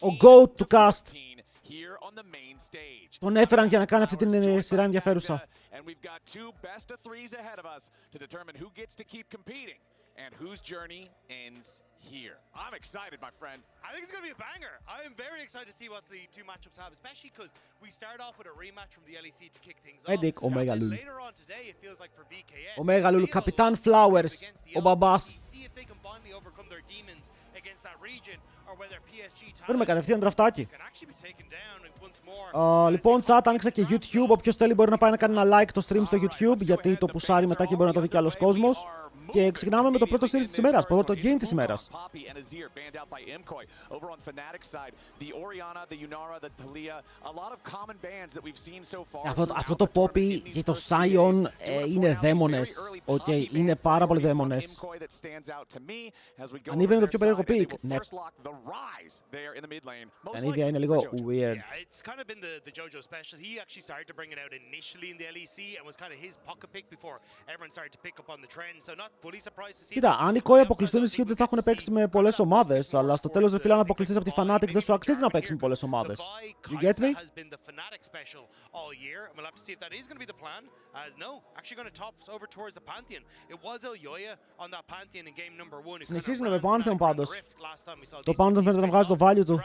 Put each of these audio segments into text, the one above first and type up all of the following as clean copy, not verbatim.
Ο GOAT του cast. Τον έφεραν για να κάνει αυτή την σειρά ενδιαφέρουσα. And whose journey ends here. I'm excited, my friend. I think it's going to be a banger. I am very excited to see what the two matchups have, especially because we start off with a rematch from the LEC to kick things off. Medic, Omega Lulu. Later on today, it feels like for VKS. Omega Lulu, Kapitan Flowers, ο μπαμπάς. See if they can finally overcome their demons against that region or whether PSG Παίρνουμε κατευθείαν τραφτάκι. can actually be taken down once more. Λοιπόν, chat, άνοιξα και YouTube. Όποιος θέλει μπορεί να πάει να κάνει ένα like το stream στο YouTube, γιατί το πουσάρει μετά και μπορεί να το δει κι άλλος κόσμος. Και ξεκινάμε με το πρώτο series της ημέρας, πρώτο game της ημέρας. Αυτό το Poppy και το Sion είναι δαίμονες. Okay, είναι πάρα πολύ δαίμονες. Ανίβια είναι το πιο περίεργο pick. Ναι. Ανίβια είναι λίγο weird. Κοίτα, αν οι Mkoi αποκλειστούν ισχύει ότι θα έχουν παίξει με πολλές ομάδες, αλλά στο τέλος, φίλε, αν αποκλειστείς από τη Fnatic δεν σου αξίζει να παίξει με πολλές ομάδες. You get me? Συνεχίζουν με Pantheon πάντως. Το Pantheon φαίνεται να βγάζει το value του.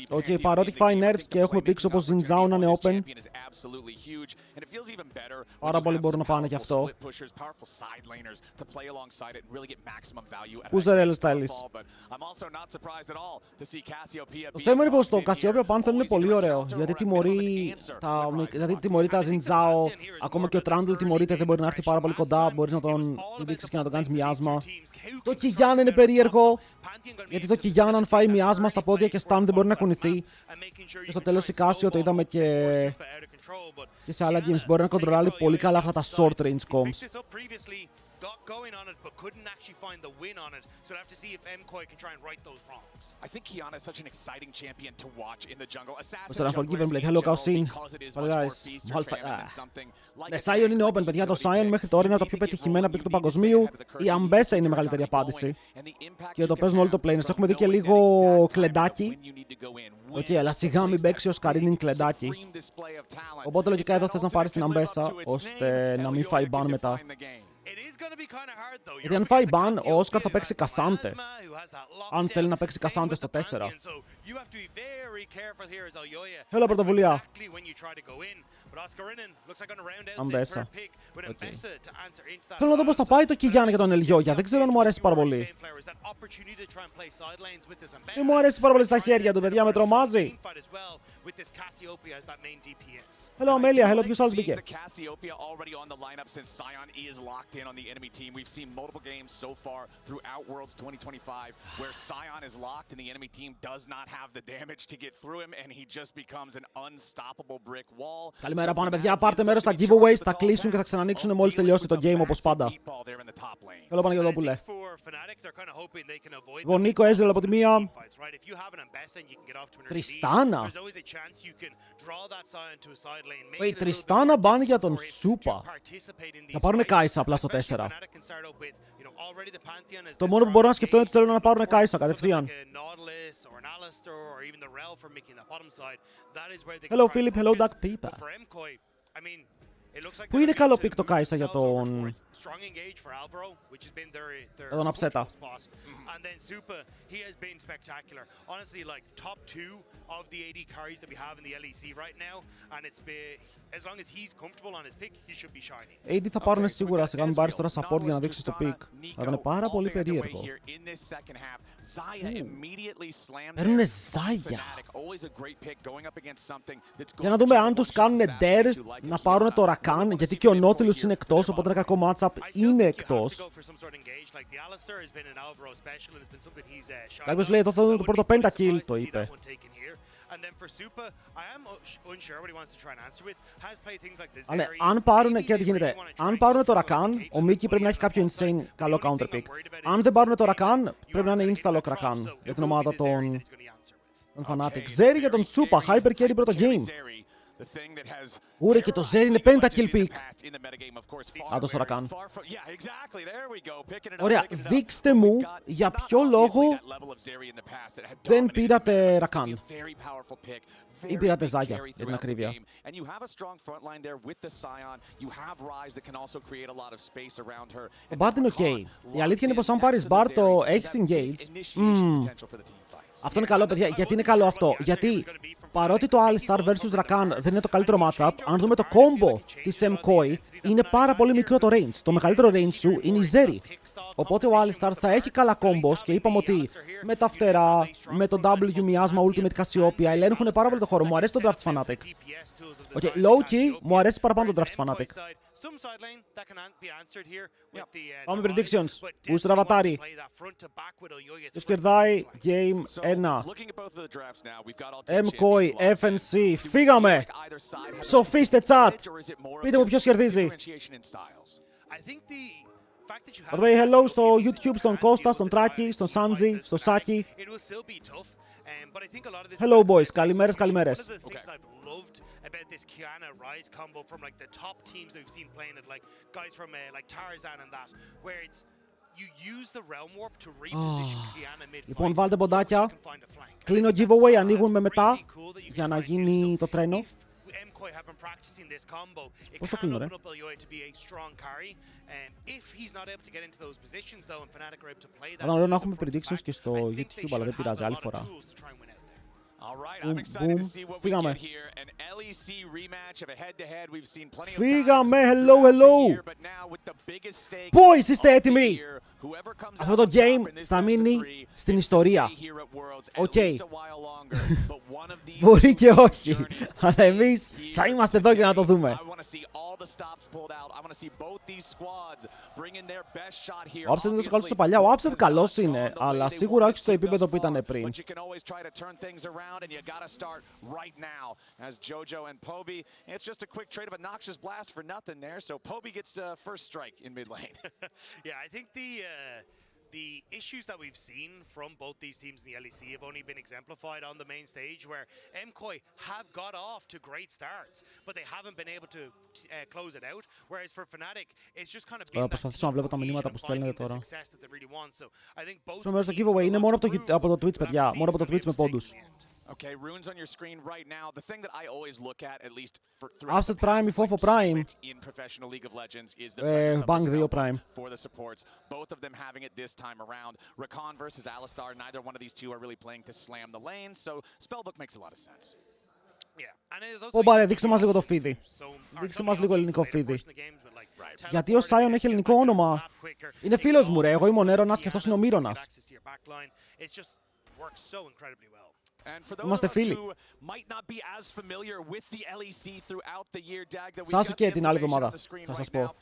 Okay, παρότι φάει nerfs και έχουμε picks όπως Zinzao να είναι open, πάρα πολλοί μπορούν να πάνε γι' αυτό. Πούς δεν έλες τα έλεις. Το θέμα είναι πως το Cassiopeia Pantheon είναι πολύ ωραίο, γιατί τιμωρεί τα Zinzao, ακόμα και ο Trundle τιμωρείται, δεν μπορεί να έρθει πάρα πολύ κοντά, μπορείς να τον δείξεις και να τον κάνεις μοιάσμα. Το Qiyana είναι περίεργο, γιατί το Qiyana αν φάει μοιάσμα στα πόδια και stun δεν μπορεί να κουνηθεί. Και στο τέλος η Casio, το είδαμε και σε άλλα games, μπορεί να κοντρολάρει πολύ καλά αυτά τα short range comps. Got going on it, but couldn't actually find the win on it. So we'll have to see if Mkoi can try and right those wrongs. I think Qiyana is such an exciting champion to watch in the jungle. Mr. Unforgiven Blade, hello Kausin. Well guys, ναι, Sion είναι open, παιδιά. Το Sion μέχρι τώρα είναι το πιο πετυχημένα pick του παγκοσμίου. Η Ambessa είναι η μεγαλύτερη απάντηση. Και το παίζουν όλοι το planers. Έχουμε δει και λίγο κλεντάκι. Okay, αλλά σιγά μην παίξει ο Σκαρίνιν κλεντάκι. Οπότε λογικά εδώ θες να πάρεις την Ambessa, ώστε να μην φάει ban μετά. Γιατί αν φάει ban, ο Όσκαρ θα παίξει Κασάντε. Αν θέλει να παίξει Κασάντε στο 4. Έλα πρωτοβουλία. Αμπέσα. Θέλω να δω πώς θα πάει το Qiyana για τον Ελιόγια. Δεν ξέρω αν μου αρέσει πάρα πολύ. Δεν μου αρέσει πάρα πολύ στα χέρια του, παιδιά, με τρομάζει. Hello Amelia, hello, ποιος άλλος μπήκε. In on the enemy team. We've seen multiple games so far throughout Worlds 2025 where Sion is locked and the enemy team does not have the damage to get through him and he just becomes an unstoppable brick wall. Καλημέρα πάνω παιδιά, πάρτε μέρος στα giveaways, θα κλείσουν και θα ξανανοίξουν μόλις τελειώσει το game όπως πάντα. Hello Παναγιωτόπουλε. Λοιπόν, Νίκο Έζρελ από τη μία. Τριστάνα. Wait, Τριστάνα μπάνει για τον Σούπα. Θα πάρουν Κάισα απλά στο 4. Το μόνο που μπορώ να σκεφτώ είναι ότι θέλουν να πάρουν Κάισα κατευθείαν. Hello Philip, hello Duck Pipa. Πού είναι καλό pick το Κάισα για τον Αψέτα. AD θα πάρουν σίγουρα, σιγά μην πάρεις τώρα support για να δείξεις το pick. Θα ήταν πάρα πολύ περίεργο. Παίρνουνε Ζάγια. Για να δούμε αν τους κάνουν dare να πάρουν το Rakan, γιατί και ο Nautilus είναι εκτός, οπότε ένα κακό matchup είναι εκτός. Κάποιος λέει εδώ θα δούμε το πρώτο pentakill, το είπε. Αλλά αν πάρουν, και τι γίνεται, αν πάρουν το Rakan, ο Mickey πρέπει να έχει κάποιο insane καλό counter pick. Αν δεν πάρουν το Rakan, πρέπει να είναι insta lock Rakan για την ομάδα των Fnatic. Ξέρει για τον Supa, hyper carry πρώτο game. Ούρε και το Zeri είναι pentakill pick. Άντως το Rakan. Ωραία, δείξτε μου για ποιο λόγο δεν πήρατε Rakan. Ή πήρατε Ζάγια, για την ακρίβεια. Ο Bard είναι ok. Η αλήθεια είναι πως αν πάρεις Bard το έχεις engage. Αυτό είναι καλό, παιδιά. Γιατί είναι καλό αυτό? Γιατί παρότι το Alistar vs Rakan δεν είναι το καλύτερο matchup, αν δούμε το combo της Mkoi, είναι πάρα πολύ μικρό το range. Το μεγαλύτερο range σου είναι η Zeri. Οπότε ο Alistar θα έχει καλά combos και είπαμε ότι με τα φτερά, με το W μοιάσμα Ultimate Cassiopeia ελέγχουν πάρα πολύ το χώρο. Μου αρέσει το Draft Fanatic. Okay, low key, μου αρέσει παραπάνω το Draft Fanatic. Πάμε predictions. Ούστρα βατάρι. Ποιος κερδάει Game 1. Mkoi, FNC. Φύγαμε. Σοφίστε chat. Πείτε μου ποιος κερδίζει. By the way, hello στο YouTube, στον Κώστα, στον Τράκη, στον Σάντζι, στο Σάκη. Hello boys, καλημέρες, καλημέρες. About this Kiana Rise combo from like the top teams that we've seen playing it, like guys from like Tarzan and that, where it's you use the realm warp to reposition Kiana mid. Λοιπόν, βάλτε ποντάκια. Κλείνω giveaway, ανοίγουμε μετά για να γίνει το τρένο. Πώς το κλείνω, ρε? Θα ήταν ωραίο να έχουμε predictions και στο YouTube, αλλά δεν πειράζει, άλλη φορά. Φύγαμε. Φύγαμε, hello, hello. Boys, είστε έτοιμοι? Αυτό το game θα μείνει στην ιστορία. Οκ. Μπορεί και όχι. Αλλά εμείς θα είμαστε εδώ για να το δούμε. Ο Upset είναι τόσο καλός στο παλιά. Ο Upset καλός είναι, αλλά σίγουρα όχι στο επίπεδο που ήταν πριν. The issues that we've seen from both these teams in the LEC have only been exemplified on the main stage, where Mkoi have got off to great starts, but they haven't been able to close it out. Whereas for Fnatic, it's just kind of been that success that they really want. So I think both teams. Το giveaway είναι μόνο από το Twitch, παιδιά. Μόνο από το Twitch με πόντους. Okay, runes on your screen right now. The thing that I always look at least for Upset Prime, Fofo Prime. In professional League of Legends is the presence Bang of the Rio spell Prime. for the supports. Both of them having it this time around. Rakan versus Alistar, neither one of these two are really playing to slam the lane, so Spellbook makes a lot of sense. Όμπαρε, δείξε μας λίγο το φίδι. Δείξε μας λίγο ελληνικό φίδι. Γιατί ο Σάιον έχει ελληνικό όνομα. Είναι φίλος μου, ρε. Εγώ είμαι ο Νέρονας και αυτός είναι ο Μύρονας. Είμαστε φίλοι. Σάσουκε την άλλη εβδομάδα, θα σας πω.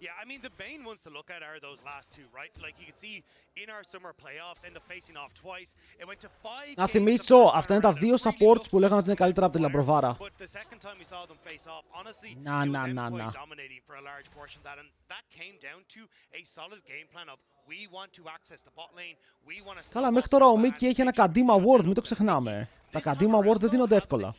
Yeah, I mean, the main ones to look at are those last two, right? Like you can see in our summer playoffs, end up facing off twice. It went to 5. Να θυμίσω, αυτά είναι τα δύο supports που λέγανε ότι είναι καλύτερα από την Λαμπροβάρα. Να. Καλά, μέχρι τώρα ο Μίκη έχει ένα Kadima Award, μην το ξεχνάμε. Τα Kadima Award δεν δίνονται εύκολα.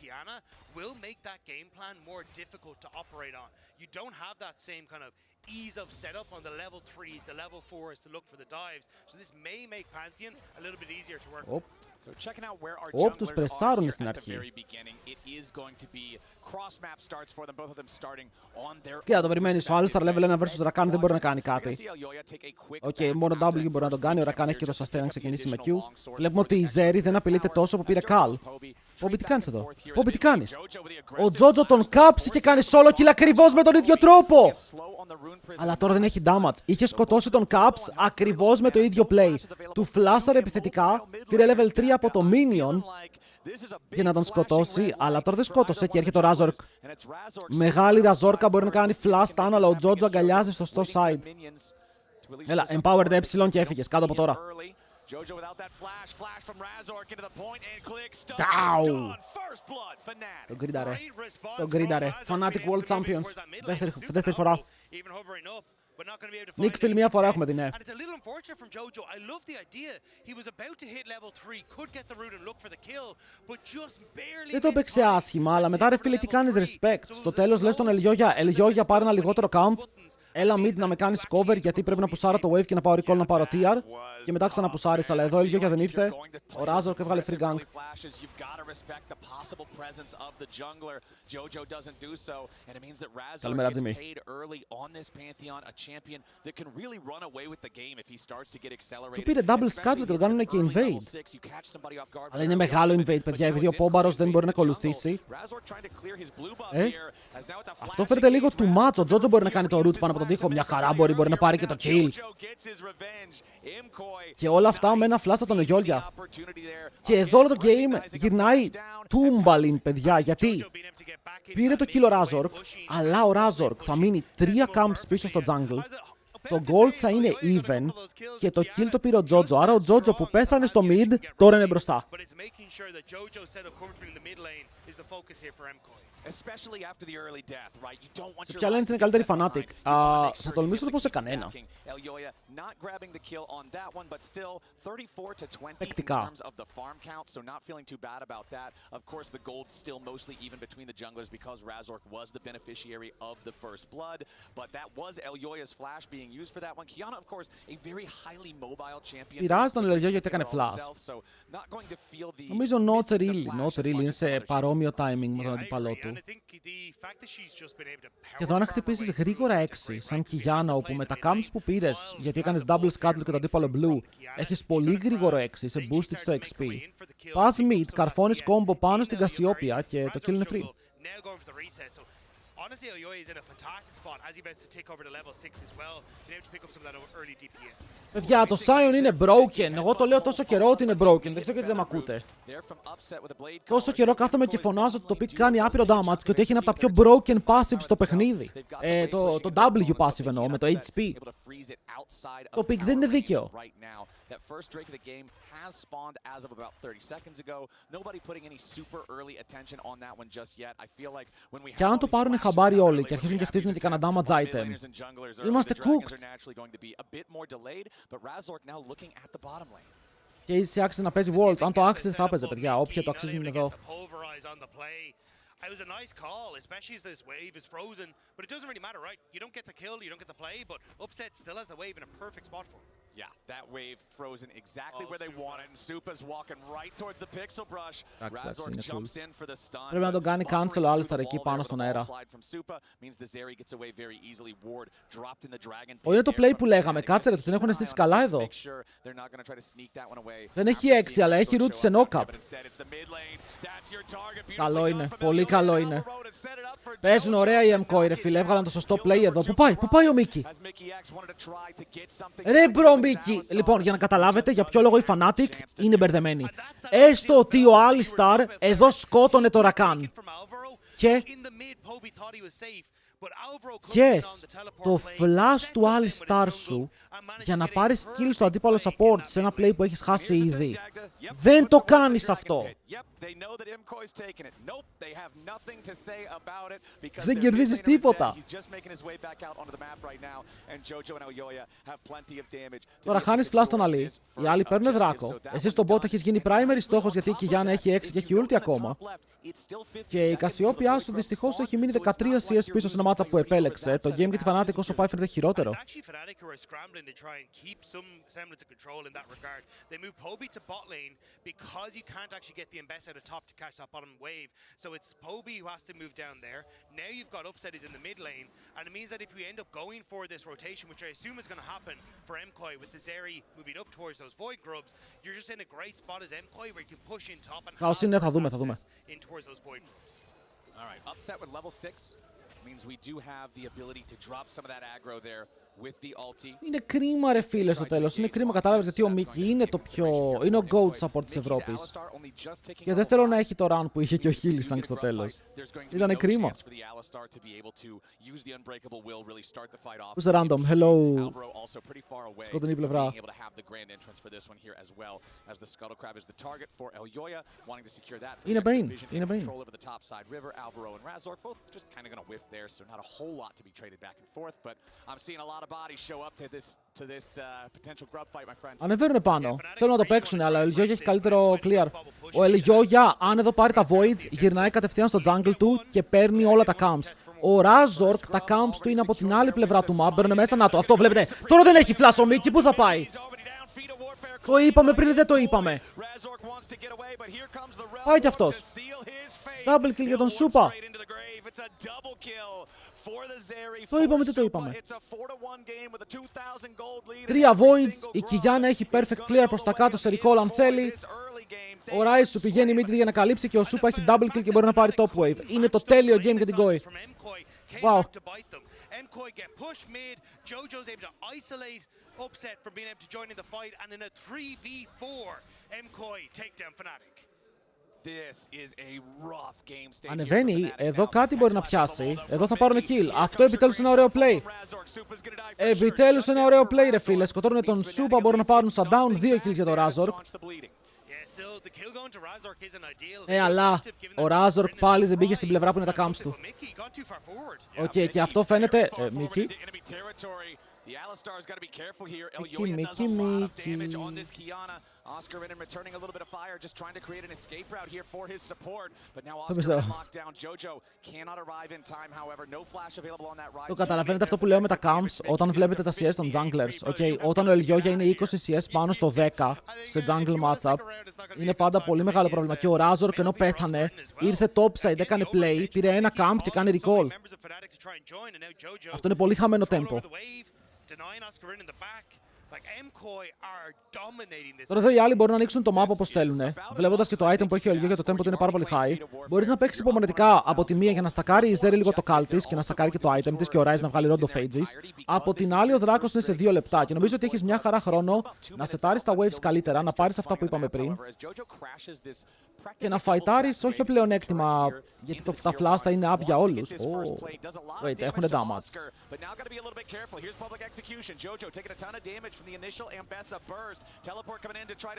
Will make that game plan more difficult to operate on. You don't have that same kind of ease of setup on the level 3s, the level 4s to look for the dives. So this may make Pantheon a little bit easier to work with. So checking out where our junglers are here at the very beginning, it is going to be cross-map starts for them, both of them starting on their own. Κοίτα, το περιμένεις, ο Alistar level 1 versus Rakan δεν μπορεί να κάνει κάτι. Οκ, μόνο W μπορεί να τον κάνει, ο Rakan έχει και το sustain να ξεκινήσει με Q. Βλέπουμε ότι η Zeri δεν απειλείται τόσο που πήρε Cal. Πόμπι, τι κάνεις εδώ? Πόμπι, τι κάνεις? Ο Τζότζο τον κάψει και κάνει solo kill ακριβώς με τον ίδιο τρόπο. Αλλά τώρα δεν έχει damage. Είχε σκοτώσει τον Caps ακριβώς με το ίδιο play. Του φλάσαρε επιθετικά, πήρε level 3 από το minion για να τον σκοτώσει, αλλά τώρα δεν σκότωσε και έρχεται ο Razork. Μεγάλη Razorka μπορεί να κάνει flash stun, αλλά ο Τζότζο αγκαλιάζει στο στο side. Έλα, empowered ε και έφυγες κάτω από τώρα. Τον γκρίνταρε. Τον γκρίνταρε. Fnatic World Champions. Δεύτερη φορά. but not going to be able to Nick find Phil any μία φορά success. έχουμε δει, ναι. And it's a little unfortunate from Jojo. I love the idea. He was about to hit level 3, could get the root and look for the kill, but just barely. Δεν το έπαιξε άσχημα, αλλά μετά ρε φίλε τι κάνεις respect. Στο τέλος λες τον Ελιόγια πάρε ένα λιγότερο camp. Έλα mid να με κάνεις cover γιατί πρέπει να πουσάρω το wave και να πάω recall να πάρω TR. Και μετά ξαναπουσάρεις, αλλά εδώ Ελιόγια δεν ήρθε. Ο Razork έβγαλε free gank. Καλημέρα Jimmy. Του πήρε double schedule και τον κάνουν και invade. Αλλά είναι μεγάλο invade, παιδιά, επειδή ο Πόμπαρος δεν μπορεί να ακολουθήσει. Αυτό φαίνεται λίγο too much. Ο Τζότζο μπορεί να κάνει το root πάνω από τον τοίχο. Μια χαρά μπορεί να πάρει και το kill. Και όλα αυτά με ένα flash από τον Ελιόγια. Και εδώ όλο το game γυρνάει τούμπαλιν, παιδιά, γιατί πήρε το kill ο Razork, αλλά ο Razork θα μείνει 3 camps πίσω στο jungle. Το gold θα είναι even και το kill το πήρε ο Jojo. Άρα ο Jojo που πέθανε στο mid τώρα είναι μπροστά. Σε ποια lane είναι καλύτερη Fnatic? Θα τολμήσω να το πω σε κανένα. Παικτικά. Πειράζει τον Ελιόγια γιατί έκανε flash. Νομίζω not really. Είναι σε παρόμοιο timing με τον αντίπαλό του. Και εδώ αν χτυπήσεις γρήγορα 6, σαν Κιγιάνα, όπου με τα camps που πήρες, γιατί έκανες double scuttle και το αντίπαλο blue, έχεις πολύ γρήγορο 6, είσαι boosted στο XP. Πας mid, καρφώνεις combo πάνω στην Cassiopeia και το kill είναι free. Honestly, Elyoya is in a fantastic spot as he bets to take over to level 6 as well, being able to pick up some of that early DPS. Παιδιά, το Sion είναι broken. Εγώ το λέω τόσο καιρό ότι είναι broken. Δεν ξέρω γιατί δεν με ακούτε. Τόσο καιρό κάθομαι και φωνάζω ότι το pick κάνει άπειρο damage και ότι έχει ένα από τα πιο broken passive στο παιχνίδι. Το W passive εννοώ, με το HP. Το pick δεν είναι δίκαιο. Και αν το πάρουν χαμπάρι όλοι και αρχίζουν και χτίζουν και κανένα damage item, είμαστε cooked. Και είσαι άξιζε να παίζει Worlds. Αν το άξιζε θα έπαιζε, παιδιά. Όποιοι το αξίζουν είναι εδώ. It was a nice call, especially as this wave is frozen. But it doesn't really matter, right? You don't get the kill, you don't get the play, but Upset still has the wave in a perfect spot for him. Yeah, that wave frozen exactly where they want it, and Supa's walking right towards the pixel brush. Razork jumps in for the stun. Πρέπει να τον κάνει cancel ο Alistar εκεί πάνω στον αέρα. Είναι το play που λέγαμε. Κάτσε ρε, την έχουν στήσει καλά εδώ. Δεν έχει 6, αλλά έχει root σε knock-up. Καλό είναι, πολύ καλό είναι. Παίζουν ωραία οι Mkoi, ρε φίλε, έβγαλαν το σωστό play εδώ. Πού πάει ο Μίκη? Ρε μπρο Μίκη. Λοιπόν, για να καταλάβετε για ποιο λόγο η Fnatic είναι μπερδεμένοι. Έστω ότι ο Alistar εδώ σκότωνε το Rakan. Και το flash του Alistar σου για να πάρεις kill στο αντίπαλο support σε ένα play που έχεις χάσει ήδη. Δεν το κάνεις αυτό. Δεν κερδίζεις τίποτα. Τώρα χάνεις flash στον Αλή. Οι άλλοι παίρνουν δράκο. Εσύ στον bot έχεις γίνει primary στόχος γιατί η Κιγιάνα έχει 6 και έχει ulti ακόμα. Και η Cassiopeia σου δυστυχώς έχει μείνει 13 CS πίσω σε ένα μάτσα που επέλεξε. Το game για τη Fnatic όσο πάει φαίνεται χειρότερο. Actually get the best out of top to catch that bottom wave. So it's Poby who has to move down there. Now you've got Upset is in the mid lane, and it means that if we end up going for this rotation, which I assume is going to happen for Mkoi with the Zeri moving up towards those Void Grubs, you're just in a great spot as Mkoi where you can push in top and in towards those Void Grubs. All right, Upset with level 6 means we do have the ability to drop some of that aggro there. Είναι κρίμα ρε φίλε στο τέλος, είναι κρίμα, κατάλαβες, γιατί ο Μίκη είναι είναι ο GOAT support της Ευρώπης. Και δεν θέλω να έχει το run που είχε και ο Hylissang στο τέλος. Ήτανε κρίμα. Who's random, hello. Σκοτεινή πλευρά. Είναι Bane, είναι Bane. Ανεβαίνουν πάνω. Θέλουν να το παίξουν, αλλά ο Ελγιόγια έχει καλύτερο clear. Ο Ελγιόγια, αν εδώ πάρει τα Voids, γυρνάει κατευθείαν στο jungle του και παίρνει όλα τα camps. Ο Razork, τα camps του είναι από την άλλη πλευρά του map. Μπαίνουν μέσα, να το. Αυτό βλέπετε. Τώρα δεν έχει flash ο Mickey, πού θα πάει? Το είπαμε πριν, δεν το είπαμε. Πάει κι αυτός. Double kill για τον Σούπα. Το είπαμε, τι το είπαμε. 3 Voids, η Κιγιάννα έχει perfect clear προς τα κάτω σε recall αν θέλει. Ο Rise σου πηγαίνει mid για να καλύψει και ο Σούπα έχει double kill και μπορεί να πάρει top wave. Είναι το τέλειο game για την Mkoi. Wow. Mkoi get pushed mid, Jojo's able to isolate Upset from being able to join in the fight, and in a 3v4, Mkoi take down Fnatic. This is a rough game state. Ανεβαίνει, εδώ κάτι μπορεί να πιάσει. Εδώ θα πάρουν kill. Αυτό επιτέλους είναι ένα ωραίο play. Επιτέλους ένα ωραίο play, ρε φίλε. Σκοτώνουν τον Σούπα, μπορούν να πάρουν στα down 2 kills για τον Razork. Αλλά ο Razork πάλι δεν πήγε στην πλευρά που είναι τα camps του. Οκ, και αυτό φαίνεται. Mickey. The Alistar's got to be careful here. Mickey. Oscar in and returning a little bit of fire, just trying to create an escape route here for his support. But now Oscar locked down. Jojo cannot arrive in time, however. No flash available on that ride. Το καταλαβαίνετε αυτό που λέω με τα camps όταν βλέπετε τα CS των junglers. Okay, όταν ο Ελγιόγια είναι 20 CS πάνω στο 10 σε jungle matchup, είναι πάντα πολύ μεγάλο πρόβλημα. Και ο Razork ενώ πέθανε, ήρθε topside, έκανε play, πήρε ένα camp και κάνει recall. Αυτό είναι πολύ χαμένο tempo. Τώρα εδώ οι άλλοι μπορούν να ανοίξουν το map όπως θέλουν. Βλέποντας και το item που έχει ο Ελγιόγια, το tempo του είναι πάρα πολύ high. Μπορείς να παίξεις υπομονετικά από τη μία για να στακάρει η Zeri λίγο το call της και να στακάρει και το item της και ο Rise να βγάλει rondo phages. Από την άλλη ο Δράκος είναι σε 2 λεπτά και νομίζω ότι έχεις μια χαρά χρόνο να σετάρεις τα waves καλύτερα, να πάρεις αυτά που είπαμε πριν και να φαϊτάρεις όχι πλεονέκτημα γιατί τα flash θα είναι up για όλους. Wait, έχουν damage.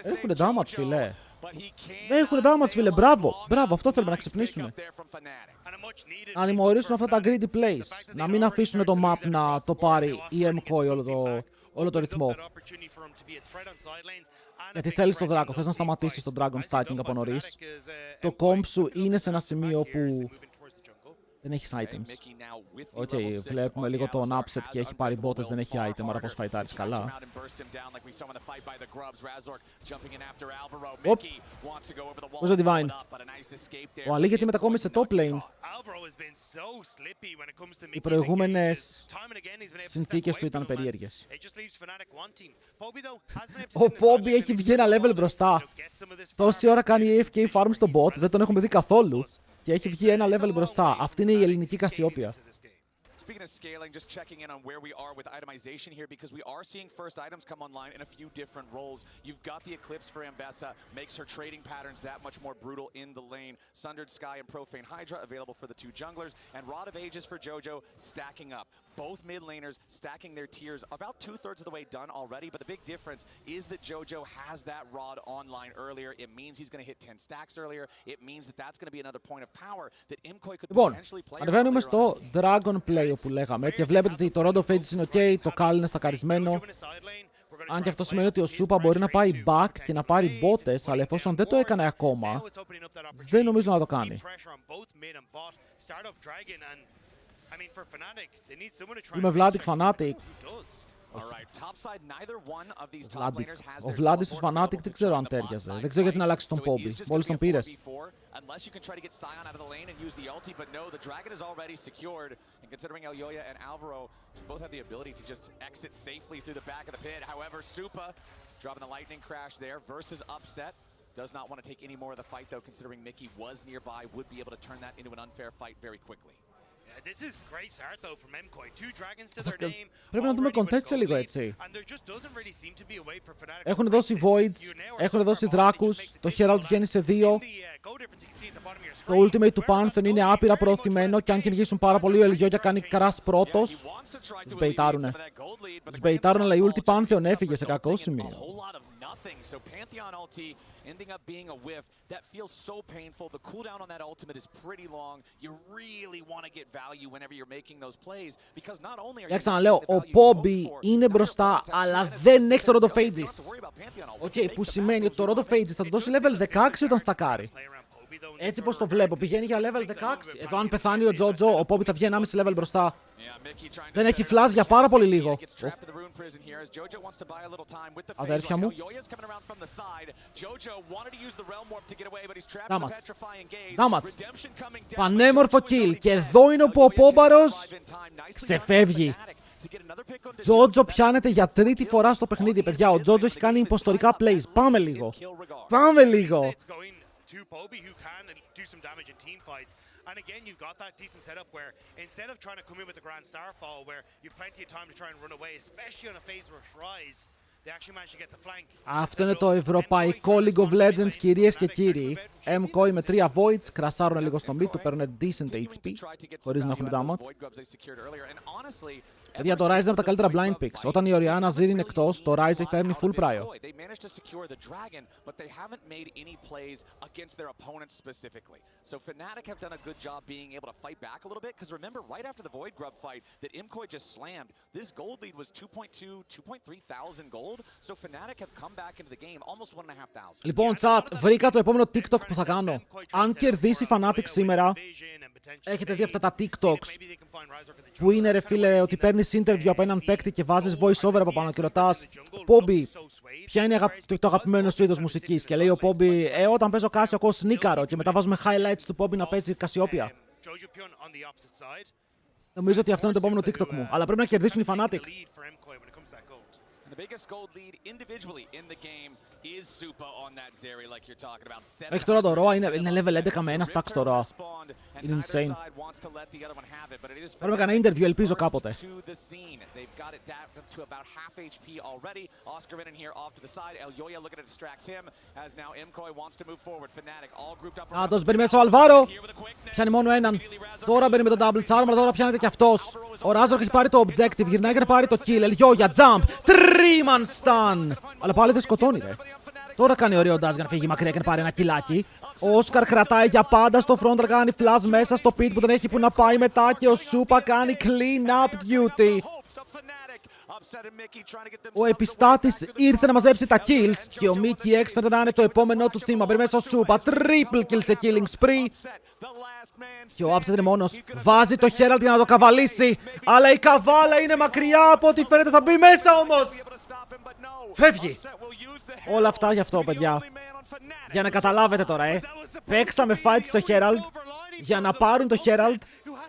Έχουν damage, φίλε. Έχουν damage, φίλε. Μπράβο. Μπράβο, αυτό θέλουμε να ξυπνήσουν. Να δημιουργήσουν αυτά τα greedy plays. Να μην αφήσουν το map να το πάρει η Mkoi όλο το ρυθμό. Γιατί θέλεις τον Δράκο, θες να σταματήσεις τον Dragon Stacking από νωρίς. Το comp σου είναι σε ένα σημείο που δεν έχεις items. Οκ, βλέπουμε λίγο τον Upset και έχει πάρει μπότες, δεν έχει item, άρα πως φαϊτάρεις καλά. Πώς ο Divine. Ο Ali γιατί μετακόμισε top lane. Οι προηγούμενες συνθήκες του ήταν περίεργες. Ο Poppy έχει βγει ένα level μπροστά. Τόση ώρα κάνει AFK farm στο bot, δεν τον έχουμε δει καθόλου. Και έχει βγει ένα level μπροστά. Αυτή είναι η ελληνική Κασιόπια. Speaking of scaling, just checking in on where we are with itemization here because we are seeing first items come online in a few different roles. You've got the Eclipse for Ambessa, makes her trading patterns that much more brutal in the lane. Sundered Sky and Profane Hydra available for the 2 junglers, and Rod of Ages for Jojo stacking up. Both mid laners stacking their tiers about 2/3 of the way done already, but the big difference is that Jojo has that Rod online earlier. It means he's going to hit 10 stacks earlier. It means that that's going to be another point of power that Mkoi could potentially play. Ανεβαίνουμε στο Dragon Play που λέγαμε και βλέπετε ότι το Rondo Phages είναι ok, το Kal είναι στακαρισμένο. Αν και αυτό σημαίνει ότι ο Σούπα μπορεί να πάει back και να πάρει μπότες, αλλά εφόσον δεν το έκανε ακόμα, δεν νομίζω να το κάνει. Είμαι Vladic Fnatic. Ο Βλάντι στους Fnatic δεν ξέρω αν τέριαζε. Δεν ξέρω γιατί να αλλάξει τον Poppy. Μόλις τον πήρες. Considering Elyoya and Alvaro both have the ability to just exit safely through the back of the pit. However, Supa dropping the lightning crash there versus Upset. Does not want to take any more of the fight though, considering Mickey was nearby, would be able to turn that into an unfair fight very quickly. This is great start though from Mkoi. 2 dragons to their name. Πρέπει να δούμε context σε λίγο έτσι. Έχουν δώσει Voids, έχουν δώσει Δράκους, το Herald βγαίνει σε 2. Το ultimate του Pantheon είναι άπειρα προωθημένο και αν κυνηγήσουν πάρα πολύ ο Ελγιόγια κάνει crash πρώτος. Τους μπεϊτάρουνε. Τους μπεϊτάρουν αλλά η ulti Pantheon έφυγε σε κακό σημείο. nothing. So Pantheon ulti ending up being a whiff. That feels so painful. The cooldown on that ultimate is pretty long. You really want to get value whenever you're making those plays because not only are you ξαναλέω, ο Poby είναι μπροστά, αλλά δεν έχει το Rod of Ages. Οκ, που σημαίνει ότι το Rod of Ages θα του δώσει level 16 όταν στακάρει. Έτσι πως το βλέπω, πηγαίνει για level 16. Εδώ αν πεθάνει ο Jojo, ο Poby θα βγει 1,5 level μπροστά. Δεν έχει flash για πάρα πολύ λίγο. Αδέρφια μου. Δάματς. Πανέμορφο kill. Και εδώ είναι όπου ο Πόμπαρος ξεφεύγει. Jojo πιάνεται για τρίτη φορά στο παιχνίδι, παιδιά. Ο Jojo έχει κάνει υποστορικά plays. Πάμε λίγο. Πάμε λίγο. To Poby who can do some damage in team fights. And again, you've got that decent setup where instead of trying to come in with the Grand Starfall, where you've plenty of time to try and run away, especially on a phase rush rise, they actually manage to get the flank. Αυτό είναι το ευρωπαϊκό League of Legends, κυρίες και κύριοι. Mkoi με 3 voids, κρασάρουν λίγο στο mid, του παίρνουν decent HP, χωρίς να έχουν damage. Παιδιά, το Ryze είναι από τα καλύτερα blind picks. Όταν η Orianna Zir είναι εκτός, το Ryze έχει παίρνει full prio. So Fnatic have done a good job being able to fight back a little bit, because remember, right after the Void Grub fight that Mkoi just slammed, this gold lead was 2.3 thousand gold, so Fnatic have come back into the game, almost 1,500. Λοιπόν, chat, βρήκα το επόμενο TikTok που θα κάνω. Αν κερδίσει Fnatic σήμερα, έχετε δει αυτά τα TikToks που είναι, ρε φίλε, ότι παίρνεις interview από έναν παίκτη και βάζεις voice over από πάνω και ρωτάς Poby, ποια είναι το αγαπημένο σου είδος μουσικής? Και λέει ο Poby, όταν παίζω Casio ακούω σνίκαρο, και μετά βάζουμε highlights του Poby να παίζει Cassiopeia. Νομίζω ότι αυτό είναι το επόμενο TikTok μου, αλλά πρέπει να κερδίσουν οι Fnatic. The biggest gold lead individually in the game is Supa on that Zeri, like you're talking about. Έχει τώρα το Roa, είναι level 11 με ένα stack στο Roa. Είναι insane. Πρέπει να κάνω interview, ελπίζω κάποτε. Α, τόσο μπαίνει μέσα ο Αλβάρο. Πιάνει μόνο έναν. Τώρα μπαίνει με τον double charm, αλλά τώρα πιάνεται και αυτός. Ο Razork έχει πάρει το objective, γυρνάει για να πάρει το kill. Ελιόγια, jump, 3-man stun. Αλλά πάλι δεν σκοτώνει, ρε. Τώρα κάνει ωραίο dash για να φύγει μακριά και να πάρει ένα κιλάκι. Ο Όσκαρ κρατάει για πάντα στο front, κάνει flash μέσα στο pit που δεν έχει που να πάει μετά, και ο Supa κάνει clean up duty. Ο επιστάτης ήρθε να μαζέψει τα kills και ο Mickey X φαίνεται να είναι το επόμενό του θύμα. Μπαίνει μέσα ο Supa, triple kill σε killing spree. Και ο Upset είναι μόνος. Βάζει το Herald για να το καβαλήσει. Αλλά η καβάλα είναι μακριά από ό,τι φαίνεται, θα μπει μέσα όμως. Φεύγει. Όλα αυτά γι' αυτό, παιδιά. Για να καταλάβετε τώρα, παίξαμε fight στο Herald για να πάρουν το Herald,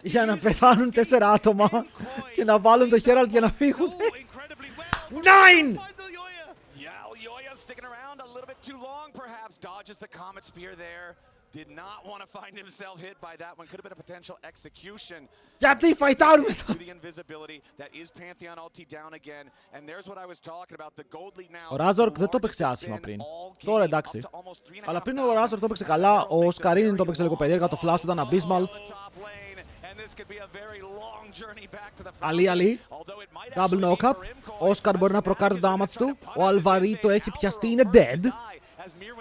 για να πεθάνουν 4 άτομα και να βάλουν το Herald για να φύγουν. 9! Did not want to find himself hit by that one. Could have been a potential execution. Γιατί φαϊτάρουμε το? The invisibility that is Pantheon ulti down again, and there's what I was talking about. The gold lead now. Ο Razork δεν το έπαιξε άσχημα πριν. Τώρα εντάξει. Αλλά πριν ο Razork το έπαιξε καλά. Ο Σκαρίνιν το έπαιξε λίγο περίεργα. Το flash του ήταν abysmal. Αλή. Double knock-up. Ο Όσκαρ μπορεί να προκάρει το damage του. Ο Αλβαρίτο έχει πιαστεί, είναι dead.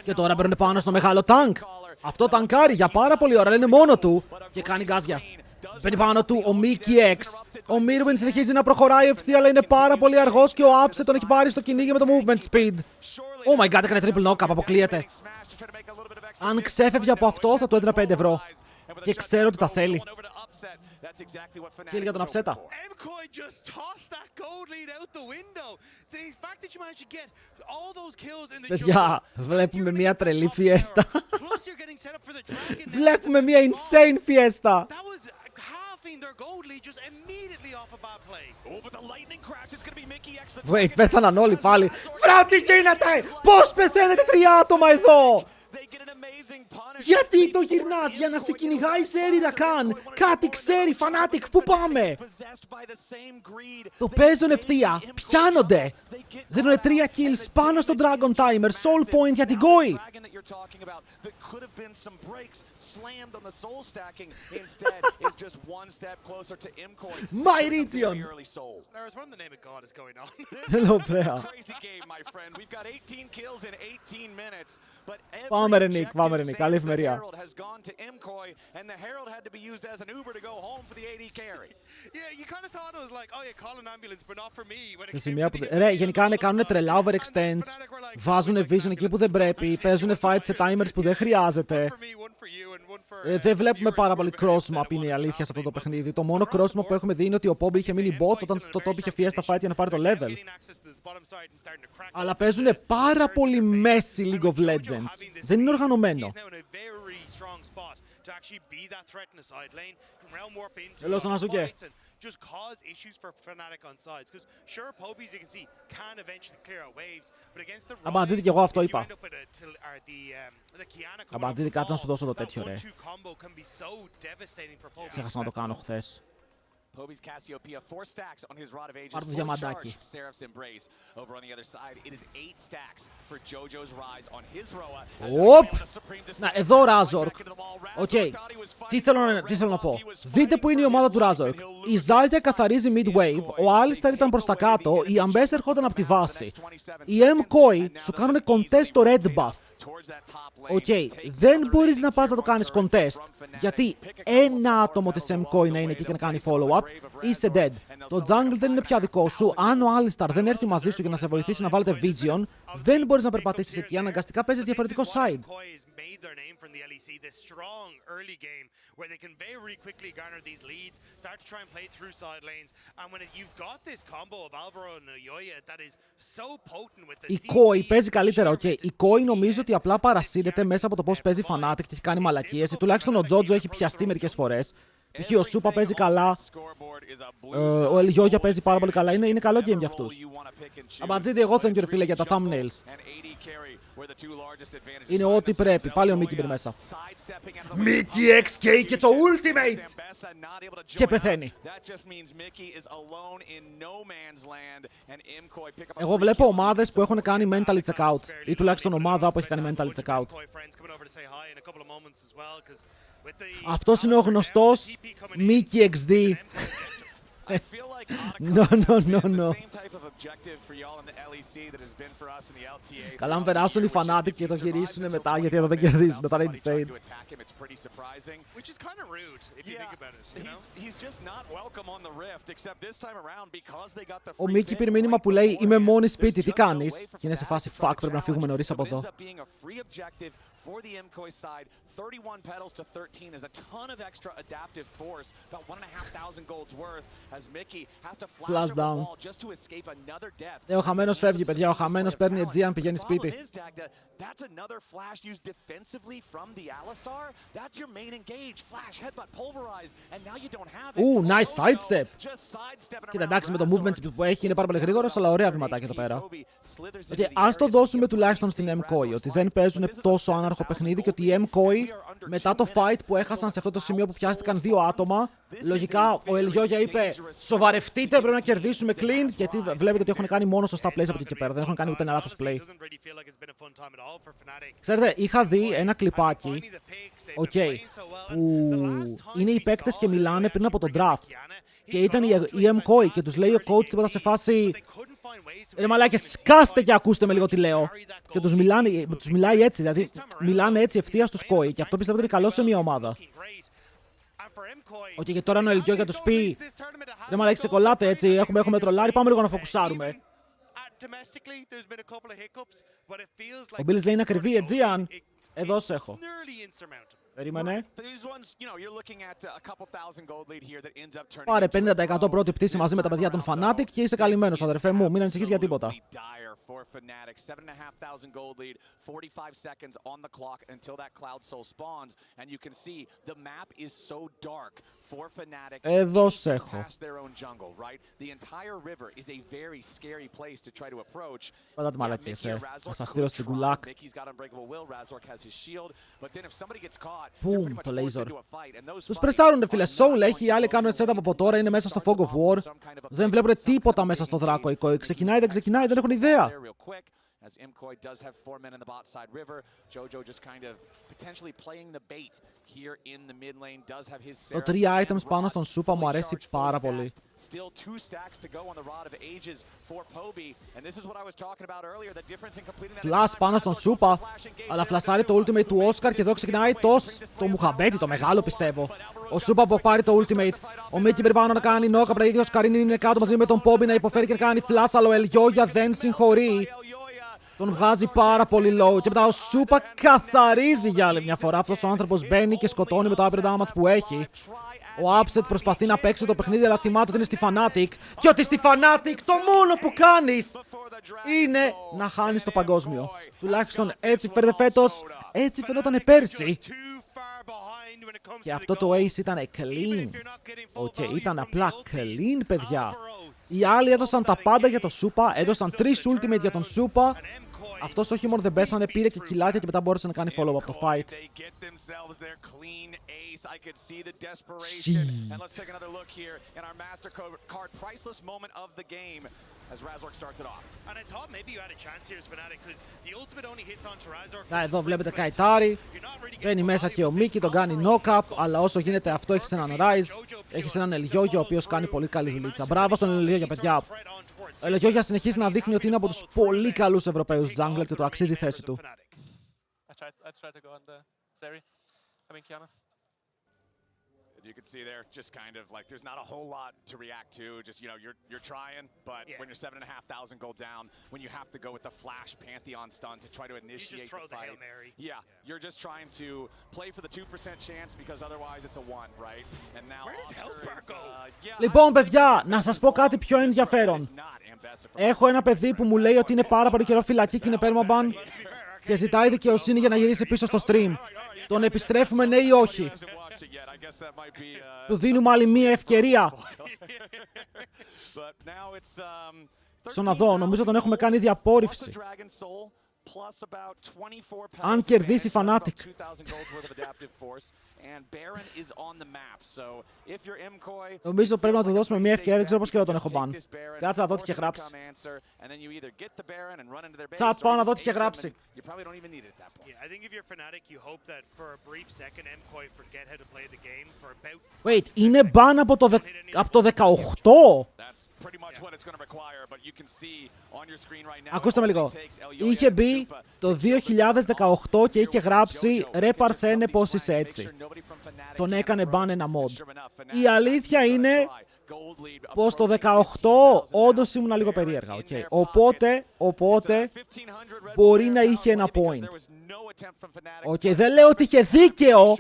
Και τώρα παίρνουν πάνω στο μεγάλο tank. Αυτό τανκάρει για πάρα πολύ ώρα, αλλά είναι μόνο του και κάνει γκάζια. Μπαίνει πάνω του ο Mickey X. Ο Mirwin συνεχίζει να προχωράει ευθεία, αλλά είναι πάρα πολύ αργός και ο Upset τον έχει πάρει στο κυνήγι με το movement speed. Oh my god, έκανε triple knock-up, αποκλείεται. Αν ξέφευγε από αυτό θα του έδινα 5 ευρώ. Και ξέρω ότι τα θέλει. Kill για τον Αψέτα. Παιδιά, βλέπουμε μια τρελή φιέστα. Βλέπουμε μια insane φιέστα. Wait, πέθαναν όλοι πάλι. Βρά, τι γίνεται! Πώς πεθαίνετε 3 άτομα εδώ! Γιατί το γυρνάς για να σε κυνηγάει σε Ρακάν? Κάτι ξέρει, Fnatic, πού πάμε? Το παίζουν ευθεία, πιάνονται. Δίνουν 3 kills πάνω στο Dragon Timer, soul point για την Koi. My region. Hello, player. Πάμε ρε Νίκ, πάμε ρε Νίκ, καλή ευημερία. Ρε, γενικά κάνουν τρελά overextends, βάζουν vision εκεί που δεν πρέπει, παίζουν fight σε timers που δεν χρειάζεται. Δεν βλέπουμε πάρα πολύ cross-map, είναι η αλήθεια σε αυτό το παιχνίδι. Το μόνο cross-map που έχουμε δει είναι ότι ο Pob είχε μείνει bot όταν το Top είχε fiesta fight για να πάρει το level. Αλλά παίζουν πάρα πολύ messy League of Legends. Δεν είναι οργανωμένο. Hello, Sanosuke. Just cause issues for Fnatic on sides. Because sure, Pobies, you can see, can eventually clear out waves, but against the Αμπατζίδι κι εγώ αυτό είπα. the Kiana Αμπατζίδι, κάτσε να σου δώσω το τέτοιο, ρε. combo can be so devastating for Pobies. Ξέχασα να το κάνω χθες. Poby's Cassiopeia 4 stacks on his Rod of Ages. Πάρ' το διαμαντάκι. Seraph's Embrace over on the other side. It is 8 stacks for JoJo's Rise on his Roa. Οπ! Να, εδώ Razork. Οκ. Τι θέλω να πω. Δείτε που είναι η ομάδα του Razork. Η Zarya καθαρίζει mid-wave, ο Alistar ήταν προς τα κάτω, η Ambess ερχόταν από τη βάση. Η Mkoi σου κάνουν contest το red buff. Οκ, δεν μπορείς να πας να το κάνεις contest, γιατί ένα άτομο της Mkoi να είναι εκεί και να κάνει follow-up, είσαι dead. Το jungle δεν είναι πια δικό σου, αν ο Alistar δεν έρθει μαζί σου για να σε βοηθήσει να βάλετε vision, δεν μπορείς να περπατήσεις εκεί, αναγκαστικά παίζεις διαφορετικό side. Η Koi παίζει καλύτερα, οκ. Η Koi νομίζω ότι απλά παρασύρεται μέσα από το πώς παίζει Fnatic και έχει κάνει μαλακίες. Τουλάχιστον ο Jojo έχει πιαστεί μερικές φορές. Π.χ. ο Σούπα παίζει καλά, ο Ελγιόγια παίζει πάρα πολύ καλά. Είναι καλό game για αυτούς. Αμπατζίδι, εγώ thank you ρε φίλε για τα thumbnails. Είναι ό,τι πρέπει. Πάλι ο Μίκη μπαίνει μέσα. Μίκη XK και το Ultimate! Και πεθαίνει. Εγώ βλέπω ομάδες που έχουν κάνει mentally check out. Ή τουλάχιστον ομάδα που έχει κάνει mentally check out. Αυτός είναι ο γνωστός Mickey XD. No. Καλά, αν περάσουν οι Fnatic και το γυρίσουν μετά, γιατί εδώ δεν κερδίζουν. Μετά είναι insane. Ο Μίκη πήρε μήνυμα που λέει «Είμαι μόνη σπίτι, τι κάνεις?» Και είναι σε φάση «Fuck, πρέπει να φύγουμε νωρίς από εδώ». For the Mkoi side, 31 petals to 13 is a ton of extra adaptive force, about 1,500 gold's worth, as Mickey has to flash over the wall just to escape another death. Ο χαμένος φεύγει, παιδιά, ο χαμένος παίρνει Aegean, πηγαίνει σπίτι. That's another flash used defensively from the Alistar. That's your main engage. Flash, headbutt, pulverize, and now you don't have it. Nice sidestep. Κοίτα, εντάξει, με το movement που έχει είναι πάρα πολύ γρήγορος, αλλά ωραία βηματάκια εδώ πέρα. Ας το δώσουμε τουλάχιστον στην Mkoi, ότι δεν παίζουν τόσο άναρχο παιχνίδι και ότι η Mkoi μετά το fight που έχασαν σε αυτό το σημείο που πιάστηκαν 2 άτομα, λογικά ο Ελγιόγια είπε «Σοβαρευτείτε, πρέπει να κερδίσουμε clean», γιατί βλέπετε ότι έχουν κάνει μόνο σωστά plays από εκεί και πέρα, δεν έχουν κάνει ούτε ένα λάθος play. Ξέρετε, είχα δει ένα κλιπάκι, που είναι οι παίκτες και μιλάνε πριν από τον draft. Και ήταν η Mkoi και τους λέει ο coach τίποτα σε φάση «Ρε μαλάκες, σκάστε και ακούστε με λίγο τι λέω». Και τους μιλάει έτσι, δηλαδή μιλάνε έτσι ευθεία στους Koi. Και αυτό πιστεύω ότι είναι καλό σε μια ομάδα. Και τώρα ο Ελγιόγια τους πει «Ρε μαλάκες, σε κολλάτε έτσι, έχουμε τρολάρει, πάμε λίγο να φοκουσάρουμε». Ο Μπίλης λέει είναι ακριβή Aegean. Εδώ σε έχω. Περίμενε. These ones, you know, you're looking at a couple thousand gold lead here that ends up turning. Πάρε 50% πρώτη πτήση μαζί με τα παιδιά των Fnatic και είσαι καλυμμένος, αδερφέ μου. Μην ανησυχείς για τίποτα. For Fnatic, 7,500 gold lead, 45 seconds on the clock until that Cloud Soul spawns, and you can see the map is so dark for Fnatic. Εδώ σε έχω. Past their own jungle, right? The entire river is a very scary place to try to approach. Πάντα τη μαλακία, να σας στείλω στην κουλάκ. Πουμ, το laser. Τους πρεσάρουνε, φίλε. Soul έχει, οι άλλοι κάνουν setup από τώρα, είναι μέσα στο Fog of War. Δεν βλέπουν τίποτα μέσα στο δράκο. Ξεκινάει, δεν ξεκινάει, δεν έχουν ιδέα. As Mkoi does have 4 men in the bot side river, Jojo just kind of potentially playing the bait here in the mid lane. Does have his Το 3 items πάνω στον Σούπα μου αρέσει πάρα πολύ. Still 2 stacks to go on the Rod of Ages for Poby, and this is what I was talking about earlier, the difference in completing that. Flash πάνω στον Σούπα, αλλά φλασάρει το ultimate του Όσκαρ και εδώ ξεκινάει το Μουχαμπέτι, το μεγάλο πιστεύω. Ο Σούπα από πάρει το ultimate. Ο Μίκη πρέπει πάνω να κάνει knock, από ο Σκαρίνι είναι κάτω μαζί με τον Poby να υποφέρει και να κάνει flash, αλλά ο Ελιόγια δεν συγχωρεί. Τον βγάζει πάρα πολύ low και μετά ο Σούπα καθαρίζει για άλλη μια φορά. Αυτός ο άνθρωπος μπαίνει και σκοτώνει με το upper damage που έχει. Ο Upset προσπαθεί να παίξει το παιχνίδι, αλλά θυμάται ότι είναι στη Fnatic. Και ότι στη Fnatic το μόνο που κάνεις είναι να χάνεις το παγκόσμιο. Τουλάχιστον έτσι φαίνεται φέτος, έτσι φαινόταν πέρσι. Και αυτό το ace ήταν clean. Ήταν απλά clean, παιδιά. Οι άλλοι έδωσαν τα πάντα για το Σούπα, έδωσαν 3 ultimate για τον Σούπα. Αυτός όχι μόνο δεν πέθανε, πήρε και κιλάκια και μετά μπόρεσε να κάνει follow up το fight. Εδώ βλέπετε καητάρι, μπαίνει μέσα και ο Μίκη, τον κάνει knock-up, αλλά όσο γίνεται αυτό έχεις έναν Rise, έχεις έναν Ελιόγιο ο οποίος κάνει πολύ καλή δουλίτσα. Μπράβο στον Ελιόγιο, παιδιά. Ο Ελιόγια συνεχίζει να δείχνει ότι είναι από τους πολύ καλούς Ευρωπαίους jungler και το αξίζει η θέση του. You can see there, just kind of like there's not a whole lot to react to. Just, you know, you're trying, but when you're 7,500 gold down, when you have to go with the flash Pantheon stun to try to initiate the fight. Hail Mary. Yeah, you're just trying to play for the 2% chance because otherwise it's a 1, right? And now where does Hellspark go? Λοιπόν, παιδιά, να σας πω κάτι πιο ενδιαφέρον. Έχω ένα παιδί που μου λέει ότι είναι πάρα πολύ καιρό φυλακή και είναι permaban και ζητάει δικαιοσύνη για να γυρίσει πίσω στο stream. Τον επιστρέφουμε, ναι ή όχι? Του δίνουμε άλλη μία ευκαιρία. Στο να δω, νομίζω τον έχουμε κάνει διαπόρριψη. Αν κερδίσει Fnatic. Νομίζω πρέπει να του δώσουμε μια ευκαιρία, δεν ξέρω πώς καιρό τον έχω μπαν. Κάτσε να δω τι είχε γράψει. Τσάτ, πάω να δω τι είχε γράψει. Wait, είναι μπαν από το 18! Ακούστε με λίγο. Είχε μπει το 2018 και είχε γράψει «Ρε Παρθένε πώς είσαι έτσι». Τον έκανε μπαν ένα mod. Η αλήθεια είναι πως το 18 όντως ήμουν λίγο περίεργα. Okay. Οπότε μπορεί να είχε ένα point. Okay, δεν λέω ότι είχε δίκαιο.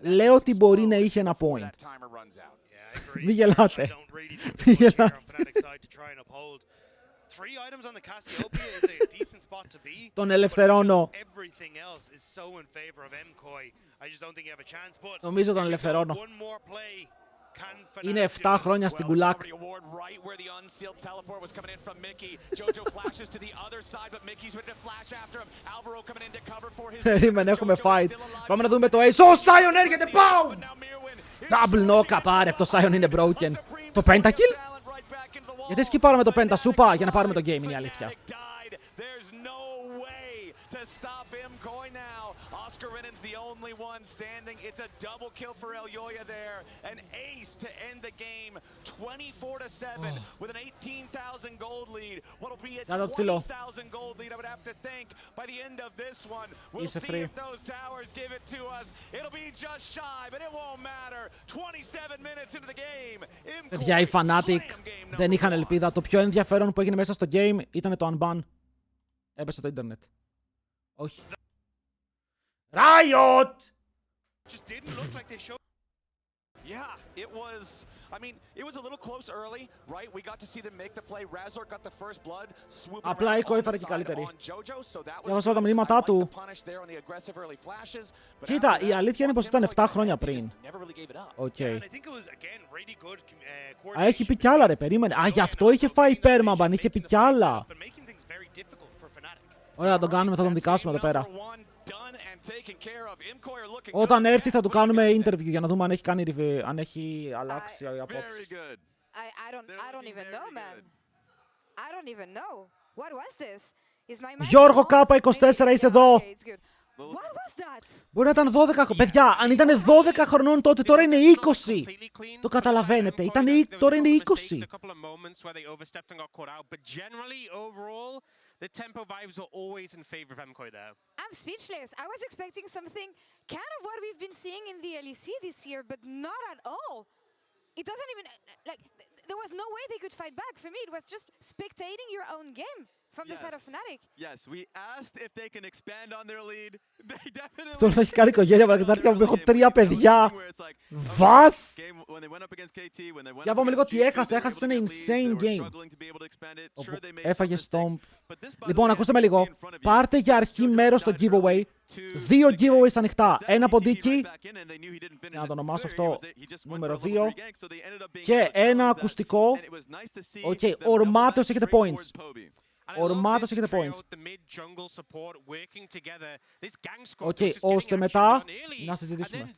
Λέω ότι μπορεί να είχε ένα point. Μη γελάτε. Μη γελάτε. Τον ελευθερώνω. Νομίζω τον ελευθερώνω. Είναι 7 χρόνια στην κουλάκ. Περίμενε, έχουμε fight. Πάμε να δούμε το ace. Ο Sion έρχεται, πάω! Double knock, πάρε, το Sion είναι broken. Το pentakill? Γιατί σκυπάραμε το penta, Σούπα, για να πάρουμε το game, είναι η αλήθεια. To stop Mkoi now. Oscar Renan's the only one standing. It's a double kill for Elyoya there. An ace to end the game. 24-7 with an 18,000 gold lead. What'll be a 20,000 gold lead, I would have to think. By the end of this one, we'll see if those towers give it to us. It'll be just shy, but it won't matter. 27 minutes into the game. Παιδιά, οι Fnatic δεν είχαν ελπίδα. Το πιο ενδιαφέρον που έγινε μέσα στο game ήταν το unban. Έπεσε το ίντερνετ. Όχι. Riot! Just didn't look like they showed. Yeah, it was. I mean, it was a little close early, right? We got to see them make the play. Razor got the first blood. Swooping Απλά η around Mkoi on the φέρε και side καλύτερη. on Jojo, so that was Διάβασα τα good. I μηνύματά liked του. the punish there on the aggressive early flashes, but Κοίτα, after η that, αλήθεια είναι πως once ήταν Mkoi 7 got χρόνια ahead, they πριν. just never really gave it up. Οκ. And I think it was again really good Α, έχει πει coordination κι άλλα ρε, περίμενε. Α, γι' αυτό είχε φάει υπέρμαμπαν, είχε πει κι άλλα. but making things very difficult for Fnatic. Ωραία, τον κάνουμε, θα τον δικάσουμε εδώ πέρα. Number one done and taken care of. Mkoi are looking Όταν good. έρθει θα του κάνουμε interview για να δούμε αν έχει, αν έχει αλλάξει η απόψη. Very good. I don't even know, man. I don't even know. What was this? Is my mic Γιώργο on? Κάπα 24, είσαι εδώ. Okay, it's good. What was that? Μπορεί να ήταν 12 χρόνια. Παιδιά, αν ήταν 12 χρονών τότε, τώρα είναι 20. Το καταλαβαίνετε. Τώρα είναι 20. The tempo vibes were always in favor of Mkoi there. I'm speechless. I was expecting something kind of what we've been seeing in the LEC this year, but not at all. It doesn't even, like, there was no way they could fight back. For me, it was just spectating your own game from the side of Fnatic. Yes, we asked if they can expand on their lead. They definitely. Τώρα έχει κάνει οικογένεια, αλλά και τα αρχαία μου έχω 3 παιδιά. Βας! Για πάμε λίγο τι έχασε. Έχασε ένα insane game. Έφαγε Stomp. Λοιπόν, ακούστε με λίγο. Πάρτε για αρχή μέρος στο giveaway. 2 giveaways ανοιχτά. Ένα ποντίκι. Να το ονομάσω αυτό νούμερο 2. Και ένα ακουστικό. Οκ, ορμάτως έχετε points. Ορμάτως έχετε points. Οκ, ώστε μετά να συζητήσουμε.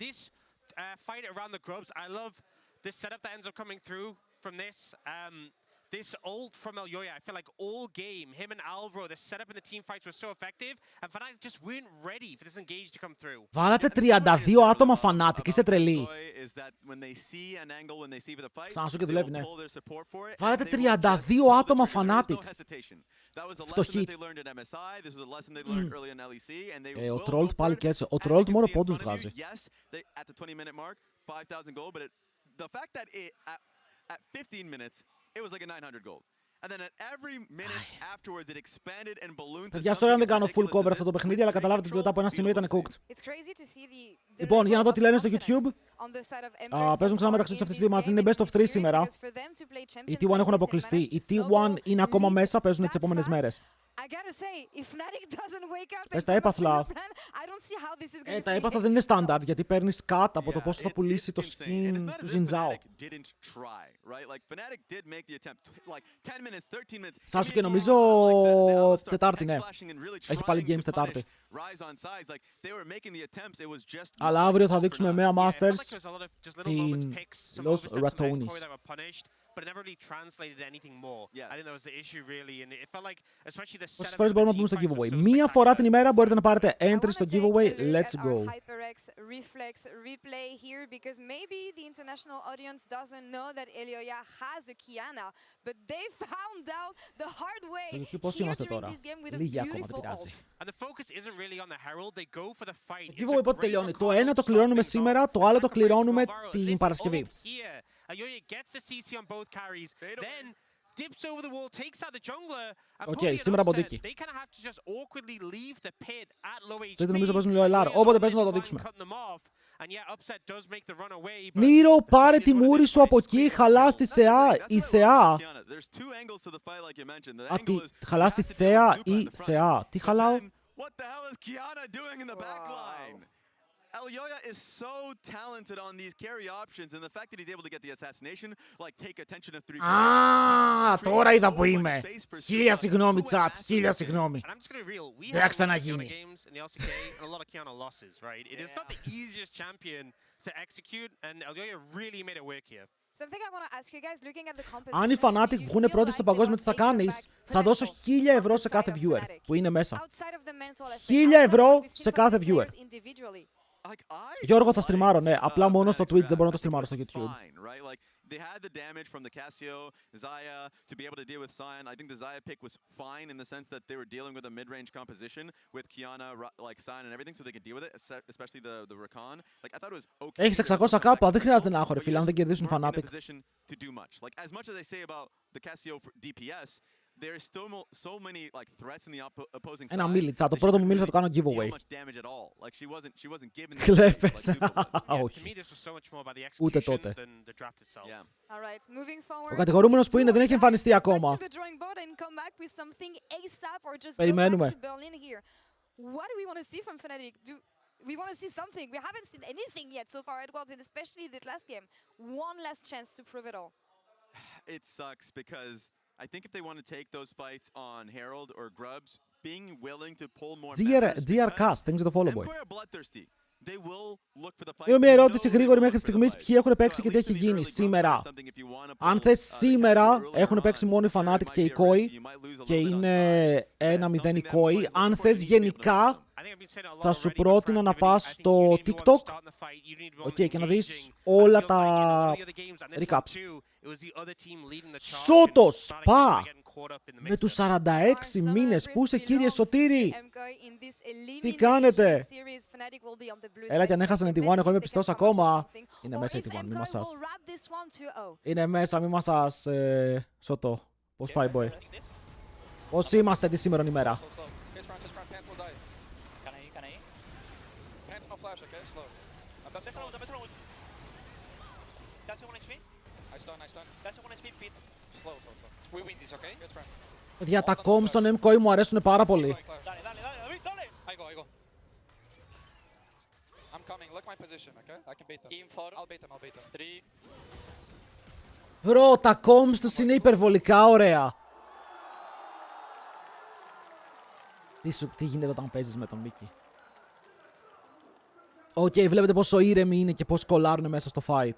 This ult from Elyoya, I feel like all game, him and Alvaro, the setup and the team fights were so effective, and Fnatic just weren't ready for this engage to come through. Βάλατε 32 άτομα Fnatic, είστε τρελοί. Ξανασού και δουλεύει, ναι. Βάλατε 32 άτομα Fnatic. Φτωχοί. Ο Trolled πάλι και έτσι. Ο Trolled μόνο πόντους βγάζει. At 15 minutes, it was like a 900 gold. And then at every minute afterwards, it expanded and ballooned. Παιδιά, στο δεν κάνω full cover αυτό το παιχνίδι, αλλά καταλάβετε ότι μετά από ένα σημείο ήταν cooked. Λοιπόν, για να δω τι λένε στο YouTube. Παίζουν ξανά μεταξύ τους αυτές τις δύο μας. Είναι best of 3 σήμερα. Οι T1 έχουν αποκλειστεί. Οι T1 είναι ακόμα μέσα, παίζουν τις επόμενες μέρες. Πες τα έπαθλα. Τα έπαθλα δεν είναι standard, γιατί παίρνεις cut από το πόσο θα πουλήσει το skin του Ζινζάο. Σάσου και νομίζω Τετάρτη, ναι. Έχει πάλι games Τετάρτη. Αλλά αύριο θα δείξουμε με Masters την Los Ratonis. But it never really translated anything more. Yes. I think that was the issue really, and it felt like, especially the Πόσες φορές μπορούμε να πούμε στο giveaway? Μία φορά την ημέρα μπορείτε να πάρετε entry στο giveaway. Let's go. HyperX reflex replay here because maybe the international audience doesn't know that Elyoya has a Kiana, but they found out the hard way Και πώς here είμαστε during τώρα? this game with a Λίγοι ακόμα, δεν beautiful πειράζει. ult. And the focus isn't really on the Herald, they go for the fight. Το giveaway πότε τελειώνει? Το ένα το κληρώνουμε σήμερα, το άλλο το κληρώνουμε την Παρασκευή. Elyoya gets the CC on both carries, then dips over the wall, takes out the jungler. Οκ, σήμερα ποντίκι. They kind of have to just awkwardly leave the pit at low HP. Δεν νομίζω παίζουν λίγο LR. Όποτε παίζουν θα το δείξουμε. And yeah, Upset does make the run away. Νίρο, πάρε τη μούρη σου από εκεί, χαλάς τη θεά, η θεά. Χαλάς τη θέα ή θεά. Τι χαλάω? What the hell is Kiana doing in the backline? Elyoya is so talented on these carry options, and the fact that he's able to get the assassination, like take attention of 3. Α, τώρα είδα που είμαι. Χίλια συγγνώμη, τσάτ. Χίλια συγγνώμη. Δεν θα ξαναγίνει. Αν οι Fnatic βγούνε πρώτοι στο παγκόσμιο, τι θα κάνεις? Θα δώσω 1.000 ευρώ σε κάθε viewer που είναι μέσα. 1.000 ευρώ σε κάθε viewer. Γιώργο, θα στριμάρω, ναι. Απλά μόνο στο Twitch, δεν μπορώ να το στριμάρω στο YouTube. They had the damage from the Casio, Xayah, to be able to deal with Sion. I think the Xayah pick was fine in the sense that they were dealing with a mid-range composition with Kiana, like Sion and everything, so they could deal with it, especially the Rakan. Like, I thought it was okay. Έχεις 600 κάπα, δεν χρειάζεται να έχω ρε φίλε, αν δεν κερδίσουν Fnatic. To do much. Like, as much as I say about the Casio DPS, there's still so many like threats in the opposing side. Ένα μίλιτσα. Το πρώτο μου μίλιτσα το κάνω giveaway. Κλέφες. Όχι. Ούτε τότε. Ο κατηγορούμενος που είναι δεν έχει εμφανιστεί ακόμα. Περιμένουμε. What do we want to see from Fnatic? We want to see something. We haven't seen anything yet so far at Worlds, and especially this last game. One last chance to prove it all. It sucks because I think if they want to take those fights on Herald or Grubs, being willing to pull more GR Cast, thanks to the follow boy. Mkoi are bloodthirsty. They will look for the fights. Είναι μια ερώτηση γρήγορη μέχρι στιγμής. Ποιοι έχουν παίξει και τι έχει γίνει σήμερα. Αν θες σήμερα, έχουν παίξει μόνο οι Fnatic και οι Koi και είναι 1-0 οι Koi. Αν θες γενικά, θα σου πρότεινα να πας στο TikTok και να δεις όλα τα recaps. Σότο, σπα! Με τους 46 μήνες που είσαι, κύριε Σωτήρη! Τι κάνετε? Έλα και αν έχασαν τη One, εγώ είμαι πιστός ακόμα. Είναι μέσα η τη One, μη μασάς. Είναι μέσα, μη μασάς, Σότο. Πώς πάει, boy? Πώς είμαστε τη σήμερον ημέρα? Για τα comms στον Mkoi μου αρέσουν πάρα πολύ. Μπρο, τα comms τους είναι υπερβολικά ωραία. Τι γίνεται όταν παίζεις με τον Μίκη? Βλέπετε πόσο ήρεμοι είναι και πώς κολλάρουν μέσα στο fight.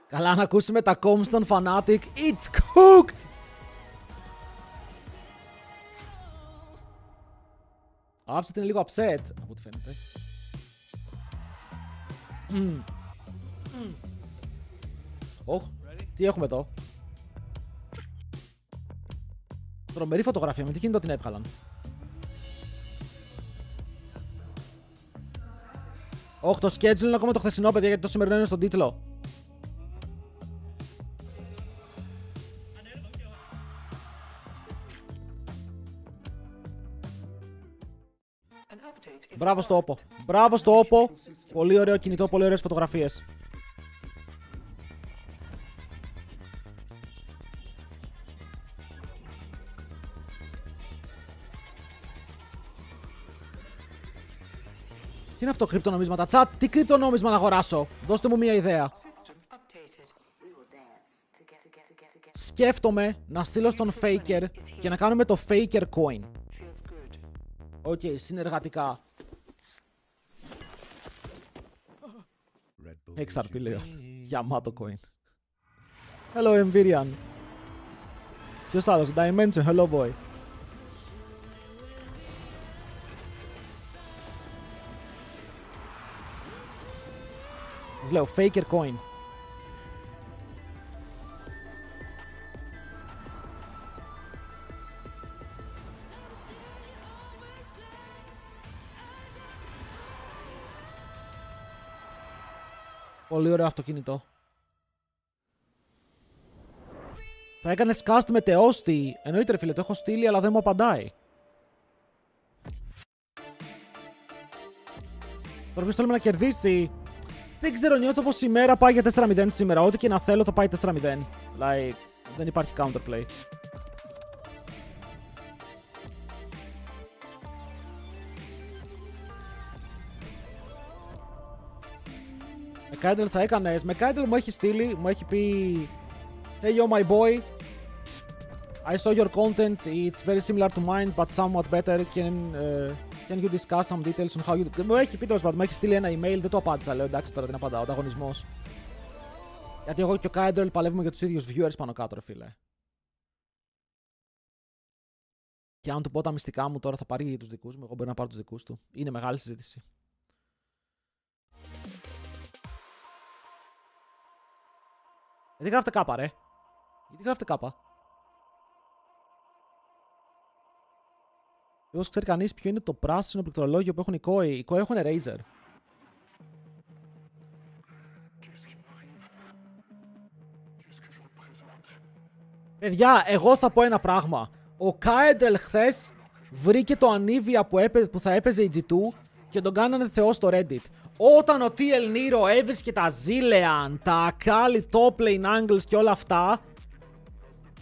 Καλά να ακούσουμε τα comms των Fnatic. It's cooked! Ο Upset είναι λίγο upset, από ό,τι φαίνεται. Τι έχουμε εδώ? Τρομερή φωτογραφία, με τι κινητό την έβγαλαν? Το schedule είναι ακόμα το χθεσινό, παιδιά, γιατί το σημερινό είναι στον τίτλο. Μπράβο στο Oppo. Μπράβο στο Oppo. Πολύ ωραίο κινητό, πολύ ωραίες φωτογραφίες. Τι είναι αυτό, κρυπτονομίσματα? Chat, τι κρυπτονόμισμα να αγοράσω? Δώστε μου μια ιδέα. Σκέφτομαι να στείλω στον Faker και να κάνουμε το Faker coin. Συνεργατικά. XRP λέω. Yamato coin. Hello Envirian. Ποιος άλλος? Dimension, hello boy. Σας λέω, Faker coin. Πολύ ωραίο αυτοκίνητο. Θα έκανες cast με τεώστη? Εννοείται ρε φίλε, το έχω στείλει αλλά δεν μου απαντάει. Τώρα ποιος θέλουμε να κερδίσει? Δεν ξέρω, νιώθω πως η μέρα πάει για 4-0 σήμερα. Ό,τι και να θέλω θα πάει 4-0. Like, δεν υπάρχει counterplay. Με Κάιντελ θα έκανες? Με Κάιντελ μου έχει στείλει, μου έχει πει Hey yo my boy, I saw your content, it's very similar to mine but somewhat better, can you discuss some details on how you... Μου έχει πει τέλος πάντων, μου έχει στείλει ένα email, δεν το απάντησα, λέω εντάξει τώρα την απαντάω, ανταγωνισμός. Γιατί εγώ και ο Κάιντελ παλεύουμε για τους ίδιους viewers πάνω κάτω ρε φίλε. Και αν του πω τα μυστικά μου τώρα θα πάρει τους δικούς μου, εγώ μπορεί να πάρω τους δικούς του. Είναι μεγάλη συζήτηση. Γιατί γράφετε κάπα ρε? Γιατί γράφετε κάπα? Μήπως ξέρει κανείς ποιο είναι το πράσινο πληκτρολόγιο που έχουν οι Koi? Οι Koi έχουν Razer. Παιδιά, εγώ θα πω ένα πράγμα. Ο Κάεντρελ χθες βρήκε το ανίβια που θα έπαιζε η G2 και τον κάνανε θεό στο Reddit. Όταν ο TL Nero έβρισκε τα Zilean, τα Akali top lane angles και όλα αυτά,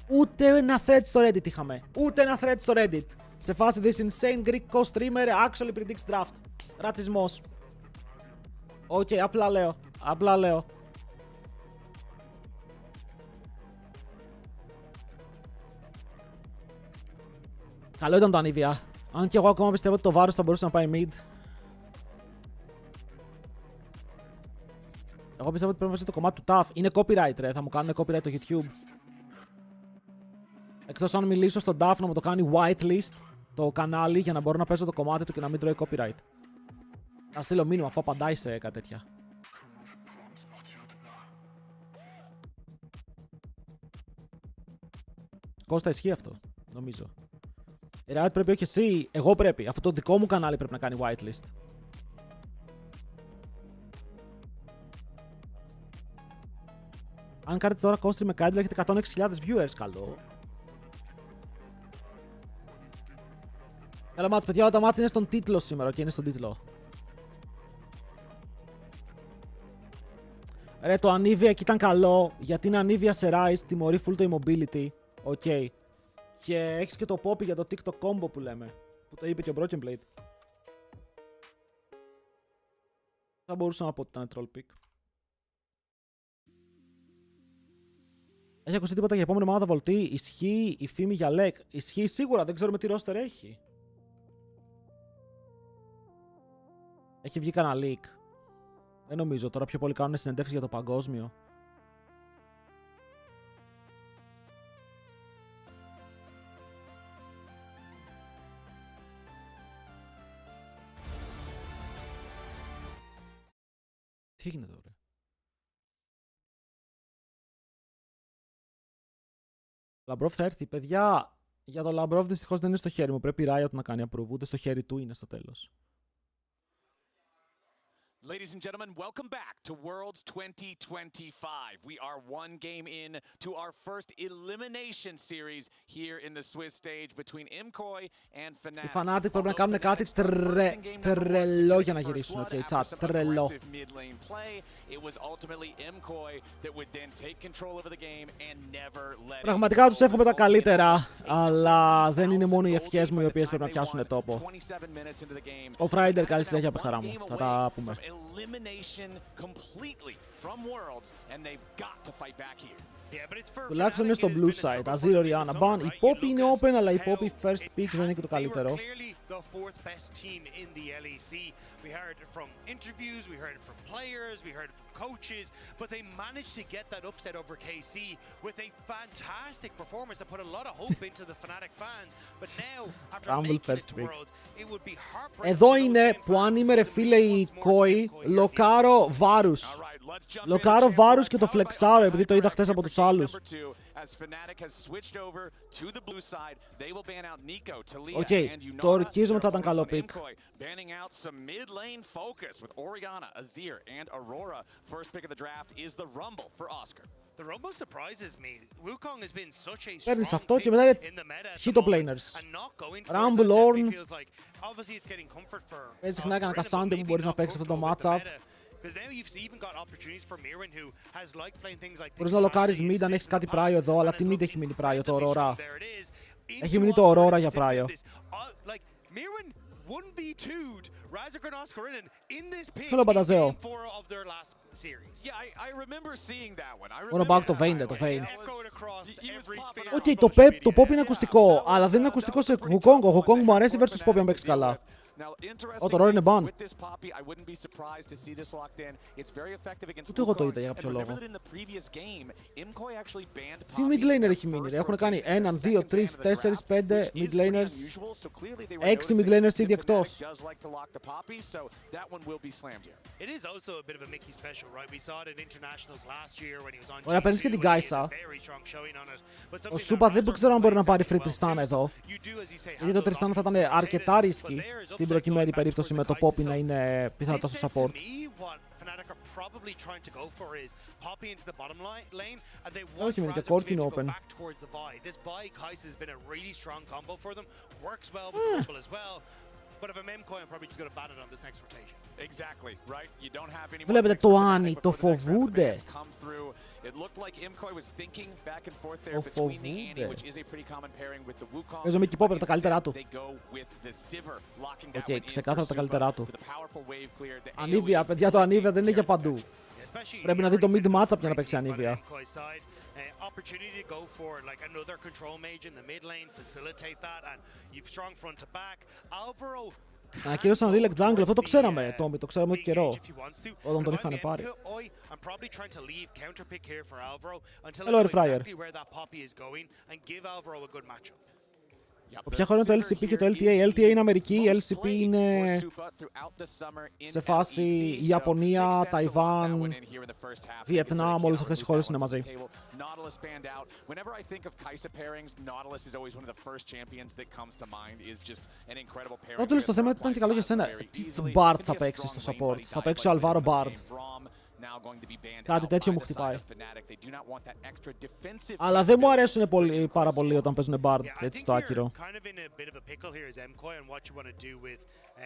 ούτε ένα thread στο Reddit είχαμε. Ούτε ένα thread στο Reddit. Σε φάση this insane Greek co-streamer actually predicts draft. Ρατσισμός. Οκ, απλά λέω. Καλό ήταν το ανίβια. Αν και εγώ ακόμα πιστεύω ότι το βάρος θα μπορούσε να πάει mid. Εγώ πιστεύω ότι πρέπει να βάζει το κομμάτι του TAF. Είναι copyright, ρε. Θα μου κάνουν copyright το YouTube. Εκτός αν μιλήσω στον TAF να μου το κάνει whitelist το κανάλι για να μπορώ να παίζω το κομμάτι του και να μην τρώει copyright. Να στείλω μήνυμα αφού απαντάει σε κάτι τέτοια. Κώστα, ισχύει αυτό, νομίζω. Riot πρέπει, όχι εσύ, εγώ πρέπει. Αυτό το δικό μου κανάλι πρέπει να κάνει whitelist. Αν κάνετε τώρα COSTREAM με Kindle έχετε 106.000 viewers, καλό. Έλα μάτς, παιδιά, όλα τα μάτς είναι στον τίτλο σήμερα, και είναι στον τίτλο. Ρε, το Anivia εκεί ήταν καλό, γιατί είναι Anivia σε Rise, τιμωρεί full το immobility. Οκ. Και έχεις και το Poppy για το TikTok combo που λέμε. Που το είπε και ο Broken Blade. Θα μπορούσα να πω ότι ήταν troll pick. Έχει ακουστεί τίποτα για επόμενη ομάδα βολτή? Ισχύει η φήμη για Lek? Ισχύει σίγουρα, δεν ξέρουμε τι roster έχει. Έχει βγει κανένα leak? Δεν νομίζω, τώρα πιο πολύ κάνουν συνεντεύξεις για το παγκόσμιο. Τι έγινε εδώ, ρε? Λαμπρόφ θα έρθει. Παιδιά, για το Λαμπρόφ δυστυχώς δεν είναι στο χέρι μου. Πρέπει η Riot να κάνει approve. Ούτε στο χέρι του είναι στο τέλος. Ladies and gentlemen, welcome back to Worlds 2025. We are one game in to our first elimination series here in the Swiss stage between Mkoi and Fnatic. Οι Fnatic πρέπει να κάνουν κάτι τρελό για να γυρίσουν. Okay, chat, τρελό. Πραγματικά τους εύχομαι τα καλύτερα, αλλά δεν είναι μόνο οι ευχές μου οι οποίες πρέπει να πιάσουν τόπο. Ο Φράιντερ, καλή συνέχεια, παιχαρά μου. Θα τα πούμε. Elimination completely from Worlds, and they've got to fight back here. Τουλάχιστον είναι στο blue side. Azir, Rihanna, Ban. Η Poppy είναι open, αλλά η Poppy first pick δεν είναι και το καλύτερο. The fourth best team in the LEC. We heard it from interviews, we heard it from players, we heard it from coaches, but they managed to get that upset over KC with a fantastic performance that put a lot of hope into the Fnatic fans. But now, after making it to Worlds, it would be heartbreaking. Εδώ είναι που αν είμαι ρε φίλε η Mkoi, λοκάρω βάρους. Λοκάρω βάρους και το φλεξάρω επειδή το είδα χτες από τους άλλους. Οκ, το ορκίζομαι ότι θα ήταν καλό pick. Παίρνεις αυτό και μετά είναι hito planers. Rumble, Ornn. Παίζει συχνά έκανα Cassandra που μπορείς να παίξεις αυτό το matchup. Μπορείς να λοκάρεις mid αν έχεις κάτι πράιο εδώ, αλλά τι mid έχει μείνει πράιο, το Aurora. Έχει μείνει το Aurora για πράιο. Hello, Μπανταζέο. Μόνο back το Vayne, το Vayne. Οκ, το Pop είναι ακουστικό, αλλά δεν είναι ακουστικό σε Wukong. Ο Wukong μου αρέσει versus Pop αν παίξει καλά. Το Aurora είναι ban. Ούτε εγώ το είδα για κάποιο λόγο. Τι mid laner έχει μείνει, ρε? Έχουν κάνει 1, 2, 3, 4, 5 mid laners. 6 mid laners ήδη εκτός. Ωραία, παίρνεις και την Kai'Sa. Ο Σούπα δεν ξέρω αν μπορεί να πάρει free Tristana εδώ. Γιατί το Tristana θα ήταν αρκετά ρίσκι στην προκειμένη περίπτωση με το Poppy να είναι πιθανότατα στο support. probably trying to go for is popping into the bottom lane, and they want Όχι, είναι και Razor to be κόρκινο able to go open. back towards the Vi. This Vi Kai'Sa has been a really strong combo for them. Works well with the Rumble as well. But if I'm Mkoi, I'm probably just going to ban it on this next rotation. Exactly, right? You don't have any Βλέπετε more το extra Άνι, protect το before the next round of φοβούνται. bans come through. It looked like Mkoi was thinking back and forth there Το between the Annie, φοβούνται. which is a pretty common pairing with the Wukong. Παίζουμε εκεί πόπερ τα καλύτερά του. They go with the Sivir, locking that Οκ, one in ξεκάθαρα for τα Supa καλύτερά του. with a powerful wave clear. The Ανίβια, AoE παιδιά, το Ανίβια δεν είναι για παντού. Especially Πρέπει να δει το mid matchup για να παίξει Ανίβια. Opportunity to go for like another control mage in the mid lane, facilitate that, and you've strong front to back. Alvaro Ανακοίνωσαν Relic Jungle, αυτό το ξέραμε, Τόμι, το ξέραμε ότι καιρό. Όταν τον είχαν πάρει. Hello, Air Fryer. Ποια χώρα είναι το LCP και το LTA? LTA είναι Αμερική, LCP είναι σε φάση Ιαπωνία, Ταϊβάν, Βιετνάμ, όλες αυτές οι χώρες είναι μαζί. Τώρα το θέμα ήταν και καλό για σένα. Τι Bard θα παίξει στο support? Θα παίξει ο Alvaro Bard. Κάτι τέτοιο μου χτυπάει. Αλλά δεν μου αρέσουν πάρα πολύ όταν παίζουν Bard έτσι στο άκυρο.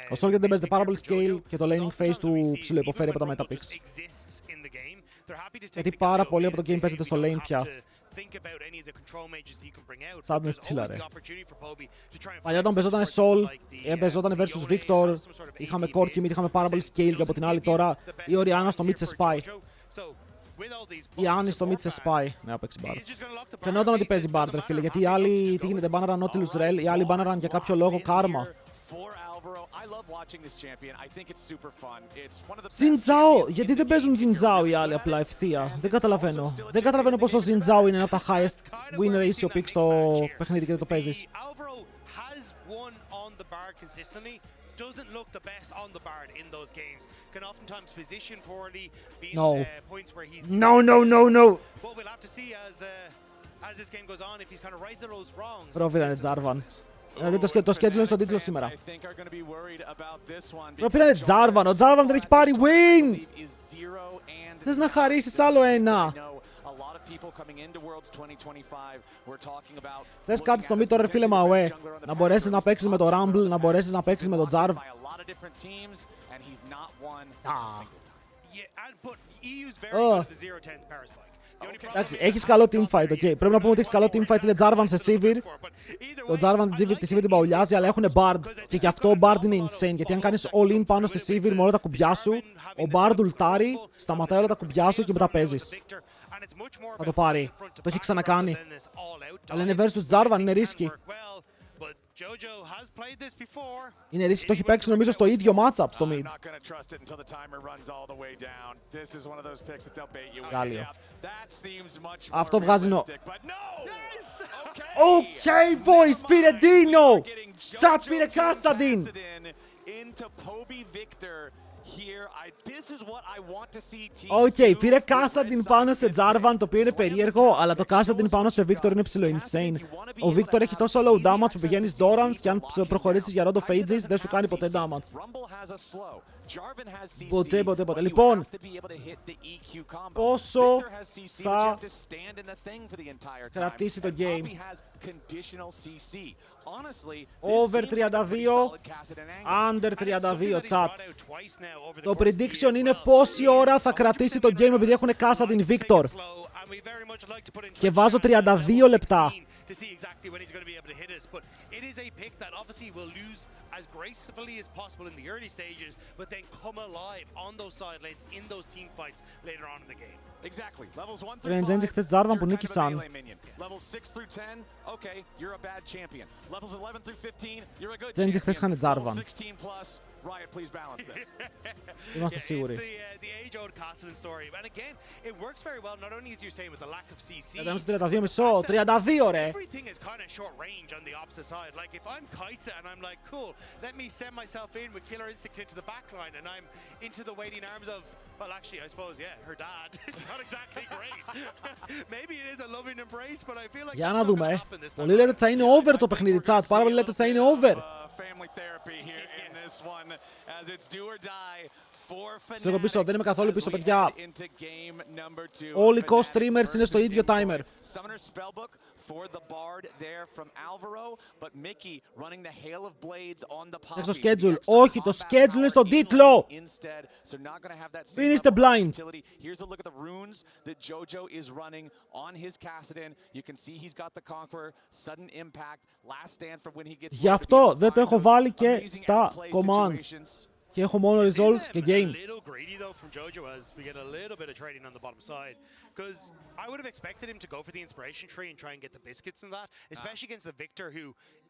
Ο Soldier δεν παίζεται πάρα πολύ scale και το laning phase του ψιλοϋποφέρει από τα metapicks. Γιατί πάρα πολύ από το game παίζεται στο lane πια. Sadness τσίλα ρε. Παλιά όταν παίζονταν Sol, παίζονταν versus Victor, είχαμε core team, είχαμε πάρα πολύ scale και από την άλλη τώρα η Orianna στο mid σε spy. Η Άννη στο mid σε spy. Ναι, παίξει Bard. Φαινόταν ότι παίζει Bard ρε φίλε, γιατί οι άλλοι τι γίνεται, μπάναραν Nautilus Rel, οι άλλοι μπάναραν για κάποιο λόγο Karma. Ζινζάο! Γιατί δεν παίζουν Ζινζάο οι άλλοι απλά ευθεία? Δεν καταλαβαίνω. Δεν καταλαβαίνω πόσο Ζινζάο είναι ένα από τα highest win ratio pick στο παιχνίδι και δεν το παίζεις. Doesn't look the best on the Bard in those games. Can oftentimes position poorly, be in points where he's No. But we'll have to see as this game goes on if he's kind of right those wrongs. Πρόβιδανε Τζάρβαν. Το schedule είναι στον τίτλο σήμερα. Πήρανε Τζάρβαν, ο Τζάρβαν δεν έχει πάρει win! Θες να χαρίσεις άλλο ένα. Θες κάτι στο mid τώρα ρε φίλε Μαουέ. Να μπορέσεις να παίξεις με το Rumble, να μπορέσεις να παίξεις με το Jarv. Εντάξει, έχεις καλό teamfight, ok. Πρέπει να πούμε ότι έχεις καλό teamfight, είναι Jarvan σε Sivir. Το Jarvan τη Sivir την παουλιάζει, αλλά έχουν Bard. Και γι' αυτό ο Bard είναι insane, γιατί αν κάνεις all-in πάνω στη Sivir με όλα τα κουμπιά σου, ο Bard ultάρει, σταματάει όλα τα κουμπιά σου και μετά παίζεις. Θα το πάρει. Το έχει ξανακάνει. Αλλά είναι versus Jarvan, είναι ρίσκι. Είναι ρίσκι, το έχει παίξει νομίζω στο ίδιο matchup στο mid. Γάλλιο. Αυτό βγάζει νο. Ok boys, πήρε Dino! Τσάτ πήρε Κάσαντιν! Οκ, πήρε Κάσαντιν πάνω σε Jarvan, το οποίο είναι περίεργο, αλλά το Κάσαντιν πάνω σε Victor είναι ψηλό insane. Ο Victor έχει τόσο low damage που πηγαίνεις Dorans και αν προχωρήσεις για Rondo Phages δεν σου κάνει ποτέ damage. Ποτέ. Λοιπόν, πόσο θα κρατήσει το game? Over 32, under 32, chat. Το prediction είναι πόση ώρα θα κρατήσει το game επειδή έχουν Κάσαντιν Victor. Και βάζω 32 λεπτά. To see exactly when he's going to be able to hit us, but it is a pick that obviously will lose as gracefully as possible in the early stages, but then come alive on those side lanes in those team fights later on in the game. Exactly. Levels 1 through 5. Ρεντζέντζι χθες Jarvan που νίκησαν. Levels 6 through 10, okay, you're a bad champion. Levels 11 through 15, you're a good Ρεντζέντζι χθες είχαν champion. Jarvan. 16 plus, Riot, please balance this. Είμαστε σίγουροι. The age-old Cassidy story. And again, it works very well, not only as you're saying with the lack of CC. Ήταν στο 32 μισό, 32 ρε! Everything is kind of short range on the opposite side. Like if I'm Kaisa and I'm like, cool, let me send myself in with Killer Instinct into the backline, and I'm into the waiting arms of, well, actually, I suppose, yeah, her dad. It's not exactly great. Maybe it is a loving embrace, but I feel like Για να δούμε. Πολλοί λένε ότι θα είναι over το παιχνίδι, chat. Πάρα πολλοί λένε ότι θα είναι over. Ξέρω πίσω, δεν είμαι καθόλου πίσω, παιδιά. Όλοι οι co-streamers είναι στο ίδιο timer. Είναι στο schedule. Όχι, το schedule είναι στον τίτλο. Μην είστε blind. Γι' αυτό δεν το έχω βάλει και στα commands. Και έχω μόνο results και game. Because I would have expected him to go for the inspiration tree and try and get the biscuits and that, especially against the Victor, who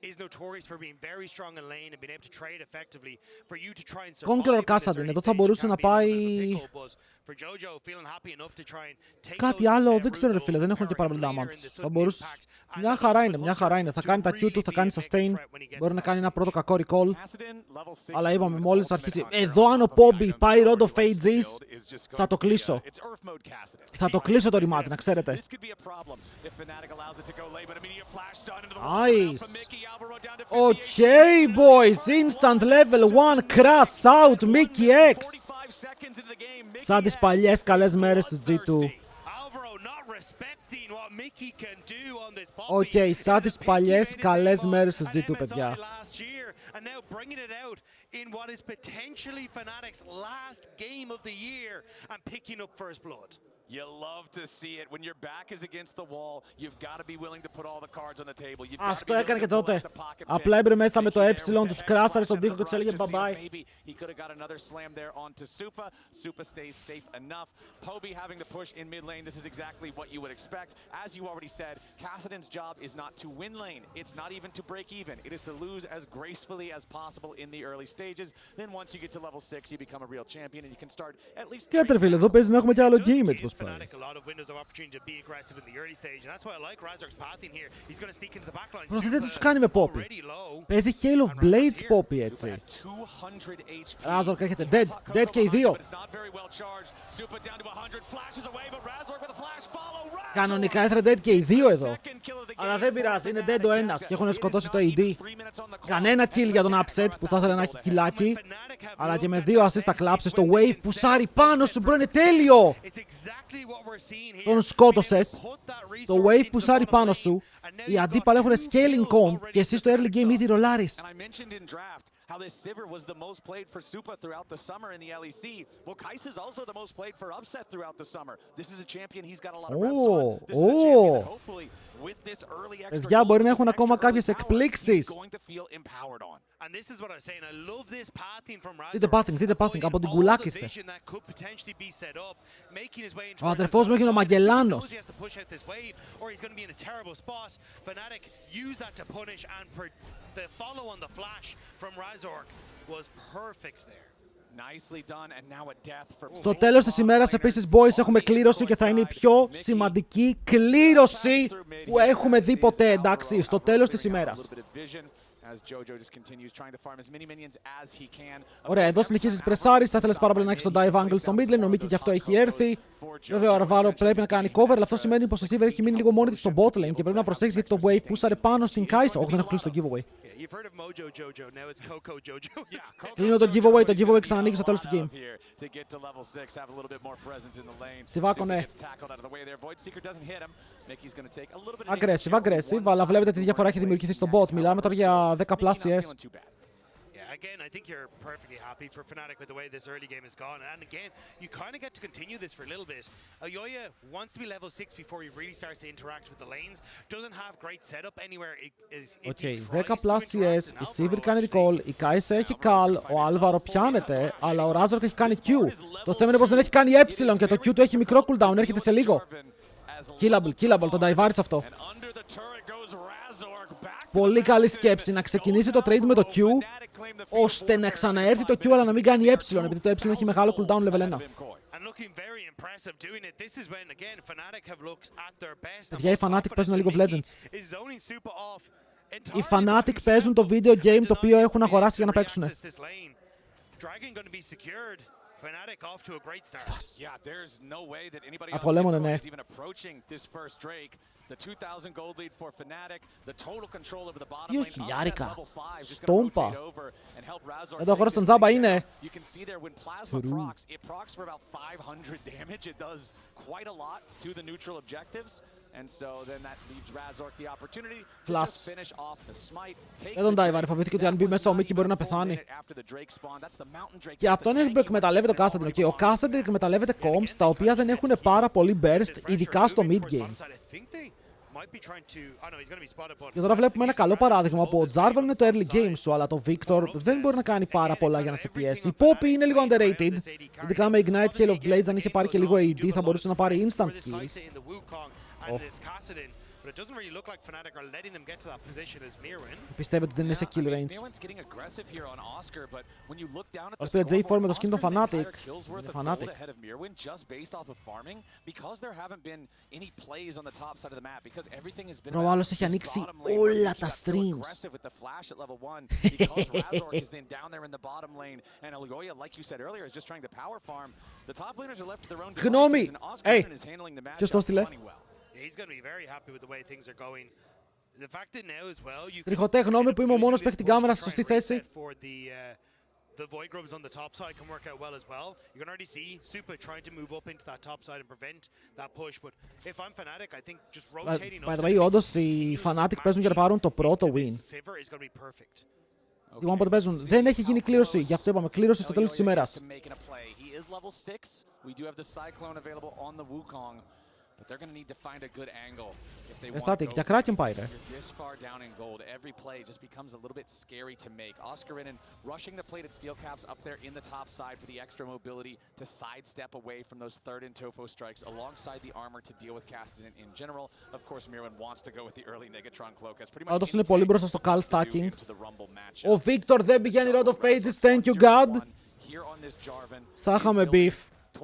is notorious for being very strong in lane and being able to trade effectively. For you to try and survive this early εδώ θα μπορούσε να πάει κάτι άλλο, δεν ξέρω ρε φίλε, δεν έχουν και πάρα πολύ damage. Θα μπορούσε... Μια χαρά είναι, μια χαρά είναι. Θα κάνει τα Q του, θα κάνει sustain. Μπορεί να κάνει ένα πρώτο κακό recall. Αλλά είπαμε μόλις αρχίσει. Εδώ αν ο Poby πάει Rod of Ages, θα το κλείσω. Θα το κλείσω το ρημάτι, να ξέρετε. Nice. Okay, boys. Instant level 1 crash out Mickey X. Σαν τις παλιές καλές μέρες του G2. Okay, σαν τις παλιές καλές μέρες του G2, παιδιά. In what is potentially Fnatic's last game of the year and picking up first blood. You love to see it. When your back is against the wall, you've got to be willing to put all the cards on the table. Αυτό έκανε και τότε. Απλά έμπρε μέσα με το ε, τους κράσταρε στον τοίχο και τους έλεγε bye bye. He could have got another slam there onto Supa. Supa stays safe enough. Poby having to push in mid lane. This is exactly what you would expect. As you already said, Kassadin's job is not to win lane. It's not even to break even. It is to lose as gracefully as possible in the early stages. Then once you get to level 6, you become a real champion and you can start at least. Κάτσε φίλε, εδώ παίζει να έχουμε και άλλο game έτσι πως πάει. Προθείτε τους κάνει με Poppy. Παίζει Hail of Blades Poppy έτσι. Razork έχετε dead και οι δύο. Κανονικά έθρε dead και οι δύο εδώ. Αλλά δεν πειράζει, είναι dead ο ένας και έχουν σκοτώσει το AD. Κανένα kill για τον Upset που θα ήθελε να έχει κιλάκι. Αλλά και με δύο assist θα κλάψεις. Το wave που σάρει πάνω σου μπρο είναι τέλειο. Τον σκότωσες. Το wave που σάρει πάνω σου. Οι αντίπαλοι έχουν scaling comp και εσύ στο early game ήδη ρολάρεις. How this Sivir was the most played for Supa throughout the summer in the LEC. Well, Kais is also the most played for Upset throughout the summer. This is a champion he's got a lot of reps on. This is a champion that hopefully with this early extra παιδιά, μπορεί να έχουν ακόμα κάποιες εκπλήξεις. And this is what I'm saying. I love this pathing from Δείτε Razork. pathing, από την κουλάκ ήρθε. Ο αδερφός μου έχει ο Μαγκελάνος. The follow on the flash from Razork was perfect there. Στο τέλος της ημέρας επίσης boys έχουμε κλήρωση και θα είναι η πιο σημαντική κλήρωση που έχουμε δει ποτέ, εντάξει, στο τέλος της ημέρας. Ωραία, εδώ συνεχίζεις πρεσάρεις, θα ήθελες πάρα πολύ να έχεις τον dive angle στο mid lane, ο Mickey και αυτό έχει έρθει. Βέβαια ο Αρβάρο πρέπει να κάνει cover, αλλά αυτό σημαίνει πως η Sivir έχει μείνει λίγο μόνη της στο bot lane και πρέπει να προσέξεις γιατί το wave πούσαρε πάνω στην Kai'Sa. Όχι, δεν έχω κλείσει το giveaway. Κλείνω το giveaway ξανανοίγει στο τέλος του game. Στιβάκωνε. Aggressive, αλλά βλέπετε τι διαφορά έχει δημιουργηθεί στο bot. Μιλάμε τώρα για 10 πλάσιες. Again, I think you're perfectly happy for Fnatic with the way this early game has gone. And again, you kind of get to continue this for a little bit. Ayoya wants to be level 6 before he really starts to interact with the lanes. Doesn't have great setup anywhere. Okay, 10 πλάσιες, η Sivir κάνει recall, η Kai'Sa έχει call, ο Άλβαρο πιάνεται, αλλά ο Razork έχει κάνει Q. Το θέμα είναι πως δεν έχει κάνει E και το Q του έχει μικρό cooldown, έρχεται σε λίγο. Killable, τον divaris αυτό. Πολύ καλή σκέψη να ξεκινήσει το trade με το Q, ώστε να ξαναέρθει το Q αλλά να μην κάνει E, επειδή το E έχει μεγάλο cooldown level 1. impressive doing it. This is when, again, Fnatic have looked at their best. Παιδιά, οι Fnatic παίζουν League of Legends. Is zoning super off. Οι Fnatic παίζουν το video game το οποίο έχουν αγοράσει για να παίξουν. Dragon going to be secured. Fnatic off to a great start. Yeah, there's no way that anybody Από Lemon, on ναι. is even approaching this first Drake. The 2,000 gold lead for Fnatic, the total control over the bottom lane. Χιλιάρικα. Level 5 just going to Στόμπα. rotate over and help Razork. Δεν το αγόρασαν τζάμπα, είναι. You can see there when Plasma procs, it procs for about 500 damage. It does quite a lot to the neutral objectives. And so then that leaves Razork the opportunity to just finish off the smite. Δεν τον Dive, φοβήθηκε ότι αν μπει μέσα ο Mickey μπορεί να πεθάνει. Και αυτό είναι που εκμεταλλεύεται ο Kassadin. Και ο Kassadin εκμεταλλεύεται comps τα οποία δεν έχουν πάρα πολύ burst, ειδικά στο mid game. Και τώρα βλέπουμε ένα καλό παράδειγμα που ο Jarvan είναι το early game σου, αλλά το Victor δεν μπορεί να κάνει πάρα πολλά για να σε πιέσει. Η Poppy είναι λίγο underrated. Ειδικά με Ignite Hail of Blades, αν είχε πάρει και λίγο AD, θα μπορούσε να πάρει instant kills. But it doesn't really look like Fnatic are letting them get to that position as Mirwin. Πιστεύετε ότι δεν είναι σε kill range. Ως πήρε J4 με το skin των Fnatic. Fnatic. Ο άλλος έχει ανοίξει όλα τα streams. Γνώμη! Ποιος το στείλε? He's going to be very happy with the way things are going. The fact that now as well you Τριχωτέ, γνώμη που είμαι ο μόνος που έχει την κάμερα στη σωστή θέση. The void grubs on the top side can work out well as well. You can already see Super trying to move up into that top side and prevent that push. But if I'm Fnatic, I think just rotating up. By the way, όντως οι Fnatic παίζουν για να πάρουν το πρώτο win. Λοιπόν, πότε παίζουν. Δεν έχει γίνει κλήρωση, γι' αυτό είπαμε κλήρωση στο τέλος της ημέρας. But they're going to need to find a good angle if they want Static, to για Kraken πάει, ρε. this far down in gold. Every play just becomes a little bit scary to make. Oscarinen rushing the plated steel caps up there in the top side for the extra mobility to sidestep away from those third and Tofo strikes alongside the armor to deal with Kassadin in general. Of course, Mirwin wants to go with the early Negatron cloak. That's pretty much Όντως είναι πολύ μπροστά στο call stacking. Ο Victor δεν πηγαίνει Rod of Ages, thank you God. Θα είχαμε beef.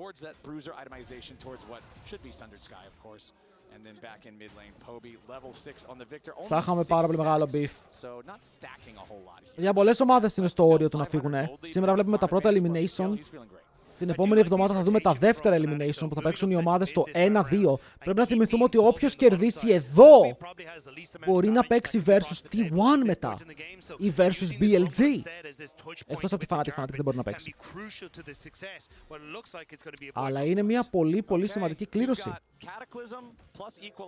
Towards that bruiser itemization towards what should be Sundered Sky, of course. And then back in mid lane, Poby level 6 on the Victor. Θα είχαμε πάρα πολύ μεγάλο beef. So not stacking a whole lot here. Για πολλές ομάδες είναι στο όριο του να φύγουνε. Σήμερα βλέπουμε τα πρώτα elimination. Την επόμενη εβδομάδα θα δούμε τα δεύτερα elimination που θα παίξουν οι ομάδες στο 1-2. Πρέπει να θυμηθούμε ότι όποιος κερδίσει εδώ μπορεί να παίξει versus T1 μετά ή versus BLG. Εκτός από τη Fnatic δεν μπορεί να παίξει. Αλλά είναι μια πολύ πολύ σημαντική κλήρωση.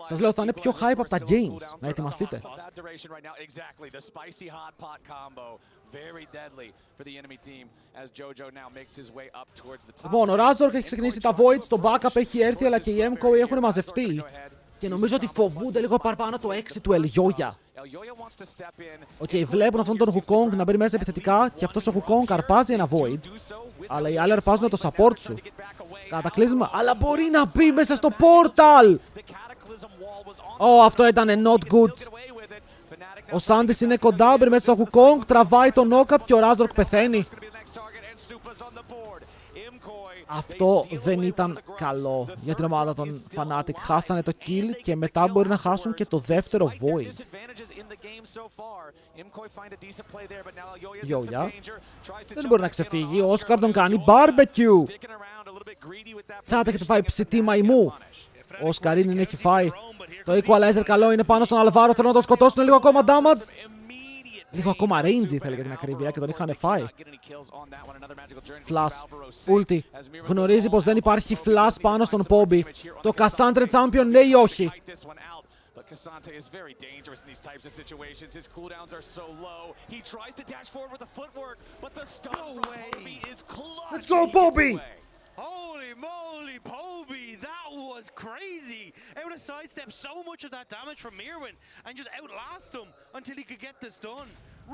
Σας λέω θα είναι πιο hype από τα games. Να ετοιμαστείτε. Λοιπόν, ο Razork έχει ξεκινήσει τα Voids, το backup έχει έρθει, αλλά και οι Mkoi έχουν μαζευτεί. Και νομίζω ότι φοβούνται λίγο παραπάνω το 6 του Elyoya. Οκ, βλέπουν αυτόν τον Wukong να μπαίνει μέσα επιθετικά και αυτός ο Wukong αρπάζει ένα Void. Αλλά οι άλλοι αρπάζουν το support σου. Κατακλείσμα, αλλά μπορεί να μπει μέσα στο portal! Αυτό ήταν not good. Ο Sandis είναι κοντά, μπαίνει μέσα στο Wukong, τραβάει τον knock-up και ο Razork πεθαίνει. Αυτό δεν ήταν καλό για την ομάδα των Fnatic. Χάσανε το kill και μετά μπορεί να χάσουν και το δεύτερο Void. Yoya δεν μπορεί να ξεφύγει. Ο Oscar τον κάνει barbecue. Τσάτα έχετε φάει ψητή μαϊμού. Ο Oscarinin έχει φάει. Το equalizer καλό είναι πάνω στον Αλβάρο. Θέλουν να το σκοτώσουν λίγο ακόμα damage. Λίγο ακόμα range ήθελε για την ακρίβεια και τον είχαν φάει. Flash, ulti. Γνωρίζει πως δεν υπάρχει flash πάνω στον Poby. Το Cassandra Champion ναι ή όχι. Cassante is very dangerous in these types of situations. His cooldowns are so low. He tries to dash forward with the footwork, but the stun from Poby is clutch. Let's go, Poby! Holy moly, Poby! That was crazy. Able to sidestep so much of that damage from Mirwin and just outlast him until he could get this done.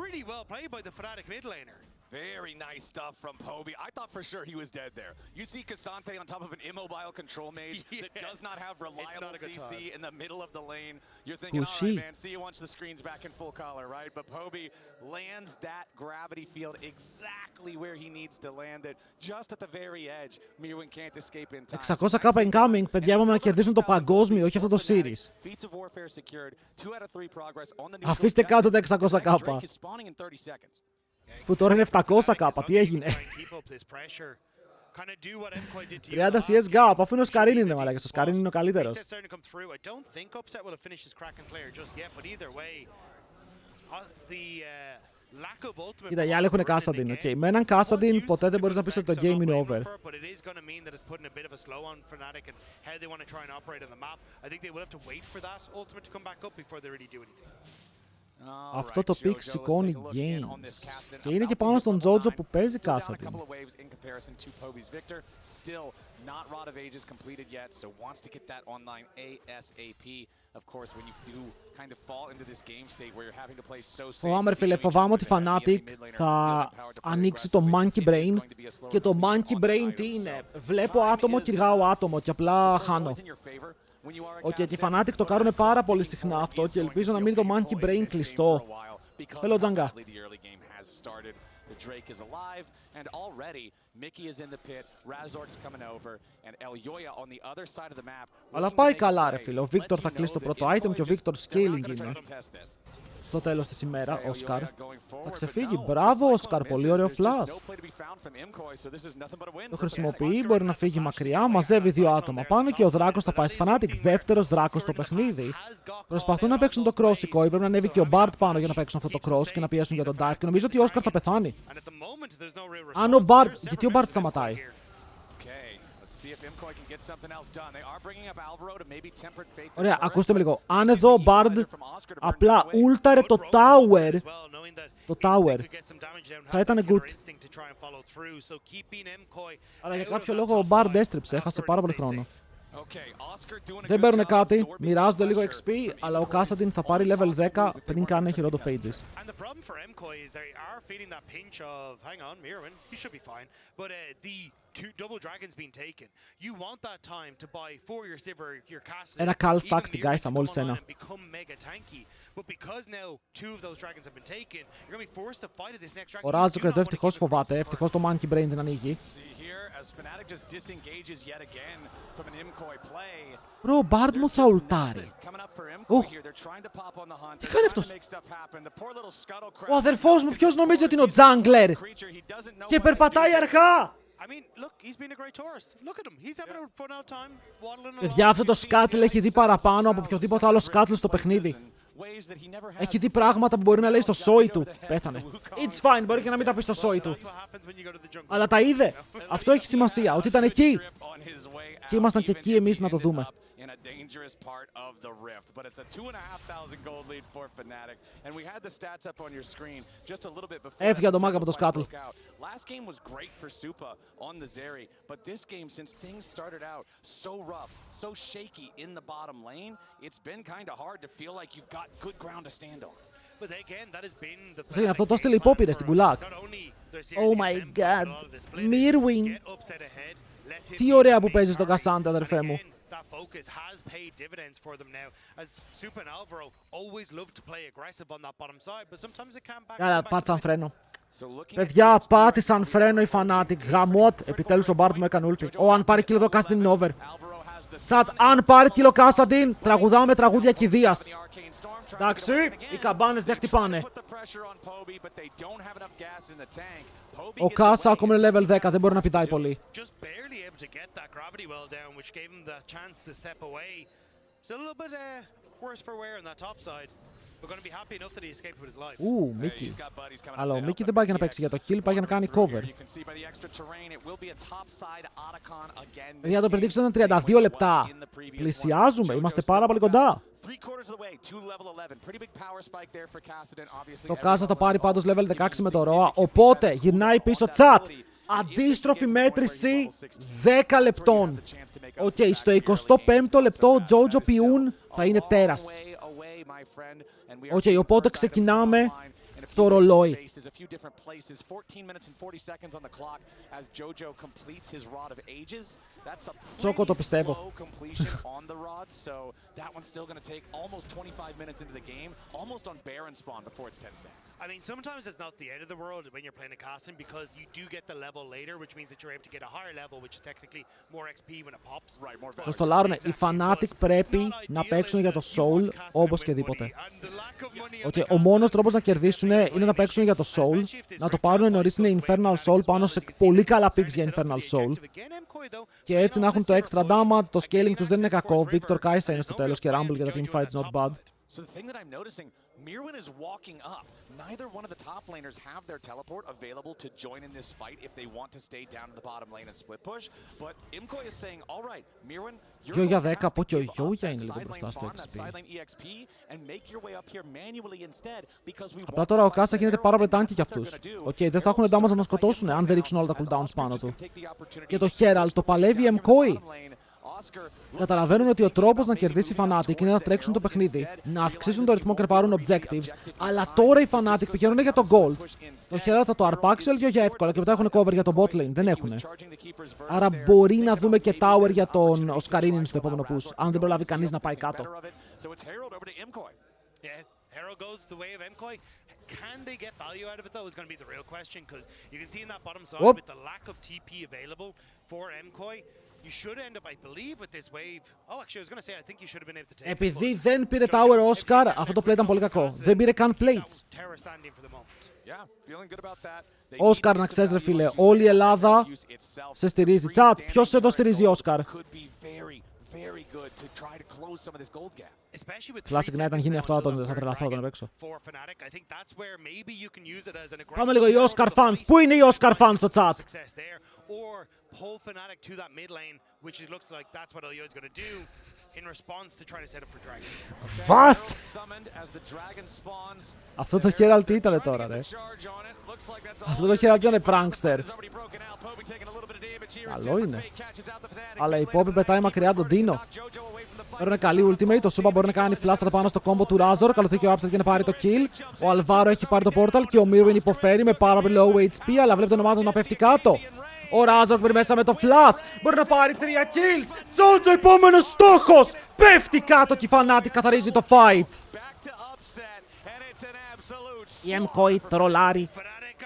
Really well played by the Fnatic mid laner. Very nice stuff from Poby. I thought for sure he was dead there. You see Cassante on top of an immobile control mage that does not have reliable CC in the middle of the lane. You're thinking, all right, man, see you once the screen's back in full color, right? But Poby lands that gravity field exactly where he needs to land it, just at the very edge. Mirwin can't escape in time. 600k incoming, παιδιά, είπαμε να κερδίσουν το παγκόσμιο, όχι αυτό το series. Αφήστε κάτω τα 600k. Που τώρα είναι 700k, τι έγινε. 30 CS gap, αφού είναι ο Σκαρίν είναι μαλάκες, ο Σκαρίν είναι ο καλύτερος. Κοίτα, οι άλλοι έχουν Κάσαντιν, οκ. Με έναν Κάσαντιν ποτέ δεν μπορείς να πεις ότι το game είναι over. Αυτό το pick σηκώνει games. Και είναι και πάνω στον Τζότζο που παίζει Κάσαντιν. Φοβάμαι, φίλε, φοβάμαι ότι Fnatic θα ανοίξει το Monkey Brain. Και το Monkey Brain τι είναι? Βλέπω άτομο, κυνηγάω άτομο και απλά χάνω. Και οι Fnatic το κάνουν πάρα πολύ συχνά αυτό και ελπίζω να μείνει το Monkey Brain κλειστό. Θέλω τζαγκα. Αλλά πάει καλά, ρε φίλε. Ο Victor θα κλείσει το πρώτο item και ο Victor scaling είναι. Στο τέλος της ημέρα, Όσκαρ. Θα ξεφύγει. Μπράβο, Όσκαρ. Πολύ ωραίο flash. Το χρησιμοποιεί, μπορεί να φύγει μακριά. Μαζεύει 2 άτομα πάνω και ο Δράκος θα πάει στη Fnatic. Δεύτερος Δράκος στο παιχνίδι. Προσπαθούν να παίξουν το cross οι Mkoi. Πρέπει να ανέβει και ο Bard πάνω για να παίξουν αυτό το cross και να πιέσουν για τον dive. Και νομίζω ότι ο Όσκαρ θα πεθάνει. Αν ο Bard. Γιατί ο Bard σταματάει? Ωραία, ακούστε με λίγο. Αν εδώ ο Bard απλά ούλταρε το tower, θα ήταν good. Αλλά για κάποιο λόγο ο Bard έστριψε, έχασε πάρα πολύ χρόνο. Δεν παίρνουν κάτι, μοιράζονται λίγο XP, αλλά ο Κάσαντιν θα πάρει level 10 πριν καν έχει Road of Ages. Ένα call stack στην Kai'Sa, μόλις ένα. Ο Ράζο εδώ ευτυχώς φοβάται, ευτυχώς το Monkey Brain δεν ανοίγει. Ρο, ο Bard μου θα ουλτάρει. Τι κάνει αυτός? Ο αδερφός μου ποιος νομίζει ότι είναι ο Jungler? Και περπατάει αργά. Παιδιά, αυτό το Σκάτλ έχει δει παραπάνω από οποιοδήποτε άλλο Σκάτλ στο παιχνίδι. Έχει δει πράγματα που μπορεί να λέει στο σόι του. Πέθανε. It's fine, μπορεί και να μην τα πει στο σόι του. Αλλά τα είδε. Αυτό έχει σημασία, ότι ήταν εκεί. Και ήμασταν και εκεί εμείς να το δούμε. Έφυγε το μάγκα από το Σκάτλ. Αυτό το έστειλε υπόπειρες στην κουλάκ. Oh my god. Mirwin. Τι ωραία που παίζεις τον Cassandra, αδερφέ μου. Καλά, πάτησαν φρένο. Παιδιά, πάτησαν φρένο οι Fnatic. Γαμότ, επιτέλους ο Bard μου έκανε ulti. Αν πάρει kill εδώ, Cassidy είναι over. Σατ, αν πάρει kill ο Cassidy, τραγουδάμε τραγούδια κηδείας. Εντάξει, οι καμπάνες δεν χτυπάνε. Ο Κάσα ακόμα είναι level 10, δεν μπορεί να πηδάει πολύ. Μίκη. Αλλά ο Μίκη δεν πάει για να παίξει για το kill, πάει για να κάνει cover. Για το prediction ήταν 32 λεπτά. Πλησιάζουμε, είμαστε πάρα πολύ κοντά. Το Κάσα θα πάρει πάντως level 16 με το Roa, οπότε γυρνάει πίσω chat. Αντίστροφη μέτρηση 10 λεπτών. Στο 25ο λεπτό ο Jojo Piun θα είναι τέρας. Οπότε ξεκινάμε το ρολόι. Τσόκο το πιστεύω. I mean, sometimes it's not the end of the world when you're playing a casting because you do get the level later, which means that you're able to get a higher level, which is technically more XP when it pops. Right, more value. Το στολάρουνε. Οι Fnatic πρέπει να παίξουν για το Soul όπως και δίποτε. Ότι ο μόνος τρόπος να κερδίσουν είναι να παίξουν για το Soul, να το πάρουν νωρίς είναι Infernal Soul πάνω σε πολύ καλά picks για Infernal Soul. Και έτσι να έχουν το extra damage, το scaling τους δεν είναι κακό. Victor Kaisa είναι στο τέλος και Rumble για τα teamfights not bad. So the thing that I'm noticing, Mirwin is walking up. Neither one of the top laners have their teleport available to join in this fight if they want to stay down in the bottom lane and split push. But Mkoi is saying, all right, Mirwin, you're going to have to give up that sideline farm, that sideline EXP, and make your way up here manually instead because we Απλά τώρα ο Κάσα γίνεται πάρα πολύ tanky για αυτούς. Δεν θα έχουν damage να τον σκοτώσουν αν δεν ρίξουν όλα τα cooldowns πάνω του. Και το Herald το παλεύει Mkoi. Καταλαβαίνουν ότι ο τρόπος να κερδίσει η Fnatic είναι να τρέξουν το παιχνίδι, να αυξήσουν το ρυθμό και να πάρουν objectives, αλλά τώρα οι Fnatic πηγαίνουν για το gold. Το Herald θα το αρπάξει όλο για εύκολα και μετά έχουν cover για το bot lane, δεν έχουν. Άρα μπορεί να δούμε και tower για τον Οσκαρίνιν στο επόμενο push, αν δεν προλάβει κανείς να πάει κάτω. Herald goes the way of Mkoi. Can they get value out of it though is going to be the real question because you can see in that bottom side with the lack of TP available for Mkoi, you should end up, I believe, with this wave. Oh, actually, I was going to say, I think you should have been able to take it. Επειδή δεν πήρε tower ο Oscar, αυτό το play ήταν πολύ κακό. Δεν πήρε καν plates. Ο Oscar, να ξέρεις ρε φίλε, όλη η Ελλάδα σε στηρίζει. Τσάτ, ποιος εδώ στηρίζει Oscar? Classic Night, αν γίνει αυτό θα τρελαθώ όταν παίξω. Πάμε λίγο οι Oscar fans. Πού είναι οι Oscar fans στο chat? Pull Fnatic to that mid lane, which it looks like that's what Elio is going to do in response to trying to set up for Dragon. Βας! Αυτό το Herald τι ήτανε τώρα ρε? Αυτό το Herald είναι prankster. Καλό είναι. Αλλά η Poppy πετάει μακριά τον Dino. Παίρνουν καλή ultimate, το Suba μπορεί να κάνει flash πάνω στο combo του Razor. Καλωθεί και ο Upset για να πάρει το kill. Ο Alvaro έχει πάρει το portal και ο Mirwin υποφέρει με πάρα πολύ low HP, αλλά βλέπει τον ομάδα του να πέφτει κάτω. Ο Razor μπαίνει μέσα με το flash. Μπορεί να πάρει 3 kills. Τζότζο, επόμενος στόχος. Πέφτει κάτω και η Fnatic καθαρίζει το fight. Η Mkoi τρολάρει.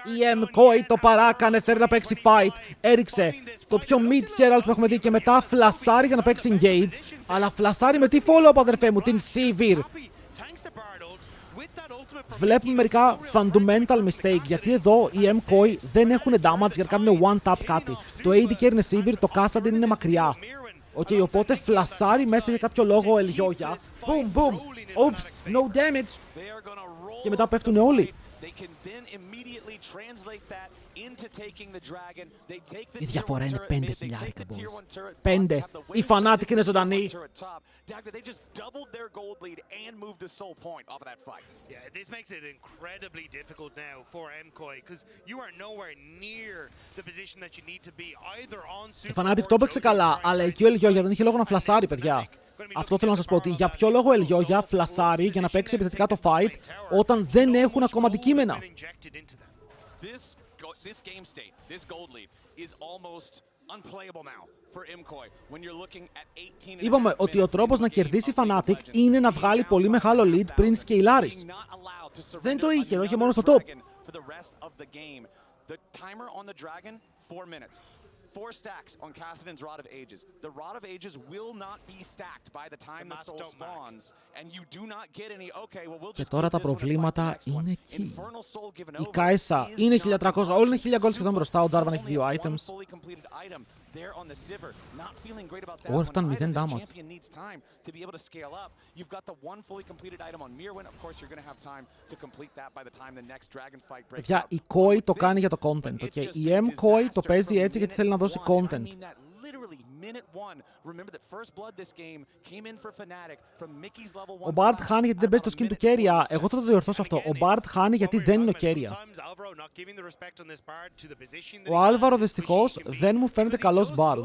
Η Mkoi το παράκανε, θέλει να παίξει fight. Έριξε το πιο mid Herald που έχουμε δει και μετά φλασάρει για να παίξει engage. Αλλά φλασάρει με τι follow-up αδερφέ μου, την Sivir. Βλέπουμε μερικά fundamental mistake, γιατί εδώ οι Mkoi δεν έχουν damage για να κάνουν one-tap κάτι. Το AD carry είναι Sivir, το Kassadin είναι μακριά. Οπότε φλασάρει μέσα για κάποιο λόγο Ελιόγια. Boom, boom. Oops, no damage. Και μετά πέφτουν όλοι. Η διαφορά είναι 5.000 boys. 5. Η Fnatic είναι ζωντανή. This makes it incredibly difficult now for Mkoi because you are nowhere near the position that you need to be either on Η Fnatic το έπαιξε καλά, αλλά εκεί ο Ελιόγια δεν είχε λόγο να φλασάρει, παιδιά. Αυτό θέλω να σας πω, ότι για ποιο λόγο Ελιόγια φλασάρει για να παίξει επιθετικά το fight όταν δεν έχουν ακόμα αντικείμενα. This game state, this gold lead is almost unplayable now for Mkoi when you're looking at 18. Είπαμε ότι ο τρόπος να κερδίσει η Fnatic είναι να βγάλει πολύ μεγάλο lead πριν σκεϊλάρεις. Δεν το είχε, όχι μόνο στο top. The timer on the dragon, 4 minutes. 4 stacks on Kassadin's Rod of Ages. The Rod of Ages will not be stacked by the time the soul spawns, and you do not get any. Okay, well we'll just. Και τώρα τα προβλήματα είναι εκεί. Η Kaisa είναι 1300, όλοι είναι 1000 gold σχεδόν μπροστά. Ο Jarvan έχει 2 items. Ω, φτάνει 0 damage. Παιδιά, η Koi το κάνει για το content, okay? Η Mkoi το παίζει έτσι γιατί θέλει να δώσει content. minute one. Remember that first blood this game came in for Fnatic from Mickey's level 1. Ο Bard χάνει γιατί δεν παίζει το skin του Keria. Εγώ θα το διορθώσω αυτό. Ο Bard χάνει γιατί δεν είναι ο Keria. Ο Άλβαρο δυστυχώς δεν μου φαίνεται καλός Bard.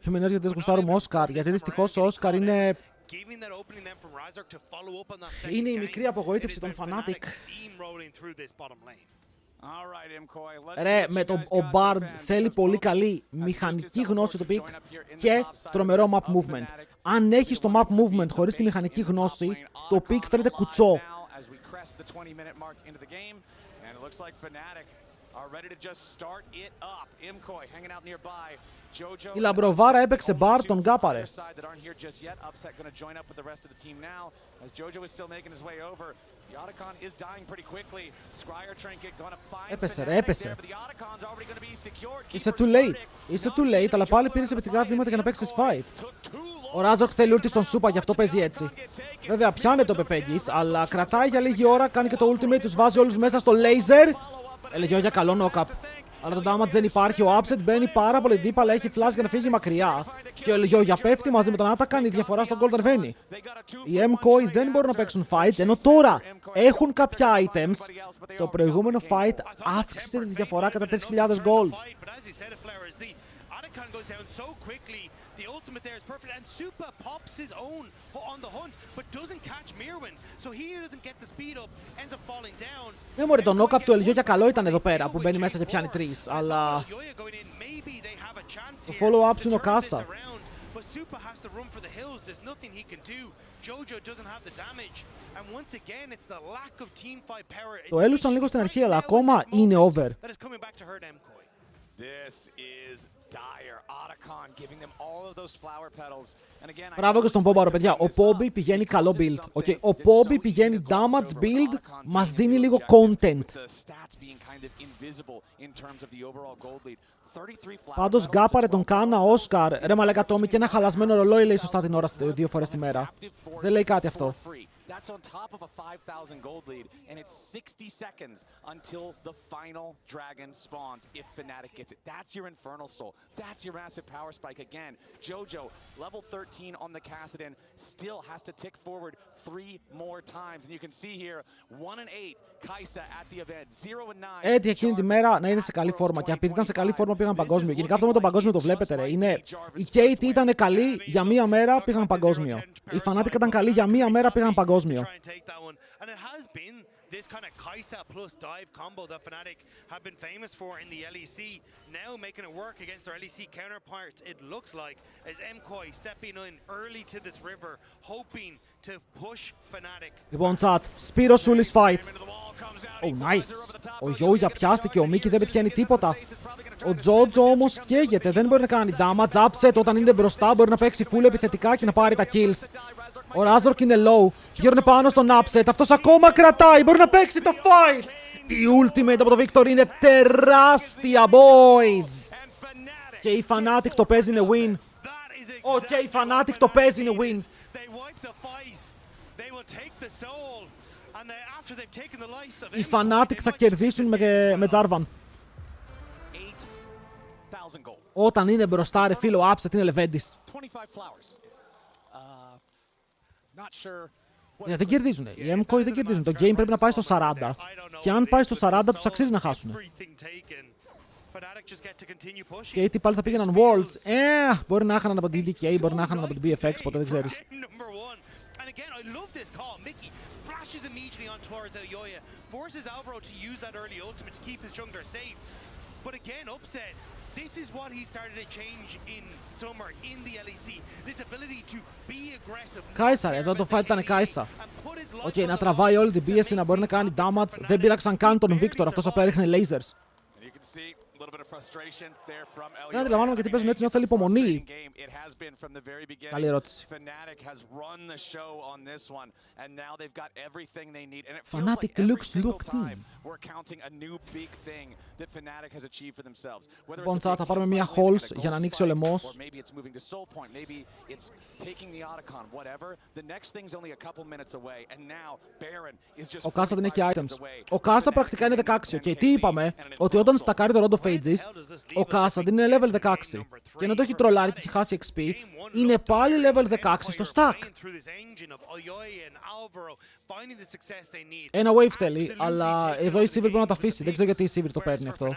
Χειμενές γιατί δεν γουστάρουμε Όσκαρ, γιατί δυστυχώς ο Όσκαρ είναι η μικρή απογοήτευση των Fnatic. Ρε, ο Bard θέλει πολύ καλή μηχανική γνώση του pick και τρομερό map movement. Αν έχεις το map movement χωρίς τη μηχανική γνώση, το pick φαίνεται κουτσό. Η Λαμπροβάρα έπαιξε Bard, τον γκάπαρε. Έπεσε ρε, έπεσε. Είσαι too late. Είσαι too late, αλλά πάλι πήρες επιτυχία βήματα για να παίξεις fight. Ο Razork θέλει ulti στον Σούπα, γι' αυτό παίζει έτσι. Βέβαια πιάνεται ο Πεπέγγις, αλλά κρατάει για λίγη ώρα, κάνει και το ultimate, τους βάζει όλους μέσα στο laser. Έλεγε για καλό knock-up. Αλλά το damage δεν υπάρχει, ο Upset μπαίνει πάρα πολύ deep, αλλά έχει flash για να φύγει μακριά. Και ο Λιόγια πέφτει μαζί με τον Attack, κάνει διαφορά στον Golden Vein. Οι Mkoi δεν μπορούν να παίξουν fights, ενώ τώρα έχουν κάποια items. Το προηγούμενο fight αύξησε τη διαφορά κατά 3.000 gold. The ultimate there is perfect, and Supa pops his own on the hunt, but doesn't catch Mirwin, so he doesn't get the speed up, ends up falling down. Ναι μωρέ, το knock-up του Ελγιόγια καλό ήταν εδώ πέρα, που μπαίνει μέσα και πιάνει τρεις, αλλά το follow-up είναι ο Κάσα. But Supa has to run for the hills, there's nothing he can do. Jojo doesn't have the damage, and once again it's the lack of team fight power. Το έλουσαν λίγο στην αρχή, αλλά ακόμα είναι over. That is coming back to hurt Mkoi. This is dire. Otacon giving them all of those flower petals. And again, Μπράβο και στον Πόμπαρο, παιδιά. Ο Πόμπι πηγαίνει καλό build. Okay. Ο Πόμπι πηγαίνει damage build, μας δίνει λίγο content. Πάντως γκάπαρε τον Κάνα Όσκαρ. Ρε μαλάκα Τόμι, και ένα χαλασμένο ρολόι λέει σωστά την ώρα 2 φορές τη μέρα. Δεν λέει κάτι αυτό. That's on top of a 5,000 gold lead, and it's 60 seconds until the final dragon spawns if Fnatic gets it. That's your Infernal Soul. That's your massive power spike again. Jojo, level 13 on the Kassadin, still has to tick forward 3 more times. And you can see here, 1-8, Kaisa at the event, 0-9. Έτυχε εκείνη τη μέρα να είναι σε καλή φόρμα. Και επειδή ήταν σε καλή φόρμα πήγαν παγκόσμιο. Γενικά αυτό με το παγκόσμιο το βλέπετε, ρε. Είναι... Η KT ήταν καλή για μία μέρα, πήγαν παγκόσμιο. Η Fnatic ήταν καλή για μία μέρα, πήγαν παγκόσμιο. This kind of Kaisa plus dive combo that Fnatic have been famous for in the LEC, now making it work against their LEC counterparts, it looks like, as Mkoi stepping in early to this river, hoping to push Fnatic. Λοιπόν, chat, Spiro Sulis fight. Oh, nice. Ο Γιόγια πιάστηκε, ο Μίκη δεν πετυχαίνει τίποτα. Ο Τζότζο όμως καίγεται, δεν μπορεί να κάνει damage. Upset όταν είναι μπροστά μπορεί να παίξει full επιθετικά και να πάρει τα kills. Ο Razork είναι low, γύρουν πάνω στον Upset, αυτός ακόμα κρατάει, μπορεί να παίξει το fight! Η ultimate από το Victor είναι τεράστια, boys! Και η Fnatic το παίζει είναι win. Και η Fnatic το παίζει είναι win. Οι Fnatic θα κερδίσουν με Jarvan. Όταν είναι μπροστά ρε φίλο, Upset είναι λεβέντης. Δεν κερδίζουν. Οι Mkoi δεν κερδίζουν. Το game πρέπει να πάει στο 40. Και αν πάει στο 40, τους αξίζει να χάσουν. Και έτσι πάλι θα πήγαιναν Worlds. Μπορεί να έχαναν από την DK, μπορεί να έχαναν από την BFX, ποτέ δεν ξέρεις. But again, Upset, this is what he started to change in summer in the LEC. This ability to be aggressive. Κάισα, εδώ το fight ήταν Κάισα. Οκ, να τραβάει όλη την πίεση, να μπορεί να κάνει damage. Δεν πήραξαν καν τον Victor, αυτός απλά έριχνε lasers. Δεν αντιλαμβάνομαι γιατί παίζουν έτσι, ενώ θέλει υπομονή. Καλή ερώτηση. Fnatic looks looked in. Λοιπόν, chat, θα πάρουμε μια Halls για να ανοίξει ο λαιμός. Ο Κάσα δεν έχει items. Ο Κάσα πρακτικά είναι 16. Okay, τι είπαμε? Ότι όταν στακάρει το Round of Ages, ο Κάσα είναι level 16. Και ενώ το έχει τρολάρει και έχει χάσει XP, είναι πάλι level 16 στο stack. Ένα wave θέλει, αλλά εδώ η Sivir μπορεί να τα αφήσει. Δεν ξέρω γιατί η Sivir το παίρνει αυτό.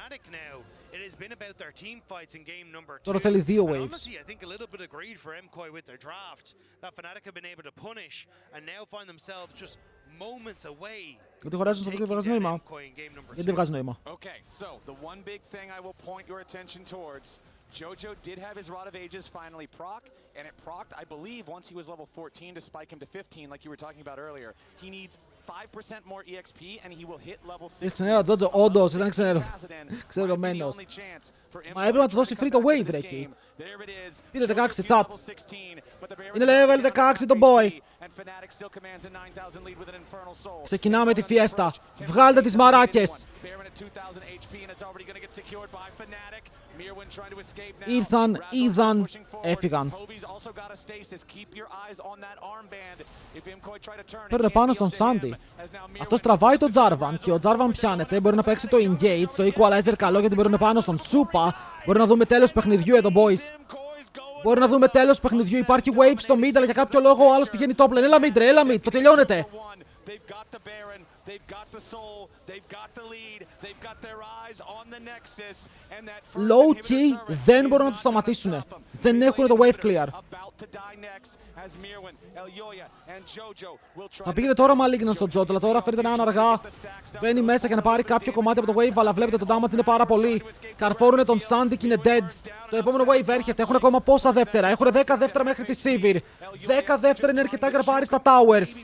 Τώρα θέλει δύο waves. Γιατί χωράζουν στο αυτό και βγάζει νόημα. Γιατί δεν βγάζει νόημα. Jojo did have his Rod of Ages finally proc, and it procced, I believe, once he was level 14 to spike him to 15, like you were talking about earlier. He needs 5% more EXP, and he will hit level 16. Ξενέρα, Τζότζο, όντως, ήταν ξενερωμένος. Μα έπρεπε να του δώσει free το wave, ρε, εκεί. Πήρε 16, chat. Είναι level 16 το boy. Ξεκινάμε τη φιέστα. Βγάλτε τις μαράκες. Ήρθαν, είδαν, έφυγαν. Παίρνε πάνω στον Sandy. Αυτός τραβάει τον Jarvan και ο Jarvan πιάνεται. Μπορεί να παίξει το engage, το equalizer καλό γιατί μπορούν πάνω στον Supa. Μπορεί να δούμε τέλος παιχνιδιού εδώ, boys. Μπορεί να δούμε τέλος παιχνιδιού. Υπάρχει wave στο mid, αλλά για κάποιο λόγο ο άλλος πηγαίνει top lane. Έλα mid, ρε, έλα mid, το τελειώνεται. Low key δεν μπορούν να τους σταματήσουν. Δεν έχουν το wave clear. Θα πήγαινε τώρα Malignant στο Jot, αλλά τώρα φαίνεται να είναι αργά. Μπαίνει μέσα για να πάρει κάποιο κομμάτι από το wave, αλλά βλέπετε το damage είναι πάρα πολύ. Καρφώρουνε τον Sandy και είναι dead. Το επόμενο wave έρχεται. Έχουν ακόμα πόσα δεύτερα? Έχουν 10 δεύτερα μέχρι τη Sivir. 10 δεύτερα είναι αρκετά για να πάρει στα towers.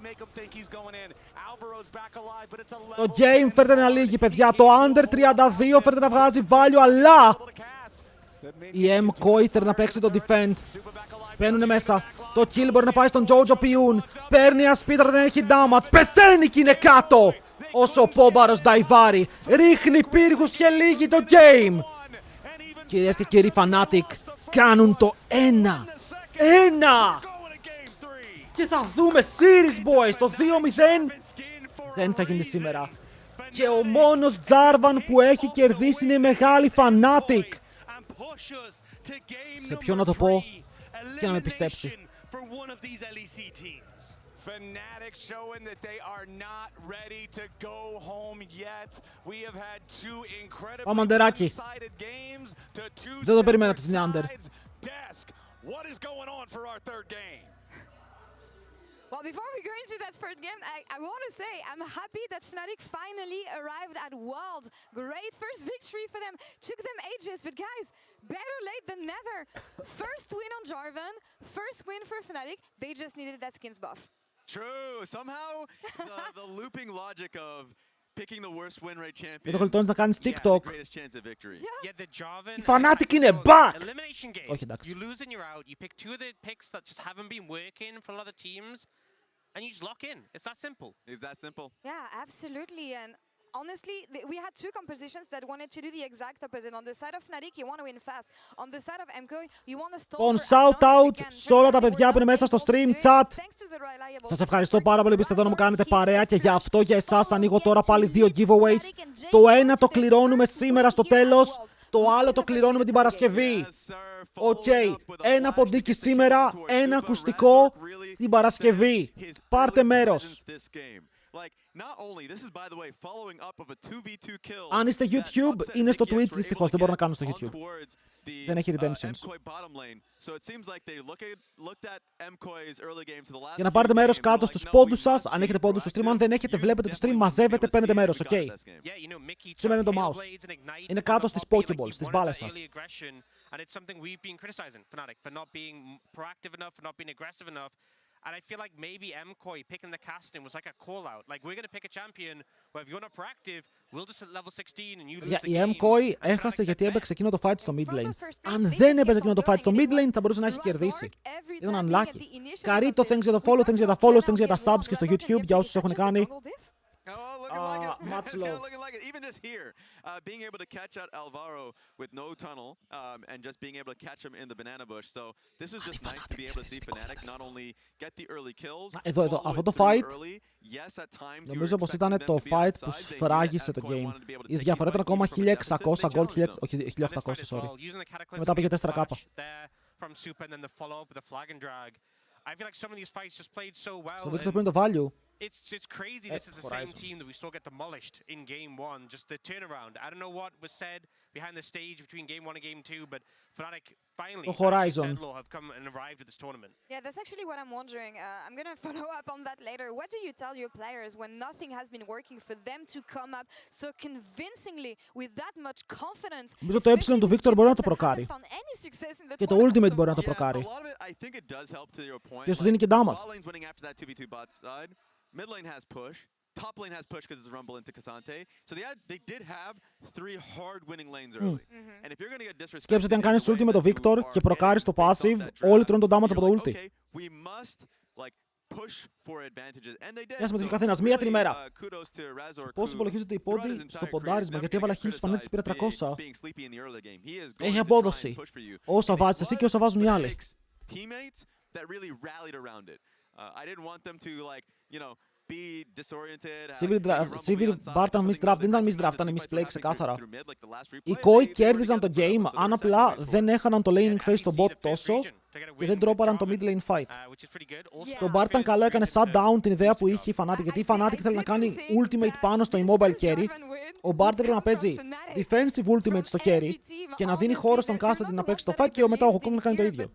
Το game φέρνει να λύγει, παιδιά. Το under 32 φέρνει να βγάζει value, αλλά η Mkoi θέλει να παίξει το defend. Μπαίνουνε μέσα. Το kill μπορεί να πάει στον Jojo Piun. Παίρνει ασπίδα, δεν έχει damage. Πεθαίνει και είναι κάτω. Όσο ο Πόμπαρος Νταϊβάρη ρίχνει πύργους και λύγει το game. Κυρίες και κύριοι, Fnatic κάνουν το 1-1. Και θα δούμε series, boys. Το 2-0 δεν θα γίνει σήμερα. Και ο μόνος Jarvan που έχει κερδίσει είναι η μεγάλη Fnatic. Σε ποιον να το πω και να με πιστέψει. Fnatic showing that they are not ready to go home yet. We have had two incredibly excited games to two sides. Desk, what is going on for our third game? Well, before we go into that third game, I want to say I'm happy that Fnatic finally arrived at Worlds. Great first victory for them. Took them ages, but guys, better late than never. First win on Jarvan, first win for Fnatic. They just needed that skins buff. True. Somehow the looping logic of picking the worst win rate champion. Δεν το γλιτώνεις να κάνεις TikTok. Greatest chance of victory. Η Fnatic είναι back. Όχι, εντάξει. You lose and you're out. You pick two of the picks that just haven't been working for a lot of teams, and you just lock in. It's that simple. It's that simple. Yeah, absolutely. And honestly, we had two compositions that wanted to do the exact opposite. On the side of Fnatic, you want to win fast. On the side of Mkoi, you want to stall. Λοιπόν, shout out σε όλα τα παιδιά που είναι μέσα στο stream chat. Σας ευχαριστώ πάρα πολύ που είστε εδώ να μου κάνετε παρέα και για αυτό για εσάς ανοίγω τώρα πάλι δύο giveaways. Το ένα το κληρώνουμε σήμερα στο τέλος, το άλλο το κληρώνουμε την Παρασκευή. Οκ, ένα ποντίκι σήμερα, ένα ακουστικό την Παρασκευή. Πάρτε μέρος. Αν είστε YouTube, είναι στο Twitch δυστυχώς, δεν μπορώ να κάνω στο YouTube. Δεν έχει redemptions. Για να πάρετε μέρος κάτω στους πόντους σας, αν έχετε πόντους στο stream, αν δεν έχετε βλέπετε το stream, μαζεύετε, παίρνετε μέρος, οκ. Σήμερα είναι το mouse. Είναι κάτω στις Pokeballs, στις μπάλες σας. And it's something we've been criticizing Fnatic for not being proactive enough, for not being aggressive enough. And I feel like maybe Mkoi picking the casting was like a call out. Like, we're going to pick a champion where if you're not proactive, we'll just at level 16 and you lose the Η game. Mkoi έχασε γιατί έπαιξε εκείνο το fight στο mid lane. Αν δεν έπαιζε εκείνο το fight στο mid lane, θα μπορούσε να έχει κερδίσει. Ήταν unlucky. Καρίτο, thanks για το follow, thanks για τα follows, thanks για τα subs και στο YouTube για όσους έχουν κάνει. Oh, looking like it. Much It's kinda love. looking like it. Even just here, being able to catch out Alvaro with no tunnel and just being able to catch him in the banana bush. So this is just nice to be able to see Fnatic not only get the early kills, Εδώ, αυτό το follow it fight through early. Yes, at times you νομίζω were πως expecting ήταν them το to be on fight the που side. They σφράγισε το Mkoi game. wanted to be able to Η take διαφορά ήταν these ακόμα fights from a deficit. 1600 They gold, challenged them. όχι 1800, sorry. Και μετά πήγε 4K. From Super and then the follow up with the flag and drag. I feel like some of these fights just played so well. Στο δίκτυο πριν το value. It's crazy. This is the same team that we saw get demolished in game 1. Just the turnaround. I don't know what was said behind the stage between game 1 and game 2, but Fnatic finally Το Horizon. have come and arrived at this tournament. Yeah, that's actually what I'm wondering. I'm going to follow up on that later. What do you tell your players when nothing has been working for them to come up so convincingly with that much confidence? Νομίζω το έψιλον του Victor μπορεί να το προκάρει. Και το ultimate μπορεί να το Yeah, προκάρει. a lot of it, I think it does help to your point. Και σου δίνει και damage. Bot lane's winning after that 2v2 bot side. Mid lane has push. Top lane has push because it's Rumble into Cassante. So they did have 3 hard winning lanes early. And if you're going to get disrespected, Σκέψου ότι αν κάνεις ulti με το Victor και προκάρεις το passive, όλοι τρώνε τον damage από το ulti. Okay, we must like push for advantages. And they did. Μια συμμετοχή καθένας, μία την ημέρα. Πώς υπολογίζεται η πόντι στο ποντάρισμα, γιατί έβαλα 1000 στους Fnatic και πήρε 300. Έχει απόδοση. Όσα βάζεις εσύ και όσα βάζουν οι άλλοι. I didn't want them to like, you know, be disoriented. Sivir Barton misdraft, δεν ήταν misdraft, ήταν misplay ξεκάθαρα. Οι Koi κέρδιζαν το game, αν απλά δεν έχαναν το laning phase στο bot τόσο και δεν τρόπαραν το mid lane fight. Το Bart ήταν καλό, έκανε shutdown την ιδέα που είχε η Fnatic, γιατί η Fnatic θέλει να κάνει ultimate πάνω στο immobile carry. Ο Bart έπρεπε να παίζει defensive ultimate στο carry και να δίνει χώρο στον Cassidy να παίξει το fight και μετά ο Hukong να κάνει το ίδιο.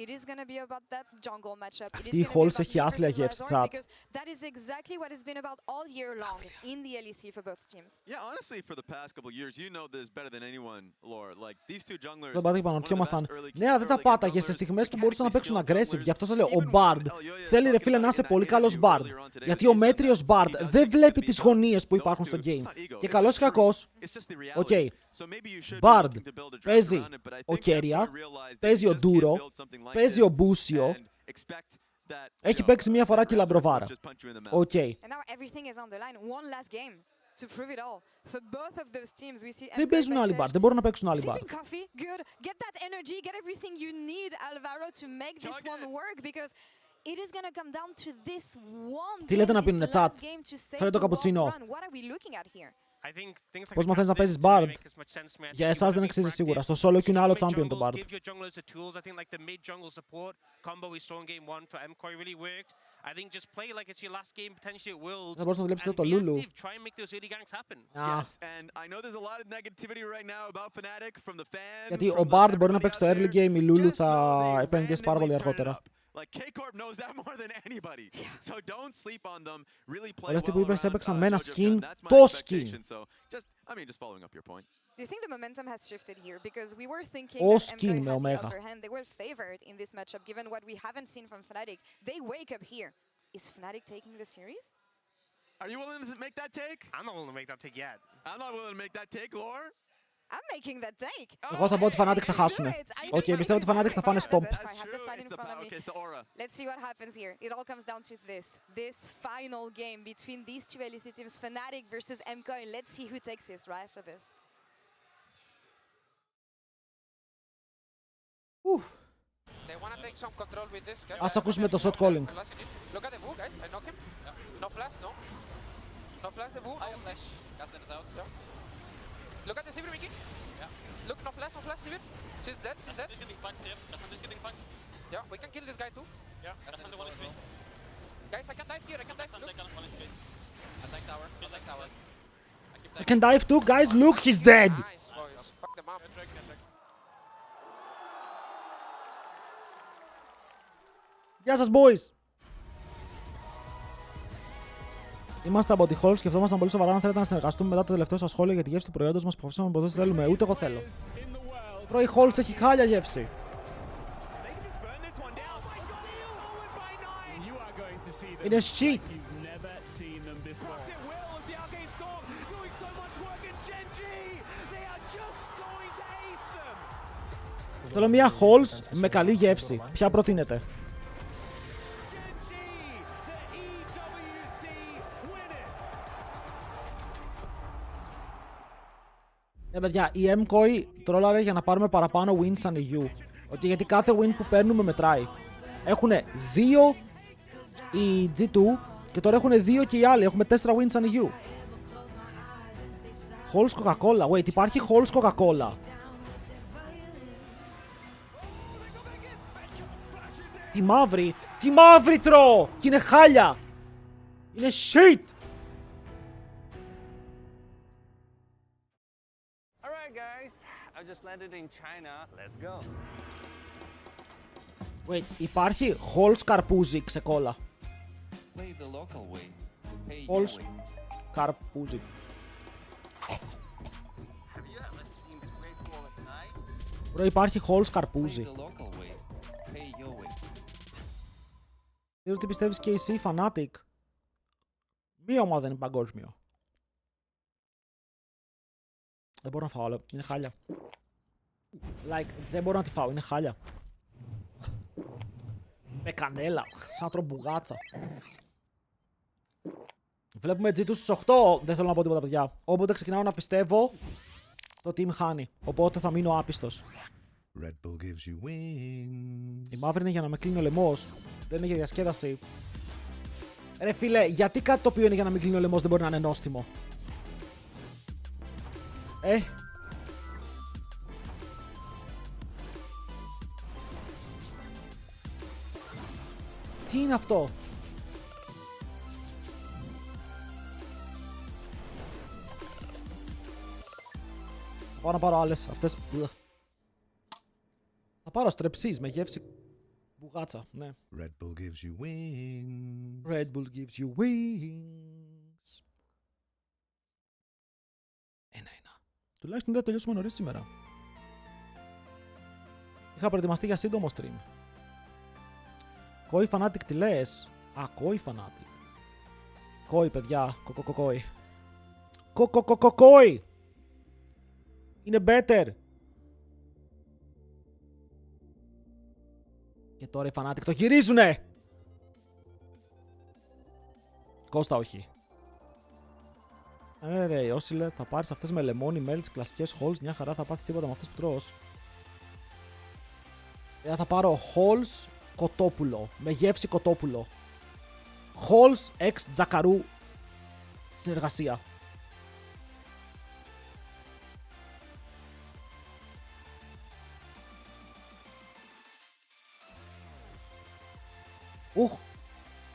It is going to be about that jungle matchup. Αυτή η Halls έχει άθλια γεύση, chat. Because that is exactly what has been about all year long in the LEC for both teams. Yeah, honestly, for the past couple years, you know this better than anyone, Lore. Like these two junglers. Δεν πατήκαμε, αναρωτιόμασταν. Ναι, αλλά δεν τα πάταγε σε στιγμές που μπορούσαν να παίξουν aggressive. Γι' αυτό σας λέω, ο Bard θέλει ρε φίλε να είσαι πολύ καλός Bard. Γιατί ο μέτριος Bard δεν βλέπει τις γωνίες που υπάρχουν στο game. Και καλός ή κακός, οκ. Bard παίζει ο Keria, παίζει ο Duro, παίζει ο Μπούσιο, έχει παίξει μία φορά και η Λαμπροβάρα. Οκ. Δεν παίζουν άλλοι Bard, δεν μπορούν να παίξουν άλλοι Bard. Τι λέτε να πίνουνε, chat? Φέρε το καπουτσίνο. Πώς μαθαίνεις να παίζεις Bard? Για εσάς δεν αξίζει σίγουρα. Στο solo queue είναι άλλο champion το Bard. Θα μπορείς να δουλέψεις το Lulu. Γιατί ο Bard μπορεί να παίξει το early game, η Lulu θα επενδύσει πάρα πολύ αργότερα. Like K-Corp knows that more than anybody. So don't sleep on them. Really play Όλοι αυτοί well που είπες around έπαιξαν με ένα skin, That's my το expectation. skin. So just following up your point. Do you think the momentum has shifted here? Because we were thinking Ο that skin Mkoi με had the Omega. upper hand. They were favored in this matchup given what we haven't seen from Fnatic. They wake up here. Is Fnatic taking the series? Are you willing to make that take? I'm not willing to make that take yet. I'm not willing to make that take, Lore. I'm making that take. Εγώ θα πω ότι Fnatic θα χάσουνε. Οκ, πιστεύω ότι Fnatic θα φάνε stomp. I have the fight in front of me. Okay, it's the aura. Let's see what happens here. It all comes down to this. This final game between these two LEC teams, Fnatic versus Mkoi. Let's see who takes this right after this. They want to take some control with this, guys. Ας ακούσουμε το shot calling. Look at the Wu, guys. I knock him. No flash, no. No flash, the Wu. Flash. Look at the Sivir, Mickey. Look, no flash, Sivir. She's dead, Yeah, we can kill this guy too. Guys, I can dive here, Look. I can dive too, guys, look, he's dead! Nice, boys. Fuck them up. Γεια σας, boys! Είμαστε από τη Hall, σκεφτόμασταν πολύ σοβαρά αν θέλετε να συνεργαστούμε μετά το τελευταίο σας σχόλιο για τη γεύση του προϊόντος μας που αποφασίσαμε πως δεν θέλουμε. Ούτε εγώ θέλω. Τρώει Halls, έχει χάλια γεύση. Είναι shit. Θέλω μια Halls με καλή γεύση. Ποια προτείνετε? Παιδιά, η Mkoi τρόλαρε για να πάρουμε παραπάνω wins σαν EU. Ότι γιατί κάθε win που παίρνουμε μετράει. Έχουνε 2 η G2 και τώρα έχουνε 2 και οι άλλοι. Έχουμε 4 wins σαν EU. Halls Coca-Cola. Wait, υπάρχει Halls Coca-Cola. Τι μαύρη τρώω! Και είναι χάλια! Είναι shit! Alright guys, I just landed in China. Let's go. Wait, υπάρχει Halls καρπούζι ξεκόλα. Play the local way. Pay Halls your way. καρπούζι. Have you ever seen the Great Wall at night? Bro, υπάρχει Halls Play καρπούζι. the local way. Pay your way. Δεν τι πιστεύεις και εσύ, Fnatic. Μία ομάδα είναι παγκόσμιο. Δεν μπορώ να φάω άλλο. Είναι χάλια. Like, δεν μπορώ να τη φάω. Είναι χάλια. Με κανέλα. Σαν να τρώω μπουγάτσα. Βλέπουμε G2 στους 8. Δεν θέλω να πω τίποτα, παιδιά. Όποτε ξεκινάω να πιστεύω, το team χάνει. Οπότε θα μείνω άπιστος. Red Bull gives you wings. Η μαύρη είναι για να με κλείνει ο λαιμός. Δεν είναι για διασκέδαση. Ρε φίλε, γιατί κάτι το οποίο είναι για να μην κλείνει ο λαιμός δεν μπορεί να είναι νόστιμο? Τι είναι αυτό? Πάω να πάρω άλλες. Αυτές... Θα πάρω στρεψής με γεύση μπουγάτσα, ναι. Red Bull gives you wings. Red Bull gives you wings. Ένα. Τουλάχιστον δεν τελειώσουμε νωρίς σήμερα. Είχα προετοιμαστεί για σύντομο stream. Koi Fnatic τι λες? Α, Koi Fnatic. Koi, παιδιά. Koi. Koi. Είναι better. Και τώρα οι Fnatic το γυρίζουνε! Κώστα, όχι. Ρε, Ιώσιλε, θα πάρεις αυτές με λεμόνι, μέλι, τις κλασικές halls, μια χαρά, θα πάθεις τίποτα με αυτές που τρως. Θα πάρω halls κοτόπουλο, με γεύση κοτόπουλο. Halls ex τζακαρού συνεργασία.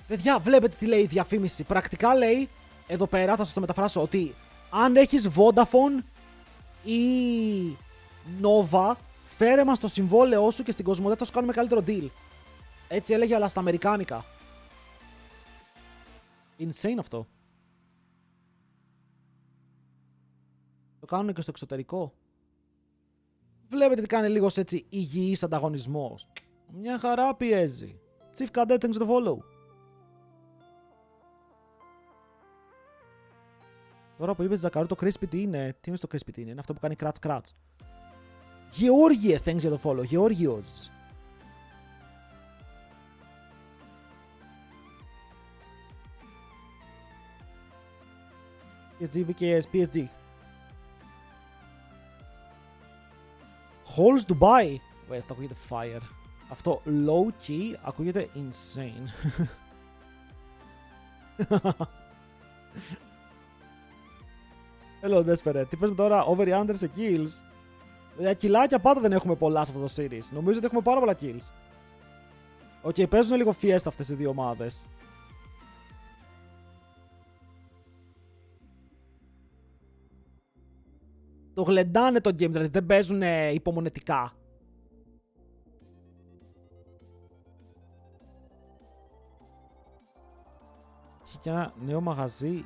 Παιδιά, βλέπετε τι λέει η διαφήμιση. Πρακτικά λέει, εδώ πέρα θα σας το μεταφράσω, ότι αν έχεις Vodafone ή Nova, φέρε μας το συμβόλαιό σου και στην Κοσμοτέ θα σου κάνουμε καλύτερο deal. Έτσι έλεγε, αλλά στα αμερικάνικα. Insane αυτό. Το κάνουν και στο εξωτερικό. Βλέπετε τι κάνει λίγος έτσι υγιής ανταγωνισμός. Μια χαρά πιέζει. Chief Cadet, thanks for the follow. Τώρα που είπες Ζακαρού, το crispy τι είναι? Τι είναι στο crispy τι είναι? Είναι αυτό που κάνει crats. Γεώργιε, thanks for the follow. Γεώργιος. PSG, VKS, PSG. Halls Dubai. Wait, αυτό ακούγεται fire. Αυτό low key ακούγεται insane. Hello, Desperate. Τι πες με τώρα, over under σε kills? Κιλάκια πάντα δεν έχουμε πολλά σε αυτό το series. Νομίζω ότι έχουμε πάρα πολλά kills. Οκ, παίζουν λίγο fiesta αυτές οι δύο ομάδες. Το γλεντάνε το game, δηλαδή δεν παίζουν υπομονετικά. Έχει και ένα νέο μαγαζί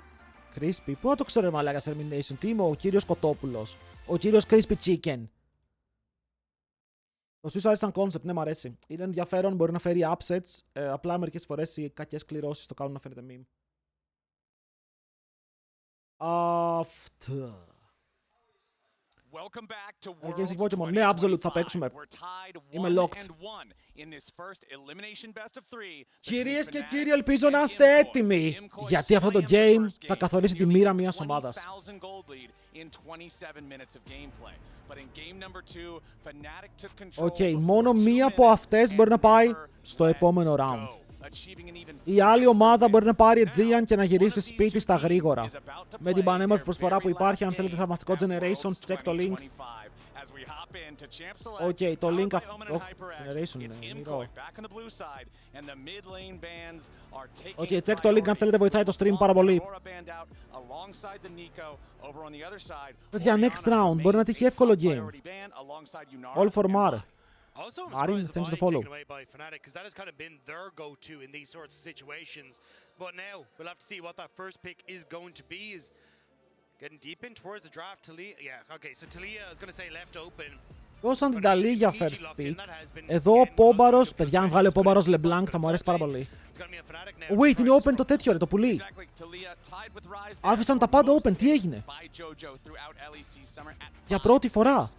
Crispy. Πού να το ξέρω, μαλάκα, σε Elimination Team, ο κύριος Κοτόπουλος. Ο κύριος Crispy Chicken. Το Swiss Army σαν concept, ναι, μ' αρέσει. Είναι ενδιαφέρον, μπορεί να φέρει upsets. Απλά μερικές φορές οι κακές κληρώσεις το κάνουν να φαίνεται meme. Αυτό. Games of Pokemon. Ναι, Absolute θα παίξουμε. Είμαι locked. Κυρίες και κύριοι, ελπίζω να είστε έτοιμοι. Γιατί αυτό το game θα καθορίσει τη μοίρα μιας ομάδας. Οκ, μόνο μία από αυτές μπορεί να πάει στο επόμενο round. Η άλλη ομάδα μπορεί να πάρει Aegean και να γυρίσει σπίτι στα γρήγορα. Με την πανέμορφη προσφορά που υπάρχει, αν θέλετε θαυμαστικό Generations, check το link. Οκ, το link αυτό. Generation είναι μοιρό. Οκ, check το link αν θέλετε, βοηθάει το stream πάρα πολύ. Παιδιά, next round μπορεί να τύχει εύκολο game. All for Mar. Also, Marin, thanks for the follow. taken away by Fnatic, because that has kind of been their go-to in these sorts of situations. But now we'll have to see what that first pick is going to be. Is getting deep in towards the draft. Talia, yeah, okay. So Talia is going to say left open. Δώσαν την Ταλή για first pick. Εδώ ο Πόμπαρος, παιδιά, αν βγάλει ο Πόμπαρος LeBlanc θα μου αρέσει πάρα πολύ. Wait, είναι open το τέτοιο ρε, το πουλί. Άφησαν τα πάντα open, τι έγινε? Για πρώτη φορά.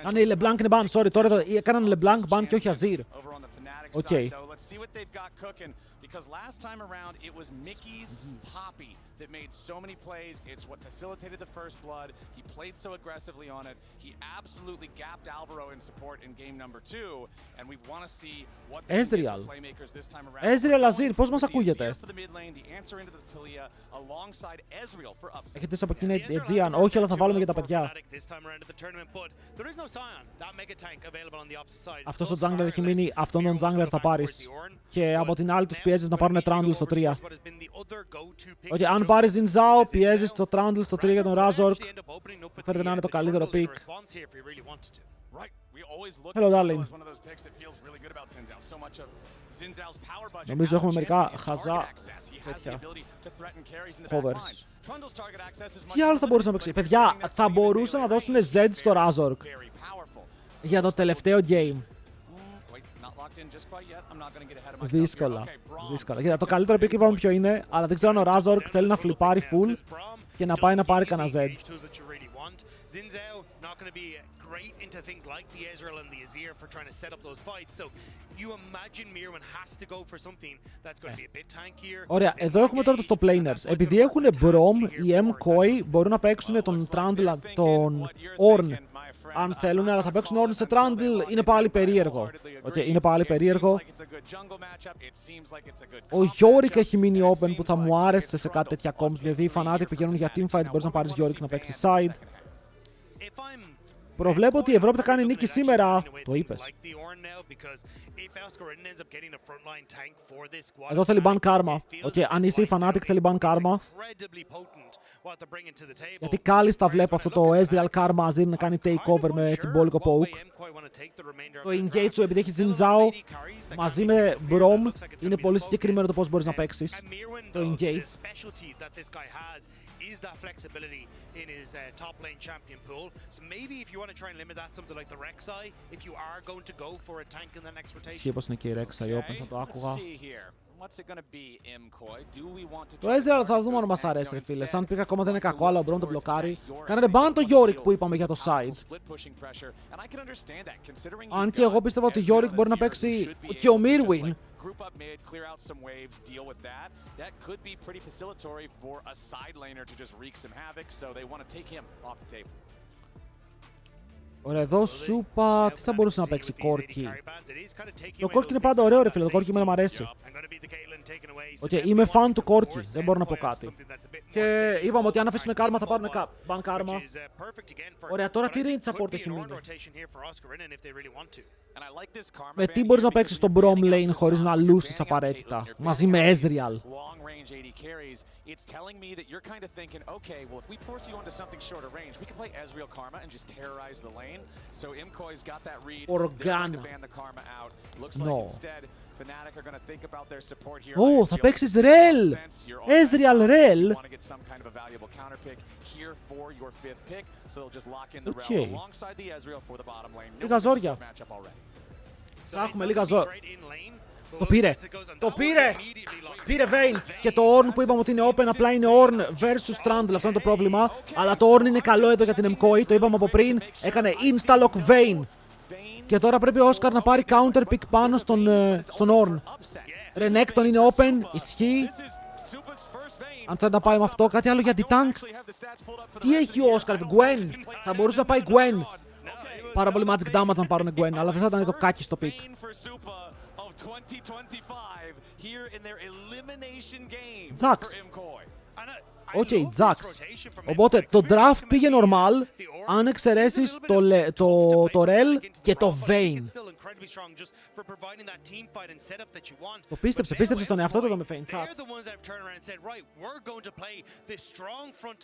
Α, ναι, η LeBlanc είναι ban, sorry, τώρα εδώ έκαναν LeBlanc ban και όχι Azir. Οκ. Because last time around it was Mickey's Poppy that made so many plays. It's what facilitated the first blood. He played so aggressively on it. He absolutely gapped Alvaro in support in game number 2, and we want to see what the playmakers this time around. Ezreal Azir, πώς μας ακούγεται? Έχετε από εκείνη Aegean, όχι, αλλά θα βάλουμε για τα παιδιά. Αυτός ο jungler έχει μείνει, αυτόν τον jungler θα πάρεις. Και από την άλλη τους πιέζεις να πάρουν Trundle στο 3. Όχι, αν πάρεις Zinzao, πιέζεις το Trundle στο 3 για τον Razork. Φέρετε να είναι το καλύτερο pick. Hello, darling. Νομίζω έχουμε μερικά χαζά τέτοια hovers. Τι άλλο θα μπορούσε να παίξει? Παιδιά, θα μπορούσαν να δώσουν Z στο Razork για το τελευταίο game. Δύσκολα. Δύσκολα. Κοίτα, το καλύτερο pick είπαμε ποιο είναι, αλλά δεν ξέρω αν ο Razork θέλει να φλιπάρει full και να πάει να πάρει κανένα Z. Great into things like the Ezreal and the Azir for trying to set up those fights. So you imagine Mirwin has to go for something that's going to be a bit tankier. Ωραία, εδώ έχουμε τώρα τους top laners. Επειδή έχουν Brom, οι Mkoi μπορούν να παίξουν τον Trundle, τον Ornn αν θέλουν, αλλά θα παίξουν Ornn σε Trundle, είναι πάλι περίεργο. Okay, είναι πάλι περίεργο. Ο Yorick έχει μείνει open που θα μου άρεσε σε κάτι τέτοια comps, δηλαδή οι Fnatic πηγαίνουν για teamfights, μπορείς να πάρεις Yorick να παίξει side. Προβλέπω ότι η Ευρώπη θα κάνει νίκη σήμερα. Το είπες. Εδώ θέλει ban karma. Okay, αν είσαι η Fnatic θέλει ban karma. Γιατί κάλλιστα βλέπω αυτό το Ezreal Karma Azir να κάνει takeover με έτσι μπόλικο poke. Το engage σου επειδή έχει Zinzao μαζί με Brom είναι πολύ συγκεκριμένο το πώς μπορείς να παίξεις. Το engage. Is that flexibility in his top lane champion pool. So maybe if you want to try and limit that something like the Rek'Sai, if you are going to go for a tank in the next rotation. Σχήπως είναι και η Rek'Sai open, θα το άκουγα. Το Ezreal θα δούμε αν μας αρέσει ρε φίλε. Σαν πήγα ακόμα δεν είναι κακό, αλλά ο Brom το μπλοκάρει. Κάνανε ban το Yorick που είπαμε για το side. Αν και εγώ πίστευα ότι Yorick μπορεί να παίξει και ο Mirwin. Group up mid, clear out some waves, deal with that. That could be pretty facilitatory for a side laner to just wreak some havoc, so they want to take him off the table. Ωραία, εδώ σούπα, τι θα μπορούσε να παίξει Corki. Το Corki είναι πάντα ωραίο ρε φίλε, το Corki εμένα μου αρέσει. Okay, είμαι fan του Corki, δεν μπορώ να πω κάτι. Και είπαμε ότι αν αφήσουν κάρμα θα πάρουν ban κάρμα. Ωραία, τώρα τι range support έχει μείνει. Με τι μπορείς να παίξεις στο Brom lane χωρίς να λούσεις απαραίτητα, μαζί με Ezreal. It's telling me that you're kind of thinking, okay, well, if we force you into something shorter range, we can play Ezreal Karma and just terrorize the lane. So Mkoi's got that read. Organa. Ban the Karma out. Looks like instead Ω, θα παίξεις Rel! Ezreal Rel! Οκ. Λίγα ζόρια. Θα έχουμε λίγα ζόρια. Το πήρε! Το πήρε! Πήρε Vayne! Και το Ornn που είπαμε ότι είναι open, απλά είναι Ornn versus Trundle. Αυτό είναι το πρόβλημα. Αλλά το Ornn είναι καλό εδώ για την Mkoi. Το είπαμε από πριν. Έκανε insta-lock Vayne. Και τώρα πρέπει ο Όσκαρ να πάρει counter pick πάνω στον Ornn. Renekton είναι open. Ισχύει. Αν θέλει να πάει με αυτό, κάτι άλλο για anti-tank. Τι έχει ο Όσκαρ, Gwen. Θα μπορούσε να πάει Gwen. Πάρα πολύ magic damage να πάρουν Gwen, αλλά δεν θα ήταν το κάκι στο pick. Jax. Οκ, Jax. Οπότε το draft πήγε normal, αν εξαιρέσεις το Rel και το Vayne. Το πίστεψε στον εαυτό του εδώ με Vayne, chat.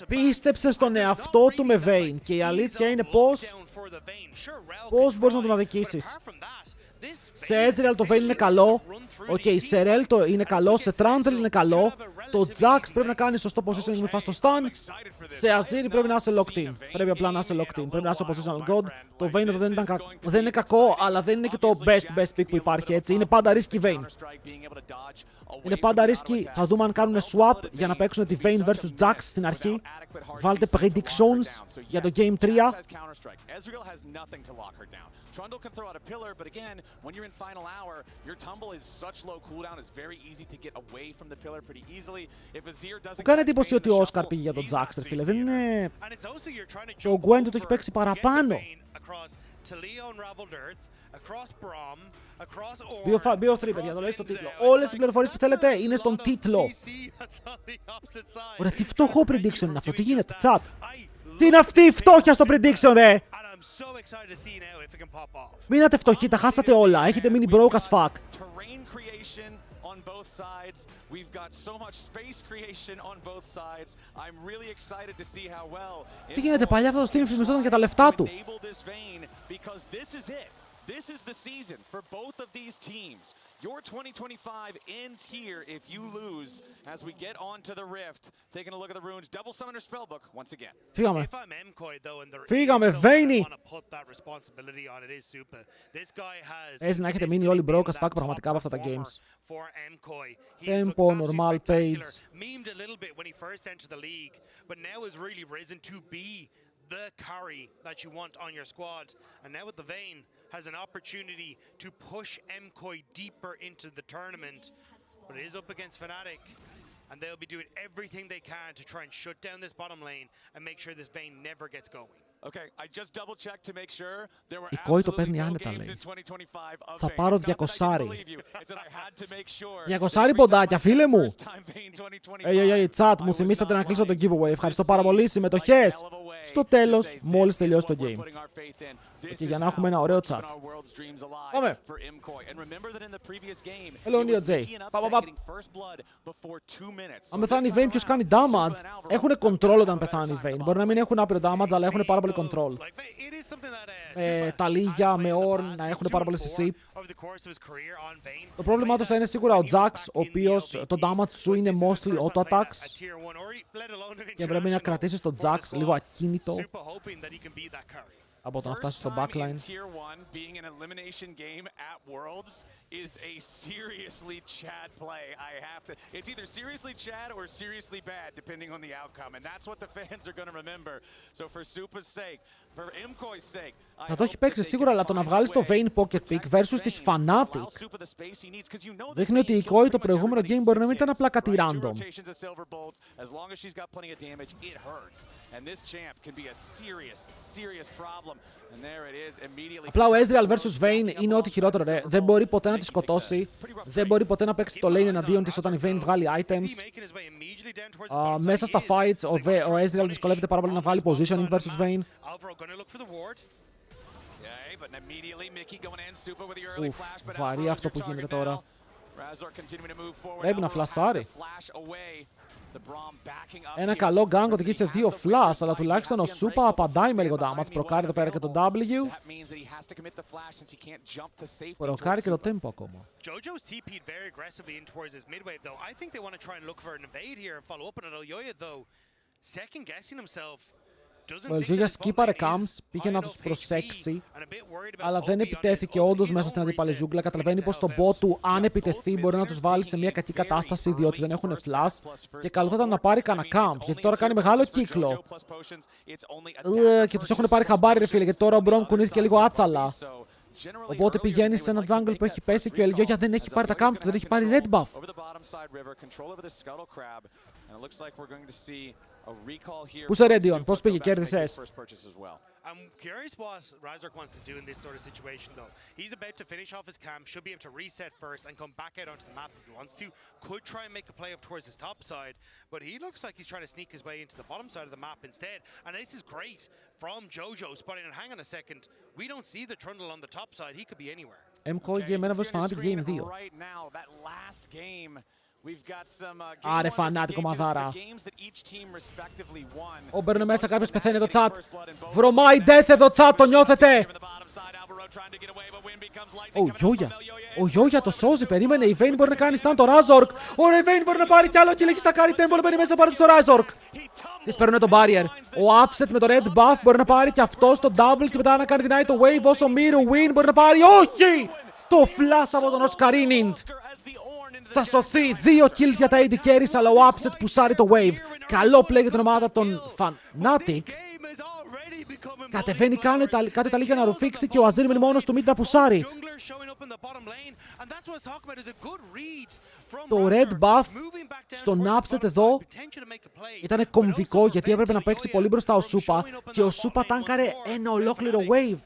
Πίστεψε στον εαυτό του με Vayne και η αλήθεια είναι πώς μπορείς να τον αδικήσεις. Σε Ezreal το Vayne είναι καλό. Οκ, σε Rel το είναι καλό. Σε Trundle είναι καλό. Το Jax πρέπει να κάνει σωστό positioning με φας στο stun. Σε Azir πρέπει να είσαι locked in. Πρέπει απλά να είσαι locked in. Πρέπει να είσαι positional god. Το Vayne εδώ δεν είναι κακό, αλλά δεν είναι και το best pick που υπάρχει, έτσι. Είναι πάντα risky Vayne. Είναι πάντα risky. Θα δούμε αν κάνουν swap για να παίξουν τη Vayne vs Jax στην αρχή. Βάλτε predictions για το Game 3. Trundle can throw out a pillar, but again, when you're in final hour, your tumble is such low cooldown, it's very easy to get away from the pillar pretty easily. If Azir doesn't... Μου κάνει εντύπωση ότι ο Όσκαρ πήγε για τον Jax, φίλε. Δεν είναι... Το Gwen του το έχει παίξει παραπάνω. BO3, παιδιά, το λέει στο τίτλο. Όλες οι πληροφορίες που θέλετε είναι στον τίτλο. Ωραία, τι φτωχό prediction είναι αυτό, τι γίνεται, chat. Τι είναι αυτή η φτώχεια στο prediction, ρε. Μείνατε φτωχοί, τα χάσατε όλα. Έχετε μείνει broke as fuck. Τι γίνεται, παλιά αυτό το stream φημιζόταν για τα λεφτά του. This is the season for both of these teams. Your 2025 ends here if you lose as we get onto the rift. Taking a look at the runes, double summoner spellbook once again. Φύγαμε. Φύγαμε, Vayne. Έτσι να έχετε μείνει όλοι broke as fuck πραγματικά από αυτά τα games. Tempo, normal page. Memed a little bit when he first entered the league, but now has really risen to be the carry that you want on your squad. And now with the Vayne, has an opportunity to push Mkoi deeper into the tournament. But it is up against Fnatic. And they'll be doing everything they can to try and shut down this bottom lane and make sure this Vayne never gets going. Okay, I just double checked to make sure there were Mkoi το παίρνει άνετα, λέει. Θα πάρω 200. 200 ποντάκια, φίλε μου. Chat, μου θυμήσατε να κλείσω το giveaway. Ευχαριστώ πάρα πολύ. Συμμετοχές στο τέλος, μόλις τελειώσει το game. Και για να έχουμε ένα ωραίο chat. Πάμε. Hello, Neo J. Αν πεθάνει η Vayne, ποιος κάνει damage. Έχουν control όταν πεθάνει η Vayne. Μπορεί να μην έχουν άπειρο damage, αλλά έχουν πάρα πολύ control. Τα λίγια με Ornn να έχουν πάρα πολύ CC. Το πρόβλημά τους θα είναι σίγουρα ο Jax, ο οποίος το damage σου είναι mostly auto attacks. Και πρέπει να κρατήσεις το Jax λίγο ακίνητο από το να φτάσει στο backline. Is a seriously Chad play. I have to. It's either seriously Chad or seriously bad, depending on the outcome, and that's what the fans are going to remember. So for Supa's sake, for Mkoi's sake, θα το έχει παίξει σίγουρα, αλλά το να βγάλεις το Vayne Pocket Pick versus της Fnatic δείχνει ότι η Mkoi το προηγούμενο game μπορεί να μην ήταν απλά κάτι random. Απλά ο Ezreal versus Vayne είναι ό,τι χειρότερο, ρε. Δεν μπορεί ποτέ να τη σκοτώσει. Δεν μπορεί ποτέ να παίξει το lane εναντίον της όταν η Vayne βγάλει items. Μέσα στα fights ο Ezreal δυσκολεύεται πάρα πολύ να βγάλει positioning versus Vayne. Ουφ, βαρύ αυτό που γίνεται τώρα. Πρέπει να φλασάρει. Ένα καλό γκάγκ οδηγεί σε 2 flash, αλλά τουλάχιστον ο Σούπα απαντάει με λίγο damage. Προκάρει εδώ πέρα και το W. Προκάρει και το tempo ακόμα. Jojo's TP'd very aggressively in towards his mid wave though. I think they want to try and look for an invade here and follow up on it. Yoya though, second guessing himself. Ο Ελγιόγια σκύπαρε camps, πήγε να τους προσέξει, αλλά δεν επιτέθηκε όντως μέσα στην αντίπαλη ζούγκλα. Καταλαβαίνει πως το bot του, αν επιτεθεί, μπορεί να τους βάλει σε μια κακή κατάσταση, διότι δεν έχουν flash. Και καλό θα ήταν να πάρει κανένα camp, γιατί τώρα κάνει μεγάλο κύκλο. Και τους έχουν πάρει χαμπάρι, ρε φίλε, γιατί τώρα ο Μπρομ κουνήθηκε λίγο άτσαλα. Οπότε πηγαίνει σε ένα jungle που έχει πέσει και ο Ελγιόγια δεν έχει πάρει τα camps του, δεν έχει πάρει red buff. Πού σε Redion, πώς πήγε, κέρδισες? I'm curious what Razork wants to do in this sort of situation though. He's about to finish off his camp, should be able to reset first and come back out onto the map if he wants to. Could try and make a play up towards his top side, but he looks like he's trying to sneak his way into the bottom side of the map instead. And this is great from Jojo, spotting and hang on a second. We don't see the Trundle on the top side, he could be anywhere. Mkoi για εμένα vs Fnatic Game 2. Άρε φανάτικο μαδάρα. Ω, μπαίνουν μέσα, κάποιος πεθαίνει εδώ chat. Βρωμάει death εδώ chat, το νιώθετε? Ο Γιόγια το σώζει, περίμενε, η Vayne μπορεί να κάνει stun το Razork. Ο Vayne μπορεί να πάρει κι άλλο kill, έχει στακάρει tempo, μπαίνει μέσα, πάρει το Razork. Τις παίρνουν το barrier. Ο Upset με το red buff μπορεί να πάρει κι αυτό το double και μετά να κάνει deny το wave, όσο Miru win μπορεί να πάρει, όχι! Το flash από τον Oscarinind. Θα σωθεί, 2 kills για τα AD carries, αλλά ο Upset πουσάρει το wave. Καλό play για την ομάδα των Fnatic. Κατεβαίνει κάτι τα λίγα να ρουφήξει και ο Azir μείνει μόνος του mid να πουσάρει. Το red buff στον Upset εδώ ήταν κομβικό γιατί έπρεπε να παίξει πολύ μπροστά ο Σούπα και ο Σούπα τάνκαρε ένα ολόκληρο wave.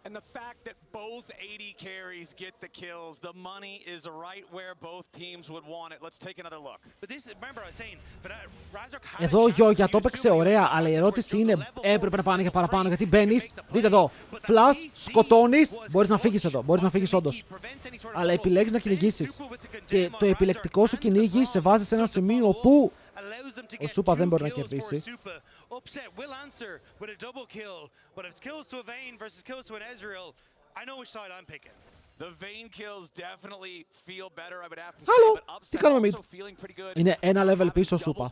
And the fact that both AD carries get the kills, the money is right where both teams would want it. Let's take another look. But this, remember I was saying, but Razork had Εδώ ο Γιόγια το έπαιξε ωραία, αλλά η ερώτηση είναι έπρεπε να πάνε για παραπάνω γιατί μπαίνεις, δείτε εδώ, flash, σκοτώνεις, μπορείς να φύγεις εδώ, μπορείς να φύγεις όντως. Αλλά επιλέγεις να κυνηγήσεις και το επιλεκτικό σου κυνήγι σε βάζει σε ένα σημείο που ο Σούπα δεν μπορεί να κερδίσει. Upset will answer with a double kill, but if it's kills to a Vayne versus kills to an Ezreal, I know which side I'm picking. The Vayne kills definitely feel better, I would have to say, Hello. but Τι Upset κάνουμε also mid? feeling pretty good. Είναι ένα level πίσω ο Σούπα.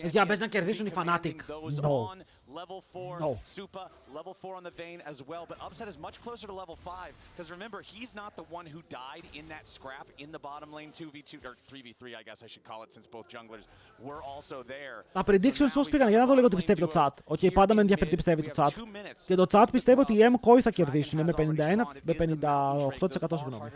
Για μπες να κερδίσουν οι Fnatic. No. Level 4, No. Supa, level 4 on the Vayne as well, but Upset is much closer to level 5, because remember, he's not the one who died in that scrap in the bottom lane 2v2, or 3v3 I guess I should call it, since both junglers were also there. Τα predictions πώς πήγαν, για να δω λίγο τι πιστεύει το chat. Οκ, πάντα με ενδιαφέρει τι πιστεύει το chat. Και το chat πιστεύει ότι οι Mkoi θα κερδίσουν με 58% συγγνώμη.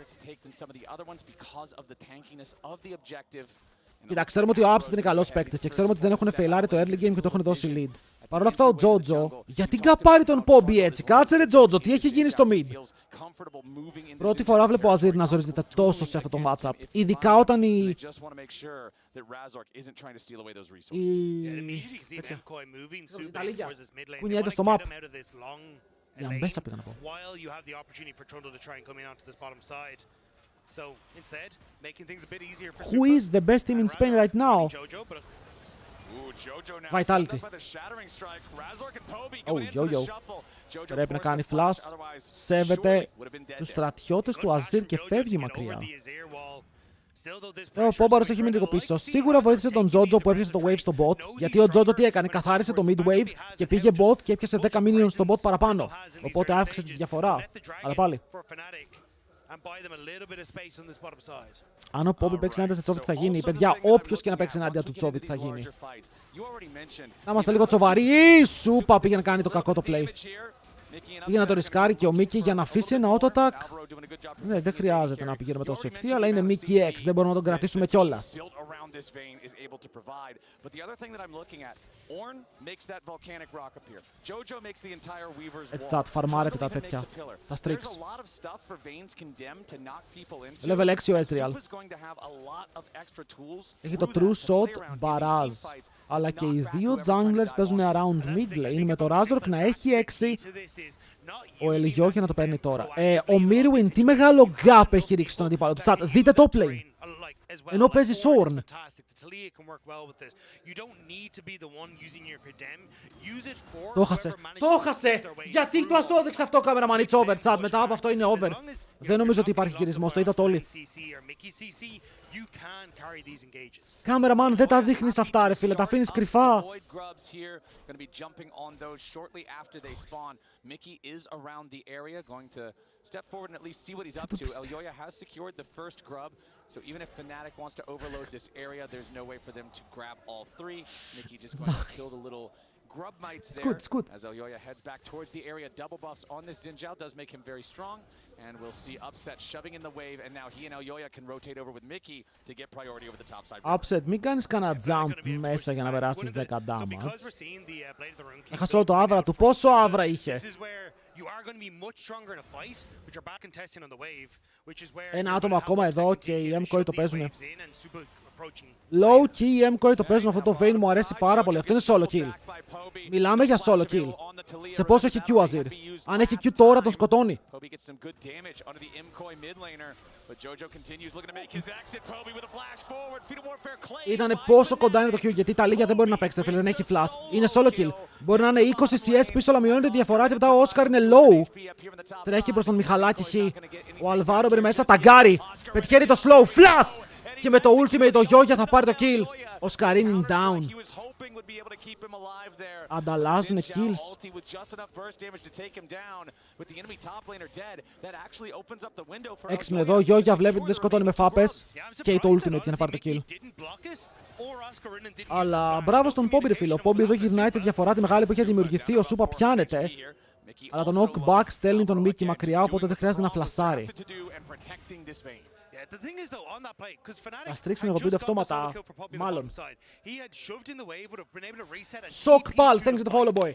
Κοίτα, ξέρουμε ότι ο Upset είναι καλός παίκτης και ξέρουμε ότι δεν έχουν φεϊλάρει το early game και το έχουν δώσει lead. Παρ' όλα αυτά ο Τζότζο, γιατί καπάρει τον Πόμπι έτσι? Κάτσε ρε Τζότζο, τι έχει γίνει στο mid? Πρώτη φορά βλέπω ο Azir να ζορίζεται τόσο σε αυτό το matchup. Ειδικά όταν η... Ιταλία κουνιέται στο map. Η Αμπέσα πήγα να πω. Who is the best team in Spain right now? Vitality. Yo. Πρέπει να κάνει flash. Σέβεται τους στρατιώτες του Azir και φεύγει μακριά. Ο Πόμπαρος έχει μείνει λίγο πίσω. Σίγουρα βοήθησε τον Τζότζο που έπιασε το wave στο bot. Γιατί ο Τζότζο τι έκανε? Καθάρισε το mid wave και πήγε bot και έπιασε 10 minions στο bot παραπάνω. Οπότε αύξησε τη διαφορά. Αλλά πάλι. Αν ο Πόμπι παίξει ενάντια σε Τσόβιτ θα γίνει. Παιδιά, όποιος και να παίξει ενάντια του Τσόβιτ θα γίνει. Να είμαστε λίγο τσοβαροί. Σούπα πήγε να κάνει το κακό το play. Πήγε να το ρισκάρει και ο Μίκη για να αφήσει ένα auto attack. Ναι, δεν χρειάζεται να πηγαίνουμε το safety, αλλά είναι Μίκη X. Δεν μπορούμε να τον κρατήσουμε κιόλας. Ornn makes that volcanic rock appear. Jojo makes the entire Weaver's Έτσι wall. θα φαρμάρετε τα Jungle even makes τέτοια. a pillar. Τα There's streaks. a lot of stuff for Vayne's Condemn to knock people into. Level 6 ο Ezreal. Supa's going to have a lot of extra tools Έχει το through true that to play shot, around in these barrage. team fights to Αλλά και οι knock back δύο whoever's trying to junglers dive παίζουν off. around mid lane με το Razork να έχει 6. Ο Ελιγιώχια να το παίρνει τώρα. Ο Mirwin τι μεγάλο gap έχει ρίξει στον αντίπαλο του. Chat, δείτε top lane. Ενώ παίζει Ornn. Το έχασε. Το έχασε! Γιατί του το έδειξε αυτό, cameraman? It's over, chat. Μετά από αυτό είναι over. Δεν νομίζω ότι υπάρχει χειρισμός. Το είδατε όλοι. Cameraman, δεν τα δείχνεις αυτά, ρε φίλε. Τα αφήνεις κρυφά. Step forward and at least see what he's up to. Elyoya has secured the first grub, so even if Fnatic wants to overload this area, there's no way for them to grab all three. Mickey just going to kill the little grub mites there. It's good. As Elyoya heads back towards the area. Double buffs on this Xin Zhao does make him very strong. And we'll see Upset shoving in the wave, and now he and Elyoya can rotate over with Mickey to get priority over the top side. Upset, μην κάνεις κανένα jump μέσα για να περάσεις 10 damage. Έχασε όλο το άβρα του. Πόσο άβρα είχε? Ένα άτομο ακόμα εδώ και οι Mkoi το παίζουν. Low key οι Mkoi το παίζουν. Αυτό το Vayne μου αρέσει πάρα πολύ. Αυτό είναι solo kill. Μιλάμε για solo kill. Σε πόσο έχει Q Azir? Αν έχει Q τώρα τον σκοτώνει. Ήτανε πόσο κοντά είναι το Q, γιατί τα λίγια δεν μπορεί να παίξει, φίλε, δεν έχει flash. Είναι solo kill. Μπορεί να είναι 20 CS πίσω, αλλά μειώνεται τη διαφορά και μετά ο Όσκαρ είναι low. Τρέχει προς τον Μιχαλάκη Χ. Ο Αλβάρο μπαίνει μέσα, ταγκάρει. Πετυχαίνει το slow, flash! Και με το ultimate ο Γιώγια θα πάρει το kill. Ο Σκαρίν είναι down. Ανταλλάζουν kills. Έξυπνο εδώ, ο Γιώγια βλέπει ότι δεν σκοτώνει με φάπες και το ultimate για να πάρει το kill. Αλλά μπράβο στον Poppy, ρε φίλε. Ο Poppy εδώ γυρνάει τη διαφορά τη μεγάλη που είχε δημιουργηθεί. Ο Σούπα πιάνεται. Αλλά τον knockback στέλνει τον Mickey μακριά, οπότε δεν χρειάζεται να φλασάρει. Θα στρίξει ενεργοποιούνται αυτόματα. Μάλλον. Shock pal, thanks to the follow boy.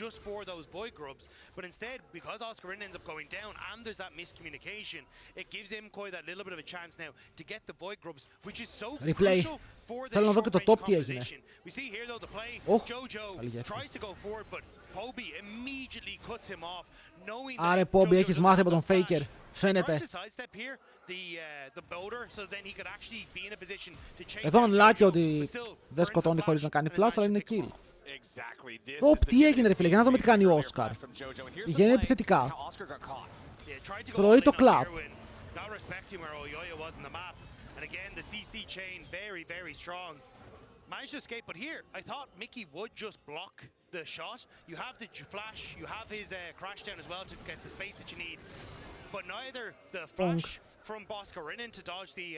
Just for those void grubs, but instead, because Oscar ends up going down and there's that miscommunication, it gives Mkoi that little bit of a chance now to get the void grubs, which is so crucial for the short-range composition. We see here though the play, Jojo tries to go forward, but Poby immediately cuts him off, knowing that Άρε Poby, έχεις μάθει από τον Faker. Φαίνεται. Εδώ unlucky ότι δεν σκοτώνει χωρίς να κάνει flash, αλλά είναι kill. Τι έγινε, ρε φίλε, για να δούμε τι κάνει ο Όσκαρ. Πηγαίνει επιθετικά. Τρώει το κλαπ. Managed to escape, but here I thought Mickey would just block the shot. You have the flash, you have his crash down as well to get the space that you need. But neither the flash from Boscarinin to dodge the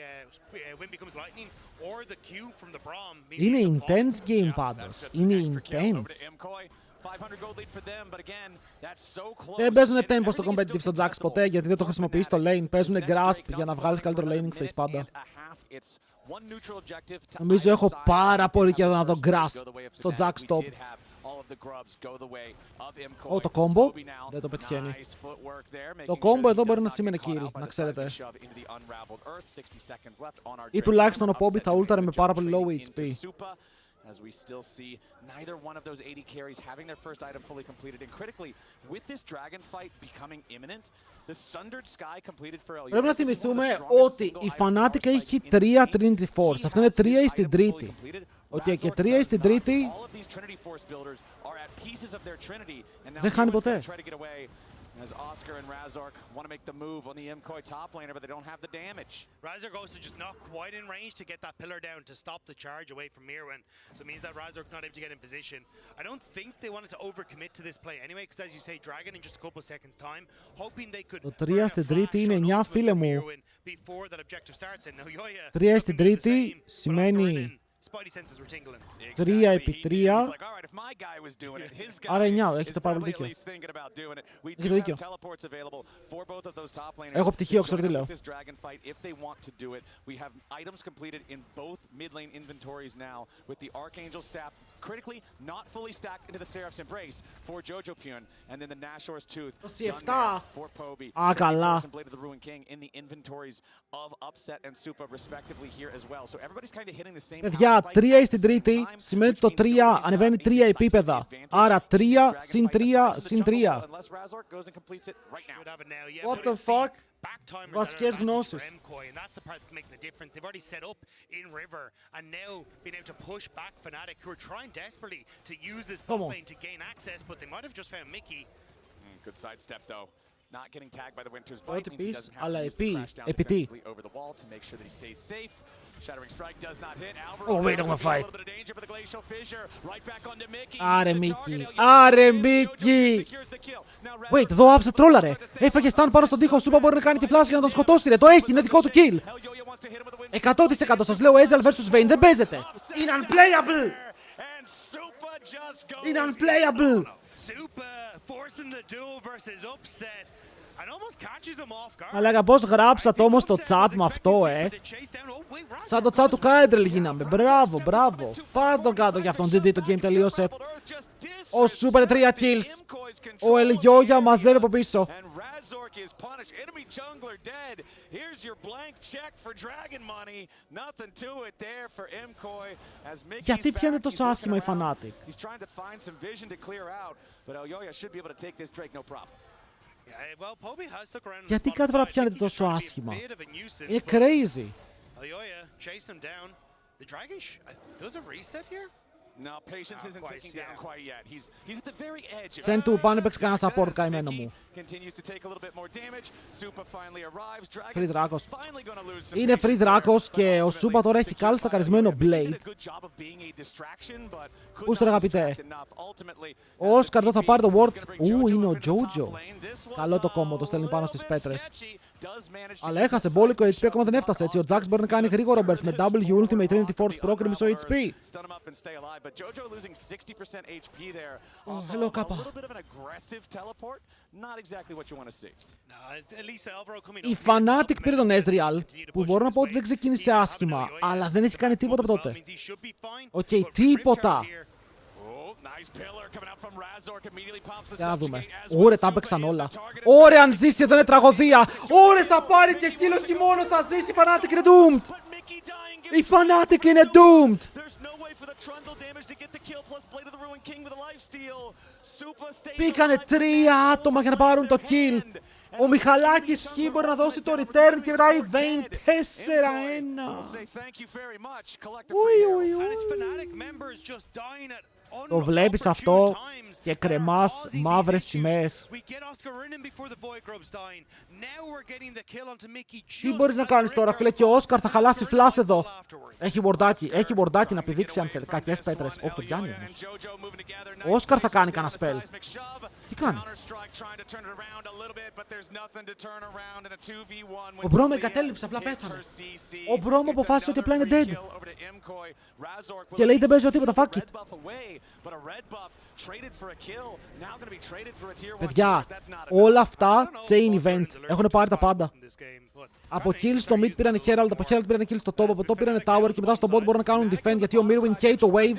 Wind Becomes Lightning or the Q from the Braum. Είναι intense game πάντως. Είναι intense. Δεν παίζουνε tempo στο competitive στο Jax ποτέ, γιατί δεν το χρησιμοποιείς στο lane. Παίζουνε grasp για να βγάλεις καλύτερο laning phase πάντα. Νομίζω έχω πάρα πολύ καιρό να δω grasp στο Jax top. Το combo δεν το πετυχαίνει. Το combo εδώ μπορεί να σημαίνει kill, να ξέρετε. Ή τουλάχιστον ο Poppy θα ultare με πάρα πολύ low HP. As we still see neither one of those 80 carries having their first item fully completed, and critically, with this dragon fight becoming imminent, the Sundered Sky completed for Elyoya. Πρέπει να θυμηθούμε ότι η Fnatic έχει 3 Trinity Force. Αυτό είναι 3 εις την τρίτη. Και 3 εις την τρίτη δεν χάνει ποτέ. As Oscar and Razork want to make the move on the Mkoi top laner, but they don't have the damage. Razork also just not quite in range to get that pillar down to stop the charge away from Mirwin. So it means that Razork not able to get in position. I don't think they wanted to overcommit to this play anyway, because as you say, Dragon in just a couple of seconds time, hoping they could Το 3 στην τρίτη είναι 9, φίλε μου. before that objective starts. And now Yoya 3 στην τρίτη σημαίνει 3 επί 3 Άρα 9, έχετε πάρα πολύ δίκιο. Έχετε δίκιο. Έχω πτυχίο, ξέρω τι λέω. Critically, not fully stacked into the Seraph's Embrace for Jojo Pyun, and then the Nashor's Tooth 27. for Poby. Καλά. And Blade of the Ruined King in the inventories of Upset and Supa respectively here as well. So everybody's kind of hitting the same. Παιδιά, 3 στην τρίτη σημαίνει ότι το 3 ανεβαίνει 3 επίπεδα. Άρα 3 συν 3 συν 3. What the fuck? Βασικές γνώσεις. And that's the part that's making the difference. They've already set up in River and now being able to push back Fnatic, who are trying desperately to use this bot lane to gain access, but they might have just found Mickey. Good sidestep though. Not getting tagged by the Winter's Bite means he πεις, doesn't have αλλά to use the επί, crash down επί τι. defensively over the wall to make sure that he stays safe. Shattering Strike does not hit. Oh, wait, I'm gonna a fight. little bit of danger, but the Glacial Fissure right back onto Mickey. Άρε The Μίκη, target, άρε Μίκη. secures the kill. Now Wait, εδώ άψε τρόλαρε. Έφαγε stun πάνω στον τοίχο, Σούπα μπορεί να κάνει και flash για να τον σκοτώσει ρε. Το έχει, είναι δικό του kill. 100% σας λέω, Ezreal vs Vayne δεν παίζεται. Είναι unplayable. Είναι unplayable. Supa forcing the duel versus Upset. And almost catches him off guard. Μαλάκα, πώς γράψατε όμως στο chat με αυτό, Σαν το chat του Κάιντρελ γίναμε. Μπράβο, μπράβο. Πάρε τον κάτω για αυτόν. GG, το game τελείωσε. Ο Σούπερ 3 kills. Ο Ελγιόγια μαζεύει από πίσω. Γιατί πιάνετε τόσο άσχημα η Fnatic? Γιατί κάθε φορά πιάνετε τόσο άσχημα? Είναι crazy. Σεν του πάνε παίξει κανένα support καημένο μου. Free Dracos. Είναι Free Dracos και ο Σούπα τώρα έχει κάλλιστα καρισμένο Blade. Πού στο αγαπητέ. Ο Όσκαρ εδώ θα πάρει το Ward. Είναι ο Jojo. Καλό το κόμμα, το στέλνει πάνω στις πέτρες. Αλλά έχασε μπόλικο HP, ακόμα δεν έφτασε έτσι. Ο Jax μπορεί να κάνει γρήγορο burst με W Ultimate Trinity Force Pro και μισό HP. Hello, Kappa. Η Fnatic πήρε τον Ezreal, που μπορώ να πω ότι δεν ξεκίνησε άσχημα, αλλά δεν έχει κάνει τίποτα από τότε. Οκ, τίποτα. Για να δούμε. Ωρε, τα έπαιξαν όλα. Ωρε, αν ζήσει εδώ είναι τραγωδία. Ωρε, θα πάρει και κύλο και μόνο θα ζήσει. Η Fnatic είναι doomed. Η Fnatic είναι doomed. Μπήκανε 3 άτομα για να πάρουν το kill. Ο Μιχαλάκης Χ μπορεί να δώσει το return και μετά η Vayne 4-1. Το βλέπεις αυτό και κρεμάς μαύρες σημαίες. Τι μπορείς να κάνεις τώρα, φίλε, και ο Όσκαρ θα χαλάσει φλάς εδώ. Έχει μπορντάκι να πηδήξει αν θέλει. Κακές πέτρες. Όχι, το πιάνει όμως. Ο Όσκαρ θα κάνει κανένα spell. Τι κάνει? Ο Μπρόμο εγκατέλειψε, απλά πέθανε. Ο Μπρόμο αποφάσισε ότι απλά είναι dead. Και λέει δεν παίζω τίποτα, fuck it. Παιδιά, όλα αυτά chain event. Έχουν πάρει τα πάντα. Από kill στο mid πήρανε Herald, από Herald πήρανε kill στο top, από top πήρανε tower και μετά στο bot μπορούν να κάνουν defend γιατί ο Mirwin καίει το wave.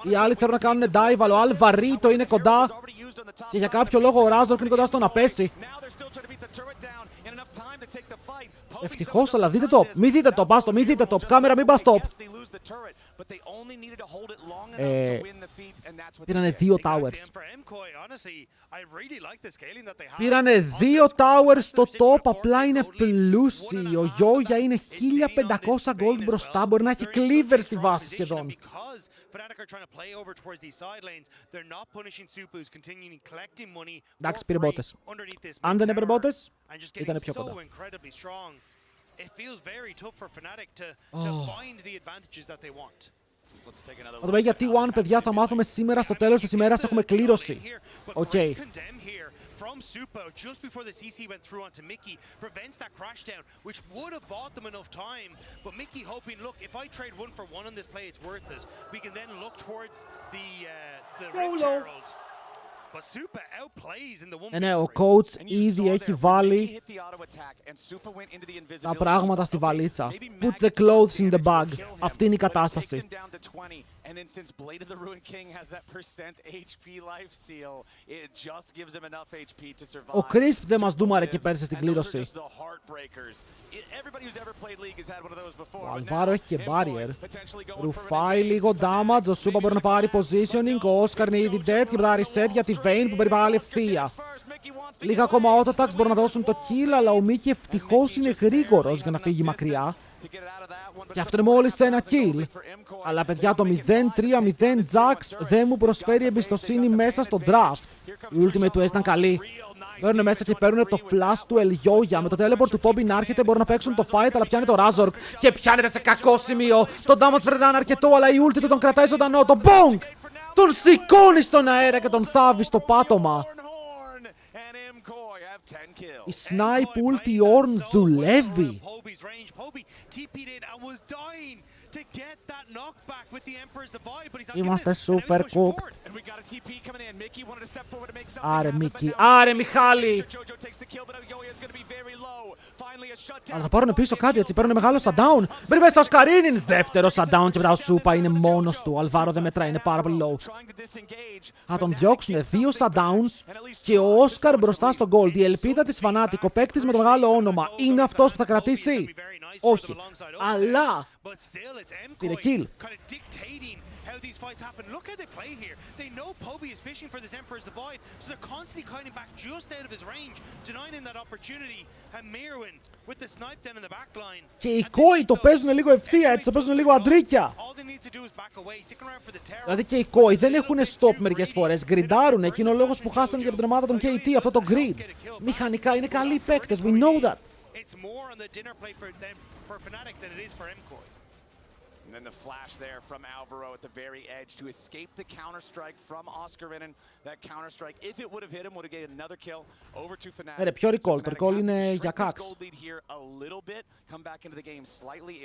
Οι άλλοι θέλουν να κάνουν dive, αλλά ο Alvarito είναι κοντά και για κάποιο λόγο ο Razork είναι κοντά στο να πέσει. Ευτυχώς, αλλά δείτε το. Μη δείτε το, πας το, μη δείτε το. Κάμερα, μην πας top. Πήρανε 2 towers. Πήρανε 2 towers στο top, απλά είναι πλούσιοι. Ο Γιόγια είναι 1500 gold μπροστά, μπορεί να έχει cleaver στη βάση σχεδόν. Εντάξει, πήρε μπότες. Αν δεν έπαιρνε μπότες, ήταν πιο κοντά. Θα δούμε για T1, παιδιά, θα μάθουμε σήμερα στο τέλος της ημέρας. Έχουμε κλήρωση. Οκ. from Supa just before the CC went through onto Mickey prevents that crash down, which would have bought them enough time. But Mickey hoping, look, if I trade 1 for 1 on this play, it's worth it. We can then look towards the Rift Herald. But Supa outplays in the 1v3. Ναι, ο coach ήδη έχει βάλει τα πράγματα στη βαλίτσα. Put the clothes in the bag. Αυτή είναι η κατάσταση. And then since Blade of the Ruined King has that percent HP lifesteal, it just gives him enough HP to survive. Ο Crisp δεν μας δούμαρε και πέρασε στην κλήρωση. Ο Αλβάρο έχει και barrier. Ρουφάει λίγο damage, ο Σούπα μπορεί να πάρει positioning, ο Όσκαρ είναι ήδη dead και μετά reset για τη Vayne που περιβάλλει ευθεία. Λίγα ακόμα auto attacks μπορούν να δώσουν το kill, αλλά ο Μίκη ευτυχώς είναι γρήγορος για να φύγει μακριά. Και αυτό είναι μόλις ένα kill. Αλλά παιδιά, το 0-3-0 Jax δεν μου προσφέρει εμπιστοσύνη μέσα στο draft. Η ultimate του ήταν καλή. Μπαίνουν μέσα και παίρνουν το flash του Ελιόγια. Με το teleport του Poppy να έρχεται μπορούν να παίξουν το fight, αλλά πιάνει το Razork. Και πιάνεται σε κακό σημείο. Το damage φαίνεται να είναι αρκετό, αλλά η ulti του τον κρατάει ζωντανό. Το bonk! Τον σηκώνει στον αέρα και τον θάβει στο πάτωμα. Η snipe ulti Ornn δουλεύει. Είμαστε super cooked. Άρε Μίκη, άρε Μιχάλη. Αλλά θα πάρουν πίσω κάτι, έτσι παίρνουν μεγάλο shutdown. Μπαίνει μέσα ο Σκαρίνιν, δεύτερο shutdown και μετά ο Σούπα είναι μόνος του. Ο Αλβάρο δεν μετράει, είναι πάρα πολύ low. Θα τον διώξουν 2 shutdowns και ο Όσκαρ μπροστά στο gold. Η ελπίδα της Fnatic, ο παίκτης με το μεγάλο όνομα, είναι αυτός που θα κρατήσει. Όχι, αλλά πήρε kill. How these fights happen. Look how they play here. They know Poby is fishing for this Emperor's Divide, so they're constantly kiting back just out of his range, denying him that opportunity. And Mirwin with the snipe down in the back line. Και οι Koi το παίζουν λίγο ευθεία, έτσι το παίζουν λίγο αντρίκια. Δηλαδή και οι Koi δεν έχουν stop μερικές φορές, γκριντάρουν. Εκείνο ο λόγος που χάσανε και από την ομάδα των KT αυτό το grid. Μηχανικά είναι καλοί παίκτες, we know that. It's more on the dinner plate for Fnatic than it is for Mkoi. And then the flash there from Alvaro at the very edge to escape the counter-strike from Oscarinen. That counter-strike, if it would have hit him, would have gained another kill over to Fnatic. Πιο recall, το recall είναι για Cax.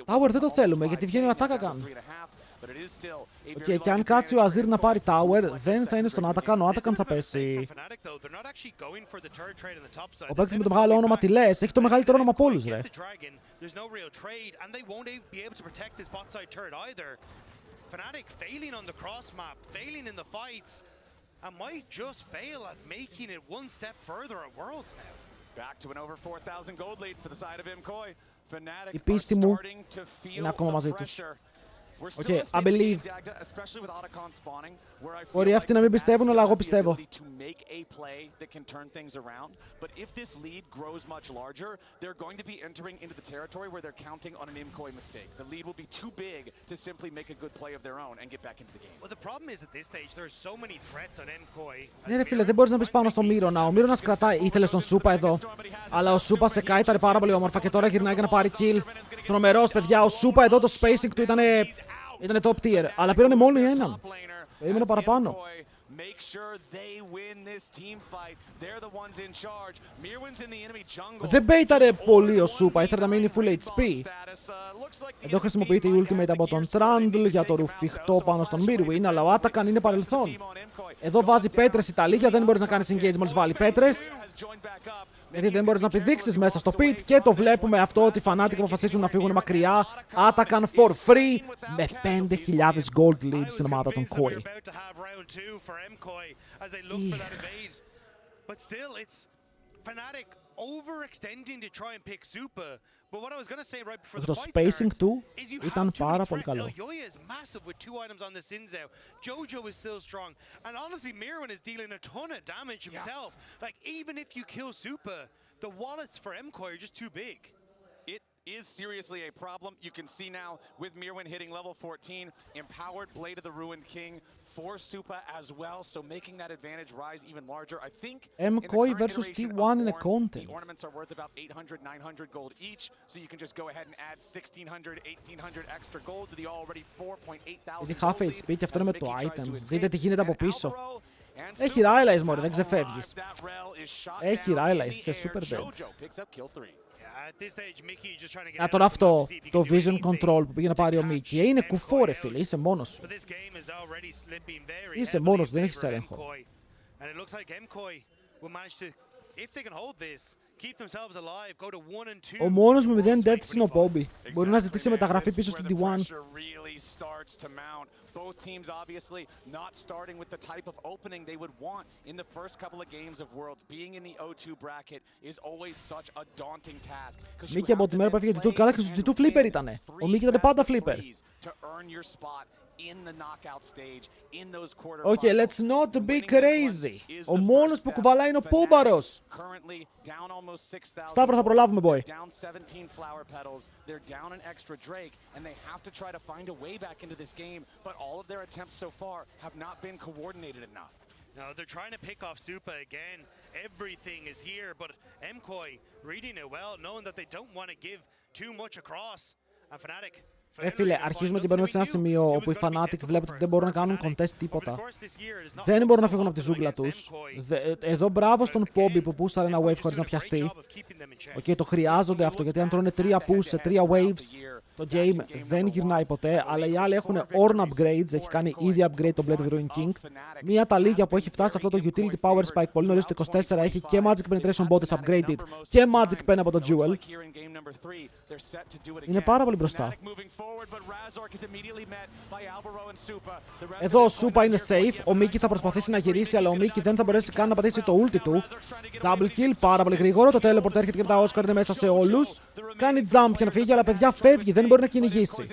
Tower δεν το θέλουμε, γιατί βγαίνει ο Atakagan. Και αν κάτσει ο Azir να πάρει Tower, δεν θα είναι στον Atakan, ο Atakan θα πέσει. Ο παίκτης με το μεγάλο όνομα τι λες, έχει το μεγαλύτερο όνομα από όλους, ρε. There's no real trade, and they won't be able to protect this bot side turret either. Fnatic failing on the cross map, failing in the fights, and might just fail at making it one step further at Worlds now. Back to an over 4,000 gold lead for the side of Mkoi. Fnatic Η πίστη μου είναι ακόμα μαζί τους. Okay, I believe. Μπορεί αυτοί να μην πιστεύουν, αλλά εγώ πιστεύω. Ναι ρε φίλε, δεν μπορείς να μπεις πάνω στο Μύρονα. Ο Μύρονας κρατάει, ήθελε τον Σούπα εδώ. Αλλά ο Σούπα σε κάιταρε πάρα πολύ όμορφα και τώρα γυρνάει για να πάρει kill. Τρομερός παιδιά, ο Σούπα εδώ το spacing του ήτανε top tier, αλλά πήρανε μόνο έναν. Περίμενε παραπάνω. Δεν μπέιταρε πολύ ο Σούπα, ήθελε να μείνει full HP. Εδώ χρησιμοποιείται η ultimate από τον Trundle για το ρουφιχτό πάνω στον Mirwin, αλλά ο Atakan είναι παρελθόν. Εδώ βάζει πέτρες Ιταλίγια, δεν μπορείς να κάνεις engage μόλις βάλει πέτρες. Γιατί δεν μπορείς να πηδήξεις μέσα στο pit και το βλέπουμε αυτό ότι οι Fnatic αποφασίζουν να φύγουν μακριά. Atakan for free με 5,000 gold lead στην ομάδα των Koi. Το spacing του ήταν πάρα πολύ καλό. Jojo is still strong, and honestly, Mirwin is dealing a ton of damage himself. Like even if you kill Supa, the wallets for Mkoi are just too big. It is seriously a problem. You can see now with Mirwin hitting level 14, empowered Blade of the Ruined King for Supa as well, so making that advantage rise even larger. I think Mkoi versus T1 in a content. The ornaments are worth about 800, 900 gold each, so you can just go ahead and add 1,600, 1,800 extra gold to the already 4,800. Ήδη half HP και αυτό είναι με το item. Δείτε τι γίνεται από πίσω. Έχει Rylai's μωρέ, δεν ξεφεύγεις. Έχει Rylai's σε super dead. Να τώρα αυτό, το vision control που πήγε να πάρει ο Mkoi, είναι κουφό ρε φίλε, είσαι μόνος σου. Είσαι μόνος σου, δεν έχεις έλεγχο. Ο μόνος με 0 deaths είναι ο Bobby. Μπορεί να ζητήσει μεταγραφή πίσω στην D1. Both teams obviously not starting with the type of opening they would want in the first couple of games of Worlds. Being in the O2 bracket is always such a daunting task. Mkoi από τη μέρα που έφυγε G2, καλά και στο G2 flipper ήτανε. Ο Mkoi ήταν πάντα flipper. Okay, let's not be crazy. Ο μόνος που κουβαλάει είναι ο Πόμπαρος. Σταύρο, θα προλάβουμε, boy. No, they're trying to pick off Supa again. Everything is here, but Mkoi reading it well, knowing that they don't want to give too much across. And Fnatic. Φίλε, αρχίζουμε και μπαίνουμε σε ένα σημείο όπου οι Fnatic βλέπετε ότι δεν μπορούν να κάνουν contest τίποτα. Δεν μπορούν να φύγουν από τη ζούγκλα τους. Εδώ μπράβο στον Bobby που πούσαρε ένα wave χωρίς να πιαστεί. Okay, το χρειάζονται αυτό, γιατί αν τρώνε 3 push σε 3 waves, το game δεν γυρνάει ποτέ. Αλλά οι άλλοι έχουν Ornn upgrades, έχει κάνει ήδη upgrade το Blade of Ruin King. Μία ταλίγια που έχει φτάσει αυτό το Utility Power Spike πολύ νωρίς το 24 έχει και Magic Penetration Bodies upgraded και Magic Pen από το Jewel. Είναι πάρα πολύ μπροστά. Εδώ ο Supa είναι safe, ο Mkoi θα προσπαθήσει να γυρίσει, αλλά ο Mkoi δεν θα μπορέσει καν να πατήσει το ulti του. Double kill, πάρα πολύ γρήγορο, το teleport έρχεται και τα Oscar είναι μέσα σε όλους. Κάνει jump για να φύγει, αλλά παιδιά φεύγει, δεν μπορεί να κυνηγήσει.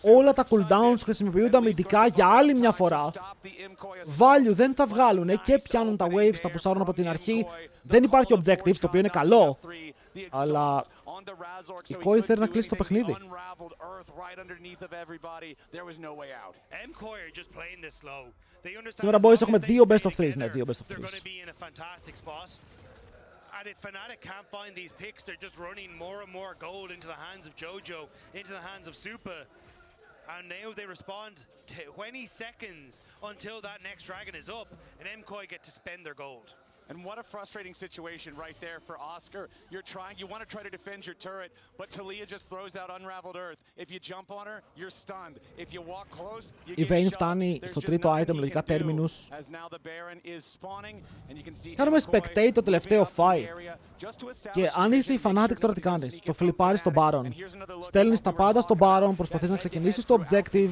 Όλα τα cooldowns χρησιμοποιούνται αμυντικά για άλλη μια φορά. Value δεν θα βγάλουν και πιάνουν τα waves, θα πουσάρουν από την αρχή. Δεν υπάρχει objectives, το οποίο είναι καλό. Αλλά η Mkoi θέλει να κλείσει το παιχνίδι. Σήμερα boys έχουμε 2 best of 3s, ναι, 2 best of 3s. And if Fnatic can't find these picks, they're just running more and more gold into the hands of Jojo, into the hands of Supa. And now they respond 20 seconds until that next dragon is up, and Mkoi get to spend their gold. And what a frustrating situation right there for Oscar. You want to try to defend your turret, but Talia just throws out Unraveled Earth. If you jump on her, you're stunned. If you walk close, you get shot. Η Vayne φτάνει στο τρίτο item, λογικά Terminus. Κάνουμε spectate το τελευταίο fight. Και αν είσαι η Fnatic τώρα τι κάνεις? Το φλιπάρεις στον Baron. Στέλνεις τα πάντα στον Baron, προσπαθείς να ξεκινήσεις το objective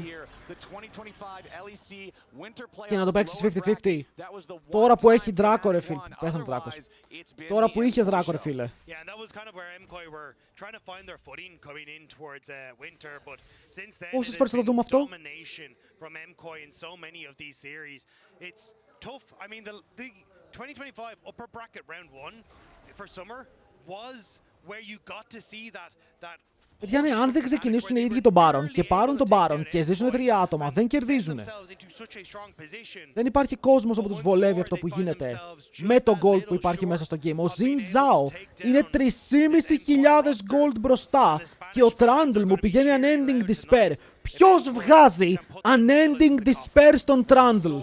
και να το παίξεις 50-50. Τώρα που έχει Draco ρε φίλε. Πέθανε Dracos. Τώρα που είχε Draco ρε φίλε. Πόσες φορές θα το δούμε αυτό? Παιδιά, ναι, αν δεν ξεκινήσουν οι ίδιοι τον Baron και πάρουν τον Baron και ζήσουν 3 άτομα, δεν κερδίζουν. Δεν υπάρχει κόσμος όπου τους βολεύει αυτό που γίνεται με το gold που υπάρχει μέσα στο game. Ο Xin Zhao είναι 3.500 gold μπροστά και ο Trundle μου πηγαίνει Unending Despair. Ποιος βγάζει Unending Despair στον Trundle?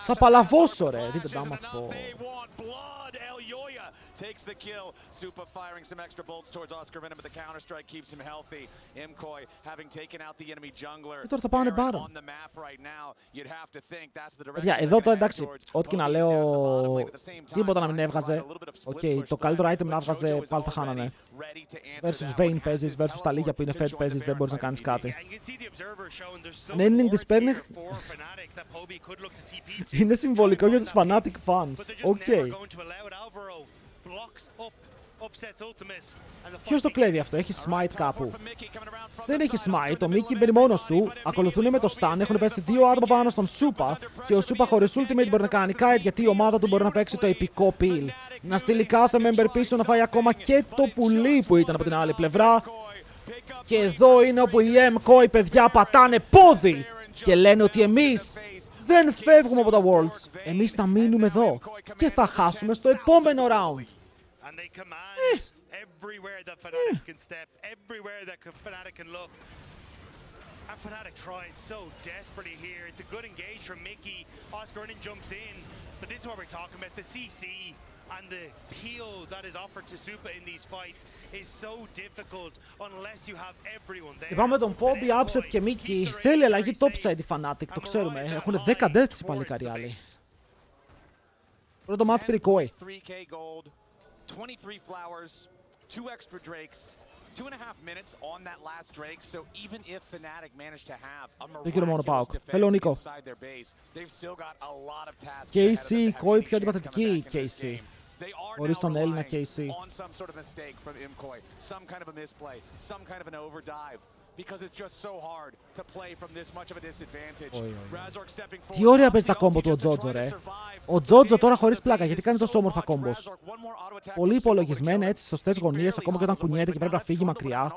Θα παλαβώσω ρε, δείτε τα μάτς πω. Takes the kill. Supa firing some extra bolts towards Oscar Venom, but the counter strike keeps him healthy. Mkoi having taken out the enemy jungler. Τώρα θα πάνε Baron. On the map right now, you'd have to think that's the direction. Εδώ τώρα εντάξει, ό,τι και να λέω, τίποτα να μην έβγαζε. Okay, το καλύτερο item να έβγαζε, πάλι θα χάνανε. Versus Vayne παίζεις, versus τα λίγια που είναι Fed παίζεις, δεν μπορείς να κάνεις κάτι. Ending Despair είναι συμβολικό για τους Fnatic fans. Okay. Ποιος το κλέβει αυτό? Έχει smite κάπου? Δεν έχει smite, ο Mkoi μπαίνει μόνος του. Ακολουθούν με το stun, έχουν πέσει 2 άτομα πάνω στον Supa και ο Supa χωρίς ultimate μπορεί να κάνει kite γιατί η ομάδα του μπορεί να παίξει το επικό peel. Να στείλει κάθε member πίσω να φάει ακόμα και το πουλί που ήταν από την άλλη πλευρά. Και εδώ είναι όπου οι Mkoi παιδιά πατάνε πόδι και λένε ότι εμείς δεν φεύγουμε από τα Worlds. Εμείς θα μείνουμε εδώ και θα χάσουμε στο επόμενο round. And they command everywhere that Fnatic can step, everywhere that Fnatic can look. And Fnatic tried so desperately here. It's a good engage from Mickey. Oscar jumps in. But this is what we're talking about. The CC and the peel that is offered to Supa in these fights is so difficult unless you have everyone there. Πάμε τον Poppy, Upset και Mickey. Θέλει αλλαγή topside η Fnatic, το ξέρουμε. Έχουν 10 deaths οι παλικάροι άλλοι. Πρώτο match πήρε Mkoi. 3K gold, 23 flowers, 2 extra drakes, 2.5 minutes on that last drake. So even if Fnatic managed to have a miraculous defense inside their base, they've still got a lot of tasks ahead of them. Mkoi πιο αντιπαθητική KC. They are Χωρίς τον now Έλληνα relying KC. on some sort of mistake from Mkoi, some kind of a misplay, some kind of an overdive. Because it's just so hard to play from this much of a disadvantage. Razork stepping forward. Τι ωραία παίζει τα κόμπο του ο Τζότζο, ρε. Ο Τζότζο τώρα χωρίς πλάκα, γιατί κάνει τόσο όμορφα κόμπος. Πολύ υπολογισμένα έτσι, σωστές γωνίες, ακόμα και όταν κουνιέται και πρέπει να φύγει μακριά.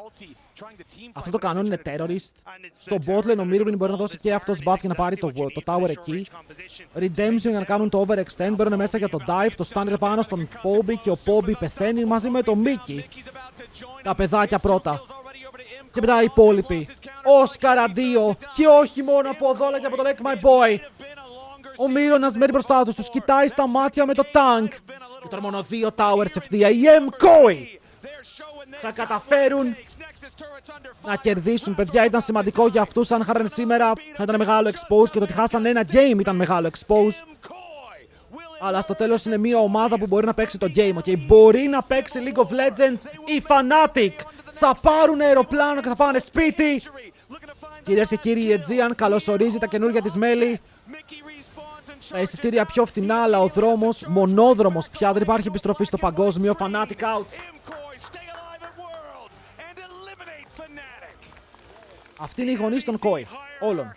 Αυτό το κανόνι είναι terrorist. Στο botlane ο Mirwin μπορεί να δώσει και αυτός buff για να πάρει το tower εκεί. Redemption για να κάνουν το overextend, μπαίνουν μέσα για το dive, το stun πάνω στον Poppy και ο Poppy πεθαίνει μαζί με το Mickey. Τα παιδάκια πρώτα. Και μετά οι υπόλοιποι. Όσκαρ αντίο. Και όχι μόνο από εδώ, αλλά και από το Like My Boy. Ο Μύρονας μένει μπροστά τους. Τους κοιτάει στα μάτια με το tank. Και τώρα μόνο 2 towers ευθεία. Η Mkoi θα καταφέρουν να κερδίσουν. Παιδιά, ήταν σημαντικό για αυτούς. Αν χάραν σήμερα, θα ήταν μεγάλο expose. Και το ότι χάσαν ένα game ήταν μεγάλο expose. Αλλά στο τέλος είναι μια ομάδα που μπορεί να παίξει το game. Okay? Μπορεί να παίξει League of Legends. Η Fnatic θα πάρουν αεροπλάνο και θα πάνε σπίτι. Κυρίες και κύριοι, η Aegean καλωσορίζει τα καινούργια της μέλη. Τα εισιτήρια πιο φθηνά, αλλά ο δρόμος, μονόδρομος πια, δεν υπάρχει επιστροφή στο παγκόσμιο. Fnatic out. Αυτή είναι η γονείς των Mkoi. Όλων.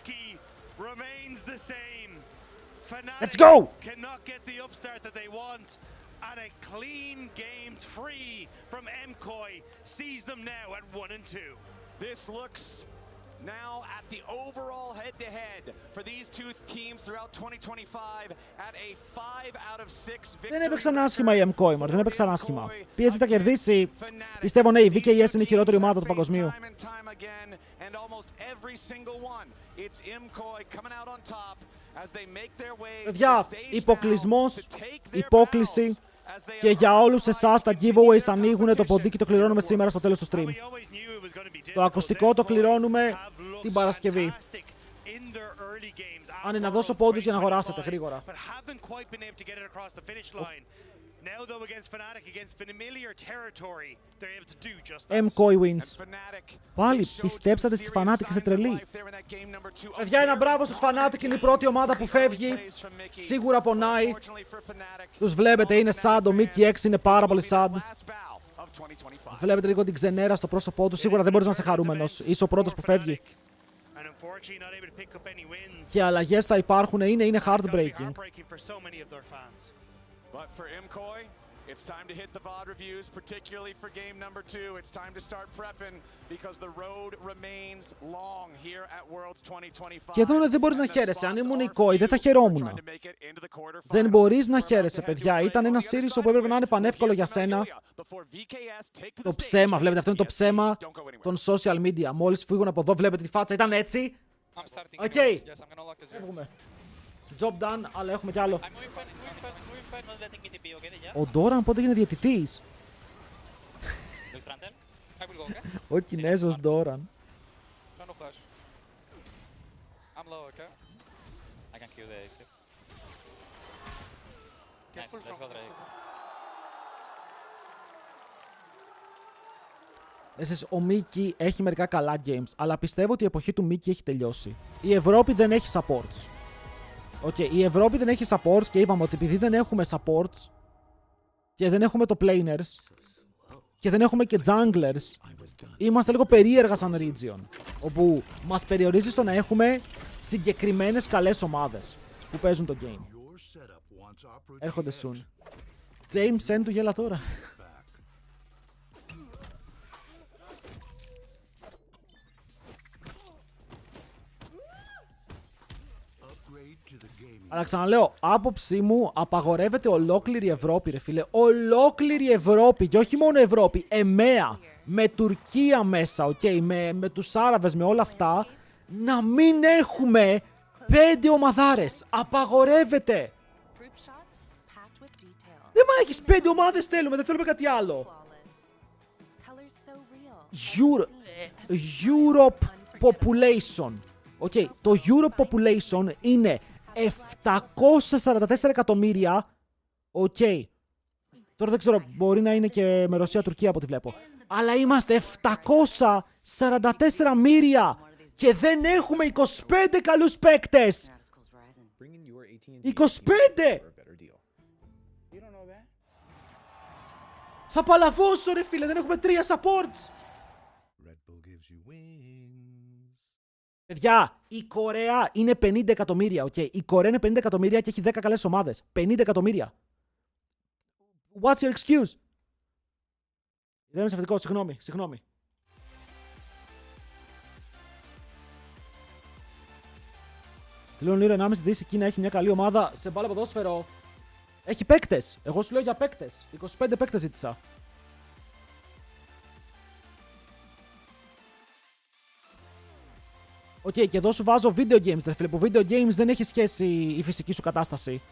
Let's go! And a clean game 3 from Mkoi sees them now at 1-2. This looks now at the overall head-to-head for these two teams throughout 2025 at a 5 out of 6 victory. Δεν έπαιξαν άσχημα οι Mkoi, δεν έπαιξαν άσχημα. Πίεση θα κερδίσει. Πιστεύω ναι, η VKS είναι η χειρότερη ομάδα του παγκοσμίου. Παιδιά, υποκλεισμός, υπόκληση. Και για όλους εσάς τα giveaways ανοίγουν, το ποντίκι το κληρώνουμε σήμερα στο τέλος του stream. Το ακουστικό το κληρώνουμε την Παρασκευή. Αν είναι να δώσω πόντους για να αγοράσετε γρήγορα. Mkoi wins. Πάλι πιστέψατε στη Fnatic, είστε τρελοί. Παιδιά, ένα μπράβο στους Fnatic, είναι η πρώτη ομάδα που φεύγει. Σίγουρα πονάει. Τους βλέπετε, είναι sad, ο Mickey X είναι πάρα πολύ sad. Βλέπετε λίγο την ξενέρα στο πρόσωπό του, σίγουρα δεν μπορείς να είσαι χαρούμενος. Είσαι ο πρώτος που φεύγει. Και αλλαγές θα υπάρχουν, είναι heartbreaking. But for Mkoi, it's time to hit the VOD reviews, particularly for game number 2. It's time to start prepping because the road remains long here at Worlds 2025. Και εδώ δεν μπορείς να χαίρεσαι. Αν ήμουν Mkoi, δεν θα χαιρόμουν. Δεν μπορείς να χαίρεσαι, παιδιά. Ήταν ένα series όπου έπρεπε να είναι πανεύκολο για σένα. Το ψέμα, βλέπετε, αυτό είναι το ψέμα των social media. Μόλις φύγουν από εδώ, βλέπετε τη φάτσα, ήταν έτσι. Οκ. Φεύγουμε. Job done, αλλά έχουμε κι άλλο. Ο Ντόραν πότε έγινε διαιτητής? Ο Κινέζος Ντόραν. Εσείς, ο Μίκη έχει μερικά καλά games, αλλά πιστεύω ότι η εποχή του Μίκη έχει τελειώσει. Η Ευρώπη δεν έχει supports. Η Ευρώπη δεν έχει supports και είπαμε ότι επειδή δεν έχουμε supports και δεν έχουμε το planers και δεν έχουμε και junglers, είμαστε λίγο περίεργα σαν region, όπου μας περιορίζει στο να έχουμε συγκεκριμένες καλές ομάδες που παίζουν το game. Έρχονται soon. James N του γέλα τώρα. Αλλά ξαναλέω, άποψή μου, απαγορεύεται ολόκληρη Ευρώπη, ρε φίλε. Ολόκληρη Ευρώπη, και όχι μόνο Ευρώπη, ΕΜΕΑ, με Τουρκία μέσα, με τους Άραβες, με όλα αυτά, να μην έχουμε 5 ομαδάρες. Απαγορεύεται. Δεν μα έχεις 5 ομάδες θέλουμε, δεν θέλουμε κάτι άλλο. Europe population. Okay, το Europe population είναι 744 εκατομμύρια. Okay. Τώρα δεν ξέρω, μπορεί να είναι και με Ρωσία-Τουρκία από ό,τι βλέπω. Αλλά είμαστε 744 μύρια και δεν έχουμε 25 καλούς παίκτες. 25! Θα παλαβώσω ρε φίλε, δεν έχουμε 3 supports. Παιδιά, η Κορέα είναι 50 εκατομμύρια, okay. Η Κορέα είναι 50 εκατομμύρια και έχει 10 καλές ομάδες. 50 εκατομμύρια. What's your excuse? Ηρέμησε αυτικό, συγγνώμη. Θέλω λίγο 1,5 δις η Κίνα έχει μια καλή ομάδα σε μπάλα ποδόσφαιρο. Έχει παίκτες. Εγώ σου λέω για παίκτες. 25 παίκτες ζήτησα. Οκ, και εδώ σου βάζω video games, ρε φίλε, που video games δεν έχει σχέση η φυσική σου κατάσταση.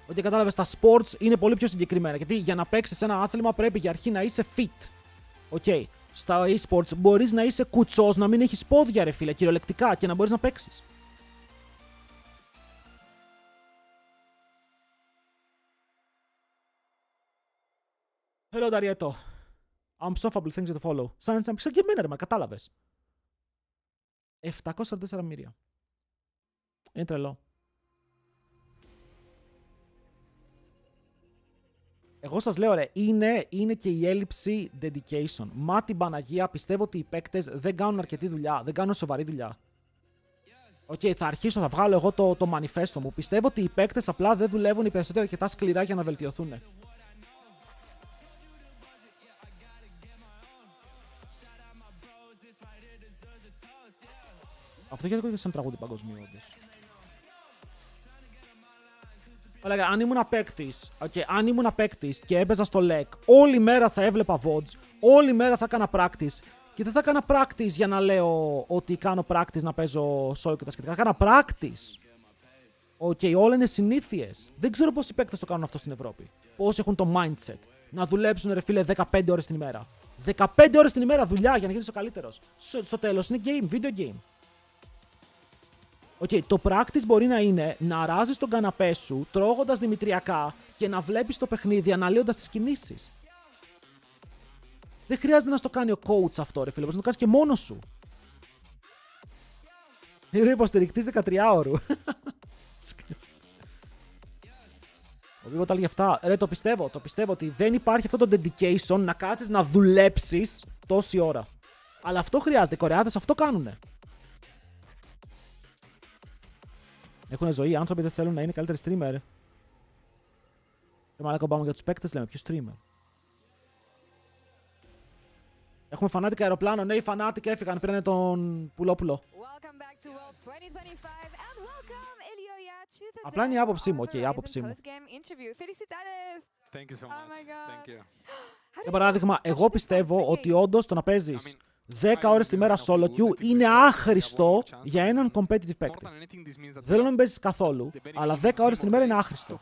Ότι κατάλαβες, τα sports είναι πολύ πιο συγκεκριμένα. Γιατί για να παίξεις ένα άθλημα πρέπει για αρχή να είσαι fit. Οκ. Στα e-sports μπορείς να είσαι κουτσός, να μην έχεις πόδια, ρε φίλε, κυριολεκτικά, και να μπορείς να παίξεις. Hello, Darieto. I'm Sofable, thanks for the follow. Σαν και εμένα, ρε, μα κατάλαβες. 744 μοίρια. Είναι τρελό. Εγώ σας λέω ρε, είναι και η έλλειψη dedication. Μα την Παναγία, πιστεύω ότι οι παίκτες δεν κάνουν αρκετή δουλειά, δεν κάνουν σοβαρή δουλειά. Οκ, θα αρχίσω, θα βγάλω εγώ το μανιφέστο μου. Πιστεύω ότι οι παίκτες απλά δεν δουλεύουν οι περισσότεροι αρκετά σκληρά για να βελτιωθούν. Αυτό γιατί δεν σαν τραγούδι παγκοσμίου, όντως. Έλεγα, αν ήμουν παίκτης και έπαιζα στο LEC, όλη μέρα θα έβλεπα VODs, όλη μέρα θα έκανα practice και δεν θα έκανα practice για να λέω ότι κάνω practice να παίζω solo και τα σχετικά. Θα έκανα practice. Όλα είναι συνήθειες. Δεν ξέρω πόσοι παίκτες το κάνουν αυτό στην Ευρώπη. Πόσοι έχουν το mindset να δουλέψουν, ρε φίλε, 15 ώρες την ημέρα. 15 ώρες την ημέρα δουλειά για να γίνεις ο καλύτερος. Στο τέλος είναι game, video game. Το practice μπορεί να είναι να αράζεις τον καναπέ σου τρώγοντας δημητριακά και να βλέπεις το παιχνίδι αναλύοντας τις κινήσεις. Δεν χρειάζεται να στο κάνει ο coach αυτό, ρε φίλε, μπορείς να το κάνεις και μόνος σου. Είναι υποστηρικτής 13ωρου. Ο Βίβο τα έλεγε αυτά. Ρε, το πιστεύω ότι δεν υπάρχει αυτό το dedication να κάτσεις να δουλέψεις τόση ώρα. Αλλά αυτό χρειάζεται, οι Κορεάτες αυτό κάνουνε. Έχουν ζωή, οι άνθρωποι δεν θέλουν να είναι καλύτεροι streamer. Δεν μαλάκα πάμε για τους παίκτες, λέμε, ποιο streamer. Έχουμε φανάτικα αεροπλάνο, ναι, οι φανάτικα έφυγαν, πήρανε τον Πουλόπουλο. Απλά είναι η άποψή μου, η άποψή μου. Για παράδειγμα, εγώ πιστεύω ότι όντως το να παίζεις 10 ώρες τη μέρα solo queue είναι άχρηστο για έναν competitive παίκτη. Δεν θέλω να μην παίζεις καθόλου, αλλά 10 ώρες την ημέρα είναι άχρηστο.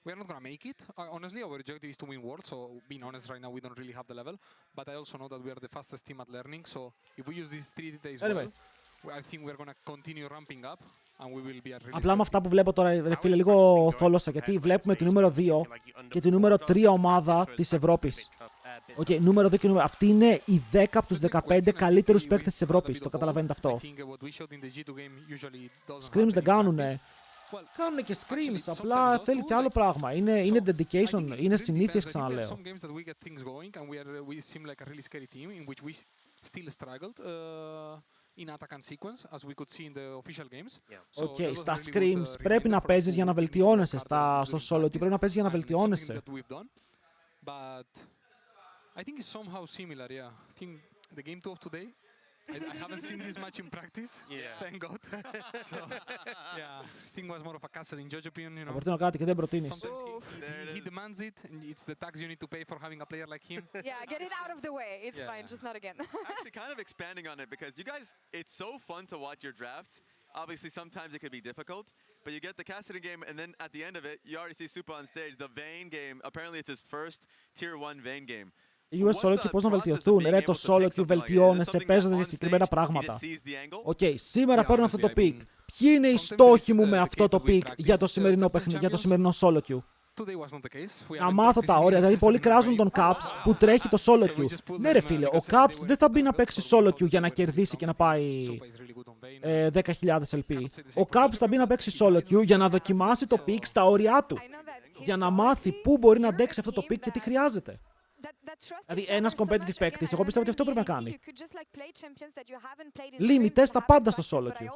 We are not gonna make it. Honestly, our objective is to win Worlds, so being honest right now, we don't really have the level. But I also know that we are the fastest team at learning, so if we use these 3 days well, I think we are gonna continue ramping up. Απλά με αυτά που βλέπω τώρα, ρε φίλε, λίγο θόλωσα, γιατί βλέπουμε τη νούμερο 2 και τη νούμερο 3 ομάδα της Ευρώπης. Νούμερο 2 και νούμερο... Αυτοί είναι οι 10 από τους 15 καλύτερους παίκτες της Ευρώπης, το καταλαβαίνετε αυτό. Screams δεν κάνουνε. Κάνουνε και screams, απλά θέλει και άλλο πράγμα. Είναι dedication, είναι συνήθειες, ξαναλέω. Στα scrims πρέπει να παίζεις για να βελτιώνεσαι. Στο solo και πρέπει να παίζεις για να βελτιώνεσαι. I haven't seen this much in practice. Yeah. Thank God. So, yeah, I think it was more of a castle in Jojo opinion, you know. Προτείνω κάτι και δεν προτείνεις. Sometimes he demands it, and it's the tax you need to pay for having a player like him. Yeah, get it out of the way. It's fine, just not again. Actually, kind of expanding on it, because you guys, it's so fun to watch your drafts. Obviously, sometimes it could be difficult, but you get the Cassidy game, and then at the end of it, you already see Supa on stage. The Vayne game, apparently it's his first Tier 1 Vayne game. Οι US solo queue πώς να βελτιωθούν? Ρε, το solo queue βελτιώνεσαι παίζοντας για συγκεκριμένα πράγματα. Οκ, σήμερα παίρνω αυτό το pick. Ποιοι είναι οι στόχοι μου με αυτό το pick για το σημερινό solo queue? Να μάθω τα όρια, δηλαδή πολλοί κράζουν τον Caps που τρέχει το solo queue. Ναι ρε φίλε, ο Caps δεν θα μπει να παίξει solo queue για να κερδίσει και να πάει 10.000 LP. Ο Caps θα μπει να παίξει solo queue για να δοκιμάσει το pick στα όρια του. Για να μάθει πού μπορεί να αντέξει αυτό το pick και τι χρειάζεται. Δηλαδή, ένας competitive παίκτης, εγώ πιστεύω ότι αυτό πρέπει να κάνει. Limit τα πάντα στο solo queue.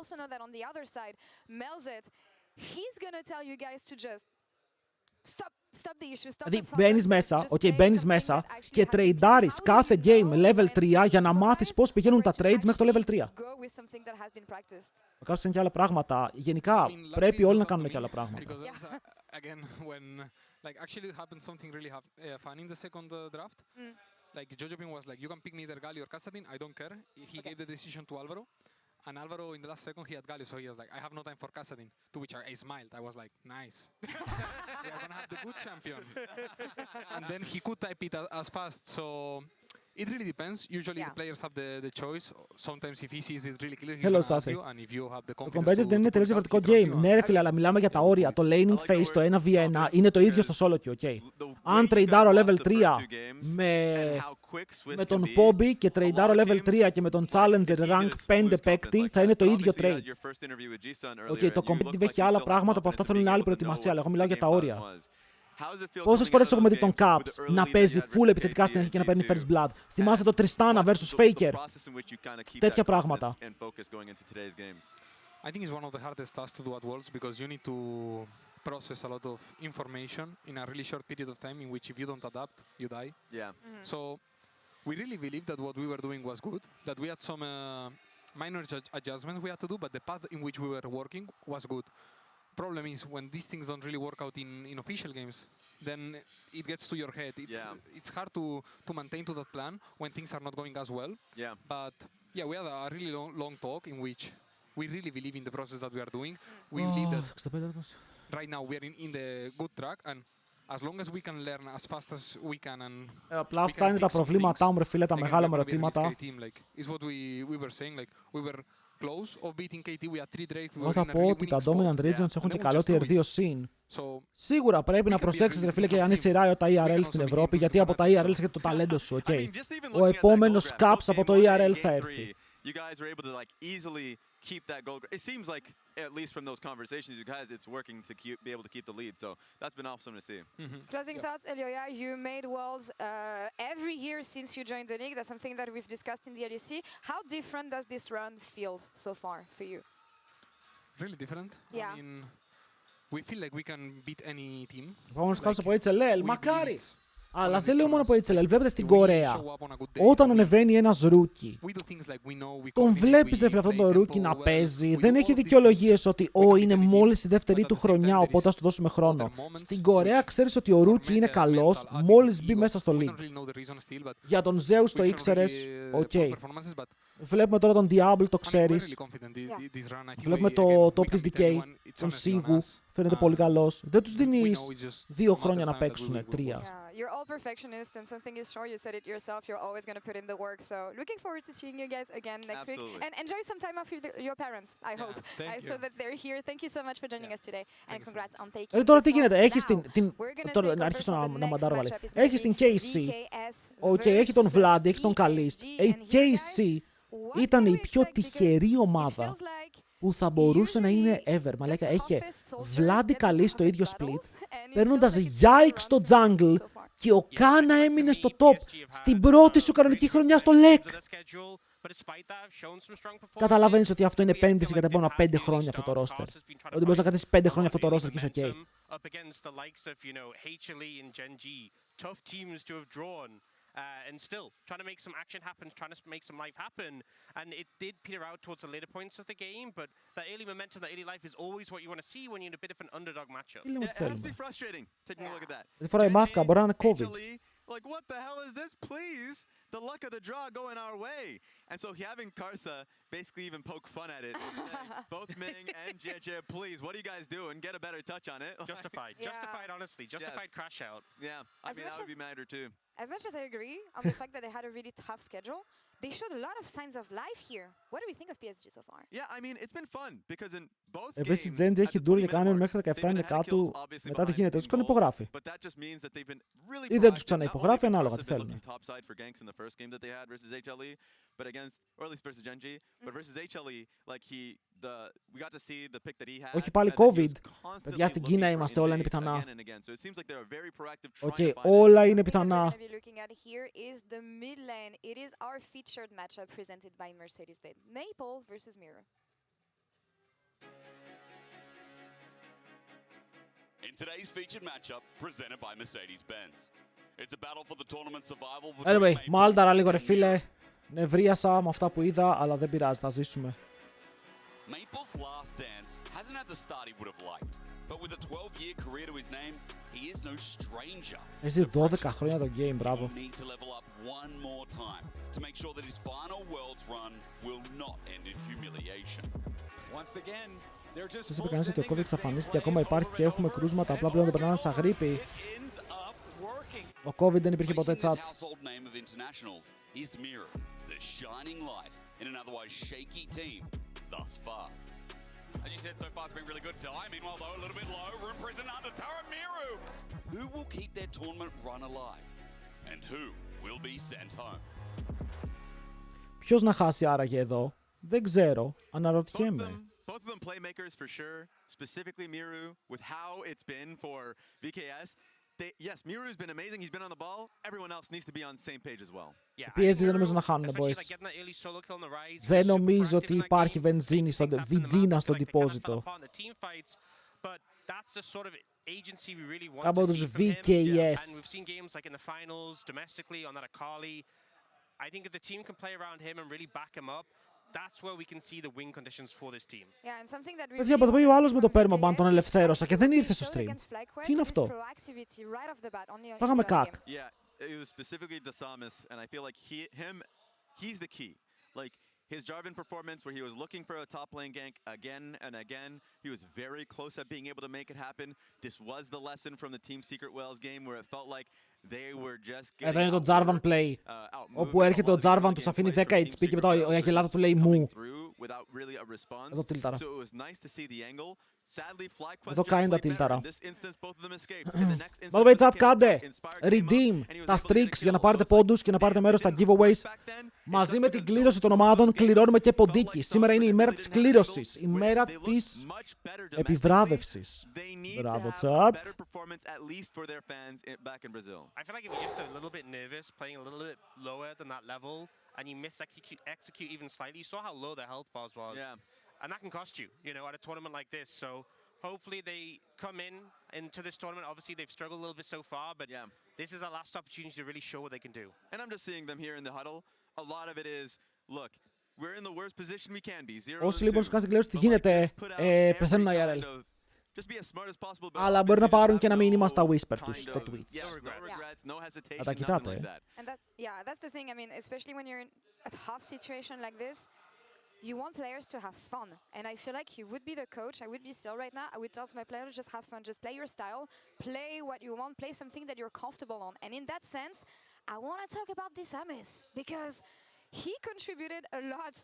Δηλαδή, μπαίνεις μέσα και τρεϊντάρεις κάθε game level 3 για να μάθεις πώς πηγαίνουν τα trades μέχρι το level 3. Κάποιες είναι και άλλα πράγματα. Γενικά, πρέπει όλοι να κάνουν και άλλα πράγματα. Again, when actually happened something really fun in the second draft. Like Jojo Pin was like, you can pick me either Gali or Kassadin. I don't care. He gave the decision to Alvaro, and Alvaro in the last second he had Gali, so he was like, I have no time for Kassadin. To which I smiled. I was like, nice. We are gonna have the good champion. And then he could type it as fast. So it really depends. Usually the players have the choice. Sometimes if he sees it really clear, he's gonna ask you, and if you have the confidence. Το competitive δεν είναι τελείως διαφορετικό game. Ναι ρε φίλε, αλλά μιλάμε για τα όρια. Το laning phase, το 1v1 είναι το ίδιο στο solo queue, ok. Αν τρεϊντάρω level 3 με τον Bobby και τρεϊντάρω level 3 και με τον Challenger rank 5 παίκτη, θα είναι το ίδιο trade. Ok, το competitive έχει άλλα πράγματα που αυτά θέλουν άλλη προετοιμασία, αλλά εγώ μιλάω για τα όρια. Πόσες φορές έχουμε δει τον Caps να παίζει full επιθετικά στην αρχή και να παίρνει first blood? Θυμάσαι το Tristana vs Faker. Τέτοια πράγματα. I think it's one of the hardest tasks to do at Worlds because you need to process a lot of information in a really short period of time in which if you don't adapt, you die. Yeah. So we really believed that what we were doing was good, that we had some minor adjustments we had to do, but the path in which we were working was good. Problem is when these things don't really work out in official games, then it gets to your head. It's hard to maintain to that plan when things are not going as well. Yeah. But yeah, we had a really long talk in which we really believe in the process that we are doing. We believe that right now we are in the good track, and as long as we can learn as fast as we can and απλά αυτά είναι τα προβλήματά μου, ρε φίλε, τα μεγάλα μου ερωτήματα. Is what we were saying, like we were close of beating KT. We had 3 Drake. Εγώ θα πω ότι τα Dominant Regions έχουν και καλό tier 2 συν. Σίγουρα πρέπει να προσέξεις, ρε φίλε, και αν είσαι Riot τα ERL στην Ευρώπη, γιατί από τα ERL έχετε το ταλέντο σου, ok. Ο επόμενος Caps από το ERL θα έρθει. You guys were able to like easily keep that goal. It seems like, at least from those conversations you guys, it's working to be able to keep the lead. So that's been awesome to see. Closing thoughts, Elioya. You made Worlds every year since you joined the league. That's something that we've discussed in the LEC. How different does this run feel so far for you? Really different. Yeah. I mean, we feel like we can beat any team. Επόμενος Caps από HLL, μακάρι! Αλλά δεν λέω μόνο από HLL, βλέπετε στην Κορέα. Όταν ανεβαίνει ένας ρούκι, τον βλέπεις ρε φίλε αυτόν τον ρούκι να παίζει, δεν έχει δικαιολογίες ότι είναι μόλις η δεύτερη του χρονιά, οπότε ας του δώσουμε χρόνο. Στην Κορέα ξέρεις ότι ο ρούκι είναι καλός μόλις μπει μέσα στο league. Για τον Zeus το ήξερες, ok. Βλέπουμε τώρα τον Diablo, το ξέρεις. Βλέπουμε το top της DK, τον Sigu, φαίνεται πολύ καλός. Δεν τους δίνεις 2 χρόνια να παίξουν, 3. You're all perfectionists, and something is sure, you said it yourself, you're always going to put in the work. So looking forward to seeing you guys again next week. And enjoy some time off with your parents, I hope. So that they're here. Thank you so much for joining us today. And congrats on taking τώρα τι γίνεται, έχεις τώρα να αρχίσω να μαντάρω πάλι. Έχεις την KC, ok, έχει τον Vlad, έχει τον Kalist. Η KC ήταν η πιο τυχερή ομάδα που θα μπορούσε να είναι ever. Μαλάκα, έχει Vlad Kalist στο ίδιο split, παίρνοντας Yikes στο jungle και ο Κάνα έμεινε στο top στην πρώτη σου κανονική χρονιά στο LEC. Καταλαβαίνεις ότι αυτό είναι επένδυση για τα επόμενα 5 χρόνια αυτό το roster. Ότι μπορείς να κρατήσεις 5 χρόνια αυτό το roster και είσαι ok. and still trying to make some action happen, trying to make some life happen. And it did peter out towards the later points of the game, but that early momentum, that early life is always what you want to see when you're in a bit of an underdog matchup. Yeah, it has to be frustrating taking a look at that. Δεν φοράει μάσκα, μπορεί να είναι COVID. Like, what the hell is this? Please, the luck of the draw going our way. And so having Karsa basically even poke fun at it, both Ming and JJ, please, what are you guys doing? Get a better touch on it. Justified. Justified, honestly. Justified crash out. Yeah, I mean, that would be matter too. As much as I agree on the fact that they had a really tough schedule, they showed a lot of signs of life here. What do we think of PSG so far? Yeah, I mean, it's been fun because in both games. Επίσης, η Genji έχει ντουρ και κάνει μέχρι 17-11 μετά τι γίνεται. Τους ξαναυπογράφει. Ή δεν τους ξαναυπογράφει, ανάλογα τι θέλουν. But against, or at least versus Genji, but versus HLE, like we got to see the pick that he had. Όχι πάλι COVID. Παιδιά, στην Κίνα είμαστε, όλα είναι πιθανά. Οκ, όλα είναι πιθανά. In today's featured matchup, presented by Mercedes-Benz. It's a battle for the tournament survival. Anyway, Μάλταρα λίγο ρε φίλε. Νευρίασα με αυτά που είδα, αλλά δεν πειράζει, θα ζήσουμε. Maple's last dance hasn't had the start he would have liked, but with a 12-year career to his name, he is no stranger. Έχει 12 χρόνια το game, μπράβο. Need to level up one more time to make sure that his final Worlds run will not end in humiliation. Once again, Σας είπε κανείς ότι ο COVID εξαφανίστηκε, ακόμα υπάρχει και έχουμε κρούσματα, απλά πλέον δεν περνάνε σαν γρίπη. Ο COVID δεν υπήρχε ποτέ chat. The shining light in an otherwise shaky team thus far. As you said, so far it's been really good. Delay, meanwhile, though, a little bit low. Room prison under Taramiru. Who will keep their tournament run alive? And who will be sent home? Ποιος να χάσει άραγε εδώ? Δεν ξέρω. Αναρωτιέμαι. Both of them playmakers for sure. Specifically Miru, with how it's been for VKS. Yes, Miru's been amazing. He's been on the ball. Everyone else needs to be on the same page as well. PSG δεν νομίζω να χάνουν, boys. Δεν νομίζω ότι υπάρχει βενζίνη βιτζίνα στο ντιπόζιτο. Από τους VKS. I think if the team can play around him and really back him up, that's where we can see the win conditions for this team. Παιδιά, από εδώ πάει ο άλλος με το permaban, τον ελευθέρωσα και δεν ήρθε στο stream. Τι είναι αυτό? Φάγαμε κακ. Yeah, it was specifically Dasamis, and I feel like he's the key. Like, his Jarvan performance where he was looking for a top lane gank again and again. He was very close at being able to make it happen. This was the lesson from the Team Secret Wells game where it felt like they were just getting εδώ είναι το Jarvan play, όπου έρχεται ο Jarvan, τους αφήνει 10 HP και μετά η αγελάδα του λέει μου. Εδώ τίλταρα. Εδώ κάνει τα τίλταρα. By the way, chat, κάντε redeem τα streaks για να πάρετε πόντους και να πάρετε μέρος στα giveaways. Μαζί με την κλήρωση των ομάδων κληρώνουμε και ποντίκι. Σήμερα είναι η μέρα της κλήρωσης, η μέρα της επιβράβευσης. Μπράβο, chat. I feel like if you're just a little bit nervous, playing a little bit lower than that level, and you execute even slightly, you saw how low the health bars was. Yeah. And that can cost you, at a tournament like this. So hopefully they come into this tournament. Obviously they've struggled a little bit so far, but this is our last opportunity to really show what they can do. And I'm just seeing them here in the huddle. A lot of it is, look, we're in the worst position we can be. Όσοι λοιπόν σου κάνει την κλήρωση τι γίνεται, πεθαίνουν IRL. Αλλά μπορεί να πάρουν και ένα μήνυμα στα whisper τους στο Twitch. Να τα κοιτάτε. Yeah, that's the thing. I mean, especially when you're in a tough situation like this, you want players to have fun. And I feel like you would be the coach. I would be still right now. I would tell my players, just have fun. Just play your style. Play what you want. Play something that you're comfortable on. And in that sense, I want to talk about Dasamis because he contributed a lot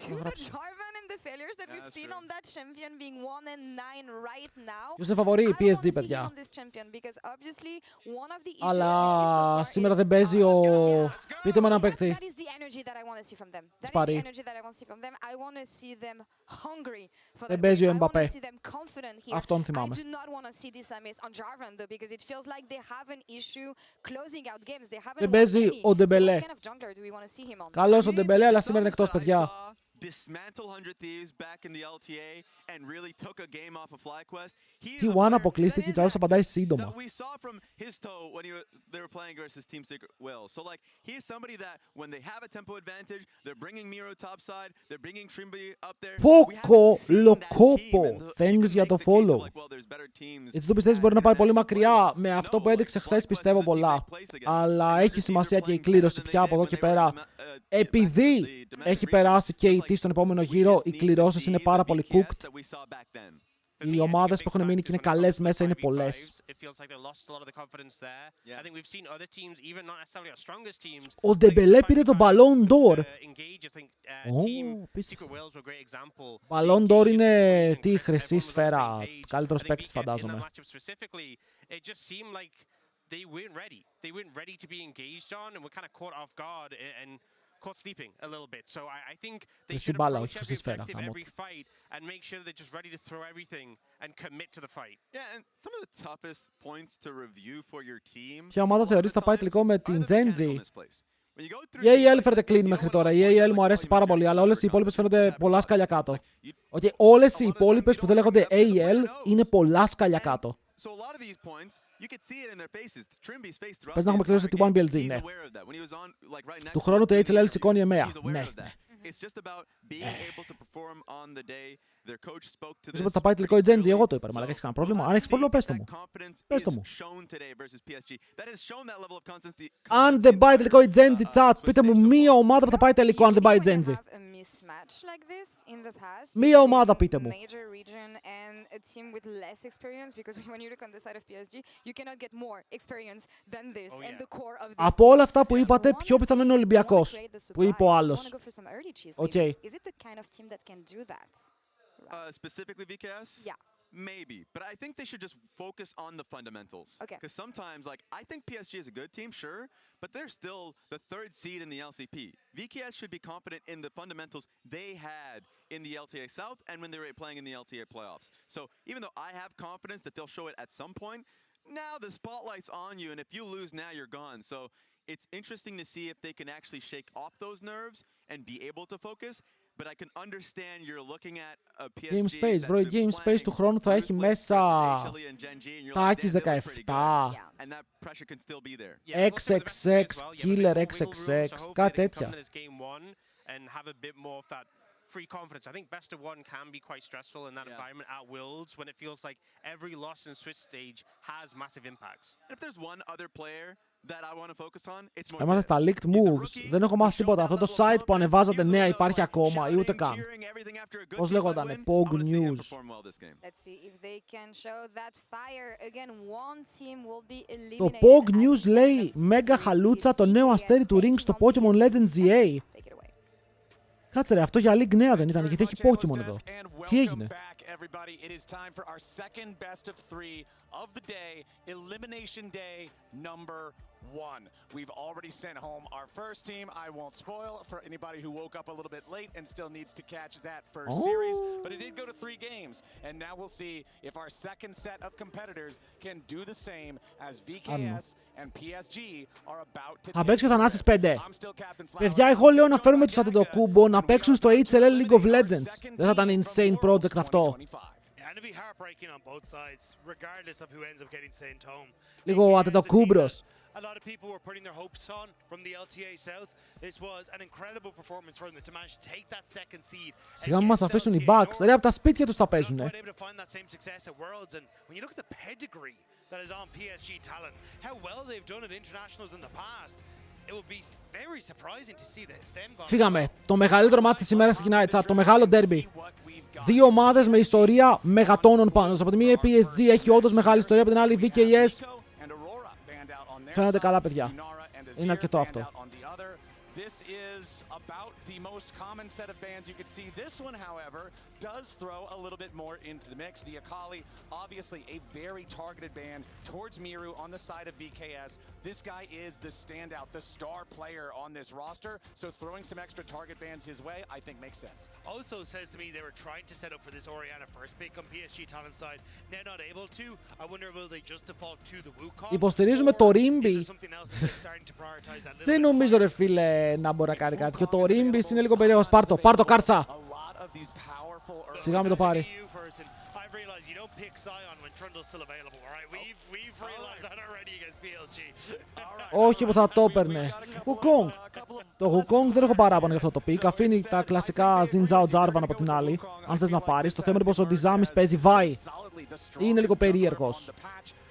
to the Jarvan and the failures that we've seen on that champion being 1-9 right now. Ποιος είναι φαβορί, PSG, παιδιά. Αλλά σήμερα δεν παίζει ο... Πείτε μου έναν παίκτη. Σπάρει. Δεν παίζει ο Εμπαπέ. Αυτόν θυμάμαι. Δεν παίζει ο Ντεμπελέ. Καλώς ο Ντεμπελέ, αλλά σήμερα είναι εκτός, παιδιά. dismantle 100 Thieves back in the LTA and really took a game off of FlyQuest. T1 αποκλείστηκε και ο άλλος απαντάει σύντομα. We saw from his toe when they were playing versus Team Secret Will. So like he's somebody that when they have a tempo advantage, they're bringing Miro topside, they're bringing Trimby up there. Πόκο λοκόπο. Thanks για το follow. Έτσι το πιστεύεις μπορεί να πάει πολύ μακριά. Με αυτό που έδειξε χθες πιστεύω πολλά. Αλλά έχει σημασία και η κλήρωση πια από εδώ και πέρα. Επειδή έχει περάσει και η T στον επόμενο γύρο, οι κληρώσεις είναι πάρα πολύ cooked. Οι ομάδες που έχουν μείνει και είναι καλές μέσα είναι πολλές. Ο Ντεμπελέ πήρε το Ballon d'Or. Ballon d'Or είναι τη χρυσή σφαίρα. Καλύτερος παίκτης φαντάζομαι. They weren't ready to be engaged on, and were kind of caught off guard and caught sleeping a little bit. So I think they should approach every objective, every fight, and make sure they're just ready to throw everything and commit to the fight. Yeah, and some of the toughest points to review for your team. Ποια ομάδα θεωρείς θα πάει τελικό με την Genji? Η AEL φέρεται clean μέχρι τώρα. Η AEL μου αρέσει πάρα πολύ, αλλά όλες οι υπόλοιπες φαίνονται πολλά σκάλια κάτω. Okay, όλες οι υπόλοιπες που δεν λέγονται AEL είναι πολλά σκάλια κάτω. So a lot of these points, you could see it in their faces. Trimby's face throughout. Πες να έχουμε κλείσει τη 1BLG, ναι. Του χρόνου το HLL σηκώνει εμέα. Ναι. It's just about being able to perform on the day. Their coach spoke to this. Θα πάει τελικό η Genji, εγώ το είπα, αλλά έχεις κανένα πρόβλημα? Αν έχεις πρόβλημα, πες το μου. Πες το μου. Αν δεν πάει τελικό η Genji, chat, πείτε μου μία ομάδα που θα πάει τελικό αν δεν πάει η Genji. Μία ομάδα πείτε μου. Από όλα αυτά που είπατε, πιο πιθανό είναι ο Ολυμπιακός, που είπε ο άλλος. Okay. Specifically VKS? Yeah. Maybe, but I think they should just focus on the fundamentals. Okay. Because sometimes, like, I think PSG is a good team, sure, but they're still the third seed in the LCP. VKS should be confident in the fundamentals they had in the LTA South and when they were playing in the LTA playoffs. So even though I have confidence that they'll show it at some point, now the spotlight's on you, and if you lose now, you're gone. So it's interesting to see if they can actually shake off those nerves and be able to focus. But I can understand you're looking at a PSG Game Space, bro, η Game Space του χρόνου θα έχει μέσα Τάκης 17, XXX, Killer XXX, κάτι τέτοια. Free confidence. I think best of one can be quite stressful in that environment at Worlds when it feels like every loss in Swiss stage has massive impacts. And if there's one other player that I want to focus on, it's more. Έμαθα στα leaked moves. Δεν έχω μάθει τίποτα. Αυτό το site που ανεβάζατε νέα υπάρχει ακόμα ή ούτε καν. Πώς λέγονταν, Pog News. Το Pog News λέει Μέγα χαλούτσα το νέο αστέρι του Ring στο Pokemon Legends ZA. Κάτσε ρε, αυτό για League νέα δεν ήταν, γιατί έχει Pokemon εδώ. Τι έγινε? It is time for our second best of 3 of the day, Elimination Day number 1. We've already sent home our first team. I won't spoil for anybody who woke up a little bit late and still needs to catch that first series, but it did go to 3 games, and now we'll see if our second set of competitors can do the same as VKS and PSG are about to. Θα παίξει ο Θανάσης 5. Παιδιά, εγώ λέω να φέρουμε τους Αντετοκούμπο να παίξουν στο HLL League of Legends. Δεν θα ήταν insane project αυτό? Λίγο Αντετοκούμπρος. A lot of people were putting their hopes on from the LTA South. This was an incredible performance for them to manage to take that second seed. Σιγά μας αφήσουν οι Bucks. Ρε, από τα σπίτια τους τα παίζουνε. When you look at the pedigree that is on PSG talent, how well they've done at internationals in the past, it will be very surprising to see them. Φύγαμε. Το μεγαλύτερο μάτι της ημέρας ξεκινάει, chat. Το μεγάλο derby. Δύο ομάδες με ιστορία μεγατόνων πάνω τους. Από τη μία η PSG έχει όντως μεγάλη ιστορία, από την άλλη η VKS. Φαίνονται καλά, παιδιά. Είναι αρκετό αυτό. This is about the most common set of bans you could see. This one, however, does throw a little bit more into the mix. The Akali, obviously a very targeted ban towards Miru on the side of VKS. this guy is the standout, the star player on this roster. So throwing some extra target bans his way, I think makes sense. Also says to me they were trying to set up for this Orianna first pick on PSG talent side. Now not able to. I wonder will they just default to the Wukong? Υποστηρίζουμε το Rimby. Δεν νομίζω ρε φίλε να μπορεί να κάνει κάτι. Και το Rimby είναι λίγο περίεργος. Πάρ' το Κάρσα. Σιγά μην το πάρει. Όχι που θα το έπαιρνε. Wukong. Το Wukong δεν έχω παράπονο για αυτό το pick. Αφήνει τα κλασικά Xin Zhao Jarvan από την άλλη. Αν θες να πάρεις. Το θέμα είναι πως ο Dizamis παίζει Vi. Είναι λίγο περίεργος.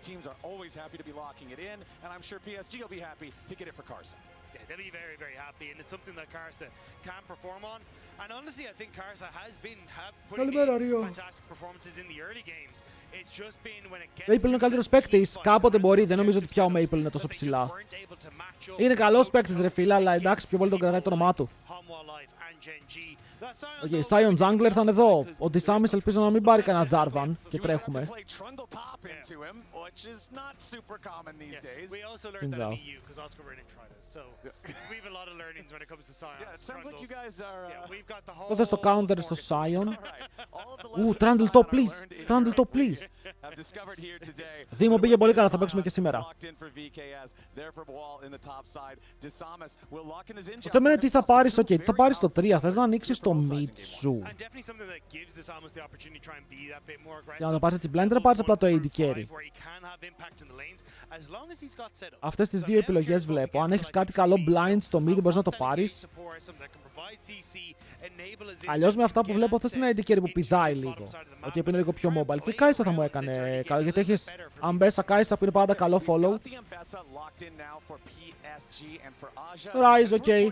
Teams are always happy to be locking it in, and I'm sure PSG will be happy to get it for Karsa. Yeah, they'll be very, very happy, and it's something that Karsa can perform on. And honestly, I think Karsa has been putting in fantastic performances in the early games. It's just been when it gets... Maple είναι ο καλύτερος παίκτης. Κάποτε μπορεί. Δεν νομίζω ότι πια ο Maple είναι τόσο ψηλά. Είναι καλός παίκτης ρε φίλε, αλλά εντάξει πιο πολύ τον κρατάει το όνομά του. Okay, Sion Jungler θα είναι εδώ. Ο Dizamis ελπίζω να μην πάρει κανένα Jarvan και τρέχουμε. Xin Zhao. Το θες το counter στο Sion. Trundle top please. Trundle top please. Δήμο πήγε πολύ καλά, θα παίξουμε και σήμερα. Το θέμα είναι τι θα πάρεις, τι θα πάρεις το 3, θες να ανοίξεις το mid σου. Για να το πάρεις έτσι blind, να πάρεις απλά το AD carry. Αυτές τις δύο επιλογές βλέπω. Αν έχεις κάτι καλό blind στο mid μπορείς να το πάρεις. Αλλιώς με αυτά που βλέπω θες ένα AD carry που πηδάει λίγο. Ότι είναι λίγο πιο mobile. Και Kai'Sa θα μου έκανε καλό, γιατί έχεις Ambessa Kai'Sa που είναι πάντα καλό follow. Rise, ok.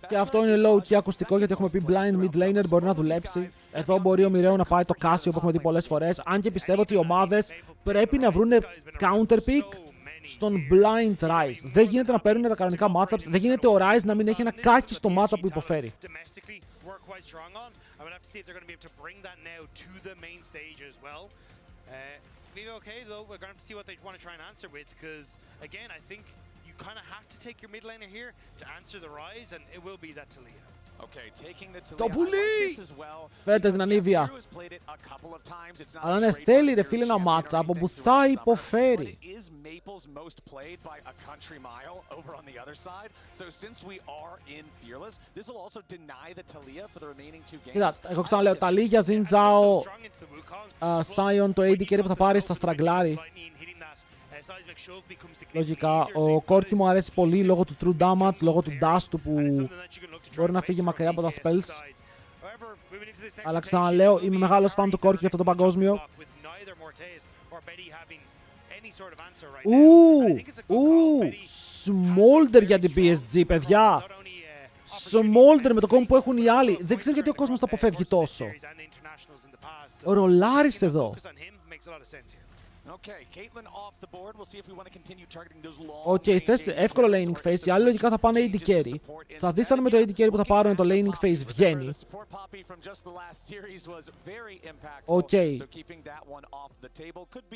Και αυτό είναι low key ακουστικό γιατί έχουμε πει blind mid laner μπορεί να δουλέψει. Εδώ μπορεί ο Μοιραίο να πάει το Casio που έχουμε δει πολλές φορές. Αν και πιστεύω ότι οι ομάδες πρέπει να βρουν counter pick στον blind Rise. Δεν γίνεται να παίρνουν τα κανονικά matchups. Δεν γίνεται ο Rise να μην έχει ένα κάκι στο matchup που υποφέρει. Okay, though, we're going to have to see what they want to try and answer with, because again, I think you kind of have to take your mid laner here to answer the Rise, and it will be that Talia. Okay, taking the Talia. Το πουλί! Φέρτε την Ανίβια. Αλλά ναι, θέλει ρε φίλε ένα matchup όπου θα υποφέρει. Κοίτα, εγώ ξαναλέω, τα λίγια Xin Zhao, Sion, το AD carry που θα πάρει στα στραγκλάρι. Λογικά, ο Corki μου αρέσει πολύ λόγω του true damage, λόγω του dash του που μπορεί να φύγει μακριά από τα spells. Αλλά ξαναλέω, είμαι μεγάλος fan του Corki για αυτό το παγκόσμιο. Smolder για την PSG, παιδιά. Smolder με το κόμμα που έχουν οι άλλοι. Δεν ξέρω γιατί ο κόσμος το αποφεύγει τόσο. Ο Ρολάρης εδώ. Οκ, θες εύκολο laning phase, οι άλλοι λογικά θα πάνε AD carry. Θα δεις αν με το AD carry που θα πάρουν το laning phase βγαίνει. Οκ.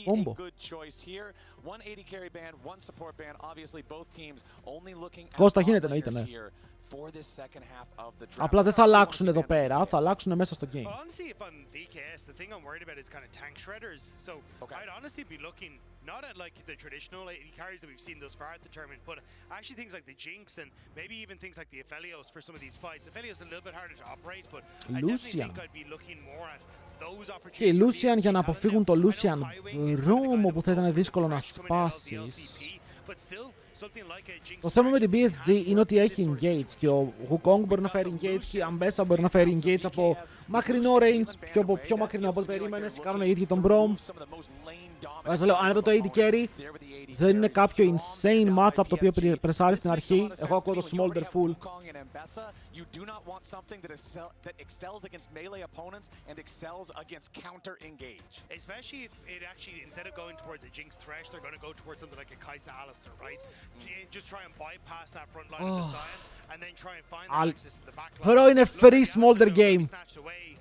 Όμπο. Κώστα γίνεται, εννοείται, ναι. Απλά δεν θα αλλάξουν εδώ πέρα, θα αλλάξουν μέσα στο game. Not at like the traditional AD carries that we've seen thus far at the tournament, but actually things like the Jinx and maybe even things like the Aphelios for some of these fights. Aphelios is a little bit harder to operate, but I definitely think I'd be looking more at those opportunities. Και η Lucian για να αποφύγουν το Lucian δρόμο που θα ήταν δύσκολο να σπάσεις. Το θέμα με την PSG είναι ότι έχει engage και ο Wukong μπορεί να φέρει engage και η Ambessa μπορεί να φέρει engage από μακρινό range, πιο μακρινό από ό,τι περίμενες, κάνουν οι ίδιοι τον Brom. Αν εδώ το AD carry δεν είναι κάποιο insane matchup το οποίο πρεσάρει στην αρχή, εγώ ακούω το Smolder full. You do not want something that excels against melee opponents and excels against counter engage. Especially if it actually, instead of going towards a Jinx Thresh, they're going to go towards something like a Kai'Sa Alistar, right? Just try and bypass that front line of the Sion and then try and find that access to the back line. Bro, είναι free Smolder game.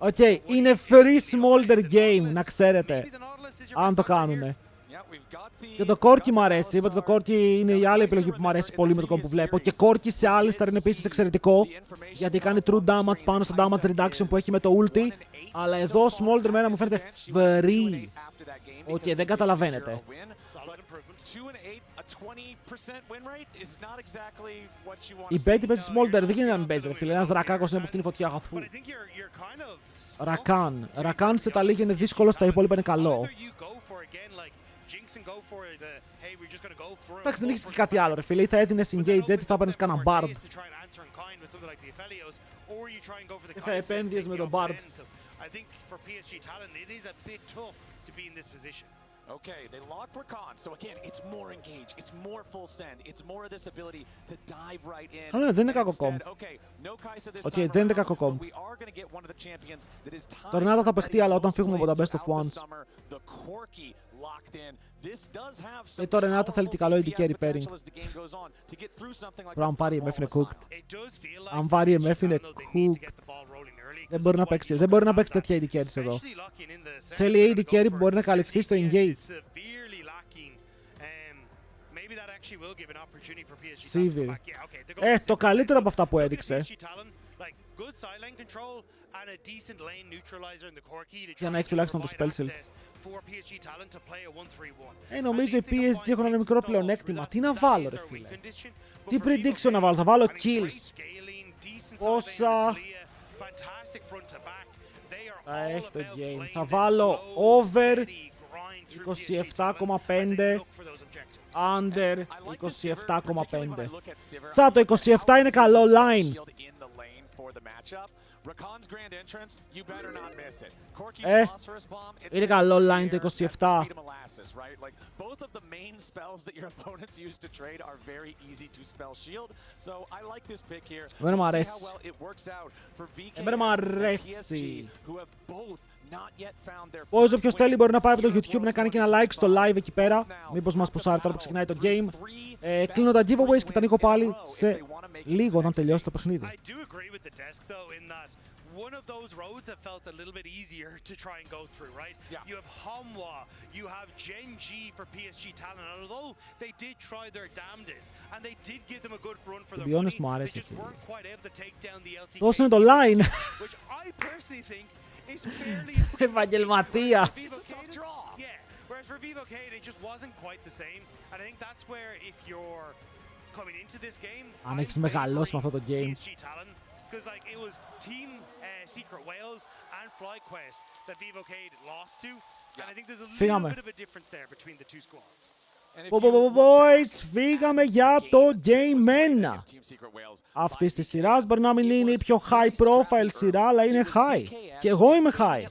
Okay, είναι free Smolder game, να ξέρετε. Αν το κάνουνε. Και το Corki μου αρέσει. Είπα ότι το Corki είναι η άλλη επιλογή που μου αρέσει πολύ με το κόμμα που βλέπω. Και Corki σε Alistar είναι επίσης εξαιρετικό. Γιατί κάνει true damage πάνω στο damage reduction που έχει με το ulti. Αλλά εδώ Smolder μένα μου φαίνεται free. Οκ, δεν καταλαβαίνετε. Η Betty παίζει Smolder, δεν γίνεται να μην παίζει ρε φίλε. Ένας Δρακάκος είναι που φτύνει φωτιά. Ρακάν σε τα λίγα είναι δύσκολο, στα υπόλοιπα είναι καλό. Εντάξει, δεν έχεις και κάτι άλλο ρε φίλε. Ή θα έδινες engage έτσι, θα έπαιρνες κανένα Bard. Ή θα επένδυες με τον Bard. Okay, they lock Rakan, so again, it's more engage, it's more full send, it's more of this ability to dive right in. Αλλά δεν είναι κακό κομπ. Οκ, δεν είναι κακό κομπ. Το Renata θα παιχτεί, αλλά όταν φύγουμε από τα best of ones. Το Renata θέλει και καλό AD carry pairing. Αν πάρει MF είναι cooked. Αν πάρει MF είναι cooked. Δεν μπορεί να παίξει, δεν μπορεί να παίξει τέτοια AD carries εδώ. Θέλει AD carry που μπορεί να καλυφθεί στο engage. Σίβιρ. Το καλύτερο από αυτά που έδειξε. Για να έχει τουλάχιστον το spell shield. Νομίζω οι PSG έχουν ένα μικρό πλεονέκτημα. Τι να βάλω ρε φίλε. Τι prediction να βάλω, θα βάλω kills. Πόσα... Θα έχει το game. Θα βάλω over 27,5 under 27,5. Τσα, το 27 είναι καλό line. Είναι καλό line το 27. Εμένα μου αρέσει. Εμένα μου αρέσει. Όσο ποιος θέλει μπορεί να πάει από το YouTube να κάνει και ένα like στο live εκεί πέρα. Μήπως μας πουσάρει τώρα που ξεκινάει το game. Κλείνω τα giveaways και τα ανοίγω πάλι σε λίγο όταν τελειώσει το παιχνίδι. One of those roads have felt a little bit easier to try and go through, right? Yeah. You have Hanwha, you have Gen G for PSG Talent, and although they did try their damnedest, and they did give them a good run for their money, they just weren't quite able to take down the LCK, Πώς είναι το line? which I personally think is fairly... Επαγγελματίας. Yeah, whereas for VivoK, it just wasn't quite the same, and I think that's where if you're coming into this game... Αν έχεις μεγαλώσει με αυτό το game... Because like it was Team Secret Wales and FlyQuest that VivoK lost to, and I think there's a little bit of a difference there between the two squads. Boys, φύγαμε για το Game 1. Αυτή τη σειρά μπορεί να μην είναι η πιο high profile σειρά, αλλά είναι high. Και εγώ είμαι high.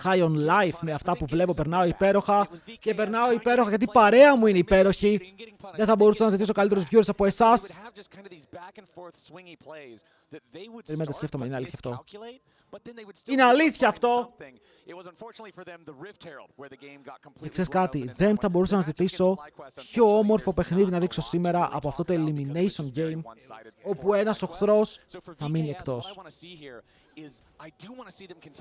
High on life, με αυτά που βλέπω περνάω υπέροχα. Και περνάω υπέροχα γιατί η παρέα μου είναι υπέροχη. Δεν θα μπορούσα να ζητήσω καλύτερους viewers από εσάς. Περιμένετε, σκέφτομαι, είναι αλήθεια αυτό. Είναι αλήθεια αυτό! Και ξέρεις κάτι, δεν θα μπορούσα να ζητήσω πιο όμορφο παιχνίδι να δείξω σήμερα από αυτό το Elimination Game, όπου ένας οχθρός θα μείνει εκτός.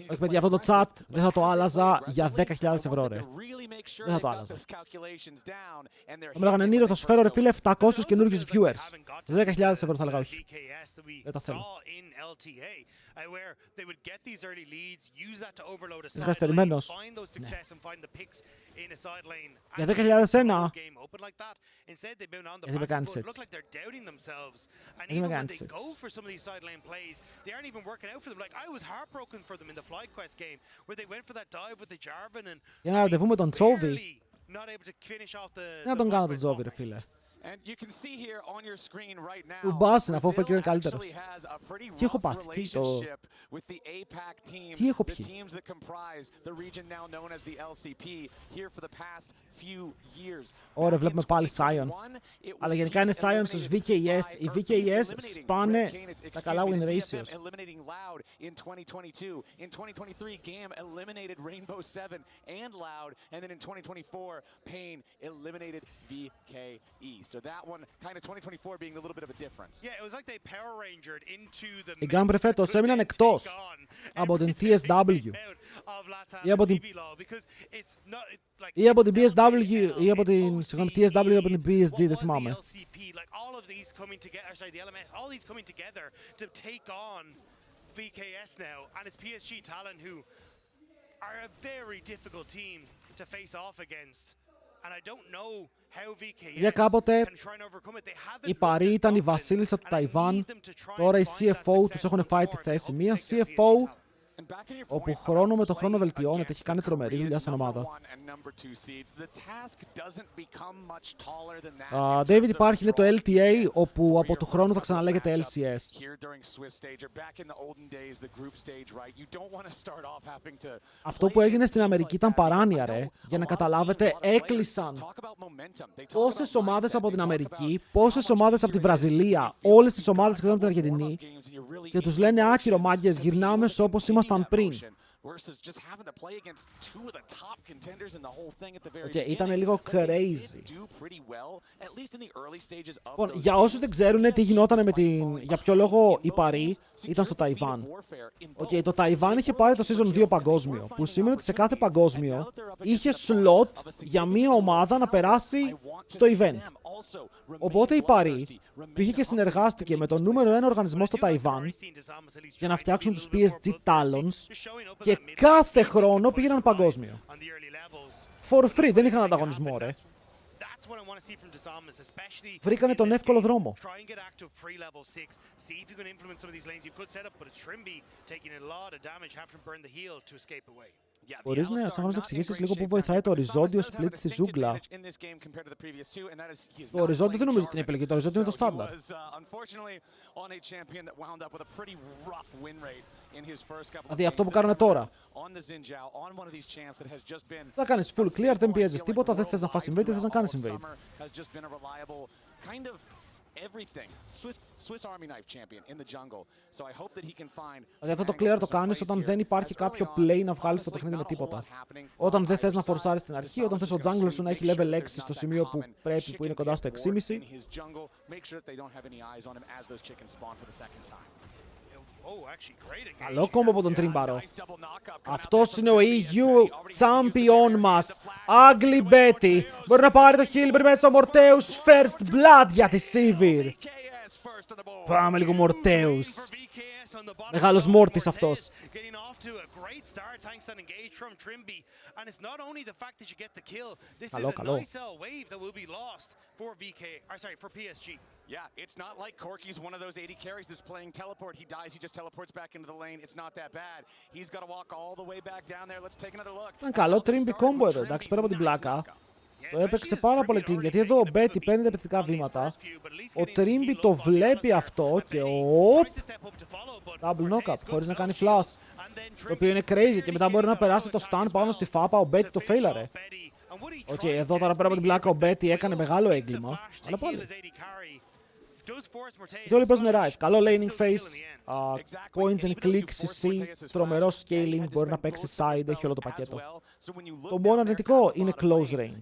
Όχι παιδιά, αυτό το chat δεν θα το άλλαζα για 10.000 ευρώ ρε. Δεν θα το άλλαζα. Θα με λέγανε Νίρο, θα σου φέρω ρε φίλε 700 καινούργιους viewers. 10.000 ευρώ θα λέγα όχι. Δεν τα θέλω. Είσαι καθυστερημένος. Για 10.001. Γιατί με κάνεις έτσι. Γιατί με κάνεις έτσι. Για ένα ραντεβού με τον Τσόβι. Να τον κάνω τον Τσόβι ρε φίλε. Του μπάσιν αφού φέκει είναι καλύτερος. Τι έχω πάθει, τι έχω πιει. Ωραία, βλέπουμε πάλι Sion. Αλλά γενικά είναι Sion στους VKS. Οι VKS σπάνε τα καλά win ratios. In 2022, in 2023, Gam eliminated Rainbow 7 and Loud, and then in 2024, Pain eliminated VKE. So that one, kind of 2024 being a little bit of a difference. Yeah, it was like they Power Rangered into the Οι Γκάμπρι φέτος έμειναν εκτός από την TSW ή από την BSW ή από την TSW ή από την BSG, δεν θυμάμαι. All of these coming together, sorry, the LMS, all these coming together to take on VKS now, and it's PSG Talon who are a very difficult team to face off against. And I don't know how VKS can try and overcome it. They haven't η Παρί ήταν η βασίλισσα του Ταϊβάν, τώρα οι CFO τους έχουν φάει τη θέση. Μία CFO όπου χρόνο με το χρόνο βελτιώνεται, έχει κάνει τρομερή δουλειά σαν ομάδα. David, υπάρχει λέει, το LTA, όπου από του χρόνου θα ξαναλέγεται LCS. Αυτό που έγινε στην Αμερική ήταν παράνοια, ρε. Για να καταλάβετε, έκλεισαν πόσες ομάδες από την Αμερική, πόσες ομάδες από τη Βραζιλία, όλες τις ομάδες και από την Αργεντινή, και τους λένε άκυρο μάγκες, γυρνάμε όπως ήμασταν πριν. Ήταν λίγο crazy. Λοιπόν, για όσους δεν ξέρουν τι γινόταν με την... για ποιο λόγο η Παρί ήταν στο Ταϊβάν. Το Ταϊβάν είχε πάρει το Season 2 παγκόσμιο, που σημαίνει ότι σε κάθε παγκόσμιο είχε slot για μία ομάδα να περάσει στο event. Οπότε η Παρί πήγε και συνεργάστηκε με τον νούμερο 1 οργανισμό στο Ταϊβάν για να φτιάξουν τους PSG Talons και κάθε χρόνο πήγαιναν παγκόσμιο. For free, δεν είχαν ανταγωνισμό, ρε. Βρήκανε τον εύκολο δρόμο. Μπορείς να εξηγήσεις λίγο πού βοηθάει το οριζόντιο split στη ζούγκλα? Το οριζόντιο δεν νομίζω ότι είναι επιλογή, το οριζόντιο είναι το στάνταρ. Δηλαδή αυτό που κάνουν τώρα. Θα κάνεις full clear, δεν πιέζεις τίποτα, δεν θες να φας invade, δεν θες να κάνεις invade. Δηλαδή αυτό το clear το κάνεις όταν δεν υπάρχει κάποιο play να βγάλεις το παιχνίδι με τίποτα. Όταν δεν θες να φορσάρεις στην αρχή, όταν θες ο jungler σου να έχει level 6 στο σημείο που πρέπει, που είναι κοντά στο 6,5. Καλό κόμπο από τον Τρίμπαρο. Αυτός είναι ο EU champion μας. Ugly Betty. Μπορεί να πάρει το Hilbert μέσα ο Morteus. First blood για τη Sivir. Πάμε λίγο Morteus. Μεγάλος Μόρτης αυτός. Καλό, καλό. Yeah, it's not like Corky's one of those 80 carries that's playing teleport. He dies, he just teleports back into the lane. It's not that bad. He's got to walk all the way back down there. Let's take another look. Ήταν καλό Trimby combo εδώ, εντάξει, πέρα από την πλάκα. Το έπαιξε πάρα πολύ clean, γιατί εδώ ο Betty παίρνει τα επιθετικά βήματα. Ο Trimby το βλέπει αυτό και double knockup, χωρίς να κάνει flash. Το οποίο είναι crazy και μετά μπορεί να περάσει το stun πάνω στη φάπα, ο Betty το failαρε. Εδώ τώρα πέρα από την πλάκα ο Betty έκανε μεγάλο έγκλημα, αλλά πάλι. Και όλοι παίζουν Rise. Καλό laning phase, point and click, CC, τρομερό scaling, μπορεί να παίξει side, έχει όλο το πακέτο. Το μόνο αρνητικό είναι close range.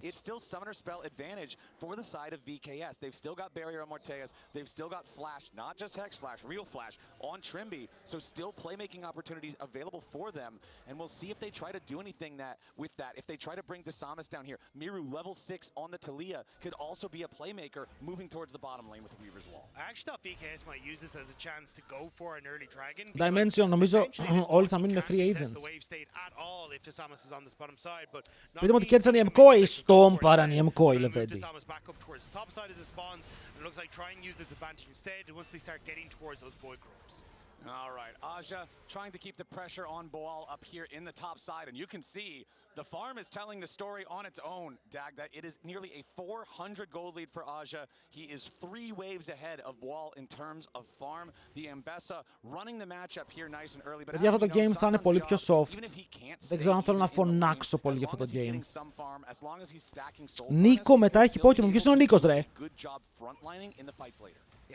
Dimension, νομίζω όλοι θα μείνουν free agents. Πείτε μου ότι κέρδισαν οι Mkoi, στον παραν οι Mkoi, Λεβέντη. All right, Aja trying to keep the pressure on Boal up here in the top side, and you can see the farm is telling the story on its own, Dag, that it is nearly a 400 gold lead for Aja. He is 3 waves ahead of Boal in terms of farm. The Ambessa running the matchup here nice and early, but για αυτό το game θα είναι πολύ πιο soft. Δεν ξέρω αν θέλω να φωνάξω πολύ για αυτό το game. Νίκο μετά έχει Pokemon. Ποιος είναι ο Νίκος, ρε?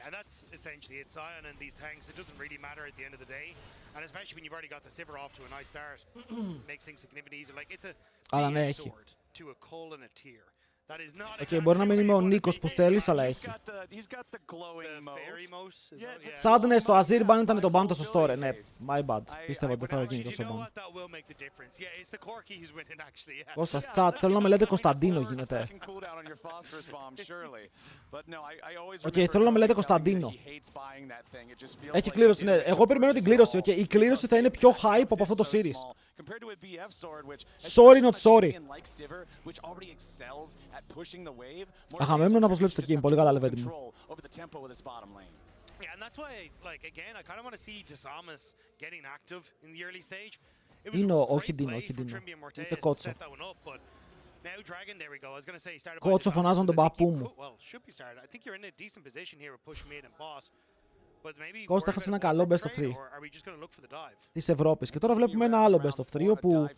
Yeah, that's essentially it. Sion and these tanks, it doesn't really matter at the end of the day. And especially when you've already got the Sivir off to a nice start, makes things significantly easier. Like, it's a sword to a Cole and a Tier. Οκ, μπορεί να μην είμαι ο Νίκος που θέλεις, αλλά έχει. Sadness, το Azir ban ήταν το ban το σωστό, ρε. Ναι, my bad. Πίστευα ότι θα γίνει τόσο ban. Κώστας, chat, θέλω να με λέτε Κωνσταντίνο γίνεται. Οκ, θέλω να με λέτε Κωνσταντίνο. Έχει κλήρωση, ναι. Εγώ περιμένω την κλήρωση. Okay. Η κλήρωση θα είναι πιο hype από αυτό το series. Sorry, not sorry. Αχαμέμνω να προσβλέψει το game. Πολύ καλά, λεβέντη μου. Yeah, and that's why, like, again, I kind of want to see Desamas getting active in the early stage. Dino, όχι Dino, όχι Dino. Ούτε Κότσο. Κότσο φωνάζαν τον παππού μου. Κώστα έχασε ένα καλό best of 3 της Ευρώπης. Και τώρα βλέπουμε ένα άλλο best of 3 όπου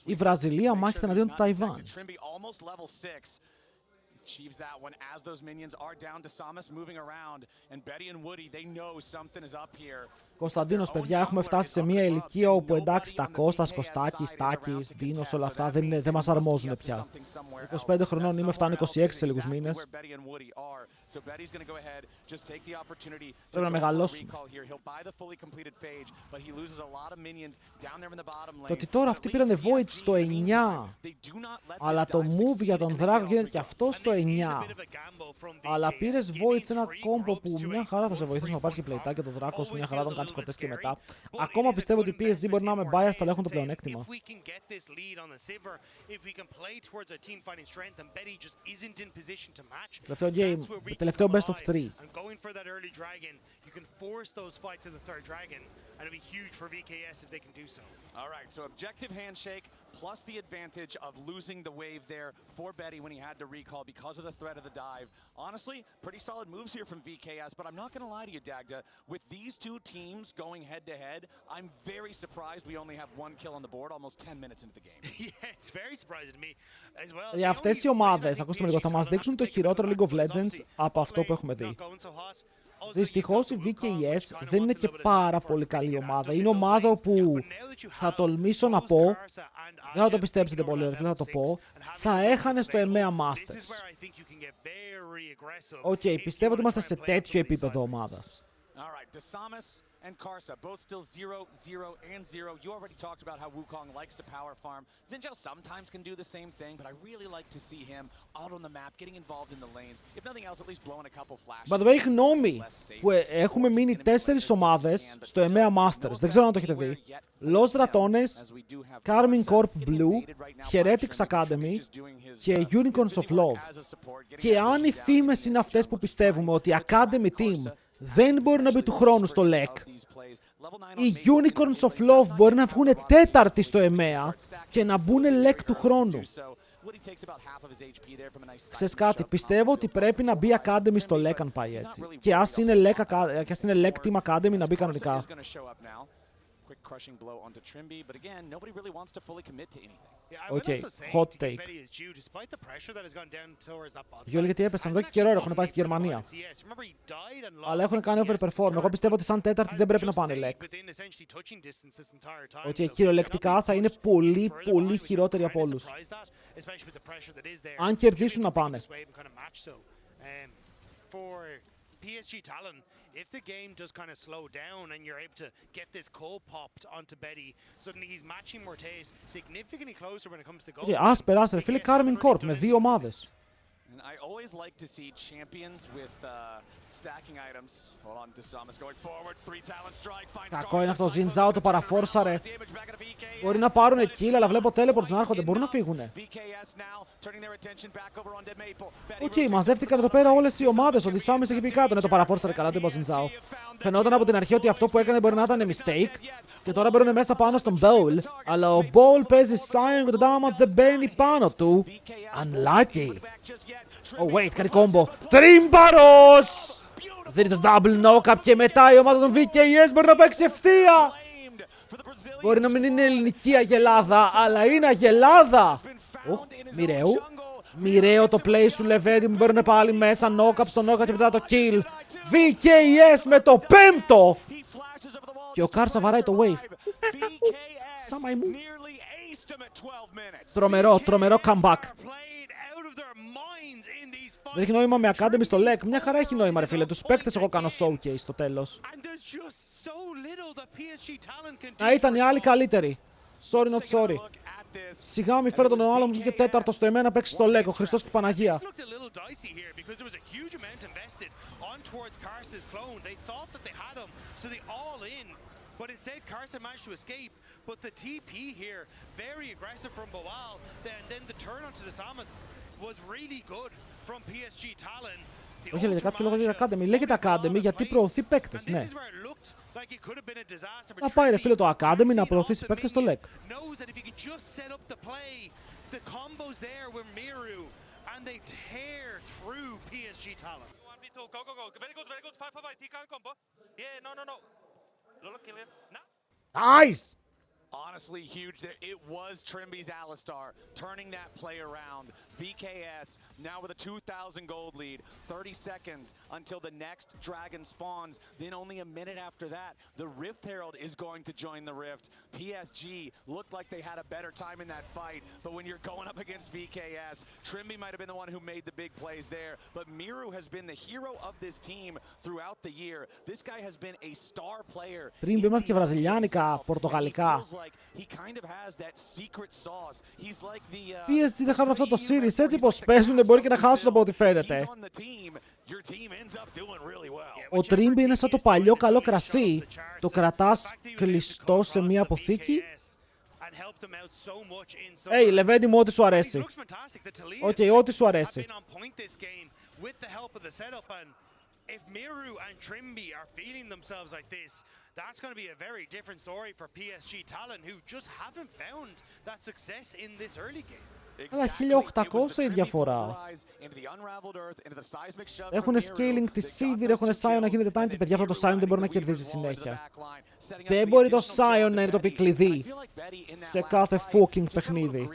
η Βραζιλία μάχεται εναντίον του Ταϊβάν. Achieves that one as those minions are down to Samus moving around and Betty and Woody they know something is up here. Κωνσταντίνος, παιδιά, έχουμε φτάσει σε μια ηλικία όπου εντάξει τα Κώστας, Κωστάκης, Τάκης, Ντίνος, όλα αυτά δεν μας αρμόζουν πια. 25 χρονών είμαι, φτάνω 26 σε λίγους μήνες. Πρέπει να μεγαλώσουμε. Το ότι τώρα αυτοί πήρανε Void στο 9, αλλά το move για τον Δράκο γίνεται και αυτό στο 9. Αλλά πήρες Void σε ένα κόμπο που μια χαρά θα σε βοηθήσει να πάρεις και πλεϊτά και το Δράκο, μια χαρά τον κάνεις κορτές και μετά. Ακόμα πιστεύω ότι η PSG μπορεί να είναι biased, αλλά έχουν το πλεονέκτημα. Τελευταίο game, τελευταίο best of 3. And it'll be huge for VKS if they can do so. All right, so objective handshake plus the advantage of losing the wave there for Betty when he had to recall because of the threat of the dive. Honestly, pretty solid moves here from VKS, but I'm not going to lie to you, Dagda. With these two teams going head-to-head, I'm very surprised we only have one kill on the board almost 10 minutes into the game. Yeah, it's very surprising to me as well. Για αυτές οι ομάδες, ακούστε με λίγο, θα μας δείξουν το χειρότερο League of Legends από αυτό που έχουμε δει. Δυστυχώς η VKS δεν είναι και πάρα πολύ καλή ομάδα. Είναι ομάδα όπου θα τολμήσω να πω, δεν θα το πιστέψετε πολύ, δεν θα το πω, θα έχανε στο EMEA Masters. Οκ, πιστεύω ότι είμαστε σε τέτοιο επίπεδο ομάδας. And Karsa, both still 0-0 and 0. You already talked about how Wukong likes to power farm. Zinjao sometimes can do the same thing, but I really like to see him out on the map, getting involved in the lanes. If nothing else, at least blowing a couple flashes. By the way, γνώμη που έχουμε μείνει 4 ομάδες στο EMEA Masters. Δεν ξέρω αν το έχετε δει. Los Ratones, Carmine Corp Blue, Heretics Academy και Unicorns of Love. Και αν οι φήμες είναι αυτές που πιστεύουμε ότι η Academy Team δεν μπορεί να μπει του χρόνου στο LEC, οι Unicorns of Love μπορεί να βγουν τέταρτη στο EMEA και να μπουν LEC του χρόνου. Ξέρεις κάτι, πιστεύω ότι πρέπει να μπει Academy στο LEC αν πάει έτσι. Και ας είναι LEC Team Academy να μπει κανονικά. Crushing blow onto Trimby, but again, nobody really wants to fully commit to anything. Okay, hot take. Γιώργη, γιατί έπεσαν εδώ και καιρό, έχουν πάει στη Γερμανία. Αλλά έχουν κάνει overperform. Εγώ πιστεύω ότι σαν τέταρτη δεν πρέπει να πάνε LEC. Okay, κυριολεκτικά θα είναι πολύ, πολύ χειρότεροι από όλους. Αν κερδίσουν να πάνε. PSG Talon, if the game does kind of slow down and you're able to get this coal popped onto Betty, suddenly he's matching Mortez significantly closer when it comes to goal. Ας περάσει, ρε φίλε, Carmine Corp με 2 ομάδες. And I always like to see champions with stacking items. Hold on, Desamas going forward, 3 talent strike, finds κακό είναι αυτό, Zinzao το παραφόρσαρε. Μπορεί να πάρουν kill, αλλά βλέπω teleports να έρχονται, μπορούν να φύγουνε. Οκ, μαζεύτηκαν εδώ πέρα όλες οι ομάδες, ο Desamas έχει πει κάτω, ναι, το παραφόρσαρε καλά το είπε ο Zinzao. Φαινόταν από την αρχή ότι αυτό που έκανε μπορεί να ήταν mistake. Και τώρα μπαίνουν μέσα πάνω στον Bowl, αλλά ο Bowl παίζει Sion και το damage δεν μπαίνει πάνω του. Unlucky. Oh wait, κάνει κόμπο. Τρίμπαρος! Δίνει το double knock-up και μετά η ομάδα των VKS μπορεί να παίξει ευθεία. Μπορεί να μην είναι ελληνική αγελάδα, αλλά είναι αγελάδα. Μοιραίου. Μοιραίο το play σου, Λεβέντη μου, μπαίνουν πάλι μέσα. Knock-up στο knock-up και μετά το kill. VKS με το 5ο. Και ο Κάρσα βαράει το wave. Σαν μαϊμού. Τρομερό comeback. Δεν έχει νόημα με Academy στο LEC. Μια χαρά έχει νόημα, ρε φίλε. Τους παίκτες εγώ κάνω showcase στο τέλος. Να ήταν οι άλλοι καλύτεροι. Sorry not sorry. Σιγά μη φέρω τον άλλο μου βγήκε τέταρτο στο εμένα παίξει στο LEC. Ο Χριστός και η Παναγία. But instead, Carson managed to escape. But the TP here, very aggressive from Boal. Then the turn onto the Samus was really good from PSG Talon. Όχι, για κάποιο λόγο λέγεται Academy. Λέγεται Academy γιατί προωθεί παίκτες, ναι. Να πάει ρε φίλε το Academy να προωθήσει παίκτες στο LEC. And they tear through PSG Talon. Go, go, go. Very good, very good. 5 by T-Con combo. Yeah, no. Lolo kill him. No. Nice! Honestly, huge there. It was Trimby's Alistar turning that play around. VKS now with a 2,000 gold lead. 30 seconds until the next dragon spawns. Then only a minute after that, the Rift Herald is going to join the Rift. PSG looked like they had a better time in that fight. But when you're going up against VKS, Trimby might have been the one who made the big plays there. But Miru has been the hero of this team throughout the year. This guy has been a star player. Trimby μάθηκε βραζιλιάνικα, πορτογαλικά. PSG δεν χάνουν αυτό το series, έτσι πως παίζουν δεν μπορεί και να χάσουν από ό,τι φαίνεται. Ο Trimby είναι σαν το παλιό καλό κρασί, το κρατάς κλειστό σε μια αποθήκη. Hey, Λεβέντη μου, ό,τι σου αρέσει. Ό,τι σου αρέσει. If Miru and Trimby are feeling themselves like this, that's going to be a very different story for PSG Talon, who just haven't found that success in this early game. Αλλά 1800 η διαφορά. Έχουν scaling τη Sivir, έχουν Sion να γίνεται tank και παιδιά αυτό το Sion δεν μπορεί να κερδίζει συνέχεια. Δεν μπορεί το Sion να είναι το pick κλειδί σε κάθε fucking παιχνίδι.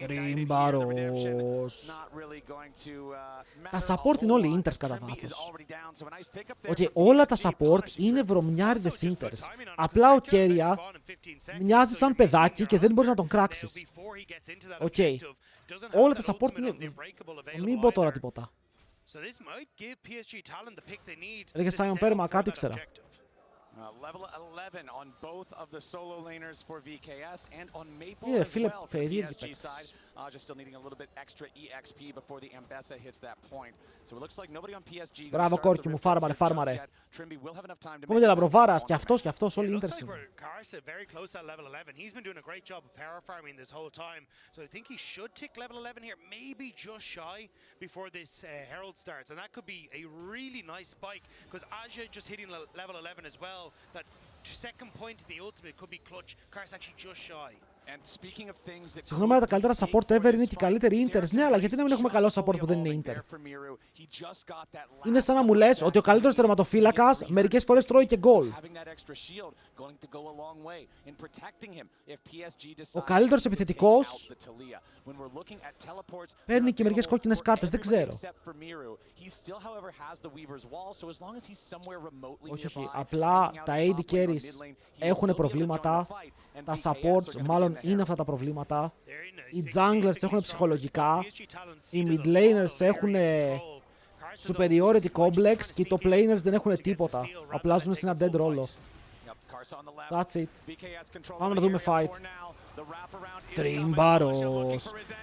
Ριμπαρός. Τα support είναι όλοι Inters κατά βάθος. Όλα τα support είναι βρωμιάριδες Inters. Απλά ο Keria μοιάζει σαν παιδάκι και δεν μπορείς να τον κράξεις. Όλα τα support είναι... Μην πω τώρα τίποτα. Έλεγε Sion Perma, κάτι ήξερα. Level 11 on both of the solo laners for VKS and on Maple Yeah, as Philip, well for περίεργη PSG παίκτης. side. Just still needing a little bit extra EXP before the Ambessa hits that point. So it looks like nobody on PSG. Μπράβο κόρκι μου, φάρμαρε. Πούμε για Λαμπροβάρας και αυτός, όλοι ίντερς είναι. Karsa very close to level 11. He's been doing a great job of power farming this whole time. So I think he should tick level 11 here, maybe just shy before this Herald starts. And that could be a really nice spike because Aja just hitting level 11 as well. That second point to the ultimate could be clutch. Karsa actually just shy. Συγγνώμη, αλλά τα καλύτερα support ever είναι και οι καλύτεροι Inters. Ναι, αλλά γιατί να μην έχουμε καλό support που δεν είναι Inter. Είναι σαν να μου λες ότι ο καλύτερος τερματοφύλακας μερικές φορές τρώει και γκολ. Ο καλύτερος επιθετικός παίρνει και μερικές κόκκινες κάρτες, δεν ξέρω. Όχι, απλά τα AD carries έχουν προβλήματα. Τα supports μάλλον είναι αυτά τα προβλήματα. Οι junglers έχουν ψυχολογικά. Οι mid laners έχουν superiority complex και οι top laners δεν έχουν τίποτα. Απλά ζουν σε ένα dead ρόλο. That's it. Πάμε να δούμε fight. Τριμπάρος.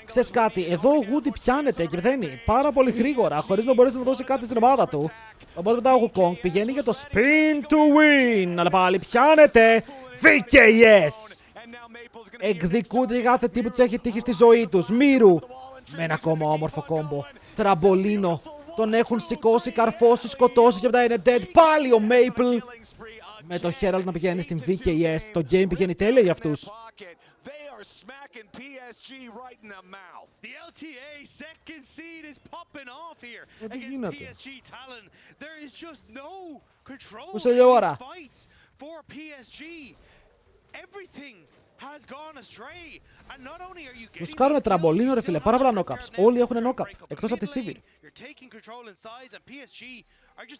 Ξέρεις κάτι, εδώ ο Woody πιάνεται και πεθαίνει πάρα πολύ γρήγορα, χωρίς να μπορέσει να δώσει κάτι στην ομάδα του. Οπότε μετά ο Wukong πηγαίνει για το spin to win, αλλά πάλι πιάνεται. VKS! Εκδικούνται κάθε τι που τους έχει τύχει στη ζωή τους. Μύρου με ένα ακόμα όμορφο κόμπο. Τραμπολίνο. Τον έχουν σηκώσει, καρφώσει, σκοτώσει και μετά είναι dead. Πάλι ο Maple με το Herald να πηγαίνει στην VKS. Το game πηγαίνει τέλεια για αυτούς. The LTA second seed is popping off here against PSG Talon. There is just no control in these fights for PSG. Everything has gone astray. And not only are you getting τους κάνουν τραμπολίνο ρε φίλε, πάρα πολλά knock-ups. Όλοι έχουν knock-up, εκτός από τη Sivir.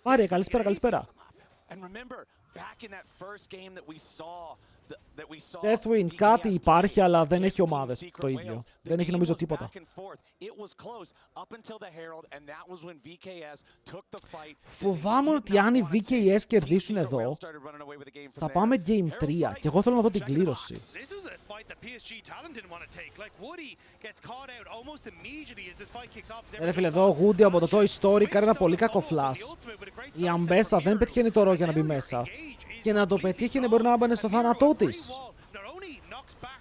Πάρε, καλησπέρα. And remember, back in that first game that we saw Deathwind κάτι υπάρχει, αλλά δεν έχει ομάδες το ίδιο. Δεν έχει νομίζω τίποτα. Φοβάμαι ότι αν οι VKS κερδίσουν εδώ, θα πάμε Game 3 και εγώ θέλω να δω την κλήρωση. Ρε φίλε, εδώ ο Woody από το Toy Story κάνει ένα πολύ κακό flash. Η Αμπέσα δεν πετυχαίνει το ρο για να μπει μέσα. Και να το πετύχει μπορεί να έμπαινε στο θάνατό της.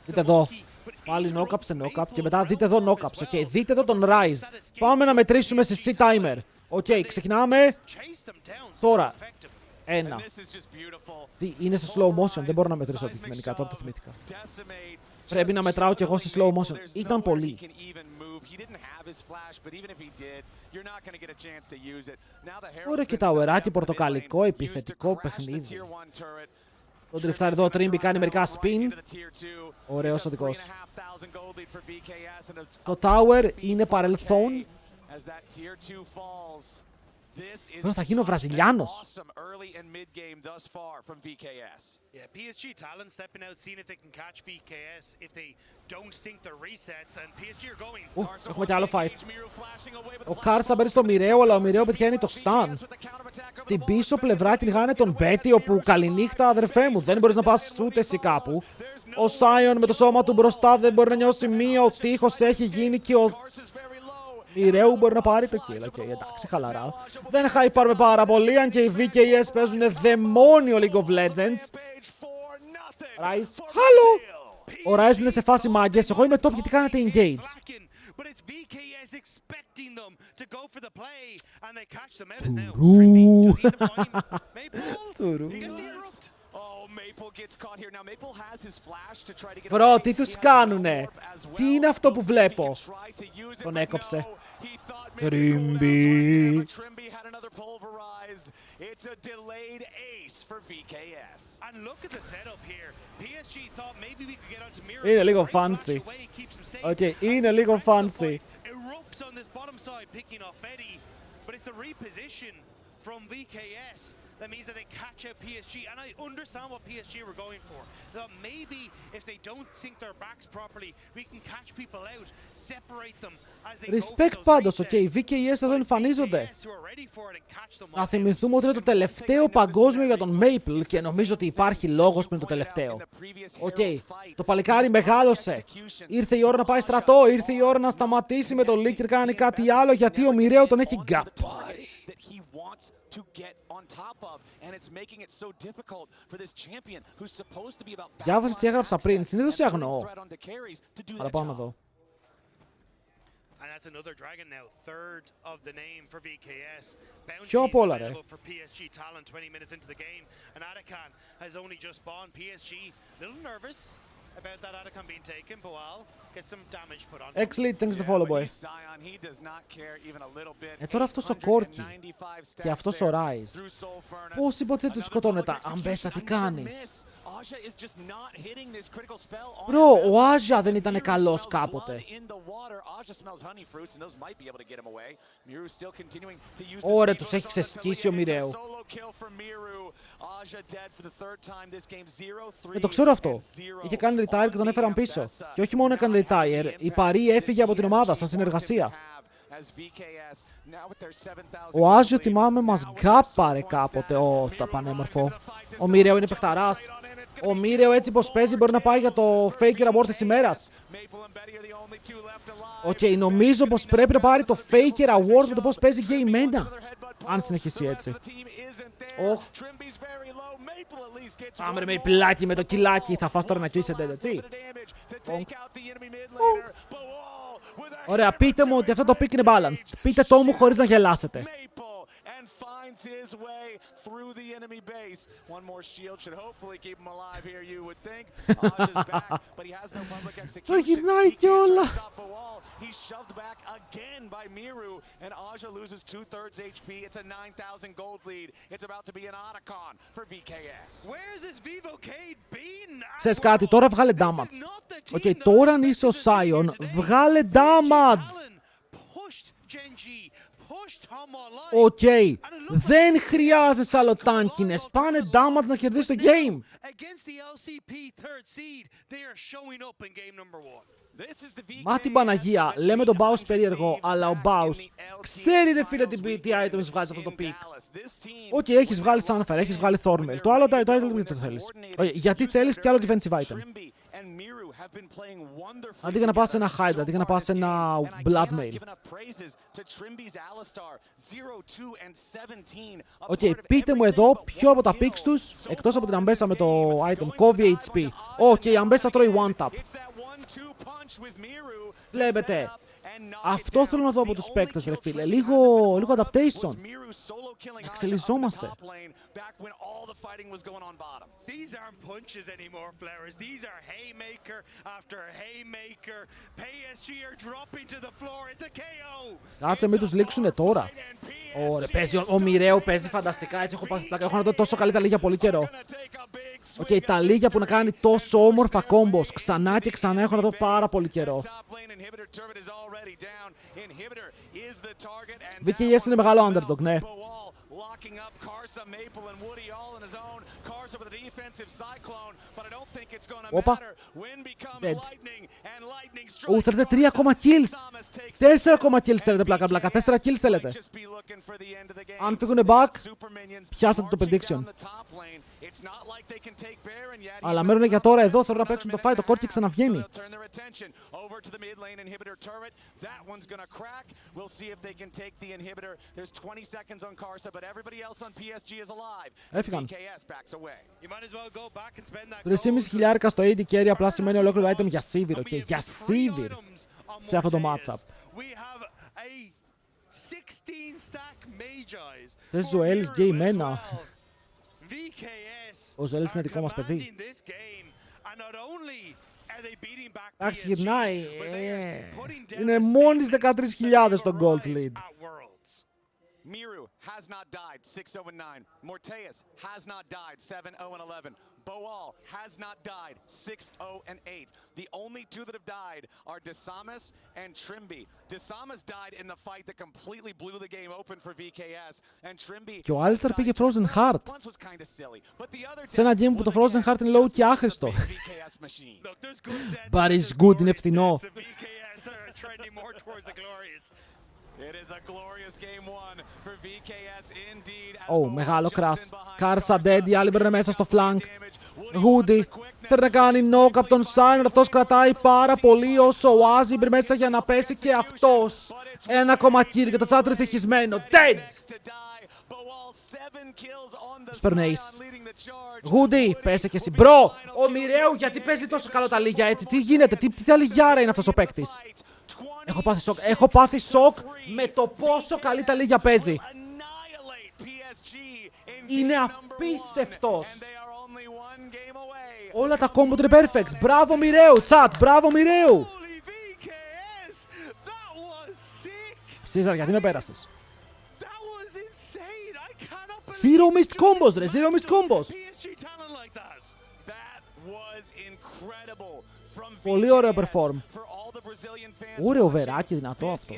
Δείτε εδώ. Πάλι knock-up σε knock-up και μετά δείτε εδώ knock-ups. Okay. Δείτε εδώ τον Rise. Πάμε να μετρήσουμε στη C-timer. Οκ, ξεκινάμε. Τώρα. 1. Τι, είναι σε slow motion. Δεν μπορώ να μετρήσω αντικειμενικά. Τώρα το θυμήθηκα. Πρέπει να μετράω κι εγώ σε slow motion. Ήταν πολύ. Ωραία και ταουεράκι, πορτοκαλικό, επιθετικό παιχνίδι. Το τριφτάρι εδώ, ο Trimby κάνει μερικά spin. Ωραίος οδικός. Το tower είναι παρελθόν. Τώρα θα γίνω Βραζιλιάνος. PSG talent stepping out, seeing if they can catch BKS if they don't sink their resets, and PSG are going. Έχουμε κι άλλο fight. Ο Κάρσα μπαίνει στο μοιραίο, αλλά ο μοιραίο πετυχαίνει το stun. Στην πίσω πλευρά κυνηγάνε τον Μπέτι, όπου καληνύχτα αδερφέ μου, δεν μπορείς να πας ούτε εσύ κάπου. Ο Σάιον με το σώμα του μπροστά δεν μπορεί να νιώσει μία, ο τείχος έχει γίνει και ο μοιραίο μπορεί να πάρει το kill. Okay, εντάξει, χαλαρά. Δεν χαϊπάρουμε πάρα πολύ, αν και οι VKS παίζουν δαιμόνιο League of Legends. Rise. Χαλό! Ο Rise είναι σε φάση μάγκες, εγώ είμαι top γιατί κάνετε engage. Τουρού. Βρω, τι τους κάνουνε. Τι είναι αυτό που βλέπω. Τον έκοψε. Trimby. Είναι λίγο fancy. Okay, είναι λίγο fancy. That means that they catch out PSG, and I understand what PSG were going for. That maybe if they don't sync their backs properly, we can catch people out, separate them as they Respect πάντως, okay, οι VKS εδώ εμφανίζονται. Να θυμηθούμε ότι είναι το τελευταίο παγκόσμιο για τον Maple και νομίζω ότι υπάρχει λόγος που είναι το τελευταίο. Okay, το παλικάρι μεγάλωσε. Ήρθε η ώρα να πάει στρατό, ήρθε η ώρα να σταματήσει με τον Leaker και κάνει κάτι άλλο γιατί ο μοιραίο τον έχει γκαπάρει. Διάβασες τι έγραψα πριν, συνήθως σε αγνοώ. Αλλά πάω να δω. Ποιο απ' όλα, ρε. Excellent, thanks to follow, boy. Τώρα αυτός ο Κόρκι και αυτός ο Rise. Πώς υποτίθεται τους σκοτώνετε, Αμπέσα, τι κάνεις. Μπρο, ο Άζα δεν ήταν καλός κάποτε. Ωραία, τους έχει ξεσκίσει ο μοιραίο. Το ξέρω αυτό. Είχε κάνει retire και τον έφεραν πίσω. Και όχι μόνο έκανε retire, η Παρί έφυγε από την ομάδα σαν συνεργασία. Ο Άζιο θυμάμαι μας γκάπαρε κάποτε. Τα πανέμορφο. Ο μοιραίο είναι παιχταράς. Ο μοιραίο έτσι πως παίζει μπορεί να πάει για το Faker Award της ημέρας. Οκ, νομίζω πως πρέπει να πάρει το Faker Award με το πως παίζει Game 1. Αν συνεχίσει έτσι. Πάμε ρε με πλάκι με το κιλάκι. Θα φας τώρα να κοίσετε, έτσι. Ωραία, πείτε μου ότι αυτό το pick είναι balanced. Πείτε το μου χωρίς να γελάσετε. Το γυρνάει κιόλας. Ξέρεις κάτι, τώρα βγάλε damage. Οκ, τώρα αν είσαι ο Σάιον, βγάλε damage. Οκ. Δεν χρειάζεσαι άλλο τάνκινες. Πάνε damage να κερδίσει το game. Μα την Παναγία, λέμε τον Baus περίεργο, αλλά ο Baus ξέρει ρε φίλε τι items βγάζει αυτό το pick. Οκ, έχεις βγάλει Sunfire, έχεις βγάλει Thornmail. Το άλλο item δεν το θέλεις. Γιατί θέλεις κι άλλο defensive item. Αντί για να πας σε ένα Hydra, αντί για να πας σε ένα Bloodmail. Οκ, πείτε μου εδώ ποιο από τα picks τους, εκτός από την Αμπέσα με το item κόβει HP. Οκ, η Αμπέσα τρώει one tap. Βλέπετε. Αυτό θέλω να δω από τους παίκτες, ρε φίλε. Λίγο adaptation. Εξελισσόμαστε. Κάτσε, μην τους λήξουνε τώρα. Ωραία, παίζει ο Μοιραίο, παίζει φανταστικά. Έτσι έχω πάθει πλάκα. Έχω να δω τόσο καλή τα λίγια πολύ καιρό. Οκ, τα λίγια που να κάνει τόσο όμορφα combos ξανά και ξανά έχω να δω πάρα πολύ καιρό. VKS είναι μεγάλο underdog, ναι. Όπα. Dead. 3 ακόμα kills. 4 ακόμα kills θέλετε, πλάκα. 4 kills θέλετε. Αν φύγουνε back, πιάσατε το prediction. Αλλά μένουν για τώρα εδώ, θέλουν να παίξουν το fight, το court και ξαναβγαίνει. Έφυγαν. 3.500 στο AD carry απλά σημαίνει ολόκληρο item για Sivir, okay? Για Sivir σε αυτό το matchup. Θες Ζωέλης γκέι μένα. Ο Ζωέλης είναι δικό μας παιδί. Εντάξει, γυρνάει. Είναι μόλις 13.000 στο gold lead. Miru has not died, 6-0-9. Morteus has not died, 7-0-11. Boal has not died, 6-0-8. The only two that have died are Desamas and Trimby. Desamas died in the fight that completely blew the game open for VKS, and Trimby. Και ο Άλιστερ πήγε Frozen Heart. Σε ένα game που το Frozen Heart είναι low και άχρηστο. But it's good, είναι φθηνό. Μεγάλο crash. Κάρσα dead, οι άλλοι μπαίνουν μέσα στο flank. Goody θέλει να κάνει knock από τον Signer, αυτός κρατάει πάρα πολύ όσο ο Άζι μπει μέσα για να πέσει και αυτός. Ένα ακόμα kill και το chat ευτυχισμένο. Dead! Τους παίρνει ace. Goody, πέσε και εσύ. Μπρο, ο Μοιραίου γιατί παίζει τόσο καλό τα λίγια έτσι. Τι γίνεται, τι αλιγιάρα είναι αυτός ο παίκτης. Έχω πάθει σοκ με το πόσο καλή τα λίγια παίζει. Είναι απίστευτος. Όλα τα combo είναι perfect. Μπράβο Μοιραίου, chat, μπράβο Μοιραίου. Σίζαρ, γιατί με πέρασες. Zero missed combos, ρε, zero missed combos. Πολύ ωραίο perform. Ωραίο βεράκι, δυνατό αυτό.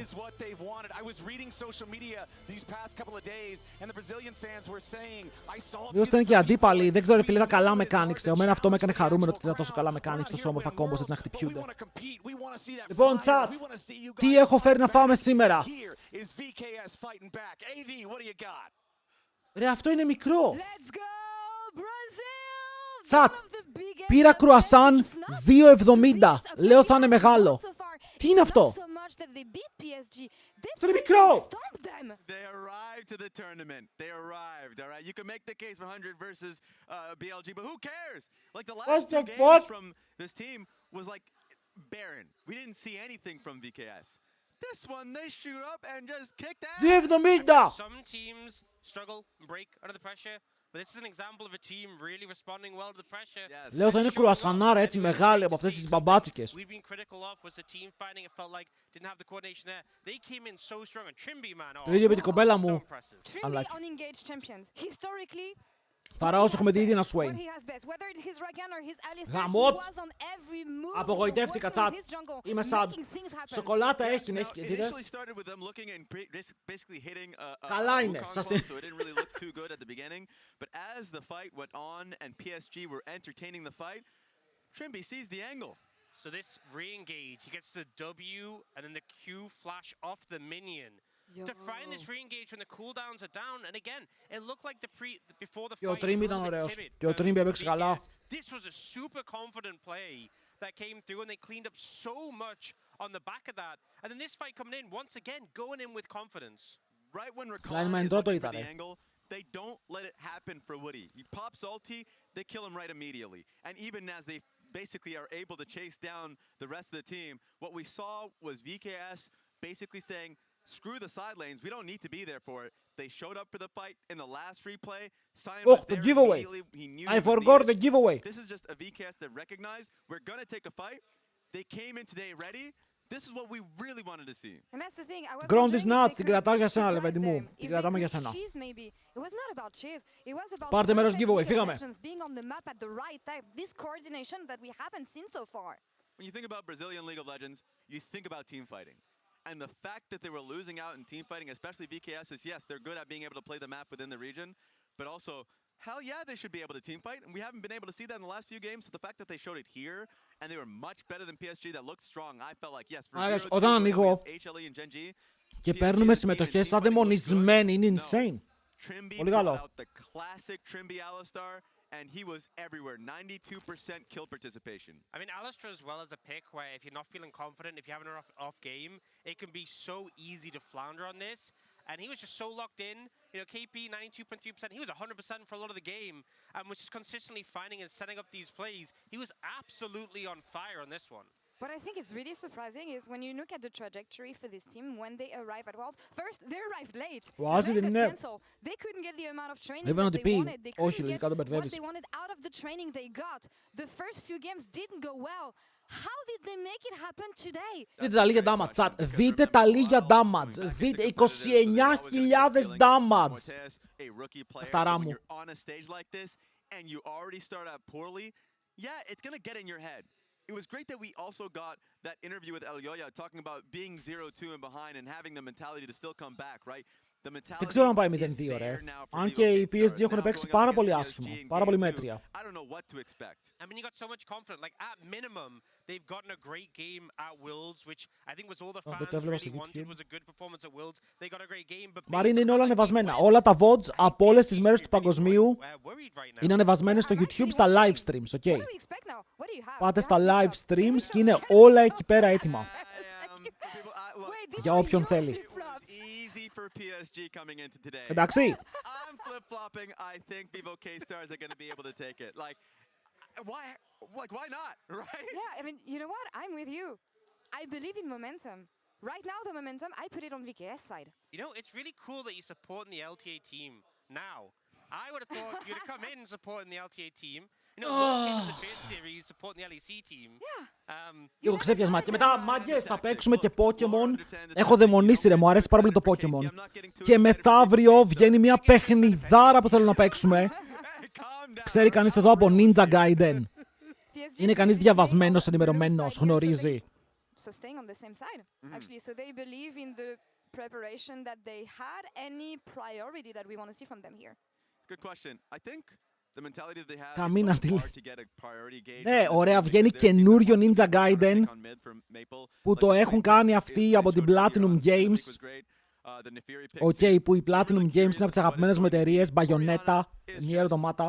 Μήπως ήταν και αντίπαλοι, δεν ξέρω φίλε, ήταν καλά mechanics. Εμένα αυτό με έκανε χαρούμενο ότι ήταν τόσο καλά mechanics, τόσο όμορφα combos έτσι να χτυπιούνται. Λοιπόν, chat, τι έχω φέρει να φάμε σήμερα. Ρε, αυτό είναι μικρό. Τσάτ, πήρα κρουασάν 2,70. Λέω θα είναι μεγάλο. Τι είναι αυτό. Αυτό είναι μικρό. They arrived to the tournament. They arrived, all right? You can make the case for 100 versus BLG, but who cares? Like the last two games from this team was like barren. We didn't see anything from VKS. This one, they shoot up and just kick that. 2,70. Some teams struggle and break under the pressure. But this is an example of a team really responding well to the pressure. Λέω θα είναι κρουασανάρα έτσι μεγάλη από αυτές τις μπαμπάτσικες. We've been critical of was the team finding it felt like didn't have the coordination there. They came in so strong and Trimby man. Το ίδιο με την κοπέλα μου. Trimby unengaged champions. Historically, Φαράως έχουμε δει ήδη ένα Swain. Γαμότ! Απογοητεύτηκα, τσάτ. Είμαι sad. Σοκολάτα έχει, δείτε. Καλά είναι. Σας την... But as the fight went on and PSG were entertaining the fight, Trimby sees the angle. So this re-engage, he gets the W and then the Q flash off the minion. To find this re-engage when the cooldowns are down, and again, it looked like before the fight was a little bit timid. Και ο Trimby έπαιξε καλά. This was a super confident play that came through, and they cleaned up so much on the back of that. And then this fight coming in, once again, going in with confidence. Right when Rakan is looking for the angle, they don't let it happen for Woody. He pops ulti, they kill him right immediately. And even as they basically are able to chase down the rest of the team, what we saw was VKS basically saying, screw the side lanes, we don't need to be there for it. They showed up for the fight in the last replay. Sion was there immediately. He knew I forgot the giveaway. This is just a VKS that recognized we're going to take a fight. They came in today ready. This is what we really wanted to see. And that's the thing. I was Ground is nuts. Την κρατάω για σένα, λεβέντη μου. Την κρατάμε για σένα. It was not about cheese. It was about πάρτε μέρος giveaway. Φύγαμε. Being on the map at the right time. This coordination that we haven't seen so far. When you think about Brazilian League of Legends, you think about team fighting. And the fact that they were losing out in team fighting, especially VKS, is yes, they're good at being able to play the map within the region, but also, hell yeah, they should be able to team fight, and we haven't been able to see that in the last few games, so the fact that they showed it here, and they were much better than PSG, that looked strong, I felt like, yes, for όταν ανοίγω HLE and Gen G, και παίρνουμε συμμετοχές σαν δαιμονισμένοι, είναι insane. Πολύ καλό. The classic Trimby Alistar, and he was everywhere, 92% kill participation. I mean, Alistar as well as a pick where if you're not feeling confident, if you have an off game, it can be so easy to flounder on this. And he was just so locked in. You know, KP 92.3%. He was 100% for a lot of the game, and was just consistently finding and setting up these plays. He was absolutely on fire on this one. What I think is really surprising is when you look at the trajectory for this team when they arrive at Worlds. First, they arrived late. They couldn't get the amount of training that they wanted. They couldn't get what they wanted out of the training they got. The first few games didn't go well. How did they make it happen today? Δείτε τα λίγα damage, chat. Δείτε τα λίγα damage. Δείτε 29.000 damage. Αυταρά μου. And you already start out poorly. Yeah, it's gonna get in your head. It was great that we also got that interview with El Yoya talking about being 0-2 and behind and having the mentality to still come back, right? Δεν ξέρω αν πάει 0-2, ρε. Αν και οι PSG έχουν παίξει πάρα πολύ άσχημα, πάρα πολύ μέτρια. I don't know what to expect. I mean, you got so much confidence. Like, at minimum, they've gotten a great game at Worlds, which I think was all the fans really wanted, was a good performance at Worlds. They got a great game, but... Μαρίν, είναι όλα ανεβασμένα. Όλα τα VODs από όλες τις μέρες του παγκοσμίου είναι ανεβασμένες στο YouTube στα live streams, ok? Πάτε στα live streams και είναι όλα εκεί πέρα έτοιμα. Για όποιον θέλει. For PSG coming into today. Εντάξει. I'm flip-flopping. I think Vivo K-Stars are going to be able to take it. Why not, right? Yeah, I mean, you know what? I'm with you. I believe in momentum. Right now, the momentum, I put it on VKS side. You know, it's really cool that you're supporting the LTA team now. I would have thought you'd have come in supporting the LTA team. You know, in the bid series supporting the LEC team. Λίγο ξέπιασμα. Και μετά, μάγκες, θα παίξουμε και Pokemon. Έχω δαιμονίσει, ρε, μου αρέσει πάρα πολύ το Pokemon. Και μεθαύριο βγαίνει μια παιχνιδάρα που θέλω να παίξουμε. Ξέρει κανείς εδώ από Ninja Gaiden? Είναι κανείς διαβασμένος, ενημερωμένος, γνωρίζει? So staying on the same side, actually. So they believe in the preparation that they had. Any priority that we want to see from them here? Good question. I think the mentality that they have Καμίν is so far to get a priority gauge. Ναι, ωραία, βγαίνει καινούριο Ninja Gaiden που το έχουν κάνει αυτοί από την Platinum Games. Ok, που η Platinum Games είναι από τις αγαπημένες μου εταιρείες, Bayonetta, Nier Automata.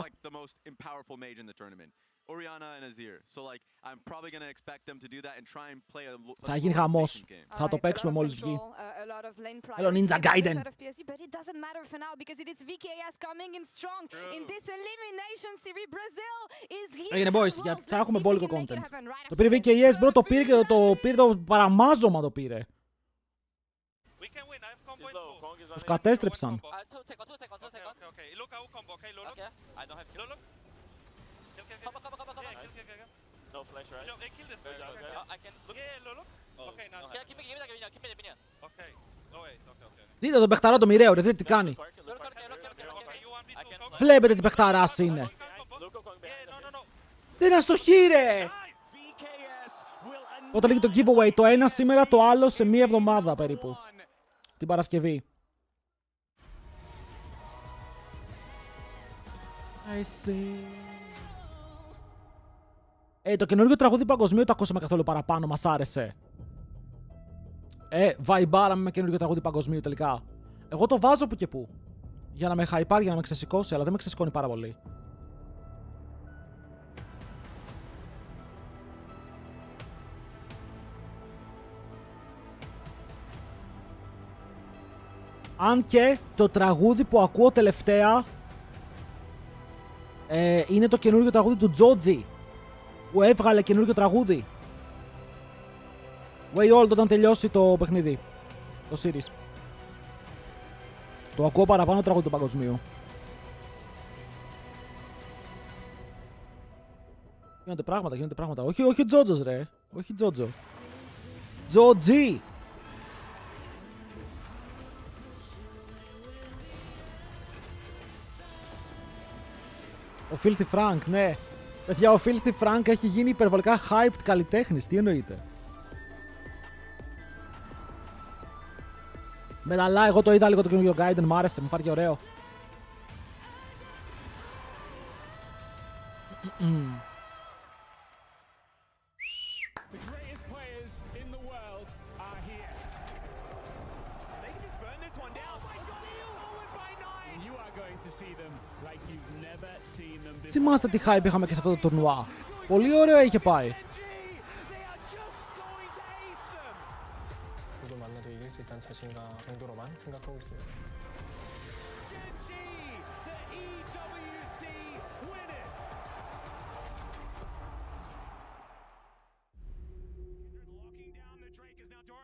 Θα γίνει χαμός. Θα το παίξουμε μόλις βγει. Hello, Ninja Gaiden. Έγινε boys, γιατί θα έχουμε μπόλικο content. Το πήρε VKS, bro, το πήρε και το παραμάζωμα το πήρε. Τους κατέστρεψαν. Δείτε τον παιχταρά το μοιραίο, ρε, δείτε τι κάνει. Βλέπετε τι παιχταράς είναι. Δεν αστοχεί ρε! Όταν λέγει το giveaway, το ένα σήμερα, το άλλο σε μία εβδομάδα περίπου. Την Παρασκευή. Το καινούργιο τραγούδι παγκοσμίου το ακούσαμε καθόλου παραπάνω, μας άρεσε. Βαϊμπάραμε με καινούργιο τραγούδι παγκοσμίου τελικά. Εγώ το βάζω που και που. Για να με χαϊπάρει, για να με ξεσηκώσει, αλλά δεν με ξεσηκώνει πάρα πολύ. Αν και το τραγούδι που ακούω τελευταία είναι το καινούργιο τραγούδι του Τζότζι, που έβγαλε καινούργιο τραγούδι. Way Old όταν τελειώσει το παιχνίδι, το series. Το ακούω παραπάνω τραγούδι του παγκοσμίου. Γίνονται πράγματα. Όχι ο Τζότζος ρε. Όχι Τζότζο. Τζότζι. Ο Filthy Frank, ναι. Παιδιά, ο Filthy Frank έχει γίνει υπερβολικά hyped καλλιτέχνης. Τι εννοείται. Μεταλλά, εγώ το είδα λίγο το καινούργιο Gaiden, μ' άρεσε, μου φάνηκε ωραίο. Θυμάστε τι hype είχαμε και σε αυτό το τουρνουά. Πολύ ωραίο είχε πάει.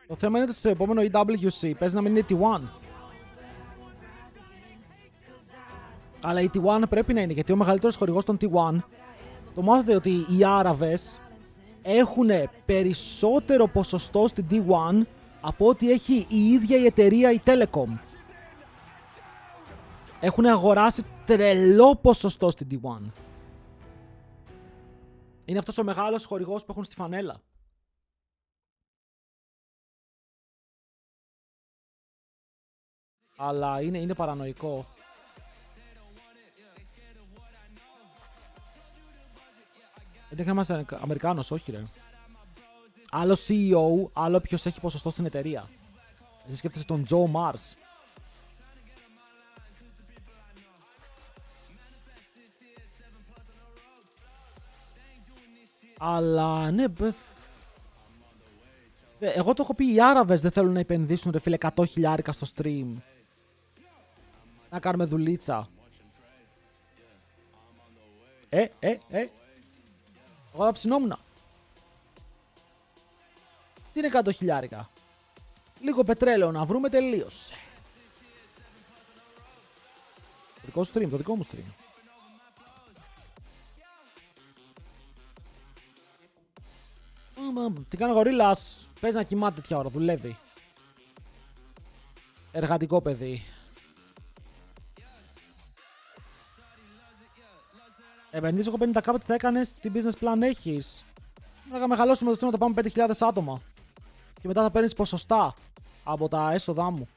Το θέμα είναι ότι στο επόμενο EWC παίζει να μην είναι T1. Αλλά η T1 πρέπει να είναι, γιατί ο μεγαλύτερος χορηγός των T1, το μάθατε ότι οι Άραβες έχουν περισσότερο ποσοστό στην T1 από ό,τι έχει η ίδια η εταιρεία η Telecom. Έχουν αγοράσει τρελό ποσοστό στην T1. Είναι αυτός ο μεγάλος χορηγός που έχουν στη φανέλα. Αλλά είναι παρανοϊκό. Δεν είμαστε Αμερικάνος, όχι ρε. Άλλο CEO, άλλο ποιος έχει ποσοστό στην εταιρεία. Εσύ σκέφτεσαι τον Joe Mars. Αλλά ναι, εγώ το έχω πει, οι Άραβες δεν θέλουν να επενδύσουν ρε φίλε 100.000 στο stream. Να κάνουμε δουλίτσα. Εγώ θα ψινόμουνα. Τι είναι 100.000? Λίγο πετρέλαιο να βρούμε, τελείωσε. Το δικό σου stream, το δικό μου stream. Τι κάνει ο γορίλας? Παίζει να κοιμάται τέτοια ώρα, δουλεύει. Εργατικό παιδί. Επενδύσεις εγώ 50k, τι θα έκανες, τι business plan έχεις? Να μεγαλώσουμε το stream, να το πάμε 5.000 άτομα. Και μετά θα παίρνεις ποσοστά από τα έσοδά μου.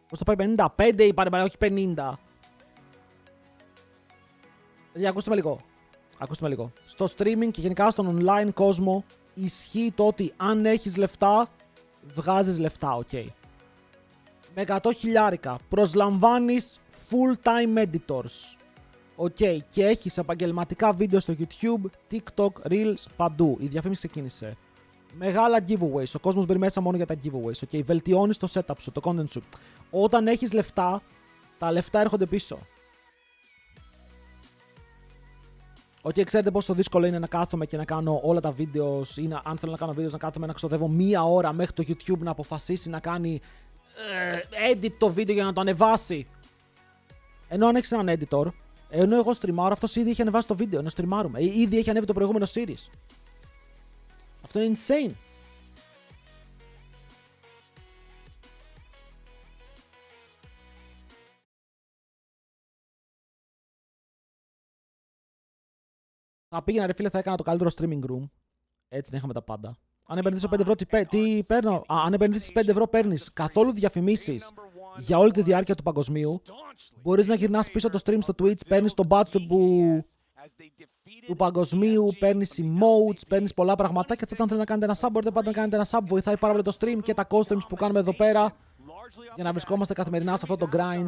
Πώς θα πάει 55 είπανε, όχι 50. Ακούστε με λίγο. Ακούστε με λίγο. Στο streaming και γενικά στον online κόσμο ισχύει το ότι αν έχεις λεφτά, βγάζεις λεφτά, ok. Με 100.000 προσλαμβάνεις full-time editors. Ok, και έχεις επαγγελματικά βίντεο στο YouTube, TikTok, Reels, παντού. Η διαφήμιση ξεκίνησε. Μεγάλα giveaways. Ο κόσμος μπαίνει μέσα μόνο για τα giveaways. Okay. Βελτιώνεις το setup σου, το content σου. Όταν έχεις λεφτά, τα λεφτά έρχονται πίσω. Okay, ξέρετε πόσο δύσκολο είναι να κάθομαι και να κάνω όλα τα βίντεο. Ή αν θέλω να κάνω βίντεο, να κάθομαι να ξοδεύω 1 ώρα μέχρι το YouTube να αποφασίσει να κάνει edit το βίντεο για να το ανεβάσει. Ενώ αν έχεις έναν editor, ενώ εγώ στριμάρω, αυτός ήδη έχει ανεβάσει το βίντεο, ενώ στριμάρουμε. Ήδη έχει ανέβει το προηγούμενο series. Αυτό είναι insane. Θα πήγαινα ρε φίλε, θα έκανα το καλύτερο streaming room. Έτσι να είχαμε τα πάντα. Αν επενδύσω 5 ευρώ, τι παίρνω? Αν επενδύσεις 5 ευρώ, παίρνεις καθόλου διαφημίσεις για όλη τη διάρκεια του παγκοσμίου. Μπορείς να γυρνάς πίσω το stream στο Twitch, παίρνεις το badge του παγκοσμίου, παίρνεις emotes, παίρνεις πολλά πραγματάκια. Και αν θέλετε να κάνετε ένα sub, μπορείτε πάντα να κάνετε ένα sub. Βοηθάει πάρα πολύ το stream και τα COSTREAMs που κάνουμε εδώ πέρα για να βρισκόμαστε καθημερινά σε αυτό το grind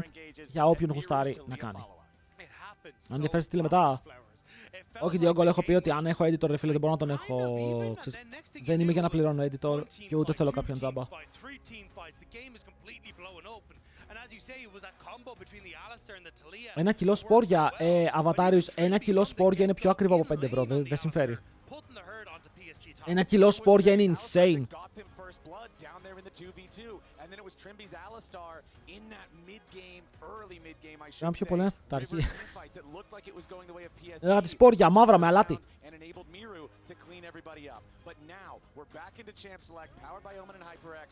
για όποιον γουστάρει να κάνει. Αν ενδιαφέρει, στείλε μετά. Όχι, Diogol, έχω πει ότι αν έχω editor, ρε φίλε, δεν μπορώ να τον έχω. Δεν είμαι για να πληρώνω editor και ούτε θέλω κάποιον τζάμπα. Ένα κιλό σπόρια, Αβατάριους, ένα κιλό σπόρια είναι πιο ακριβό από 5 ευρώ, δεν συμφέρει. Ένα κιλό σπόρια είναι insane. Πρέπει πιο πολύ στα αρχή. Έλεγα τη σπόρια, μαύρα με αλάτι.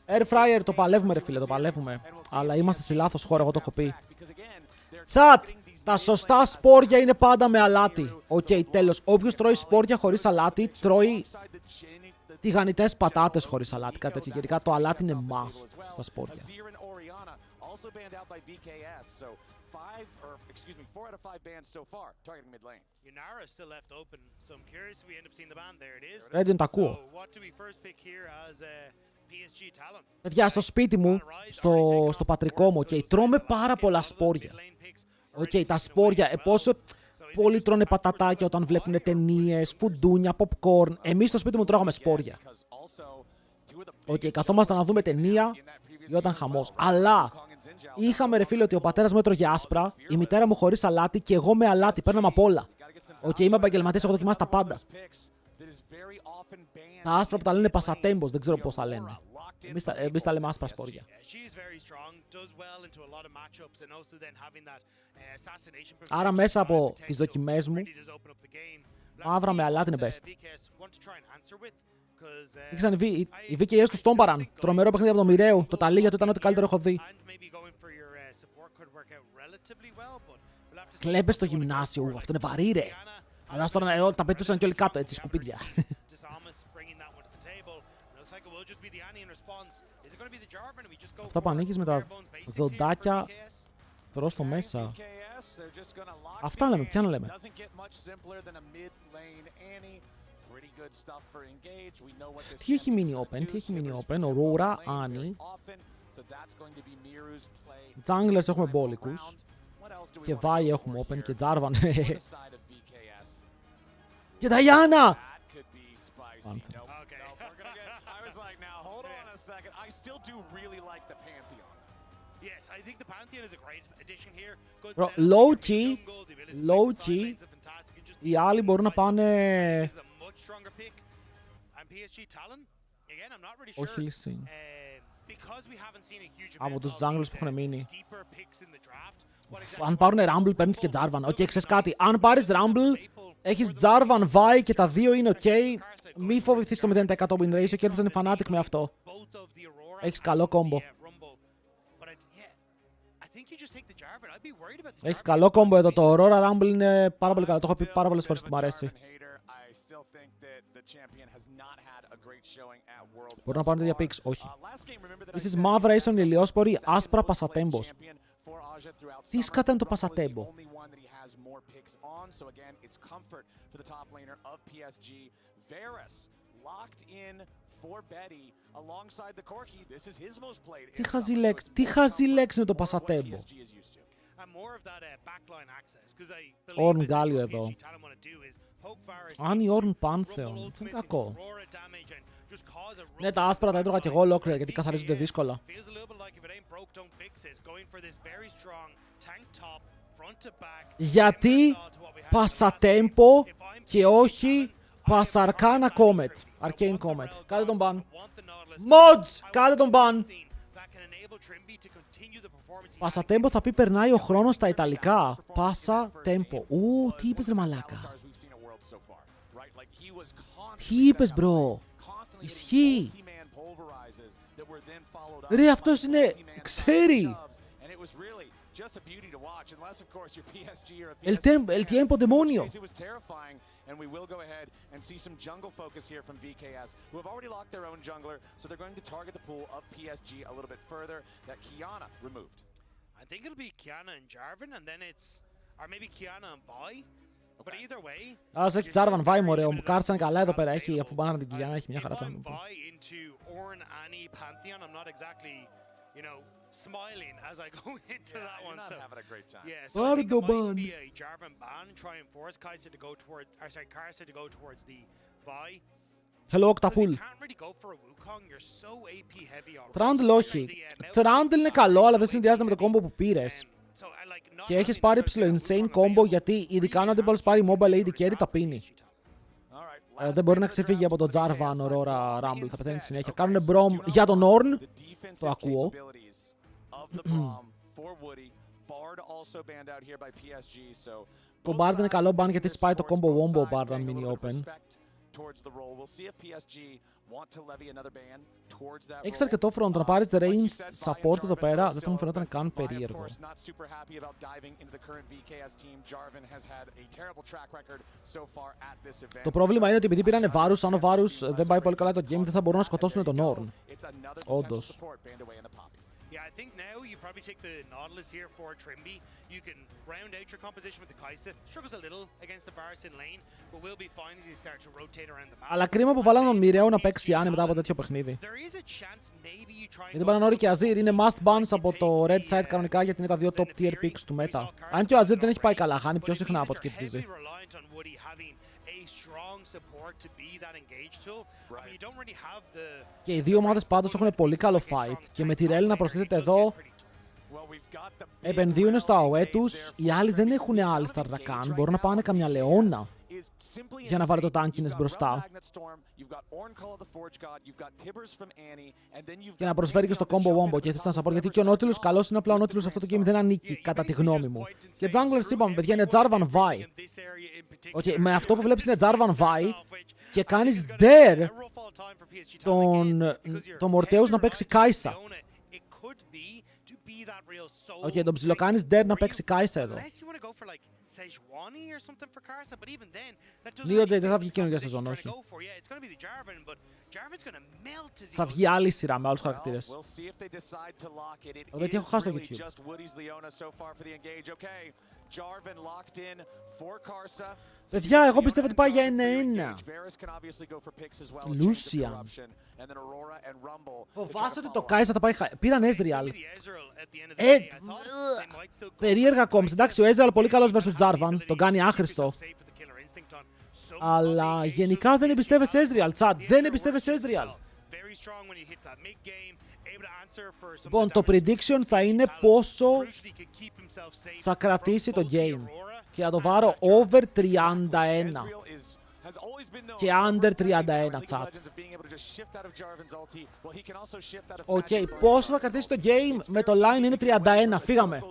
Air fryer το παλεύουμε ρε φίλε, το παλεύουμε. Αλλά είμαστε σε λάθος χώρα, εγώ το έχω πει. Τσατ! Τα σωστά σπόρια είναι πάντα με αλάτι. Οκ, τέλος. Όποιος τρώει σπόρια χωρίς αλάτι, τρώει τηγανιτές πατάτες χωρίς αλάτι. Κάτι τέτοιο. Γενικά το αλάτι είναι must στα σπόρια. Ρέντιον, τα ακούω. Παιδιά, στο σπίτι μου, στο πατρικό μου, τρώμε πάρα πολλά σπόρια. Τα σπόρια, πόσο πολλοί τρώνε πατατάκια όταν βλέπουν ταινίες, φουντούνια, popcorn. Εμείς στο σπίτι μου τρώγαμε σπόρια. Καθόμασταν να δούμε ταινία, γινόταν χαμός. Αλλά είχαμε ρε φίλε ότι ο πατέρας μου έτρωγε άσπρα, η μητέρα μου χωρίς αλάτι και εγώ με αλάτι. Παίρναμε απ' όλα. Είμαι επαγγελματίας, έχω δοκιμάσει τα πάντα. Τα άσπρα που τα λένε πασατέμπος, δεν ξέρω πώς τα λένε. Εμείς τα λέμε άσπρα σπόρια. Άρα μέσα από τις δοκιμές μου, μαύρα με αλάτι είναι best. Ήξαν οι VKS του Στόμπαραν. Τρομερό παιχνίδι από το Μοιραίου. Το ταλί γιατί ήταν ό,τι καλύτερο έχω δει. Κλέπες στο γυμνάσιο. Αυτό είναι βαρύ ρε. Αλλά τώρα τα πετούσαν και όλοι κάτω έτσι σκουπίδια. Αυτά που ανοίγεις με τα δοντάκια τρως το μέσα. Αυτά λέμε, ποια να λέμε. Τι έχει μείνει open, Aurora, Annie. Junglers έχουμε μπόλικους. Και Vi έχουμε open και Jarvan. Και Diana! Low key, οι άλλοι μπορούν να πάνε... Όχι λυσίν. Από τους junglers που έχουν μείνει. Αν πάρουν Rumble παίρνεις και Jarvan. Ξέρεις κάτι, αν πάρεις Rumble έχεις Jarvan, Vi και τα δύο είναι Μη φοβηθείς το 0% win ratio, κέρδισαν οι Fnatic με αυτό. Έχεις καλό κόμπο. Έχεις καλό κόμπο εδώ, το Aurora Rumble είναι πάρα πολύ καλό, το έχω πει πάρα πολλές φορές ότι μου αρέσει. Μπορούν να πάρουν τέτοια picks, όχι. Εσείς μαύρα ίσον ηλιόσποροι, άσπρα πασατέμπος. Τι σκάτα είναι το πασατέμπο. Τι χαζή λέξη είναι το πασατέμπο. Ορν Γκάλιο εδώ. Αν η Ορν Πάνθεον, δεν είναι κακό. Ναι, τα άσπρα τα έτρωγα και εγώ ολόκληρα γιατί καθαρίζονται δύσκολα. Γιατί πασατέμπο και όχι πασαρκάνα κόμετ. Arcane Comet. Κάντε τον ban. Mods! Κάντε τον ban. Πάσα τέμπο θα πει περνάει ο χρόνος στα Ιταλικά. Πάσα τέμπο. Ω, τι είπες ρε μαλάκα. Τι είπες μπρο. Ισχύει. Ρε αυτός είναι. Ξέρει. El tiempo demonio. And we will go ahead and see some jungle focus here from VKS, who have already locked their own jungler, so they're going to target the pool of PSG a little bit further that Kiana removed. I think it'll be Kiana and Jarvan, and then it's, or maybe Kiana and Vi. But either way, ας έχει Jarvan Vi μωρέ, μου κάρτσαν καλά εδώ πέρα, έχει, αφού πάνε την Kiana, έχει μια χαρά τσάνου. I'm not exactly, you know, smiling as I go into that one. Not having a great time. Yeah, so I think it might be a Jarvan ban, try and force Kai'Sa to go towards, or sorry, Karsa to go towards the Vi. Hello, Octapool. Trundle όχι. Trundle είναι καλό, αλλά δεν συνδυάζεται με το κόμπο που πήρες. Και έχεις πάρει ψηλό insane combo, γιατί ειδικά αν ο αντίπαλος πάρει mobile AD carry τα πίνει. Δεν μπορεί να ξεφύγει από τον Jarvan, Aurora, Rumble, θα πεθαίνει στη συνέχεια. Κάνουνε Brom για τον Ornn. Το ακούω. Το Bard είναι καλό ban γιατί σπάει το combo wombo Bard αν μείνει open. Έχεις αρκετό front, να πάρεις ranged support εδώ πέρα δεν θα μου φαινόταν καν περίεργο. Το πρόβλημα είναι ότι επειδή πήρανε Varus, αν ο Varus δεν πάει πολύ καλά το game, δεν θα μπορούν να σκοτώσουν τον Ornn. Όντως. Yeah, I think now you probably take the Nautilus here for Trimby. You can round out your composition with the Kai'Sa. Struggles a little against the Varus in lane, but will be fine as you start to rotate around the map. Αλλά κρίμα που βάλανε τον Μοιραίο να παίξει Άννη μετά από τέτοιο παιχνίδι. Γιατί Μπανανόρη και Azir είναι must bans από το red side κανονικά, γιατί είναι τα δύο top tier picks του Meta. Αν και ο Azir δεν έχει πάει καλά, χάνει πιο συχνά από ό,τι κερδίζει. Και οι δύο ομάδες πάντως έχουν πολύ καλό fight και με τη Rel να προσθέτεται εδώ επενδύουν στο AOE τους, οι άλλοι δεν έχουν Alistar να κάνουν, μπορούν να πάνε καμιά Λεώνα για να βάλει το τάνκινες μπροστά και να προσφέρει και στο combo wombo και ήθελα να support, γιατί και ο Nautilus καλός είναι, απλά ο Nautilus αυτό το game δεν ανήκει κατά τη γνώμη μου. Και junglers είπαμε παιδιά είναι Jarvan Vi. Okay, με αυτό που βλέπεις είναι Jarvan Vi και κάνεις dare τον Morteus να παίξει Kai'Sa. Οκ, τον ψιλοκάνεις dare να παίξει Kai'Sa εδώ. Neo J δεν θα βγει καινούργια σεζόν, όχι. Θα βγει άλλη σειρά με άλλους χαρακτήρες. Γιατί έχω χάσει το YouTube. Παιδιά, εγώ πιστεύω ότι πάει για 1-1. Lucian. Φοβάσαι ότι το Kai'Sa θα πάει... Πήραν Ezreal. Περίεργα κόμψη. Εντάξει, ο Ezreal πολύ καλός versus Jarvan. Τον κάνει άχρηστο. Αλλά γενικά δεν εμπιστεύεσαι Ezreal, Τσάτ. Δεν εμπιστεύεσαι Ezreal. Λοιπόν, το prediction θα είναι πόσο θα κρατήσει το game. Και θα το βάρω over 31. Και under 31, τσάτ. Οκ, πόσο θα κρατήσει το game, με το line είναι 31. Φύγαμε.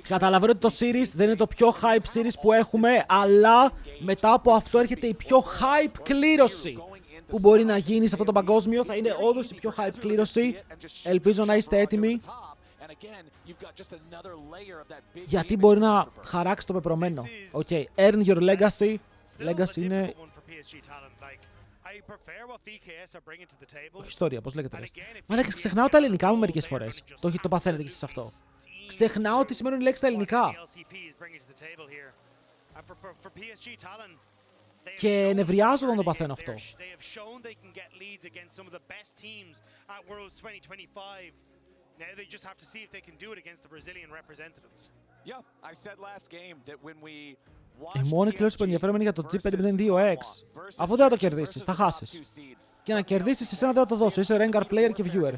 Καταλαβαίνω ότι το series δεν είναι το πιο hype series που έχουμε, αλλά μετά από αυτό έρχεται η πιο hype κλήρωση που μπορεί να γίνει σε αυτό το παγκόσμιο. Θα είναι όντως η πιο hype κλήρωση. Ελπίζω να είστε έτοιμοι, γιατί μπορεί να χαράξει το πεπρωμένο. Οκ, earn your legacy. Legacy είναι... Όχι ιστορία, πώς λέγεται. Μαλάκες, ξεχνάω τα ελληνικά μου μερικές φορές. Το παθαίνετε κι εσείς αυτό. Ξεχνάω τι σημαίνουν οι λέξεις τα ελληνικά. Και νευριάζω όταν το παθαίνω αυτό. Now they just have to see if they can do it against the Brazilian representatives. Yeah, I said last game that when we Η μόνη κλήρωση που ενδιαφέρει είναι για το G502X. Αφού δεν θα το κερδίσεις, θα χάσεις. Και να κερδίσεις, εσένα δεν θα το δώσω. Είσαι Rengar player και viewer.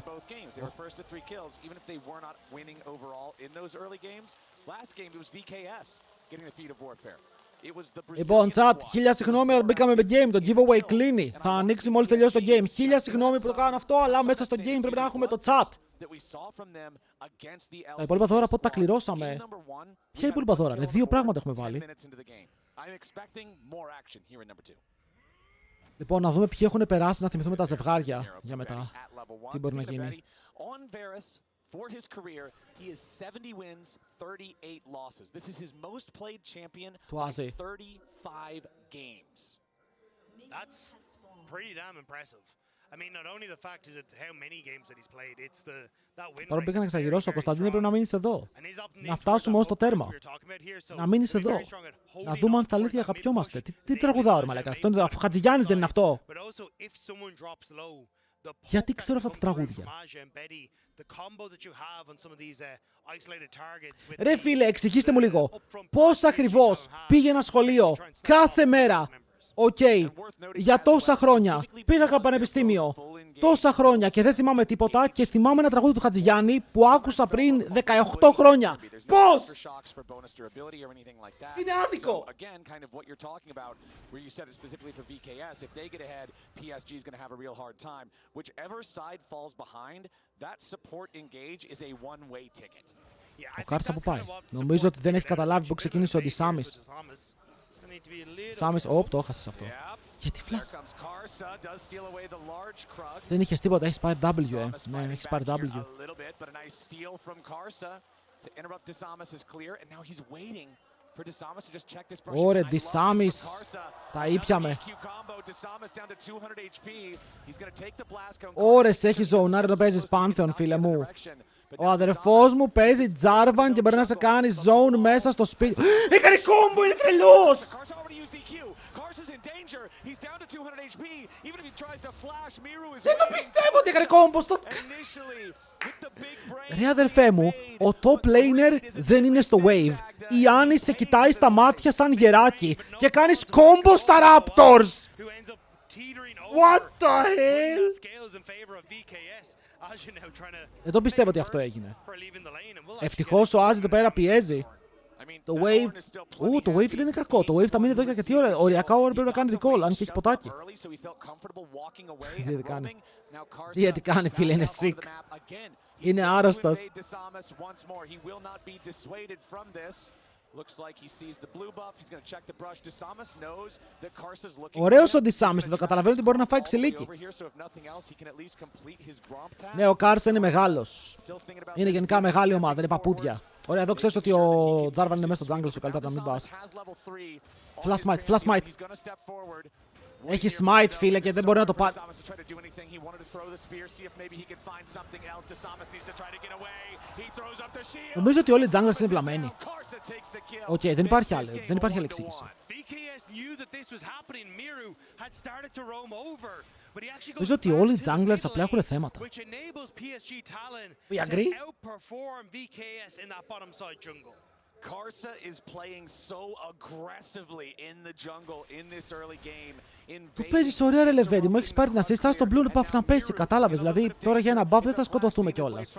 Λοιπόν, chat, 1000 συγγνώμη, αλλά μπήκαμε με game. Το giveaway κλείνει. Θα ανοίξει μόλις τελειώσει το game. 1000 συγγνώμη που το κάνω αυτό, αλλά μέσα στο game πρέπει να έχουμε το chat. Τα υπόλοιπα δώρα πότε τα κληρώσαμε. Ποια υπόλοιπα δώρα, ρε, 2 πράγματα έχουμε βάλει. Λοιπόν, να δούμε ποιοι έχουν περάσει, να θυμηθούμε τα ζευγάρια για μετά. Τι μπορεί να γίνει. For his career, he is 70 wins, 38 losses. This is his most played champion by 35 games. That's pretty damn impressive. I mean, not only the fact is that how many games that he's played, it's that win rate. Τώρα πήγα να εξαγυρώσω, ο Κωνσταντίνο πρέπει να μείνεις εδώ. Να φτάσουμε ως το τέρμα. Να μείνεις εδώ. Να δούμε αν στα αλήθεια αγαπιόμαστε. Τι τραγουδάω, ρε μαλάκα. Αυτό είναι, αφού Χατζηγιάννης δεν είναι αυτό. Γιατί ξέρω αυτά τα τραγούδια. Ρε φίλε, εξηγήστε μου λίγο. Πώς ακριβώς πήγε ένα σχολείο κάθε μέρα. Οκ, για τόσα χρόνια. Πήγα από πανεπιστήμιο. Τόσα χρόνια και δεν θυμάμαι τίποτα και θυμάμαι ένα τραγούδι του Χατζηγιάννη που άκουσα πριν 18 χρόνια. Πώς! Είναι άδικο! Ο Κάρσα που πάει. Νομίζω ότι δεν έχει καταλάβει που ξεκίνησε ο Ντισάμις. Σάμις, το έχασες αυτό. Γιατί φλάς. Δεν είχες τίποτα, έχεις πάρει W, Ναι, έχεις πάρει W. Ωρε, Ντισάμις. Τα ήπιαμε. Ώρες έχει ζωνάρει να παίζεις Pantheon, φίλε μου. Ο αδερφός μου παίζει Jarvan και μπορεί να σε κάνει zone μέσα στο σπίτι. Έκανε κόμπο, είναι τρελός! Δεν το πιστεύω ότι έκανε κόμπο στο... Ρε αδερφέ μου, ο top laner δεν είναι στο wave. Η Άννη σε κοιτάει στα μάτια σαν γεράκι και κάνεις κόμπο στα Raptors! What the hell? Δεν το πιστεύω ότι αυτό έγινε. Ευτυχώς ο Άζι εδώ πέρα πιέζει. Το wave... το wave δεν είναι κακό. Το wave θα μείνει εδώ για αρκετή ώρα. Οριακά ώρα πρέπει να κάνει recall, αν και έχει ποτάκι. Τι κάνει, φίλε, είναι sick. Είναι άρρωστος. Ωραίος ο Ντισάμις, το καταλαβαίνω ότι μπορεί να φάει ξυλίκι. Ναι, ο Κάρσα είναι μεγάλος. Είναι γενικά μεγάλη ομάδα, είναι παππούδια. Ωραία, εδώ ξέρεις ότι ο Τζάρβαν είναι μέσα στο jungle σου, καλύτερα να μην πας. Flash smite. Έχει smite, φίλε, και δεν μπορεί να το πάρει. Νομίζω ότι όλοι οι junglers είναι βλαμμένοι. Οκ, δεν υπάρχει άλλη εξήγηση. Νομίζω ότι όλοι οι junglers απλά έχουν θέματα. We agree? Karsa is playing so aggressively in the jungle in this early game. Του παίζεις ωραία ρε Λεβέντη, μου έχεις πάρει την assist, στο blue buff να πέσει, κατάλαβες, δηλαδή τώρα για ένα buff δεν θα σκοτωθούμε κιόλας.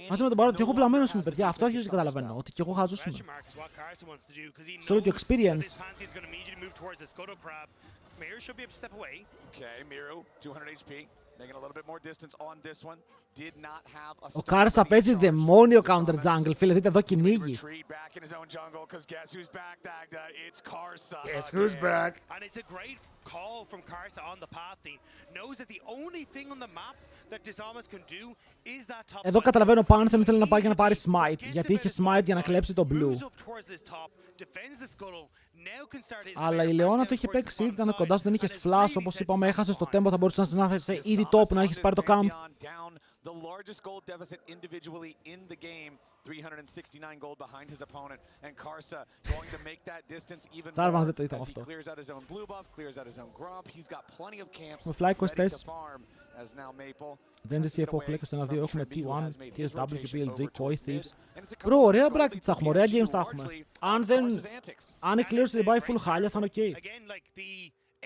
Μαζί με τον παράδειγμα, και εγώ βλαμμένος είμαι, παιδιά, αυτό αρχίζει να καταλαβαίνω, ότι και εγώ χάζος είμαι. Σε όλο το experience. Ο Κάρσα παίζει δαιμόνιο counter jungle, φίλε, δείτε εδώ κυνήγι. Guess who's back? And it's a great call from Karsa on the pathing. Knows that the only thing on the map that Disamas can do is that top. Εδώ καταλαβαίνω ο Pantheon θέλει να πάει για να πάρει smite, γιατί είχε smite για να κλέψει το blue. Αλλά η Λεώνα το είχε παίξει, ήταν κοντά σου, δεν είχες flash, όπως είπαμε, έχασες το tempo, θα μπορούσες να είσαι ήδη top, να έχεις πάρει το camp. The largest gold deficit individually in the game, 369 gold behind his opponent, and Karsa going to make that distance even more as he clears out his own blue buff, clears out his own gromp. He's got plenty of camps ready to farm as now Maple. Gen Z CFO κλέκο στο 1-2, έχουμε T1, TSW και PLG, Koi, Thieves. Bro, ωραία brackets θα έχουμε, ωραία games θα έχουμε. Αν η κλήρωση δεν πάει full χάλια θα είναι ok.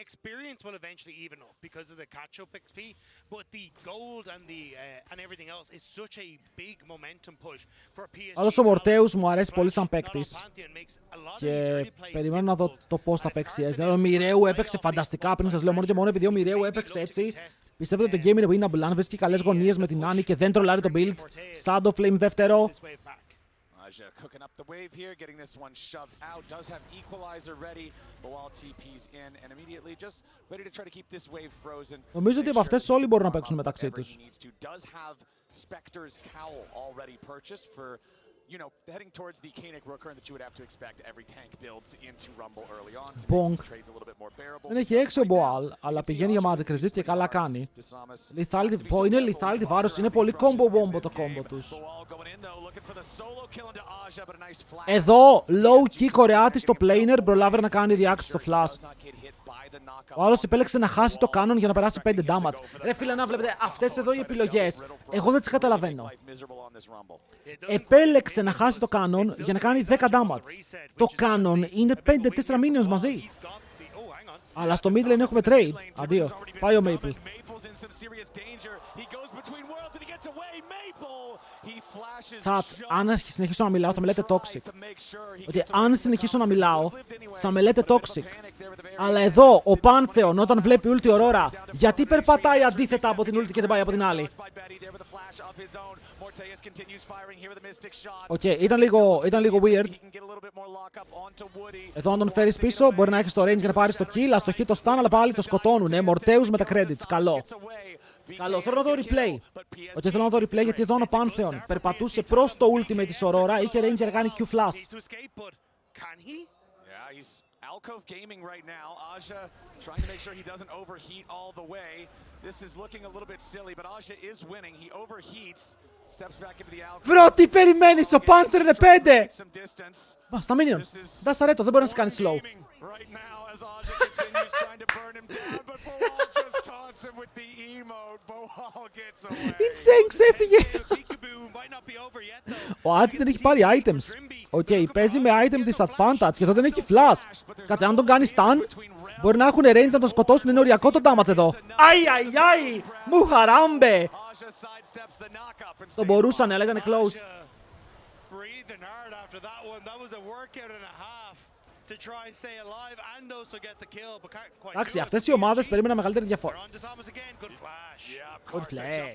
experience will eventually even up because of the catch-up XP, but the gold and everything else is such a big momentum push for PSG. Άλλος ο Μορτέους μου αρέσει πολύ σαν παίκτης και περιμένω να δω το πώς θα παίξει. Δηλαδή, ο Μοιραίου έπαιξε φανταστικά πριν, σας λέω, μόνο και μόνο επειδή ο Μοιραίου έπαιξε έτσι. Πιστεύετε ότι το game είναι winnable αν βρίσκει καλές γωνίες με την Άννη και δεν τρολάρει το build. Shadow Flame δεύτερο. Aja cooking up the wave here, getting this one shoved out. Does have equalizer ready, but while TP's in and immediately just ready to try to keep this wave frozen. Νομίζω ότι από αυτές όλοι μπορούν να παίξουν μεταξύ τους. Does have Spectre's cowl already purchased for, you know, heading towards the Kanik Rooker that you would have to expect. Every tank builds into Rumble early on to make these trades a little bit more bearable. Δεν έχει 6 ο Boal, αλλά πηγαίνει για Magic Resist και καλά κάνει. Είναι lethality βάρος, είναι πολύ combo bombo το combo τους. Εδώ, low key Κορεάτης στο planer, προλάβει να κάνει react στο flash. Ο άλλος επέλεξε να χάσει το canon για να περάσει 5 damage. Ρε φίλε, να βλέπετε αυτές εδώ οι επιλογές, εγώ δεν τις καταλαβαίνω. Επέλεξε να χάσει το canon για να κάνει 10 damage. Το canon είναι 5-4 minions μαζί. Αλλά στο mid lane έχουμε trade. Αντίο. Πάει ο Maple. Chat, αν συνεχίσω να μιλάω θα με λέτε toxic. Ότι αν συνεχίσω να μιλάω θα με λέτε toxic. Αλλά εδώ ο Pantheon όταν βλέπει ulti Aurora, γιατί περπατάει αντίθετα από την ulti και δεν πάει από την άλλη? Οκ, ήταν λίγο weird. Εδώ αν τον φέρεις πίσω μπορεί να έχεις το range για να πάρεις το kill, αστοχεί το stun, αλλά πάλι το σκοτώνουνε. Μορτέους με τα credits, καλό. Καλό, θέλω να δω replay. Όχι, θέλω να δω replay γιατί εδώ είναι ο Pantheon. Περπατούσε προς το ultimate της Aurora, είχε range για να κάνει Q-flash. Alcove gaming right now. Aja trying to make sure he doesn't overheat all the way. This is looking a little bit silly, but Aja is winning. He overheats, steps back into the alcove. Βρω, τι περιμένεις, ο Panther είναι 5! Μα, στα minion. Δάσα ρέτο, δεν μπορεί να σε κάνει slow. Right now as Aja continues trying to burn him down, but Boal just taunts him with the emote. Boal gets away. Insane, ξέφυγε. Ο Άτζι δεν έχει πάρει items. Οκ, παίζει με item disadvantage και εδώ δεν έχει flash. Κάτσε, αν τον κάνει stun, μπορεί να έχουν range να τον σκοτώσουν, είναι οριακό το damage εδώ. Αϊ, μου χαράμπε. Το μπορούσαν, αλλά ήταν close. Εντάξει, αυτές οι ομάδες περίμεναν μεγαλύτερη διαφορά. Good flash.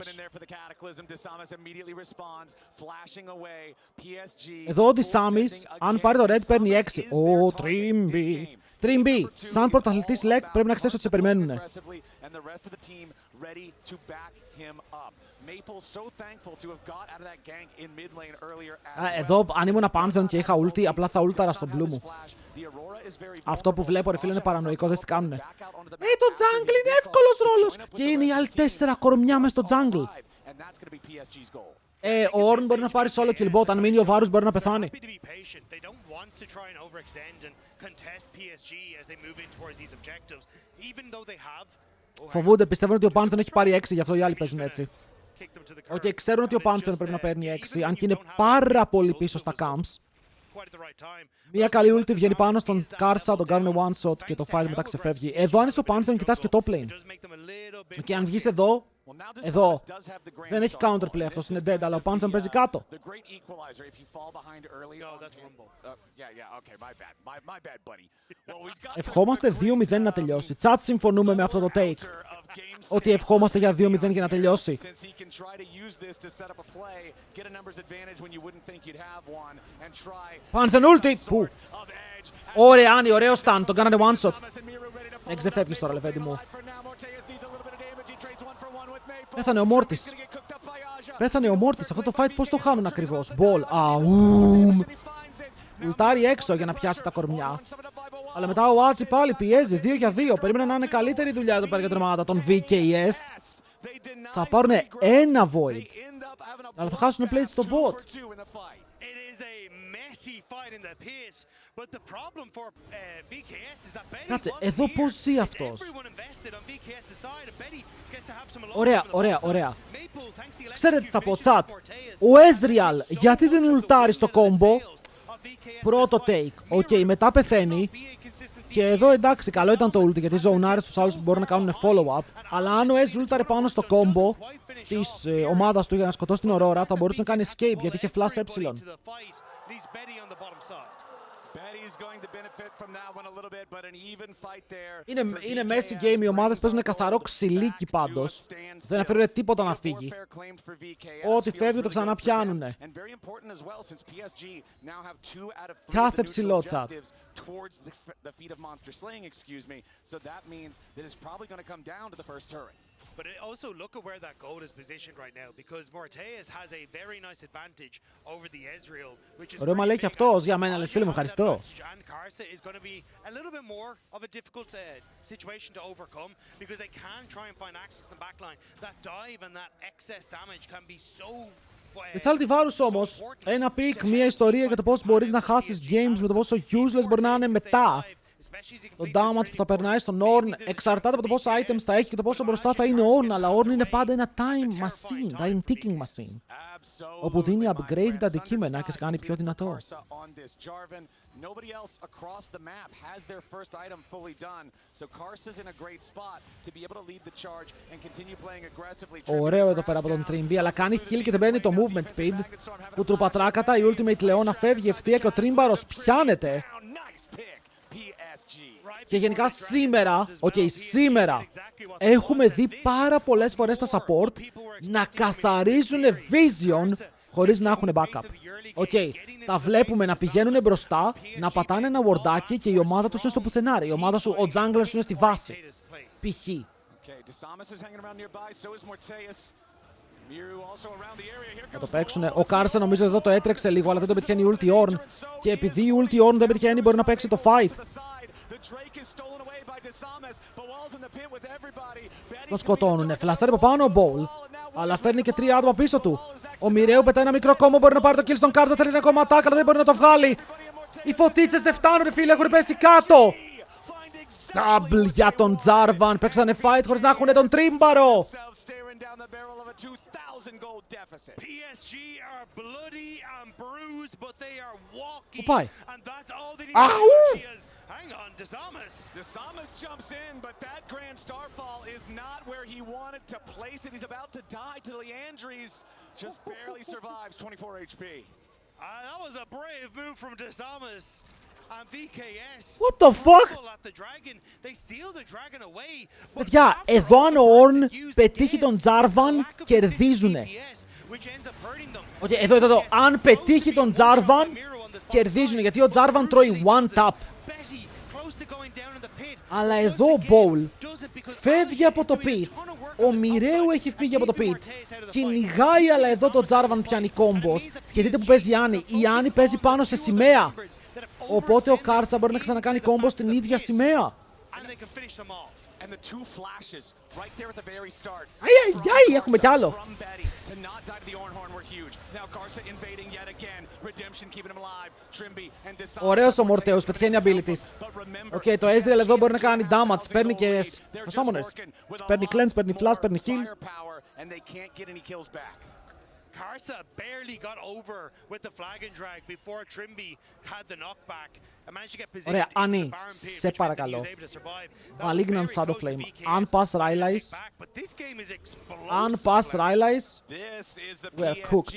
Εδώ ο Dissamis, αν πάρει το red, παίρνει 6. Ω, Trimby. Trimby, σαν πρωταθλητής LEC πρέπει να ξέρεις ότι σε περιμένουνε. Εδώ, αν ήμουν Pantheon και είχα ulti, απλά θα ultαρα στον blue μου. Αυτό που βλέπω, ρε φίλε, είναι παρανοϊκό, δεν τι κάνουνε. Το jungle είναι εύκολος ρόλος. Και είναι οι άλλοι 4 κορμιά μες στο jungle. Ο Ornn μπορεί να πάρει solo kill bot, αν μείνει ο Varus μπορεί να πεθάνει. Φοβούνται, πιστεύουν ότι ο Pantheon έχει πάρει 6, γι' αυτό οι άλλοι παίζουν έτσι. Οκ, ξέρουν ότι ο Pantheon πρέπει να παίρνει 6, αν και είναι πάρα πολύ πίσω στα camps. Μία καλή ulti βγαίνει πάνω στον Karsa, τον κάνουν one shot και το fight μετά ξεφεύγει. Εδώ αν είσαι ο Pantheon κοιτάς και top lane. Και αν βγεις εδώ, δεν έχει counterplay, αυτός είναι dead, αλλά ο Pantheon παίζει κάτω. Ευχόμαστε 2-0 να τελειώσει. Chat, συμφωνούμε με αυτό το take. Ότι ευχόμαστε για 2-0 για να τελειώσει. Pantheon ulti! Πού? Ωραία, Άννη, ωραίο stun, τον κάνανε one shot. Δεν ξεφεύγεις τώρα, λεβέντη μου. Πέθανε ο Μόρτις. Πέθανε ο Μόρτις. Αυτό το fight πώς το χάνουν ακριβώς? Ball. Αουμ. Ουλτάρει έξω για να πιάσει τα κορμιά. Αλλά μετά ο Άτζι πάλι πιέζει 2 για 2. Περίμενα να είναι καλύτερη δουλειά εδώ πέρα για την ομάδα των VKS. Θα πάρουν ένα void. Αλλά θα χάσουν plate στο bot. Κάτσε, εδώ πώς ζει αυτός? Ωραία. Ξέρετε τι θα πω, chat. Ο Ezreal, γιατί δεν ουλτάρει στο combo? Πρώτο take. Οκ, μετά πεθαίνει. Και εδώ εντάξει, καλό ήταν το ulti γιατί ζωνάρει τους άλλους που μπορούν να κάνουν follow-up. Αλλά αν ο Ez ultάρε πάνω στο combo της ομάδας του για να σκοτώσει την Aurora, θα μπορούσε να κάνει escape γιατί είχε flash ε. Είναι μέση game, οι ομάδες παίζουν καθαρό ξυλίκι πάντως. Δεν αφήνουν τίποτα να φύγει. Ό,τι φεύγει το ξανά πιάνουνε. Κάθε ψηλό chat. But also look at where that gold is positioned right now, because Morteus has a very nice advantage over the Ezreal, which is ωραίο μαλέχει αυτός για μένα, λες φίλε μου, ευχαριστώ. And Karsa is going to be a little bit more of a difficult situation to overcome, because they can try and find access to the backline. That dive and that excess damage can be so Lethality Varus όμως, ένα pick, μια ιστορία για το πώς μπορείς να χάσεις games με το πόσο useless μπορεί να είναι μετά. Το damage που θα περνάει στον Ornn εξαρτάται από το πόσα items θα έχει και το πόσο μπροστά θα είναι ο Ornn, αλλά ο Ornn είναι πάντα ένα time machine, time ticking machine, όπου δίνει upgrade τα αντικείμενα και σε κάνει πιο δυνατό. Ωραίο εδώ πέρα από τον Trimby, αλλά κάνει heal και δεν μπαίνει το movement speed, που τρουπατράκατα η ultimate Leona φεύγει ευθεία και ο Trimbaros πιάνεται. Και γενικά σήμερα έχουμε δει πάρα πολλές φορές τα support να καθαρίζουν vision χωρίς να έχουν backup. Τα βλέπουμε να πηγαίνουν μπροστά, να πατάνε ένα wardάκι και η ομάδα τους είναι στο πουθενάρι. Η ομάδα σου, ο jungler σου είναι στη βάση. Π.χ. Θα το παίξουνε. Ο Karsa νομίζω εδώ το έτρεξε λίγο, αλλά δεν το πετυχαίνει η ulti Ornn. Και επειδή η ulti Ornn δεν πετυχαίνει, μπορεί να παίξει το fight. Τον σκοτώνουνε. Φλασάρει από πάνω ο Bowl. Αλλά φέρνει και 3 άτομα πίσω του. Ο Μοιραίου πετάει ένα μικρό κόμμα, μπορεί να πάρει το kill στον Karsa. Θέλει ένα ακόμα attack, αλλά δεν μπορεί να το βγάλει. Οι φωτίτσες δεν φτάνουν, φίλε, έχουν πέσει κάτω. Double για τον Jarvan. Παίξανε fight χωρίς να έχουν τον Τρίμπαρο. PSG are bloody and bruised, but they are walking. Πάει. And that's all they need. Hang on, Desamas jumps in, but that Grand Starfall is not where he wanted to place it. He's about to die to Leandries. Just barely survives 24 HP. That was a brave move from Desamas. And VKS. What the fuck? Παιδιά, εδώ αν ο Ornn πετύχει τον Jarvan, κερδίζουνε. Εδώ. Αν πετύχει τον Jarvan, κερδίζουνε, γιατί ο Jarvan τρώει one tap. Αλλά εδώ ο Bowl φεύγει από το pit. Ο Μοιραίου έχει φύγει από το pit. Κυνηγάει, αλλά εδώ το Jarvan πιάνει combos. Και δείτε που παίζει η Annie. Η Annie παίζει πάνω σε σημαία. Οπότε ο Karsa μπορεί να ξανακάνει κόμπο στην ίδια σημαία. Αϊ, έχουμε κι άλλο. Ωραίος ο Morteus, πετυχαίνει abilities. Το Ezreal εδώ μπορεί να κάνει damage, παίρνει και summoners. Παίρνει cleanse, παίρνει flash, παίρνει heal. Karsa barely got over with the flag and drag before Trimby had the knockback and managed to get positioned. Ωραία, Annie, σε παρακαλώ. Malignant Shadow Flame. Αν πας Rylai's, we are cooked.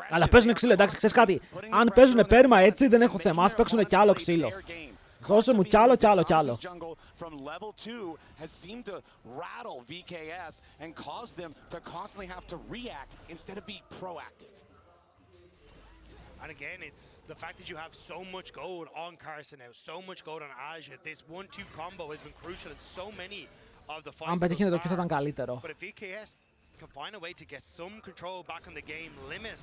Αλλά παίζουνε ξύλο, εντάξει, ξέρεις κάτι. Αν παίζουνε πέρμα έτσι, δεν έχω θέμα. Ας παίξουνε κι άλλο ξύλο. Δώσε μου κι άλλο. From level 2 has seemed to rattle VKS and cause them to constantly have to react instead of be proactive. And again, it's the fact that you have so much gold on Karsa now, so much gold on Aja. This 1-2 combo has been crucial in so many of the fights. Αν πετύχει το Q θα ήταν καλύτερο. But if VKS can find a way to get some control back on the game, limit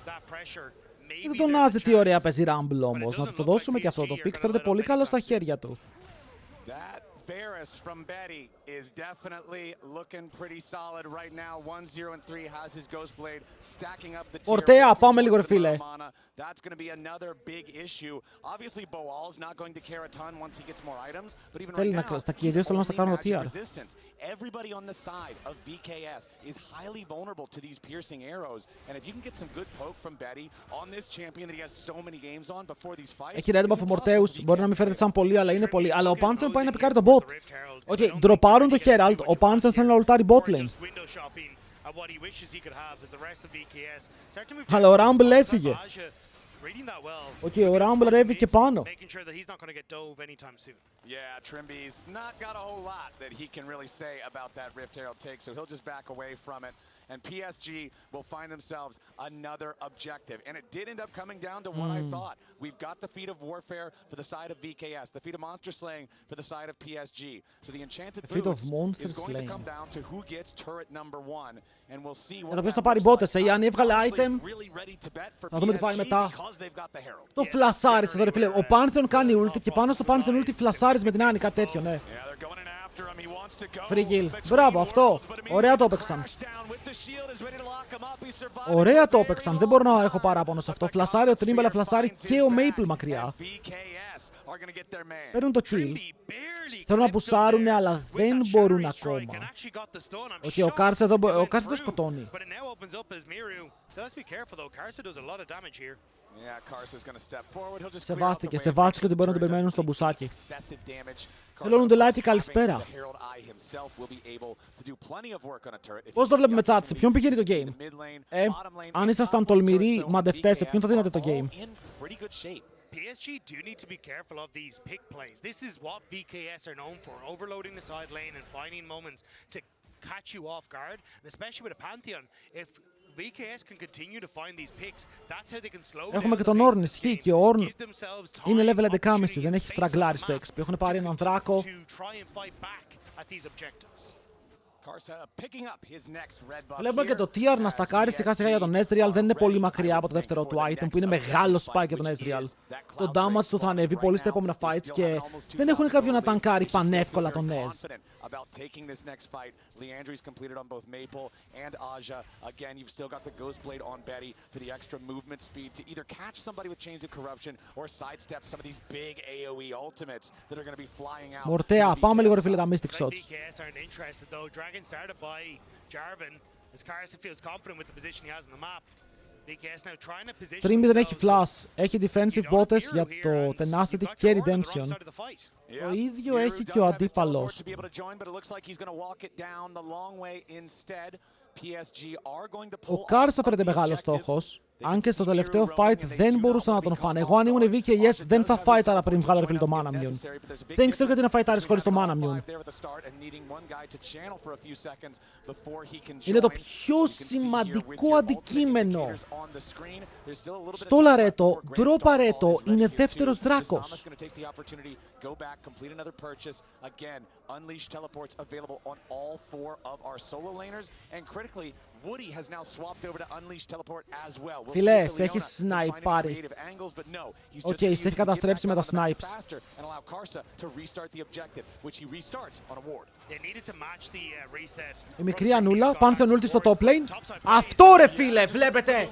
that pressure. Δεν τον νοιάζει τι ωραία παίζει Rumble όμως. Να του το δώσουμε και αυτό. Το pick φέρεται πολύ καλό στα χέρια του. Varus from Betty is definitely looking pretty solid right now. 1-0-3 has his Ghost Blade stacking up the tier. Ορτέα, πάμε λίγο ρε φίλε. That's going to be another big issue. Obviously, Boal's not going to care a ton once he gets more items, but even right now, στα κυρίως θέλω να στα κάνω tier. Everybody on the side of BKS is highly vulnerable to these piercing arrows, and if you can get some good poke from Betty on this champion that he has so many games on before these fights. Έχει red buff ο Morteus, μπορεί να μην φέρεται σαν πολύ, αλλά είναι πολύ. Αλλά ο Pantheon πάει να πικάρει τον bot. Οκ, ντροπάρουν το Herald, ο Pantheon θέλει να ultάρει bot lane. Αλλά ο Rumble έφυγε. Οκ, ο Rumble ρεύει και πάνω. Yeah, Trimby's not got a whole lot that he can really say about that Rift Herald take, so he'll just back away from it. And PSG will find themselves another objective. And it did end up coming down to what I thought. We've got the feat of Warfare for the side of VKS, the feat of Monster Slaying for the side of PSG. So the Enchanted Boots is going to come down to who gets turret number 1. And we'll see what ποιος θα πάρει μπότες, η Άννη έβγαλε item. Να δούμε τι πάει μετά. Το φλασάρισε εδώ ρε φίλε. Ο Pantheon κάνει ult και πάνω στο Pantheon ult φλασάρισε με την Άννη, κάτι τέτοιο, ναι. Free kill. Μπράβο, αυτό. Ωραία το έπαιξαν. Ωραία το έπαιξαν. Δεν μπορώ να έχω παράπονο σε αυτό. Φλασάρει ο Trimby, αλλά φλασάρει και ο Maple μακριά. Παίρνουν το kill. Θέλουν να πουσάρουν, αλλά δεν μπορούν ακόμα. Οκ, ο Κάρσε το σκοτώνει. Σεβάστηκε ότι μπορεί να τον περιμένουν στο μπουσάκι. Hello, Ντελάιτη, καλησπέρα. Πώς το βλέπουμε chat, σε ποιον πηγαίνει το game? Αν ήσασταν τολμηροί μαντευτές, σε ποιον θα δίνατε το game? PSG do need to be careful of these pick plays. This is what VKS are known for, overloading the side lane and finding moments to catch you off guard, and especially with a Pantheon. If VKS can continue to find these picks, that's how they can slow down. Έχουμε και τον Ornn, ισχύει, και ο Ornn είναι level 11,5, δεν έχει στραγκλάρει στο XP. Έχουν πάρει έναν δράκο. Βλέπουμε και το tier να στακάρει σιγά σιγά για τον Ezreal. Δεν είναι πολύ μακριά από το δεύτερο του item που είναι μεγάλο spike για τον Ezreal. Το damage του θα ανέβει πολύ στα επόμενα fights και δεν έχουν κάποιον να τανκάρει πανεύκολα τον Ez. About taking this next fight. Leandry's completed on both Maple and Aja. Again, you've still got the Ghost Blade on Betty for the extra movement speed to either catch somebody with Chains of Corruption or sidestep some of these big AoE ultimates that are going to be flying out. Μορτέα, πάμε λίγο ρε φίλε τα Mystic Shots. Dragon started by Jarvan as Carson feels confident with the position he has on the map. Trimby δεν έχει flash, έχει defensive botes για το tenacity και redemption. Το ίδιο έχει και ο αντίπαλος. Ο Κάρσα φαίνεται μεγάλος στόχος, αν και στο τελευταίο fight δεν μπορούσαν να τον φάνε. Εγώ αν ήμουν VKS δεν θα φάιταρα πριν βγάλω ρε φίλε το Mana Immune. Δεν ξέρω γιατί να φάιταρεις χωρίς το Mana Immune. Είναι το πιο σημαντικό αντικείμενο. Στόλαρε το, ντρόπαρε το, είναι δεύτερος δράκος. Φίλε, σε έχει σναϊπάρει. Οκ, σε έχει καταστρέψει με τα snipes. Η μικρή Ανούλα, Pantheon ulti στο top lane. Αυτό ρε φίλε, βλέπετε.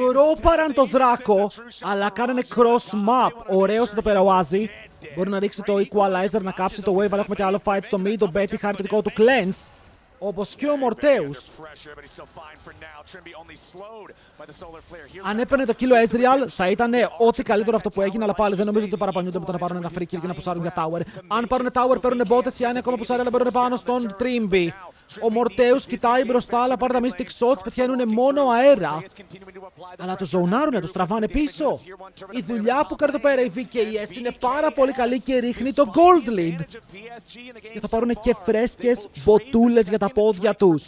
Δρόπαραν το δράκο, αλλά κάνανε cross map. Ωραίος το περαουάζει. Μπορεί να ρίξει το equalizer, να κάψει το wave, αλλά έχουμε και άλλο fight στο mid. Ο Betty χάρη το δικό του cleanse. Όπως και ο Morteus. Αν έπαιρνε το κύλο Ezreal θα ήταν ό,τι καλύτερο αυτό που έγινε, αλλά πάλι δεν νομίζω ότι παραπανιούνται με το να πάρουν ένα free kill και να πουσάρουν για tower. Αν πάρουν tower παίρνουν μπότες, οι Άννοι ακόμα πουσάρουν, αλλά παίρνουν πάνω στον Trimby. Ο Morteus κοιτάει μπροστά, αλλά πάρουν τα Mystic Shots, πετυχαίνουν μόνο αέρα. Αλλά το ζωνάρουνε, τους τραβάνε πίσω. Η δουλειά που κάνει εδώ πέρα η VKS είναι πάρα πολύ καλή και ρίχνει το Gold Lead. Και θα πάρουν και φρέσκες μποτούλες για τα πόδια τους.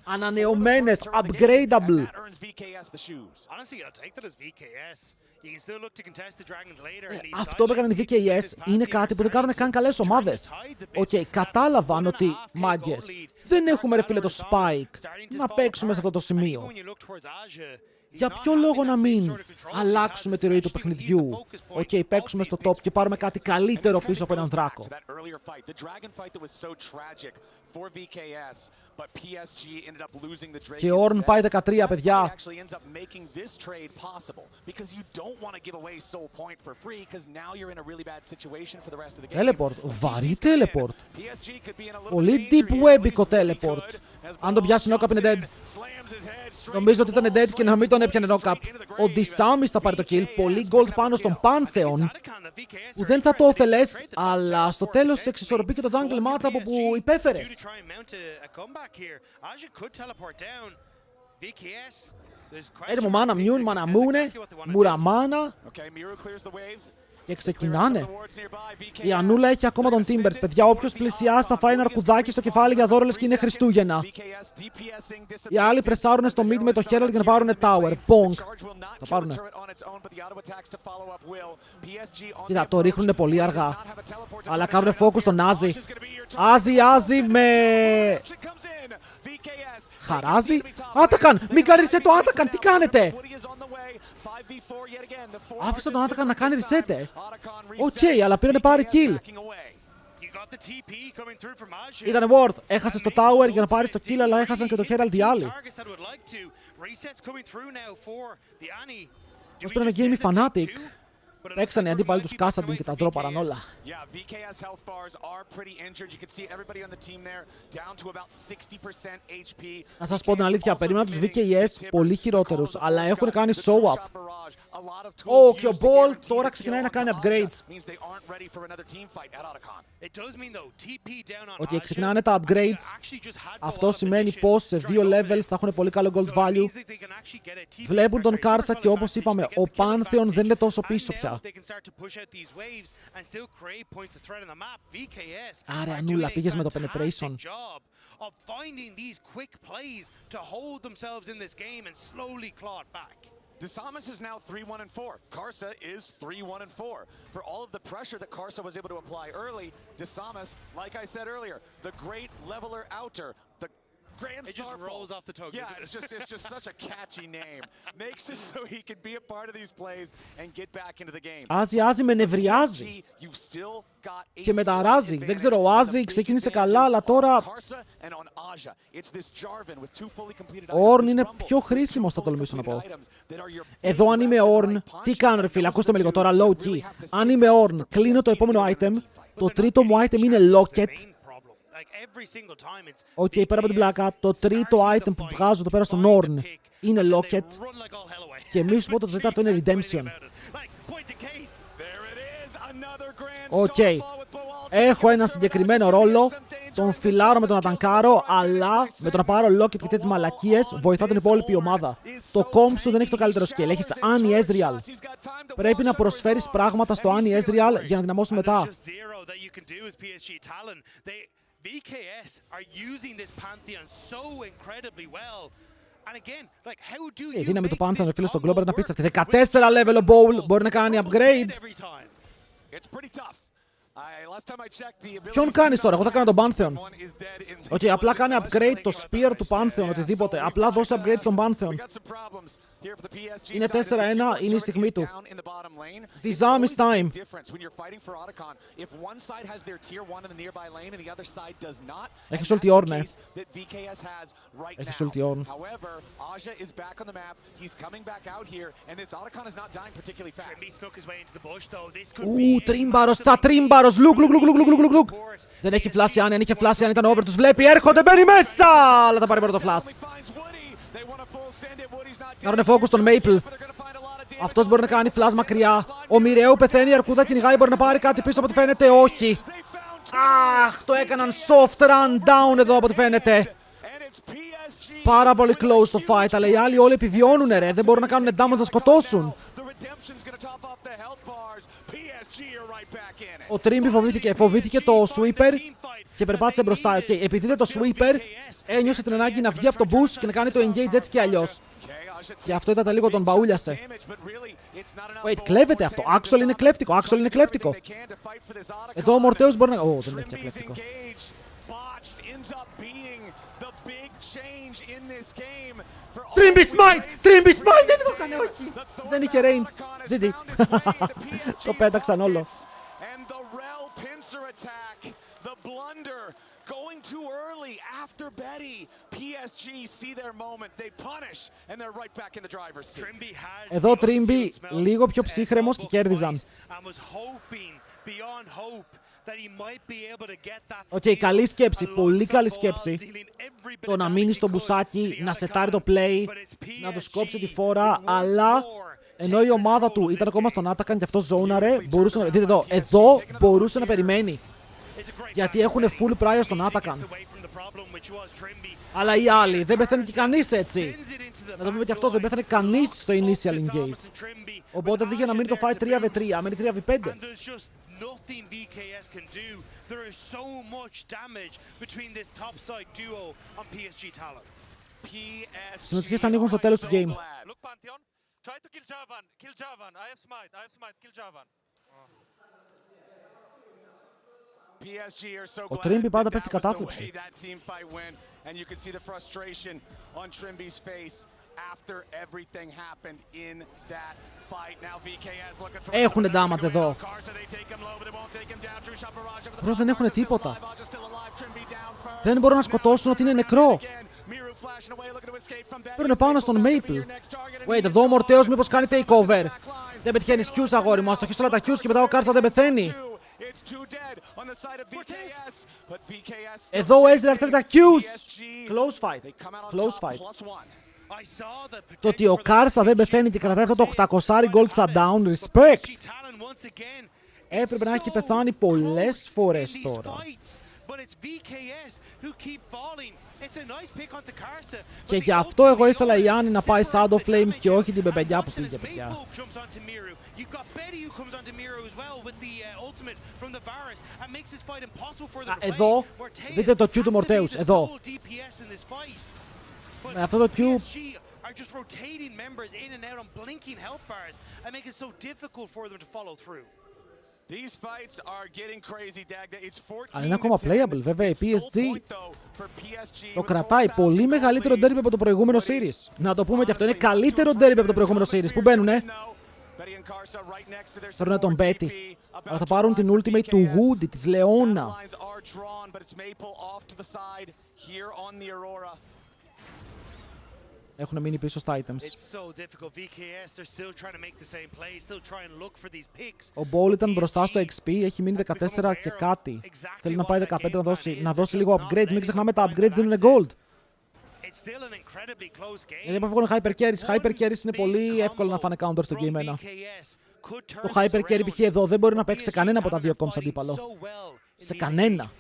Ανανεωμένες, upgradable. Αυτό που έκανε η VKS είναι κάτι που δεν κάνουν καν καλές ομάδες. Οκ, κατάλαβαν ότι μάγκες, δεν έχουμε ρε φίλε το spike να παίξουμε σε αυτό το σημείο. Για ποιο λόγο να μην αλλάξουμε τη ροή του παιχνιδιού? Οκ, παίξουμε στο top και πάρουμε κάτι καλύτερο πίσω από έναν δράκο. Και ο Ornn πάει 13, παιδιά. Teleport, βαρύ teleport. Πολύ deep webικό teleport. Αν τον πιάσει knock-up είναι dead. Νομίζω ότι ήταν dead και να μην τον έπιανε knock-up. Ο Disamis θα πάρει το kill. Πολύ gold πάνω στον Pantheon, που δεν θα το ήθελες, αλλά στο τέλος εξισορροπεί και το jungle match από που υπέφερες. Έτοιμο μάνα μιούν, μάνα μούνε, μουραμάνα. Και ξεκινάνε. Η Ανούλα έχει ακόμα τον Timbers. Παιδιά, όποιος πλησιάσει θα φάει ένα αρκουδάκι στο κεφάλι για δώρο, λες και είναι Χριστούγεννα. Οι άλλοι πρεσάρουνε στο mid με το Herald για να πάρουν tower. Bonk. Θα πάρουνε. Κοίτα, το ρίχνουνε πολύ αργά. Αλλά κάνουνε focus στον Άζι. Άζι με... Χαράζει. Άτακαν! Μην κάνει reset το Άτακαν! Τι κάνετε! Άφησα τον Άτακαν να κάνει reset. Οκ, αλλά πήρανε πάρει kill. Ήτανε worth. Έχασες το tower για να πάρεις το kill, αλλά έχασαν και το Herald οι άλλοι. Πώς πήρανε game οι Fnatic. Παίξανε οι αντίπαλοι τους Kassadin και τα ντρόπαραν όλα. Να σας πω την αλήθεια, περίμενα τους VKS πολύ χειρότερους, αλλά έχουν κάνει show up. Και ο Ball τώρα ξεκινάει να κάνει upgrades. Ξεκινάνε τα upgrades. Αυτό σημαίνει πως σε 2 levels θα έχουν πολύ καλό gold value. Βλέπουν τον Karsa και όπως είπαμε, ο Pantheon δεν είναι τόσο πίσω πια. Άρα Ανούλα, πήγες με το penetration. Disamis is now 3-1-4. Karsa is 3-1-4. For all of the pressure that Karsa was able to apply early, Disamis, like I said earlier, the great leveler outer, the Grand It just rolls off the tongue. Yeah, it's just such a catchy name. Makes it so he can be a part of these plays and get back into the game. Άζι με νευριάζει. Και μεταράζει. Δεν ξέρω, ο Άζι ξεκίνησε καλά, αλλά τώρα... Ο Ornn είναι πιο χρήσιμος, θα τολμήσω να πω. Εδώ αν είμαι Ornn, τι κάνω ρε φίλε, ακούστε με λίγο τώρα, low key. Αν είμαι Ornn, κλείνω το επόμενο item. Το τρίτο μου item είναι locket. Πέρα από την πλάκα, το τρίτο item που βγάζω εδώ πέρα στον Ornn είναι locket. Και μη σου πω το τέταρτο είναι redemption. Έχω ένα συγκεκριμένο ρόλο. Τον φιλάρω με τον να τανκάρω, αλλά με το να πάρω locket και τέτοιες μαλακίες βοηθά την υπόλοιπη ομάδα. Το comp σου δεν έχει το καλύτερο skill. Έχεις Annie Ezreal. Πρέπει να προσφέρεις πράγματα στο Annie Ezreal για να δυναμώσεις μετά. VKS are using this Pantheon so incredibly well. And again, like how do you Η δύναμη του Pantheon, φίλε, στον Global είναι απίστευτη. 14 level ο Bowl, μπορεί να κάνει upgrade. Ποιον κάνεις τώρα, εγώ θα κάνω τον Pantheon. Απλά κάνει upgrade το spear του Pantheon, οτιδήποτε. Απλά δώσε upgrade στον Pantheon. Είναι 4-1, είναι η στιγμή του. Disamis time. Έχεις ulti Ornn, ναι. Έχεις ulti Ornn. Τρίμπαρος, τρίμπαρος, λουκ. Δεν έχει flash αν είχε flash αν ήταν over, τους βλέπει, έρχονται, μπαίνει μέσα! Αλλά θα πάρει μόνο το flash. Κάρουνε focus στον Maple. Αυτός μπορεί να κάνει flash μακριά. Ο Μοιραίου πεθαίνει, η αρκούδα κυνηγάει, μπορεί να πάρει κάτι πίσω από ό,τι φαίνεται, όχι. Αχ, το έκαναν soft run down εδώ από ό,τι φαίνεται. Πάρα πολύ close το fight, αλλά οι άλλοι όλοι επιβιώνουνε ρε, δεν μπορούν να κάνουν damage να σκοτώσουν. Ο Trimby φοβήθηκε το sweeper και περπάτησε μπροστά. Επειδή είδε το sweeper, ένιωσε την ανάγκη να βγει από το bush και να κάνει το engage έτσι και αλλιώς. Και αυτό ήταν λίγο τον μπαούλιασε. Κλέβεται αυτό. Actual είναι κλέφτικο. Εδώ ο Μορτέος μπορεί να... δεν είναι πια κλέφτικο. Trimby smite! Trimby smite! Δεν το έκανε, όχι! Δεν είχε range. GG. Το πέταξαν όλο. Going too early after Betty. PSG see their moment. They punish and they're right back in the driver's seat. Εδώ ο Trimby λίγο πιο ψύχρεμος και κέρδιζαν. Οκ, καλή σκέψη, πολύ καλή σκέψη. Το να μείνει στο μπουσάκι, να σετάρει το play, να του σκόψει τη φόρα, αλλά ενώ η ομάδα του ήταν ακόμα στον άτακαν και αυτός ζώναρε, μπορούσε να... Δείτε εδώ μπορούσε να περιμένει. Γιατί έχουν full prior στον άτακαν. Αλλά οι άλλοι, δεν πεθαίνει και κανείς έτσι. Να το πούμε και αυτό, δεν πέθανε κανείς στο initial engage. Οπότε δείχνει να μείνει το fight 3v3, μένει 3v5. Nothing VKS can do. There is so much damage between this top side duo on PSG talent. Συμμετοχές ανοίγουν στο τέλος του game. Look, Pantheon. Try to kill Javan. Kill Javan. I have smite. Kill Javan. Ο Trimby πάντα πέφτει κατάθλιψη. Έχουνε damage εδώ. Μπρο, δεν έχουνε τίποτα. Δεν μπορούν να σκοτώσουν ότι είναι νεκρό. Παίρνουν πάνω στον Maple. Wait, εδώ ο Μορτέος μήπως κάνει takeover. Δεν πετυχαίνεις Q's, αγόρι μου. Ας το χεις όλα τα Q's και μετά ο Κάρσα δεν πεθαίνει. Εδώ ο Ezreal θέλει τα Q's. Close fight. Close fight. Το ότι ο Κάρσα δεν πεθαίνει και κρατάει αυτό το 800 gold shutdown, respect. Έπρεπε να έχει πεθάνει πολλές φορές τώρα. Και γι' αυτό εγώ ήθελα η Άννη να πάει Shadow Flame και όχι την πεπελιά που πήγε, παιδιά. Εδώ, δείτε το Q του Μορτέους, εδώ. Με αυτό το Q... Αλλά είναι ακόμα playable, βέβαια η PSG το κρατάει πολύ μεγαλύτερο derby από το προηγούμενο series. Να το πούμε και αυτό, είναι καλύτερο derby από το προηγούμενο series. Πού μπαίνουνε? Θέλουν τον Betty, αλλά θα πάρουν την ultimate του Woody, της Leona. Έχουν μείνει πίσω στα items. Ο Ball ήταν μπροστά στο XP, έχει μείνει 14 και κάτι. Θέλει να πάει 15 να δώσει λίγο upgrades. Μην ξεχνάμε τα upgrades δίνουν gold. Γιατί αποφεύγουν hyper carries. Hyper carries είναι πολύ εύκολο να φάνε counter στο game 1. Το hyper carry π.χ. εδώ δεν μπορεί να παίξει σε κανένα από τα δύο comps αντίπαλο. Σε κανένα.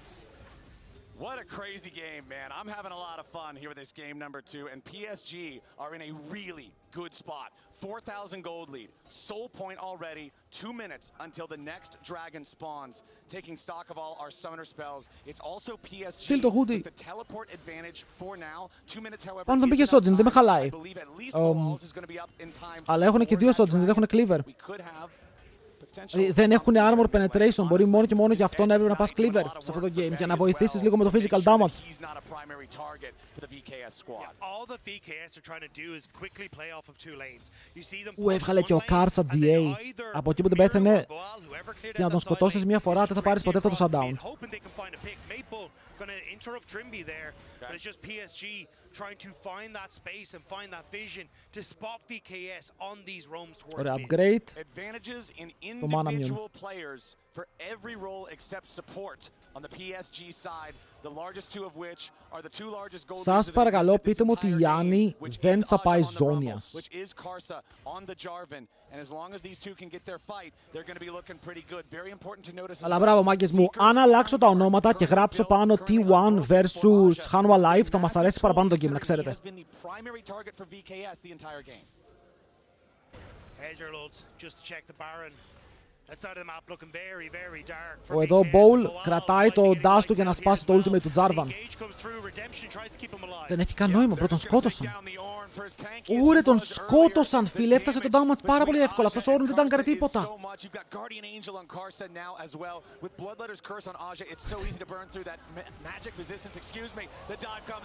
What a crazy game, man. I'm having a lot of fun here with this game number 2, and PSG are in a really good spot. 4,000 gold lead, soul point already, 2 minutes until the next dragon spawns. Taking stock of all our summoner spells. It's also PSG with the teleport advantage for now. 2 minutes, however, Πάνω τον πήγε Sojin, δεν με χαλάει. Αλλά έχουν και δύο Sojin, δεν έχουν cleaver. Δεν έχουν armor penetration. Μπορεί μόνο και μόνο για αυτό να έπρεπε να πας cleaver σε αυτό το game για να βοηθήσεις λίγο με το physical damage. Που έβγαλε και ο Karsa GA. Από εκεί που την πέθαινε και να τον σκοτώσεις μία φορά δεν θα πάρεις ποτέ αυτό το shutdown. Gonna interrupt Trimby there, but it's just PSG trying to find that space and find that vision to spot VKS on these roams towards Ωραία, upgrade. Advantages in individual players for every role except support on the PSG side, the largest two of which are the two largest gold. Σας παρακαλώ πείτε μου ότι η Γιάννη δεν θα πάει ζώνιας. Αλλά μπράβο μάγκες μου, αν αλλάξω τα ονόματα και γράψω πάνω T1 versus Hanwha Live θα μας αρέσει παραπάνω το game, να ξέρετε. Εδώ ο Bowl κρατάει το dash του για να σπάσει το ultimate του Jarvan. Δεν έχει καν νόημα, πρώτον σκότωσαν. Ούρε, τον σκότωσαν, φίλε, έφτασε το damage πάρα πολύ εύκολα. Αυτός ο Όρν δεν ήταν κάνει τίποτα.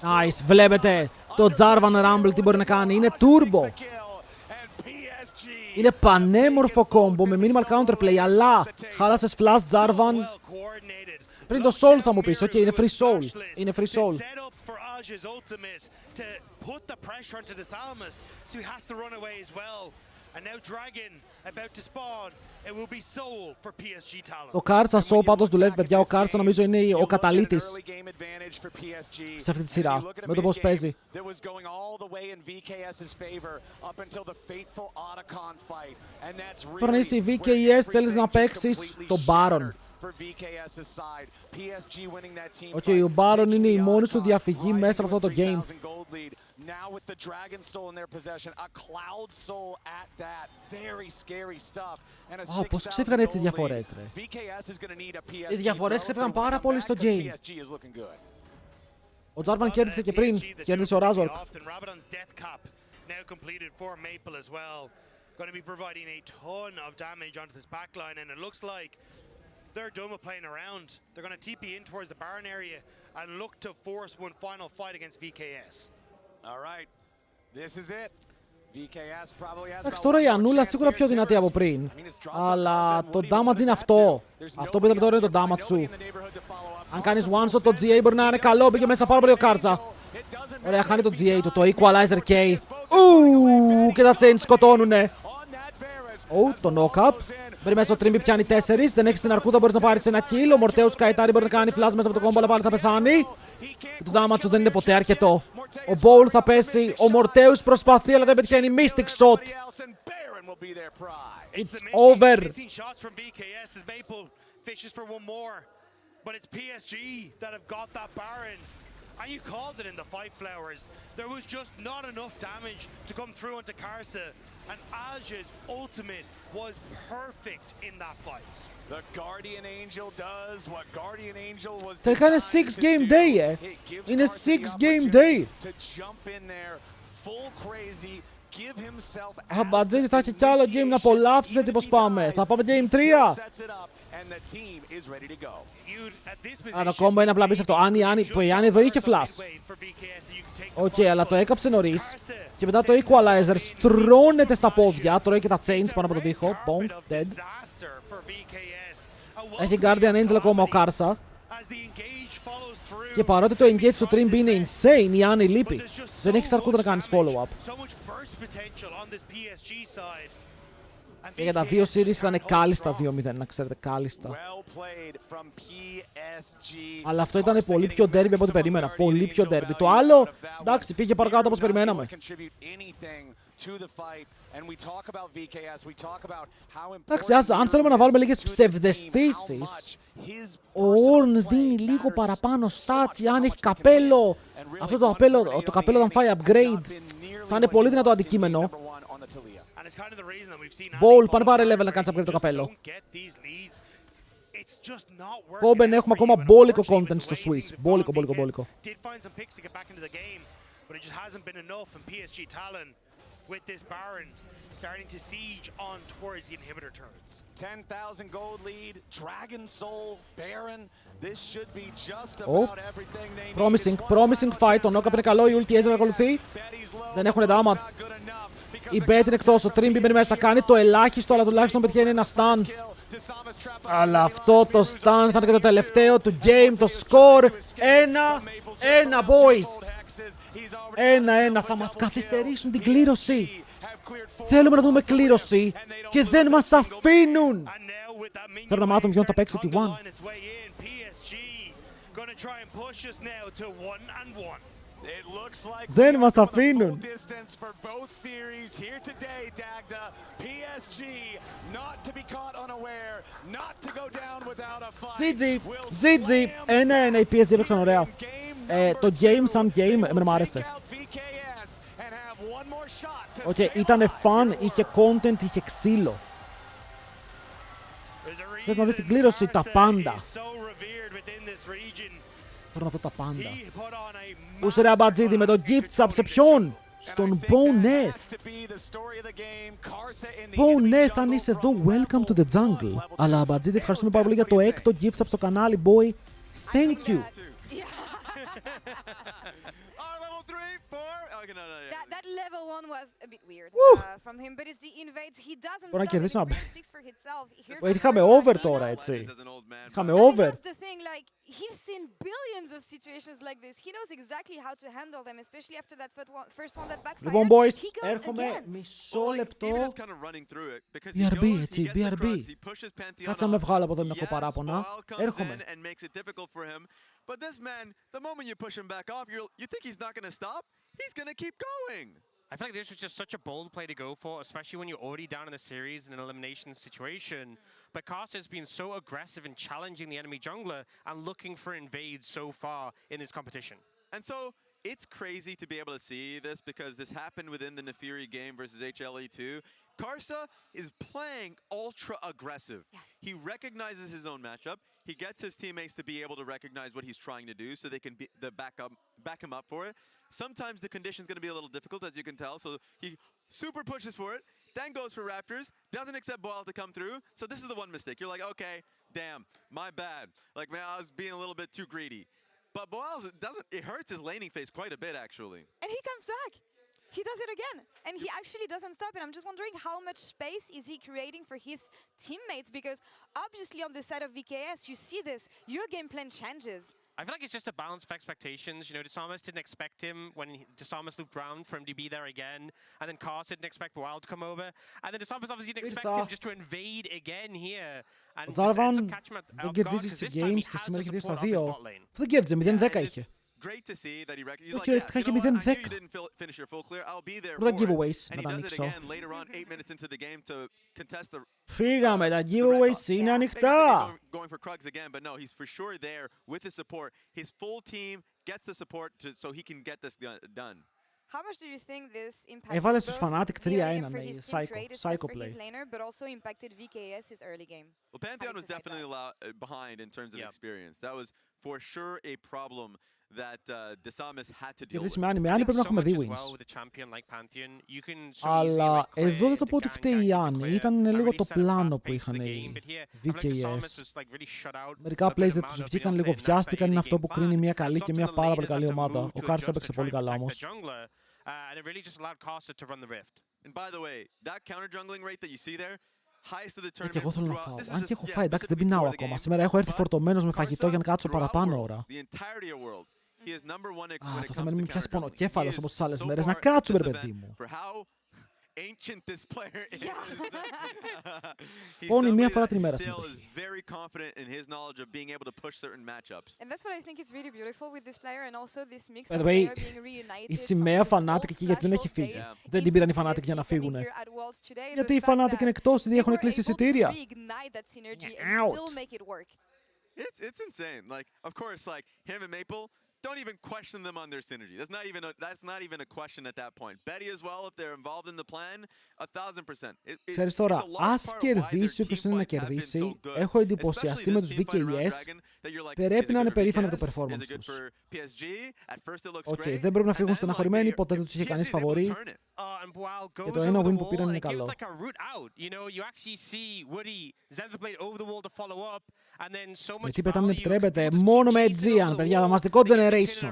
Nice, βλέπετε το Jarvan Rumble τι μπορεί να κάνει, είναι turbo. Είναι πανέμορφο combo με minimal counterplay, αλλά χάλασες flash Jarvan. Πριν το soul θα μου πεις, ok, είναι free soul. Είναι free soul. Ο Κάρσα Σο πάντως δουλεύει, παιδιά. Ο Κάρσα νομίζω είναι ο καταλύτης σε αυτή τη σειρά, με το πώς παίζει. Τώρα είσαι η VKS, θέλεις να παίξεις το Baron. Ok, ο Baron είναι η μόνη σου διαφυγή μέσα από αυτό το game. Now with the Dragon Soul in their possession, a Cloud Soul at that, very scary stuff. And a πώς ξέφυγαν έτσι οι διαφορές, ρε. Οι διαφορές ξέφυγαν πάρα πολύ στο game. Ο Jarvan κέρδισε και πριν, κέρδισε ο Razork. Now completed for Maple as well. Going to be providing a ton of damage onto this backline, and it looks like they're done with playing around. They're going to TP in towards the Baron area and look to force one final fight against VKS. All right. This is it. VKS probably has. Εντάξει, τώρα η Ανούλα σίγουρα πιο δυνατή από πριν. Αλλά το damage είναι αυτό. Αυτό που είδαμε τώρα είναι το damage σου. Αν κάνεις one shot, το GA μπορεί να είναι καλό. Μπήκε μέσα πάρα πολύ ο Κάρσα. Ωραία, χάνει το GA του, το Equalizer K. Ου, και τα chains σκοτώνουνε. Ου, το knock-up. Μπαίνει μέσα ο Trimby, πιάνει 4. Δεν έχεις την αρκούδα, μπορείς να πάρεις ένα kill. Ο Μορτέους Καϊτάρι μπορεί να κάνει flash μέσα από το combo, αλλά πάλι θα πεθάνει. Το damage του δεν είναι ποτέ αρκετό. Ο Bowl θα πέσει. Ο Μορτέους προσπαθεί, αλλά δεν πετυχαίνει. Mystic shot. It's over. But it's PSG that have got that Baron. And you called it in the fight, Flowers. There was just not enough damage to come through onto Karsa. And Aja's ultimate was perfect in that fight. The Guardian Angel does what Guardian Angel was. Τελικά είναι 6 game day, Είναι 6 game day. To jump in there full crazy. Αμπατζέτη θα έχει κι άλλο game να απολαύσεις έτσι πως πάμε. Θα πάμε game 3. Άρα κόμπο είναι απλά απίστευτο. Που η Άννη εδώ είχε flash. Οκ, αλλά το έκαψε νωρίς. Και μετά το Equalizer στρώνεται στα πόδια. Τρώει και τα chains πάνω από τον τοίχο. Bonk, dead. Έχει Guardian Angel ακόμα ο Κάρσα. Και παρότι το engage του Trimby είναι insane, η Άννη λείπει. Δεν έχεις αρκούδα να κάνεις follow-up. Και για τα δύο series ήταν κάλλιστα 2-0, να ξέρετε, κάλλιστα. Αλλά αυτό ήταν πολύ πιο derby από ό,τι περίμενα. Πολύ πιο derby. Το άλλο, εντάξει, πήγε παρακάτω όπως περιμέναμε. Εντάξει, αν θέλουμε να βάλουμε λίγες ψευδαισθήσεις, ο Όρν δίνει λίγο παραπάνω stats, αν έχει καπέλο. Αυτό το καπέλο όταν φάει upgrade θα είναι πολύ δυνατό αντικείμενο. Bowl, πάνε πάρε level να κάνεις upgrade το καπέλο. Κόμπεν, έχουμε ακόμα μπόλικο content στο Swiss. Μπόλικο. With this Baron starting to siege on towards the inhibitor turrets. 10,000 gold lead, Dragon Soul, Baron. This should be just about everything they need. Promising fight. Το knock-up είναι καλό, η ulti έζευε ακολουθεί. Δεν έχουν damage. Η Bet είναι εκτός, ο Trimby μπαίνει μέσα, κάνει το ελάχιστο, αλλά τουλάχιστον πετυχαίνει ένα stun. Αλλά αυτό το stun θα είναι και το τελευταίο του game, το score. 1-1, boys. 1-1, θα μας καθυστερήσουν την κλήρωση. Θέλουμε να δούμε κλήρωση και δεν μας αφήνουν. Θέλω να μάθουμε ποιον θα παίξει τη One. Δεν μας αφήνουν. GG. 1-1, η PSG έπαιξαν ωραία. Το game σαν game εμένα μου άρεσε. Ήτανε fun, είχε content, είχε ξύλο. Θες να δεις την κλήρωση, τα πάντα. Θέλω να δω τα πάντα. Πούσε ρε Αμπατζίδη με το gift sub σε ποιον? Στον Boneth. Boneth, αν είσαι εδώ, welcome to the jungle. Αλλά Αμπατζίδη, ευχαριστούμε πάρα πολύ για το έκτο gift sub στο κανάλι, boy. Thank you. That level one was a bit weird from him, but it's the invades. He doesn't Μπορεί να κερδίσει ένα... speaks for itself. Είχαμε over τώρα, έτσι. Είχαμε over. That's the thing, like, he's seen billions of situations like this. He knows exactly how to handle them, especially after that first one that backfired. Λοιπόν, boys, έρχομαι μισό λεπτό. BRB, έτσι, BRB. Κάτσε να με βγάλω από εδώ, μην έχω παράπονα. Έρχομαι. But this man, the moment you push him back off, you think he's not going to stop? He's going to keep going. I feel like this was just such a bold play to go for, especially when you're already down in the series in an elimination situation. But Costa has been so aggressive in challenging the enemy jungler and looking for invades so far in this competition. And so it's crazy to be able to see this because this happened within the Nefiri game versus HLE2. Karsa is playing ultra aggressive. He recognizes his own matchup. He gets his teammates to be able to recognize what he's trying to do so they can back him up for it. Sometimes the condition's going to be a little difficult, as you can tell, so he super pushes for it, then goes for Raptors, doesn't accept Boal to come through. So this is the one mistake. You're like, okay, damn, my bad. Like, man, I was being a little bit too greedy. But Boal it hurts his laning phase quite a bit, actually. And he comes back. He does it again. And he actually doesn't stop. And I'm just wondering how much space is he creating for his teammates? Because obviously on the side of VKS, you see this. Your game plan changes. I feel like it's just a balance of expectations. You know, Desamas didn't expect him when Desamas looped round for him to be there again. And then Cars didn't expect Wild to come over. And then Desamas obviously didn't expect him just to invade again here. And just ends up catching him out guard because this time he has the support of his bot lane. Δεν κέρδιζε, 0-10 είχε. Great to see that he recognized. Okay, I know you didn't finish your full clear. I'll be there. For the giveaways, and he does it again later on, 8 minutes into the game to contest the. Φύγαμε, τα giveaways είναι ανοιχτά. Going for Krugs again, but no, he's for sure there with the support. His full team gets the support so he can get this done. How much do you think this impacted Έβαλε στους Fnatic 3-1 his psycho play. Laner, but also impacted VKS's early game? Well, Pantheon was definitely behind in terms of experience. That was for sure a problem that Desamas had to deal with. Με Άννη πρέπει να έχουμε 2 wins. Αλλά εδώ δεν θα πω ότι φταίει η Άννη. Ήταν λίγο το πλάνο που είχαν οι VKS. Μερικά plays δεν τους βγήκαν, λίγο βιάστηκαν. Είναι αυτό που κρίνει μια καλή και μια πάρα πολύ καλή ομάδα. Ο Κάρς έπαιξε πολύ καλά όμως. And by the way, that counter jungling rate that you see there, Και εγώ θέλω να φάω. Αν και έχω φάει, εντάξει, δεν πεινάω ακόμα. Σήμερα έχω έρθει φορτωμένος με φαγητό για να κάτσω παραπάνω ώρα. Το θέμα είναι μην πιάσει πονοκέφαλος όπως τις άλλες μέρες. Να κάτσουμε, ρε παιδί μου. Πόνοι μία φορά την ημέρα συμμετοχή. By the way, η σημαία Fnatic εκεί γιατί δεν έχει φύγει. Δεν την πήραν οι Fnatic για να φύγουν. Γιατί οι Fnatic είναι εκτός, γιατί έχουν κλείσει εισιτήρια. It's insane. Like, of course, like him and Maple, don't even question them on their synergy. That's not even a question at that point. Betty as well, if they're involved in the plan, 1000%. Ξέρεις τώρα, ας κερδίσει όποιος είναι να κερδίσει, έχω εντυπωσιαστεί με τους VKS, πρέπει να είναι περήφανοι από το performance τους. Οκ, δεν πρέπει να φύγουν στεναχωρημένοι, ποτέ δεν τους είχε κανείς φαβορί. Και το ένα win που πήραν είναι καλό. Γιατί πετά μην επιτρέπετε, μόνο με Aegean, παιδιά, θαυμαστικό generation.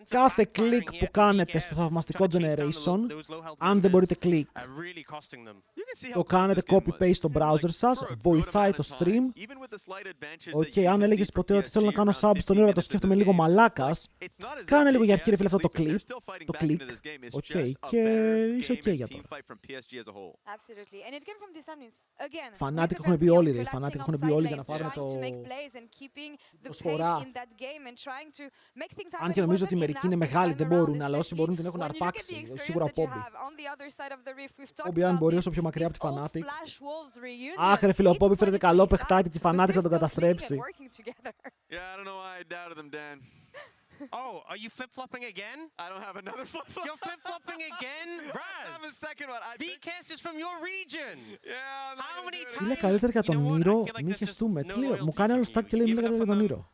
Κάθε κλικ που κάνετε στο θαυμαστικό generation, αν δεν μπορείτε κλικ, το κάνετε copy-paste στο browser σας, βοηθάει το stream. Οκ, αν έλεγες ποτέ ότι θέλω να κάνω sub στον ήρωα, το σκέφτομαι λίγο μαλάκας, κάνε λίγο για αρχή ρε φίλε αυτό το clip, το click, οκ, και είσαι οκ για τώρα. Fnatic έχουν πει όλοι ρε, Fnatic έχουν πει όλοι για να πάρουν το σχορά. Αν και νομίζω ότι μερικοί είναι μεγάλοι, δεν μπορούν, αλλά όσοι μπορούν την έχουν αρπάξει, σίγουρα ο Πόμπι. Πόμπι αν μπορεί όσο πιο μακριά από τη Fnatic. Αχ ρε φίλε, ο Πόμπι φέρεται καλό παιχτάκι και η Fnatic θα τον καταστρέψει. Oh, are you flip-flopping again? I don't have another flip-flop. You're flip-flopping again? Raz! I have a second one. VCast is from your region! Yeah, I'm not How many times? Τι λέει καλύτερα για τον Νίρο, μη χεστούμε. Τι λέει, μου κάνει άλλο stack και λέει μη λέει για τον Νίρο.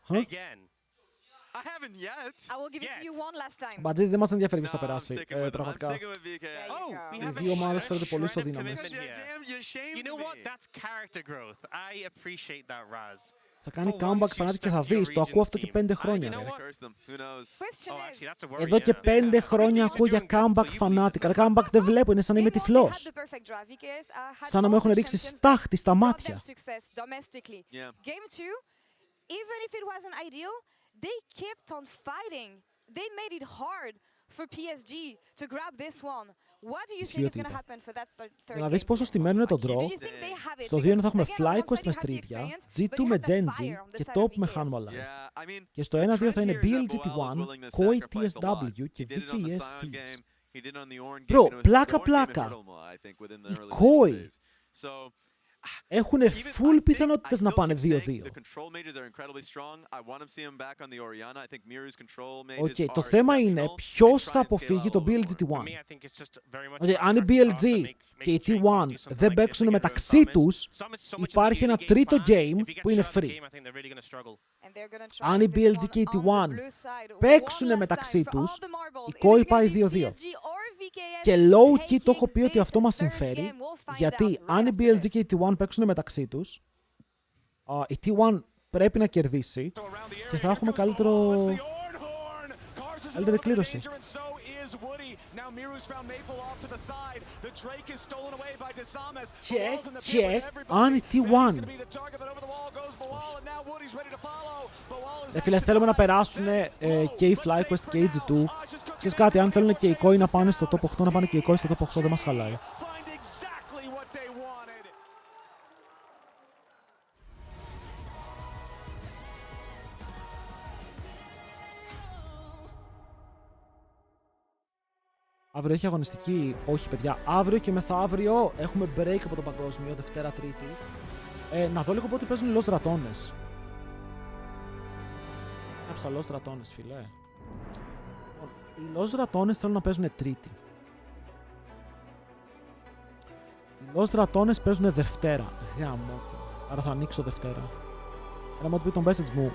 I haven't yet. I will give it to you one last time. Μπατζίδι δεν μας ενδιαφέρει ποιος θα περάσει. Πραγματικά. Oh, Οι δύο ομάδες φαίνονται πολύ ισοδύναμες. You know what? That's character growth. I appreciate that, Raz. Θα κάνει comeback Fnatic και θα δεις. Το ακούω αυτό και 5 χρόνια. Εδώ και 5 χρόνια ακούω για comeback Fnatic. Αλλά comeback δεν βλέπω, είναι σαν να είμαι τυφλός. Σαν να μου έχουν ρίξει στάχτη στα μάτια. Even if it wasn't ideal, they kept on fighting. They made it hard for PSG to grab this one. What do you think is going to happen for that third game? Να δεις πόσο στημένο είναι το draw. Στο 2 θα έχουμε FlyQuest με στρίπια, G2 με Genji και Top με Hanwha Life. Και στο 1-2 θα είναι BLGT1, Mkoi TSW και VKS Thieves. Bro, πλάκα. Οι Mkoi έχουν full πιθανότητες να πάνε 2-2. Okay, το θέμα είναι ποιος θα αποφύγει το BLGT1. Αν η BLG και η T1 δεν παίξουν μεταξύ τους, υπάρχει ένα τρίτο game που είναι free. Αν η BLG και η T1 παίξουν μεταξύ τους, η Mkoi πάει 2-2. Και low key το έχω πει ότι αυτό μας συμφέρει, γιατί αν η BLG και η T1 παίξουν μεταξύ τους, η T1 πρέπει να κερδίσει και θα έχουμε καλύτερη κλήρωση. Και αν η T1... Φίλε, θέλουμε να περάσουν και η FlyQuest και η G2. Ξέρεις κάτι, αν θέλουν και οι Mkoi να πάνε στο top 8, να πάνε και οι Mkoi στο top 8, δεν μας χαλάει. Αύριο έχει αγωνιστική, όχι παιδιά, αύριο και μεθαύριο έχουμε break από το παγκόσμιο, Δευτέρα, Τρίτη. Να δω λίγο πότε παίζουν οι Los Ratones. Κάψα Los Ratones, φίλε. Οι Los Ratones θέλουν να παίζουν Τρίτη. Οι Los Ratones παίζουν Δευτέρα. Γαμώτο. Άρα θα ανοίξω Δευτέρα. Ένα μου πει τον message μου.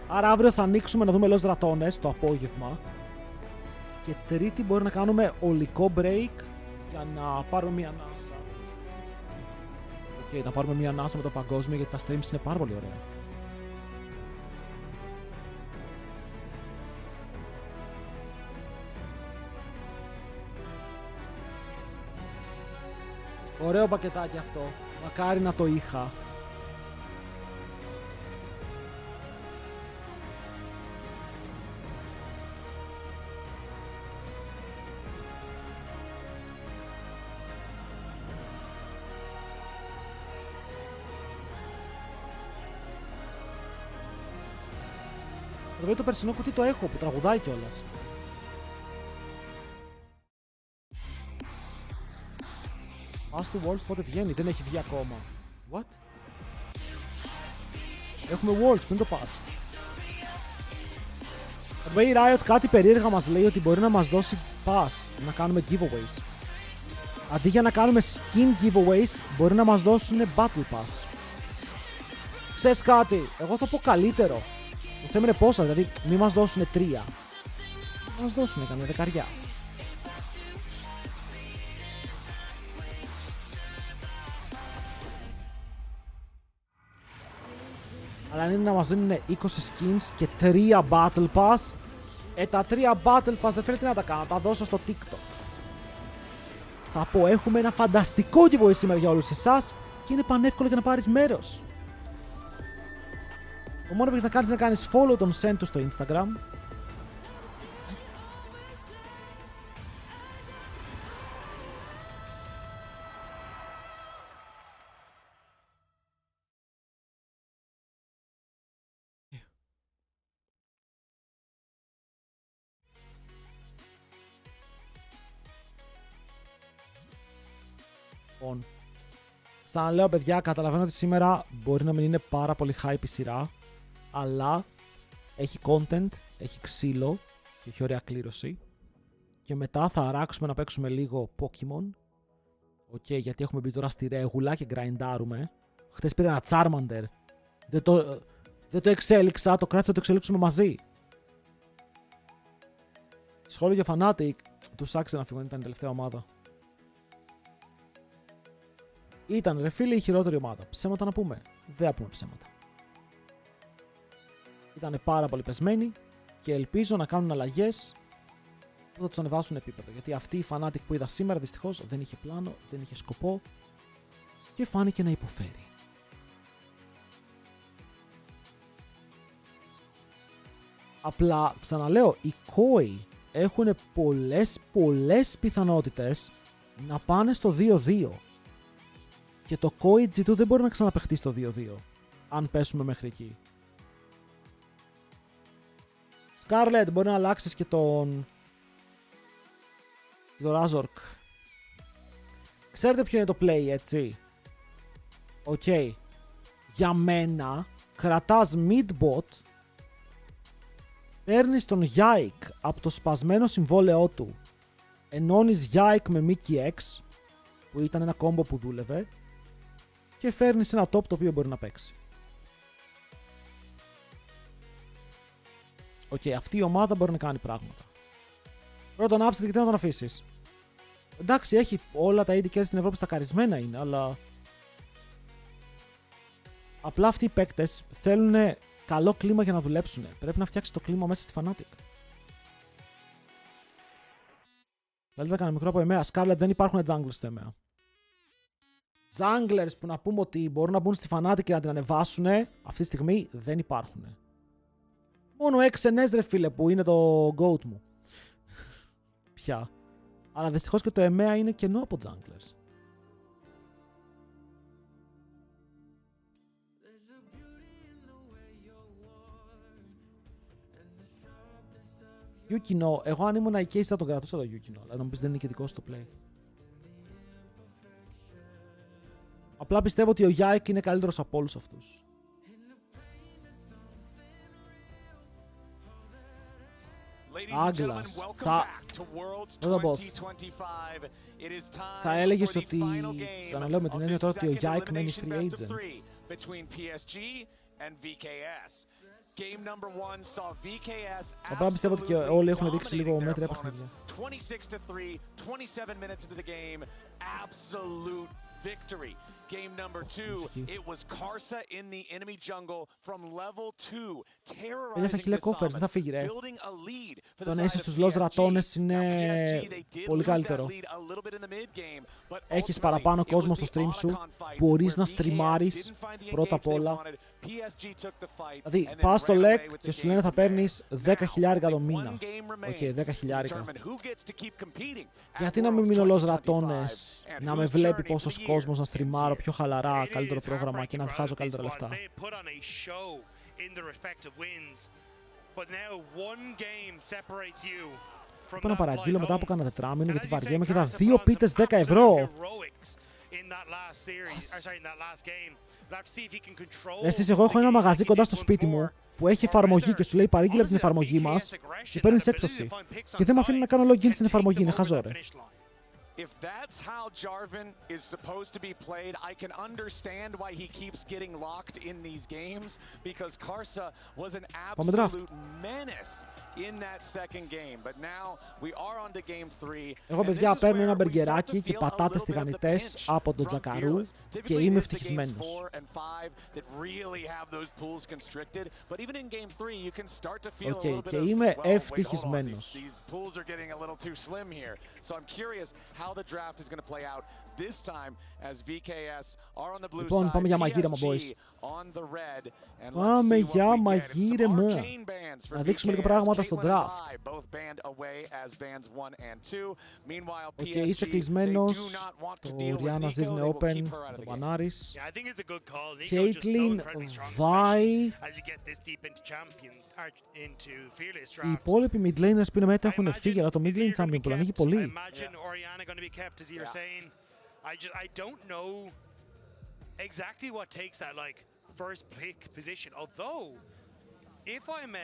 Άρα αύριο θα ανοίξουμε να δούμε Los Ratones το απόγευμα. Και Τρίτη μπορεί να κάνουμε ολικό break για να πάρουμε μια ανάσα. Να πάρουμε μια ανάσα με το παγκόσμιο, γιατί τα streams είναι πάρα πολύ ωραία. Ωραίο πακετάκι αυτό. Μακάρι να το είχα. Εδώ το περσινό κουτί το έχω, που τραγουδάει κιόλας. Pass to Worlds πότε βγαίνει, δεν έχει βγει ακόμα. What? Έχουμε Worlds, πριν το Pass. Ο Bay Riot κάτι περίεργα μας λέει ότι μπορεί να μας δώσει Pass, να κάνουμε giveaways. Αντί για να κάνουμε skin giveaways, μπορεί να μας δώσουν Battle Pass. Ξέρεις κάτι, εγώ θα πω καλύτερο. Το θέμα είναι πόσα, δηλαδή μη μας δώσουνε 3. Μας δώσουνε καμιά δεκαριά. Αλλά αν είναι να μας δίνουν 20 skins και 3 Battle Pass, τα 3 Battle Pass δεν φαίνεται να τα κάνω, θα τα δώσω στο TikTok. Θα πω, έχουμε ένα φανταστικό giveaway σήμερα για όλους εσάς και είναι πανεύκολο για να πάρεις μέρος. Το μόνο που έχεις να κάνεις είναι να κάνεις follow τον Send του στο Instagram. Λοιπόν, σαν λέω παιδιά, καταλαβαίνω ότι σήμερα μπορεί να μην είναι πάρα πολύ hype η σειρά, αλλά έχει content, έχει ξύλο και έχει ωραία κλήρωση. Και μετά θα αράξουμε να παίξουμε λίγο Pokemon. Οκ, γιατί έχουμε μπει τώρα στη ρέγουλα και γκραϊντάρουμε. Χτες πήρα ένα Charmander. Δεν το εξέλιξα, το κράτησα να το εξελίξουμε μαζί. Σχόλιο για Fnatic. Τους άξιζε να φύγουν, ήταν η τελευταία ομάδα. Ήταν ρε φίλε η χειρότερη ομάδα. Ψέματα να πούμε. Δεν θα πούμε ψέματα. Ήταν πάρα πολύ πεσμένοι και ελπίζω να κάνουν αλλαγές που θα τους ανεβάσουν επίπεδο. Γιατί αυτή η Fnatic που είδα σήμερα δυστυχώς δεν είχε πλάνο, δεν είχε σκοπό και φάνηκε να υποφέρει. Απλά ξαναλέω, οι Mkoi έχουν πολλές πιθανότητες να πάνε στο 2-2. Και το Mkoi G2 δεν μπορεί να ξαναπαιχτεί στο 2-2. Αν πέσουμε μέχρι εκεί. Scarlet, μπορεί να αλλάξεις και τον Razork. Ξέρετε ποιο είναι το play, έτσι. Οκ. Για μένα, κρατάς mid-bot, παίρνεις τον Yike από το σπασμένο συμβόλαιό του, ενώνεις Yike με Mickey X, που ήταν ένα κόμπο που δούλευε, και φέρνεις ένα top το οποίο μπορεί να παίξει. Οκ, αυτή η ομάδα μπορεί να κάνει πράγματα. Πρώτον, upset γιατί να τον αφήσεις. Εντάξει, έχει όλα τα AD carries στην Ευρώπη στακαρισμένα είναι, αλλά απλά αυτοί οι παίκτες θέλουν καλό κλίμα για να δουλέψουν. Πρέπει να φτιάξει το κλίμα μέσα στη Fnatic. Καλύτερα κάνω μικρό από EMEA. Scarlet, δεν υπάρχουν junglers στο EMEA. Junglers που να πούμε ότι μπορούν να μπουν στη Fnatic και να την ανεβάσουν, αυτή τη στιγμή δεν υπάρχουν. Μόνο XNS ρε φίλε που είναι το GOAT μου. Πια. Αλλά δυστυχώς και το EMEA είναι κενό από junglers. Yukino, εγώ αν ήμουν εκεί θα τον κρατούσα το Yukino, αλλά να μου πεις δεν είναι και δικό στο play. Απλά πιστεύω ότι ο Yike είναι καλύτερος από όλους αυτούς. Άγκλας. Θα έλεγες ότι, ξαναλέω με την έννοια τώρα ότι ο Yike μένει free agent. Απλά πιστεύω ότι και όλοι έχουν δείξει λίγο μέτρια παιχνίδια. Victory. Game number 2, it was Karsa in the enemy jungle from level 2, terrorizing the Summons, δεν θα φύγει ρε. building a lead for the Το να side είσαι of στους lost ρατώνες PSG. είναι πολύ καλύτερο. Έχεις παραπάνω κόσμο στο stream σου, μπορείς να στριμάρεις πρώτα απ' όλα. Δηλαδή, πας στο LEC και σου λένε θα παίρνεις 10.000 το μήνα. Οκ, 10.000. Γιατί να μην μείνω lost ρατώνες, να με βλέπει πόσος κόσμος, να στριμάρω πιο χαλαρά, καλύτερο πρόγραμμα και να βγάζω καλύτερα λεφτά. Είπα να παραγγείλω μετά από κάνα τετράμινο γιατί βαριέμαι και είδα 2 πίτες 10 ευρώ. Εσείς, εγώ έχω ένα μαγαζί κοντά στο σπίτι μου που έχει εφαρμογή και σου λέει παρήγγειλε από την εφαρμογή μας και παίρνεις έκπτωση. Και δεν με αφήνει να κάνω login στην εφαρμογή, είναι χαζό ρε. If that's how Jarvan is supposed to be played, I can understand why he keeps getting locked in these games, because Karsa was an absolute menace in that second game. But now we are on to game 3. Εγώ παιδιά παίρνω ένα μπεργκεράκι και πατάτες τηγανιτές από τον Τζακαρού και είμαι ευτυχισμένος. Οκ, και είμαι ευτυχισμένος. Λοιπόν, πάμε για μαγείρεμα, boys. Πάμε για μαγείρεμα. Να δείξουμε λίγα πράγματα στο draft. Οκ, είσαι κλεισμένος. Το Rihanna Zirne Open, το μπανάρεις. Caitlyn, Vi. Οι υπόλοιποι mid laners που είναι μετά έχουν φύγει, αλλά το mid lane champion που ανοίγει πολύ. I don't know exactly what takes that like first pick position. Although if I'm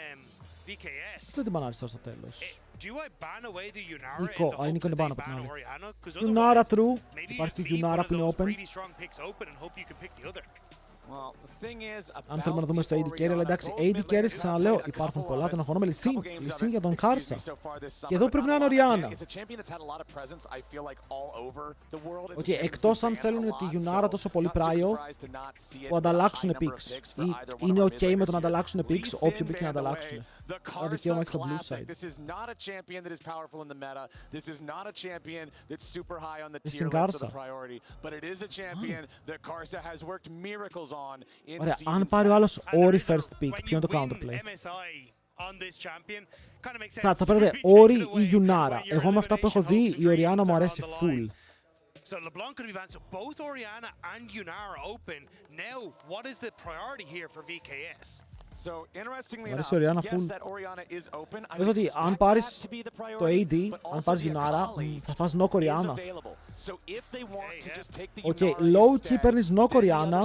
VKS, Δεν την μπανάρισε στο τέλος. do I ban away the Yunara Νίκο, in the Νίκο hopes την that πάνω they από την ban άλλη. Orianna? Because Yunara otherwise, true. maybe you Υπάρχει just leave Yunara one of που είναι those open. really strong picks open and hope you can pick the other. Well, the thing is Αν θέλουμε να δούμε στο AD carry, αλλά εντάξει, AD carries, ξαναλέω, υπάρχουν πολλά. Τον αγώνα με Λυσίν για τον Κάρσα. Και εδώ πρέπει να είναι Οριάννα. Οκ, εκτός αν θέλουν τη Γιουνάρα τόσο πολύ πράιο που ανταλλάξουν picks. Ή είναι ok με το να ανταλλάξουν picks, όποιο pick να ανταλλάξουν. Το δικαίωμα έχει το blue side. Στην Κάρσα. Ωραία, αν πάρει ο άλλος Ori first pick, ποιο είναι το counterplay? Θα παίρνετε Ori ή Γιουνάρα. Εγώ με αυτά που έχω δει, η Οριάννα μου αρέσει full. So LeBlanc could be banned. So both Orianna and Yunara open. Now, what is the priority here for VKS? So interestingly enough, yes, that Orianna is open. I Νομίζω ότι αν πάρεις το AD, αν πάρεις Γιουνάρα, θα φας knock Orianna. Οκ, low key παίρνεις knock Orianna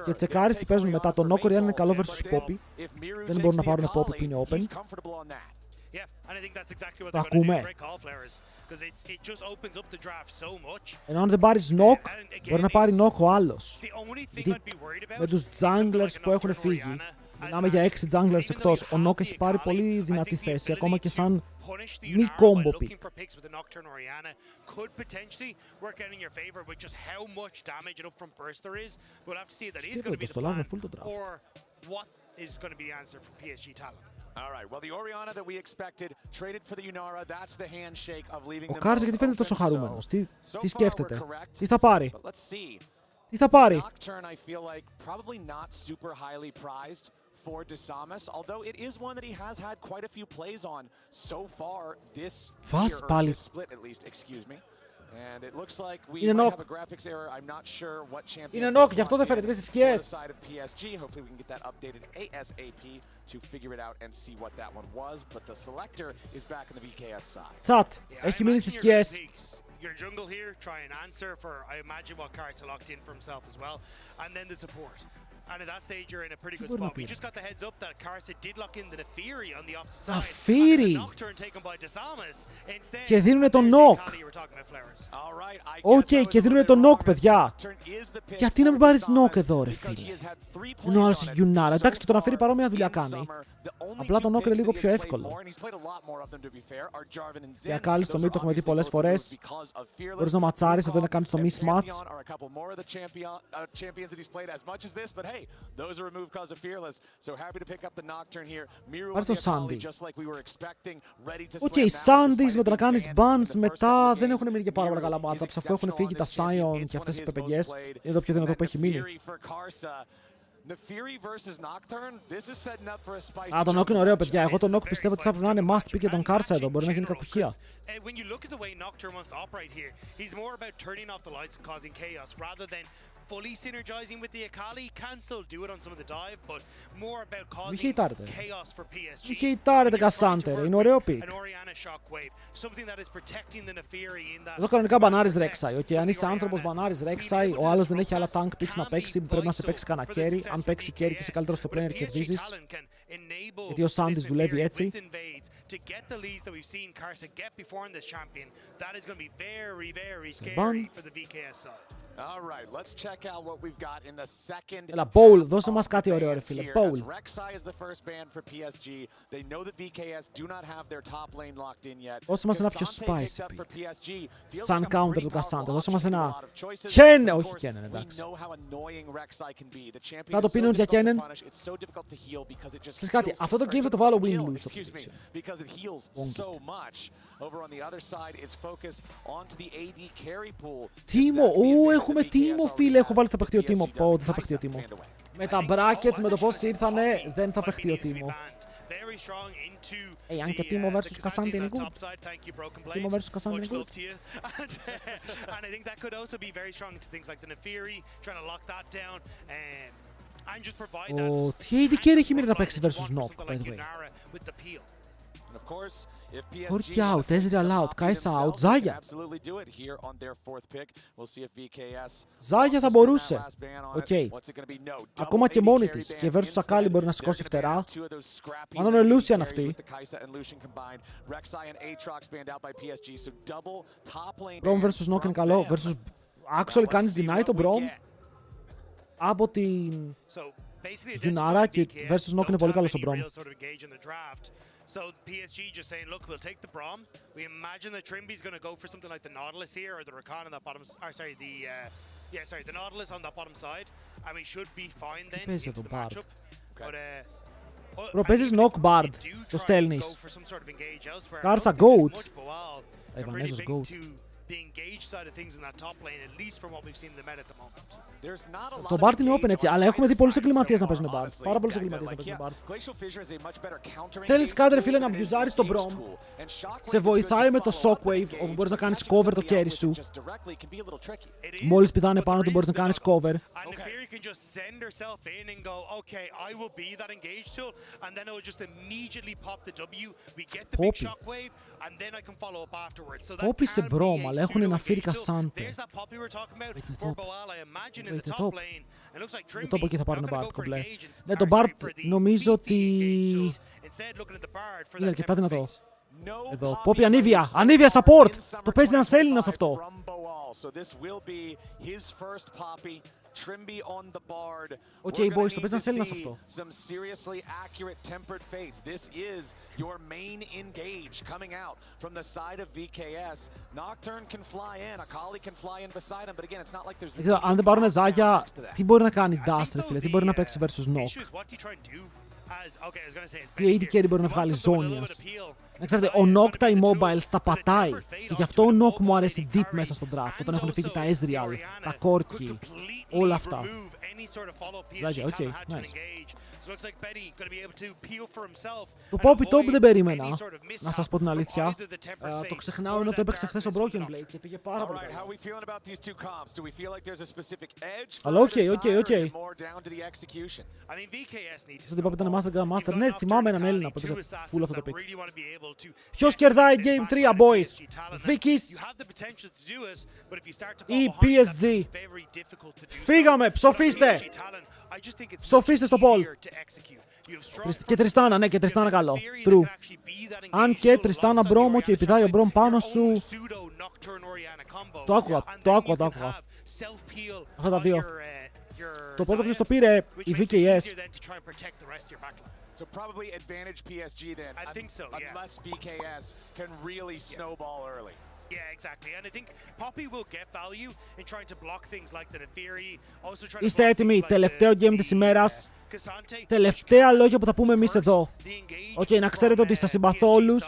και τσεκάρεις τι παίζουν μετά. Το knock Orianna είναι καλό versus Poppy. Δεν μπορούν να πάρουν Poppy που είναι open. Το ακούμε. Ενώ αν δεν πάρεις knock, μπορεί να πάρει knock ο άλλος. Γιατί με τους junglers που έχουν φύγει, μιλάμε για 6 junglers εκτός, ο knock έχει πάρει πολύ δυνατή θέση, ακόμα και σαν μη combo pick. Σκέφτεται στο live με full το draft. All right. Well, the Orianna that we expected traded for the Yunara. That's the handshake of leaving them. Ο Κάρς γιατί φαίνεται τόσο χαρούμενος? Τι σκέφτεται? Τι θα πάρει? Τι θα πάρει? Nocturne, I feel like probably not super highly prized for Desamas, although it is one that he has had quite a few plays on so far this year, or this split at least, excuse me. And it looks like we might have a graphics error. I'm not sure what champion. Είναι knock, γι' αυτό δεν φαίνεται στις σκιές. Side of PSG. Hopefully we can get that updated ASAP to figure it out and see what that one was. But the selector is back on the VKS side. Chat, έχει μείνει στις σκιές. Your jungle here, try and answer for, I imagine, what Karsa locked in for himself as well. And then the support. And at that stage, you're in a pretty good spot. We just got the heads up that Karsa did lock in the Nefiri on the opposite side. Nefiri! And the Nocturne taken by Desamas. Instead, και δίνουνε τον knock. Οκ, και δίνουνε τον knock, παιδιά. Γιατί να μην πάρεις knock εδώ, ρε φίλε? Ενώ ο άλλος η Γιουνάρα. Εντάξει, και το Nefiri παρόμοια δουλειά κάνει. Απλά το knock είναι λίγο πιο εύκολο. Για κάλλη στο mid το έχουμε δει πολλές φορές. Μπορείς να ματσάρεις, εδώ να κάνεις το mismatch. Πάρεις το Sandy. Οκ, Sandys με το να κάνεις bans μετά δεν έχουν μείνει και πάρα πολλά καλά matchups, αφού έχουν φύγει τα Sion και αυτές οι πεπεγγιές. Είναι το πιο δυνατό που έχει μείνει. Α, το knock είναι ωραίο, παιδιά. Εγώ το knock πιστεύω ότι θα πρέπει να είναι must pick για τον Karsa εδώ. Μπορεί να γίνει κακουχία. Fully synergizing with the Akali, can still do it on some of the dive, but more about causing chaos for PSG. Μη χειτάρετε Κασάντερ, είναι ωραίο pick. Εδώ κανονικά μπανάρεις Rek'Sai, okay. Αν είσαι άνθρωπος μπανάρεις Rek'Sai, ο άλλος δεν έχει άλλα tank picks να παίξει, πρέπει να σε παίξει κανένα carry. Αν παίξει carry και είσαι καλύτερος στο player κερδίζεις. Γιατί ο Sandys δουλεύει έτσι. Έλα, Bowl, δώσε μας κάτι ωραίο, ρε φίλε. Bowl. Δώσε μας ένα πιο spicy. Σαν counter του Cassandra. Δώσε μας ένα Kennen. Όχι Kennen, εντάξει. Θα το πίνουν για Kennen. Ξέρεις κάτι, αυτό το game θα το βάλω win-lose στο prediction. Over on the other side, it's focused onto the AD carry pool. Τίμο, έχουμε Τίμο, φίλε. Έχω βάλει θα παιχτεί ο Τίμο. Πω, δεν θα παιχτεί ο Τίμο. Με τα brackets, με το πώς ήρθανε, δεν θα παιχτεί ο Τίμο. Αν και ο Τίμο versus Cassandra είναι good. Τίμο versus Cassandra είναι good. And I think that could also be very strong to things like the Nefiri, trying to lock that down and just provide that. Τι AD carry έχει μείνει να παίξει versus Knock, by the way. Corki out, Ezreal out, Kai'Sa out, Zaya. Zaya θα μπορούσε. Οκ. Ακόμα και μόνη της. Και versus Akali μπορεί να σηκώσει φτερά. Μάλλον είναι Lucian αυτή. Brom versus Nock είναι καλό. Versus actually κάνεις deny το Brom από την Yunara και versus Nock είναι πολύ καλό στο Brom. So PSG just saying, look, we'll take the Brom. We imagine that Trimby's going to go for something like the Nautilus here, or the Rakan on that bottom. The Nautilus on that bottom side, and we should be fine then into the matchup. But παίζεις Nock Bard, το στέλνεις. Κάρσα Goat. Αϊβανέζος Goat. The engage side of things in that top lane, at least from what we've seen in the meta at the moment. Το Bard είναι open έτσι, αλλά έχουμε δει πολλούς εγκληματίες να παίζουν Bard. Πάρα πολλούς εγκληματίες να παίζουν Bard. Θέλεις κάτι ρε φίλε να βιουζάρεις τον Brom. Σε βοηθάει με το Shockwave, όπου μπορείς να κάνεις cover το carry σου. Μόλις πηδάνε πάνω του μπορείς να κάνεις cover. Poppy σε Brom, αλλά έχουν ένα Φίρικα Σάντε. Δεν το πω εκεί θα πάρουν Bard κομπλέ. Ναι, το Bard νομίζω ότι είναι αρκετά δυνατό. Εδώ, Poppy Ανίβια, Ανίβια support! Το παίζει ένας Έλληνας αυτό. Οκ, boys, το παίζει ένας Έλληνας αυτό. Αν δεν πάρουν Ζάγια, τι μπορεί να κάνει Dust, ρε φίλε, τι μπορεί να παίξει versus Nock. Τι AD carry μπορεί να βγάλει Ζώνιας. Να ξέρετε, ο Nock τα immobile τα πατάει. Και γι' αυτό ο Nock μου αρέσει deep μέσα στον draft. Όταν έχουν φύγει τα Ezreal, τα Corki, όλα αυτά. Ζάγια, οκ, nice. Το Poppy Top δεν περίμενα, να σας πω την αλήθεια. Το ξεχνάω ενώ το έπαιξε χθες ο Broken Blade και πήγε πάρα πολύ καλά. Αλλά οκ. Σας είπα ήταν Master Grandmaster. Ναι, θυμάμαι έναν Έλληνα που έπαιζε full αυτό το pick. Ποιος κερδάει Game 3, boys? Vikis ή PSG? Φύγαμε, ψοφίστε! Ψοφίστε στο Πολ. Και Τριστάνα, ναι, και Τριστάνα καλό. True. Αν και Τριστάνα Μπρόμ, και πηδάει ο Μπρόμ πάνω σου. Το άκουγα. Αυτά τα δύο. Το πρώτο ποιος το πήρε, η VKS. So probably advantage PSG then. I think so, yeah. Unless VKS can really snowball early. Yeah, exactly. And I think Poppy will get value in trying to block things like the Neferi. Also trying to Είστε έτοιμοι, τελευταίο game της ημέρας. Τελευταία λόγια που θα πούμε εμείς εδώ. Οκ, να ξέρετε ότι σας συμπαθώ όλους.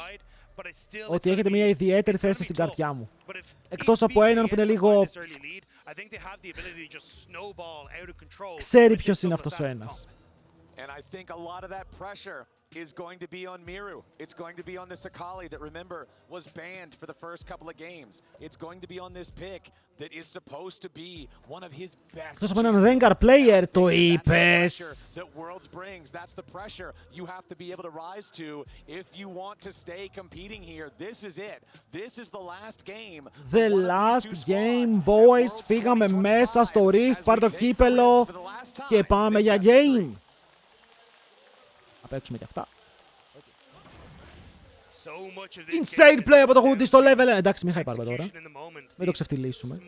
Ότι έχετε μια ιδιαίτερη θέση στην καρδιά μου. Εκτός από έναν που είναι λίγο... Ξέρει ποιος είναι αυτός ο ένας. And I think a lot of that pressure is going to be on Miru. It's going to be on this Akali that, remember, was banned for the first couple of games. It's going to be on this pick that is supposed to be one of his best. Εκτός από έναν Rengar player, το είπες. That Worlds brings. That's the pressure you have to be able to rise to if you want to stay competing here. This is it. This is the last game. The last game, boys. Φύγαμε μέσα στο Rift, πάρ' το κύπελο και πάμε για game. Να παίξουμε και αυτά. Insane play από το Hoodie στο level 1. Εντάξει, μην χαϊπάρουμε τώρα. Μην το ξεφτυλίσουμε.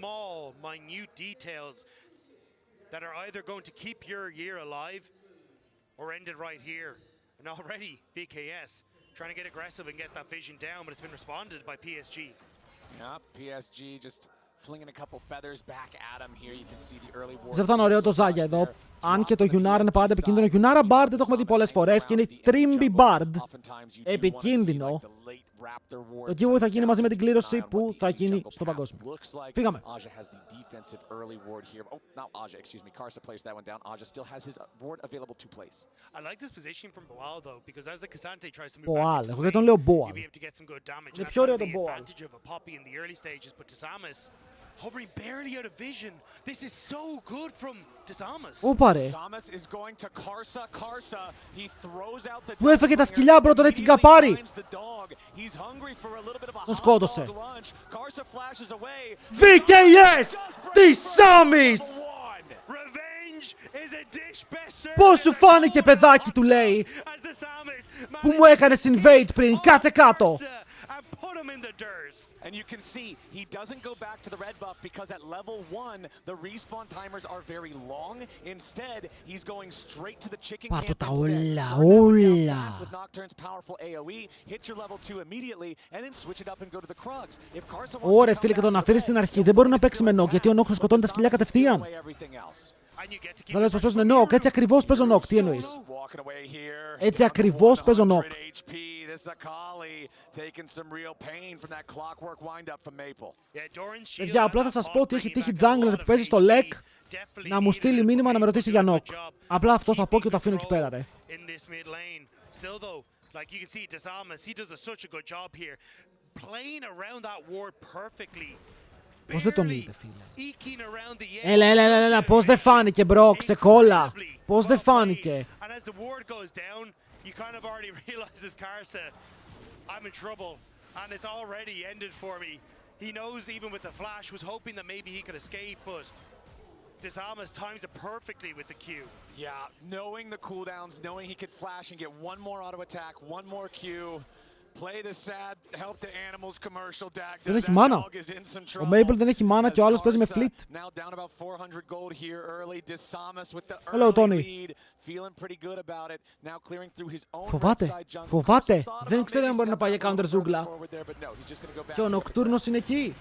Δεν θα είναι ωραίο το Ζάγια εδώ. Αν και το Yunara είναι πάντα επικίνδυνο. Yunara Bard δεν το έχουμε δει πολλές φορές και είναι Trimby Bard. Επικίνδυνο. Το giveaway θα γίνει μαζί με την κλήρωση που θα γίνει στο παγκόσμιο. Φύγαμε. Boal. Εγώ δεν τον λέω Boal. Είναι πιο ωραίο το Boal. Hovering barely out of vision. This is so good from Disamas. Όπα ρε. Disamas is going to Karsa. Karsa, he throws out the Του έφεγε τα σκυλιά μπρο, τον έχει καπάρει. Τον σκότωσε. VKS! Disamis! Πώς σου φάνηκε παιδάκι, του λέει, που μου έκανες invade πριν, κάτσε κάτω. And you can see he doesn't go back to the red buff because at level 1 the respawn timers are very long. Instead, he's going straight to the chicken camp Πάρ' τα instead. όλα. With Nocturne's powerful AoE, hit your level 2 immediately and then switch it up and go to the Krugs. If Karsa wants Ωραία φίλε, και τον αφήνει στην αρχή. Δεν μπορεί να παίξει με Nock, γιατί ο Nock σκοτώνει τα σκυλιά κατευθείαν. Θα λες πως παίζουν Nock, έτσι ακριβώς παίζω Nock. Τι εννοείς? Έτσι ακριβώς παίζω Nock. Παιδιά, απλά θα σας πω ότι έχει τύχει jungler που παίζει στο LEC να μου στείλει μήνυμα να με ρωτήσει για Nock. Απλά αυτό θα πω και το αφήνω εκεί πέρα, ρε. Πώς δεν τον είδε, φίλε? Έλα, πώς δεν φάνηκε, μπρο, ξεκόλα. Πώς δεν φάνηκε? I'm in trouble, and it's already ended for me. He knows even with the flash, was hoping that maybe he could escape, but Disamas times it perfectly with the Q. Yeah, knowing the cooldowns, knowing he could flash and get one more auto attack, one more Q. Play the sad help the animals commercial deck. Δεν έχει μάνα. Ο Maple δεν έχει μάνα και ο άλλος παίζει με fleet. Hello, Tony. Φοβάται. Δεν ξέρει αν μπορεί να πάει για counter ζούγκλα. Και ο Νοκτούρνος είναι εκεί.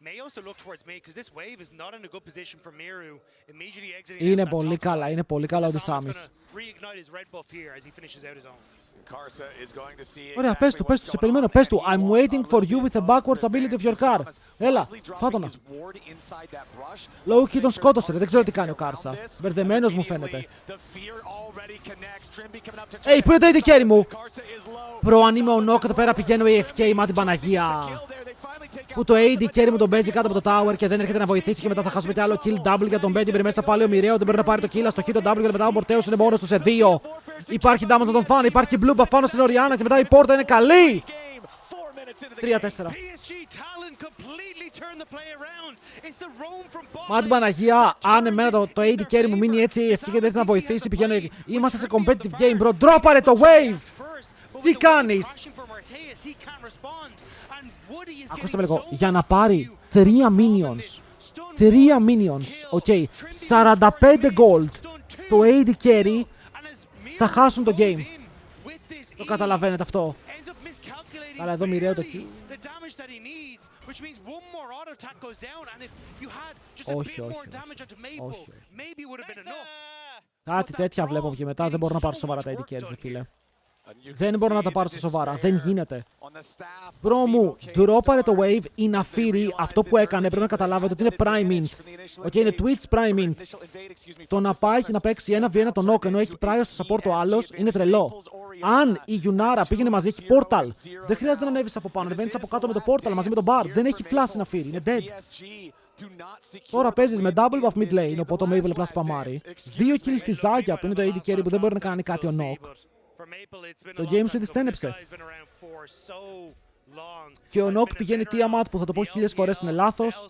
May also look towards me because this wave is not in a good position for Miru immediately exiting. Είναι πολύ καλά, είναι πολύ καλά ο Disamis. Ωραία, πες του, σε περιμένω, πες του. I'm waiting for you with the backwards ability of your car. Έλα, φάτονα. Low key τον σκότωσε, δεν ξέρω τι κάνει ο Κάρσα. Μπερδεμένος μου φαίνεται. Hey, πού είναι το AD carry μου? Προ, αν είμαι ο Nock εδώ πέρα πηγαίνω AFK, μα την Παναγία. Που το AD carry μου τον παίζει κάτω από το tower και δεν έρχεται να βοηθήσει και μετά θα χάσουμε κι άλλο kill W για τον Benji μέσα πάλι ο μοιραίο, δεν μπορεί να πάρει το kill, στο hit το W και μετά ο Μπορτέος είναι μόνος του σε 2. Υπάρχει damage να τον φάνε, υπάρχει blue buff πάνω στην Οριάννα και μετά η πόρτα είναι καλή. 3-4. Μα την Παναγία, αν εμένα το AD carry μου μείνει έτσι ευτυχή και δεν έρθει να βοηθήσει, πηγαίνω. Είμαστε σε competitive game, bro. Ντρόπαρε το wave! Τι κάνεις? Ακούστε με λίγο, για να πάρει 3 minions. 3 minions, ok. 45 gold. Το AD carry θα χάσουν το game. Το καταλαβαίνετε αυτό? Αλλά εδώ μοιραίο το kill. Όχι. Κάτι τέτοια βλέπω και μετά δεν μπορώ να πάρω σοβαρά τα AD carries, φίλε. Δεν μπορώ να τα πάρω στα σοβαρά. Δεν γίνεται. Μπρο μου, ντρόπαρε το wave ή να φύρει αυτό που έκανε. Πρέπει να καταλάβετε ότι είναι prime int. Είναι Twitch prime int. Το να πάει και να παίξει 1v1 τον Nock ενώ έχει prior στο support ο άλλος είναι τρελό. Αν η Yunara πήγαινε μαζί, έχει portal. Δεν χρειάζεται να ανέβεις από πάνω. Ανεβαίνεις από κάτω με το portal μαζί με τον bar. Δεν έχει flash να φύρει. Είναι dead. Τώρα παίζεις με double buff mid lane, οπότε ο Maple απλά σπαμάρει. 2 kills στη Ζάγια που είναι το AD carry που δεν μπορεί να κάνει κάτι ο Nock. Το game σου δυστένεψε. Και ο Nock πηγαίνει Tiamat που θα το πω 1000 φορές είναι λάθος.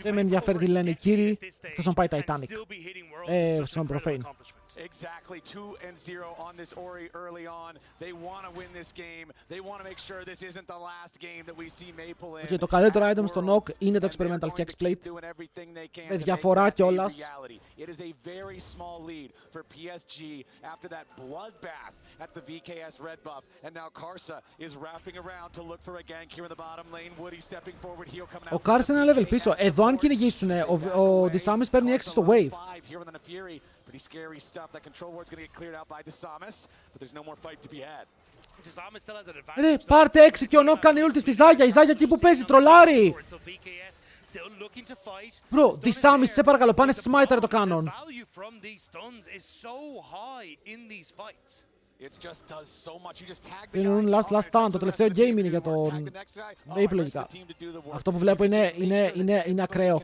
Δεν με ενδιαφέρει τι λένε οι κύριοι, εκτός αν πάει Titanic. Στον Profane. Exactly 2-0 on this Ori early on. They want to win this game. They want to make sure this isn't the last game that we see Maple in. Και το καλύτερο item στο Nock είναι το Experimental Hexplate. Με διαφορά κιόλας. It is a very small lead for PSG after that bloodbath at the VKS red buff. And now Karsa is wrapping around to look for a gank here in the bottom lane. Woody stepping forward, heel coming out. Ο Karsa είναι ένα level πίσω. Εδώ αν κυνηγήσουν, ο Disamis παίρνει 6 στο wave. Pretty scary stuff. That control ward's going to get cleared out by Disamis, but there's no more fight to be had. Disamis still has an Ρε, πάρτε 6 και ο Nock κάνει ulti στη Ζάγια. Η Ζάγια εκεί που παίζει, τρολάρει. Bro, τη Σάμι, σε παρακαλώ, πάνε smiter το κάνον. Είναι last stand, το τελευταίο game είναι για τον Vape λογικά. Αυτό που βλέπω είναι ακραίο.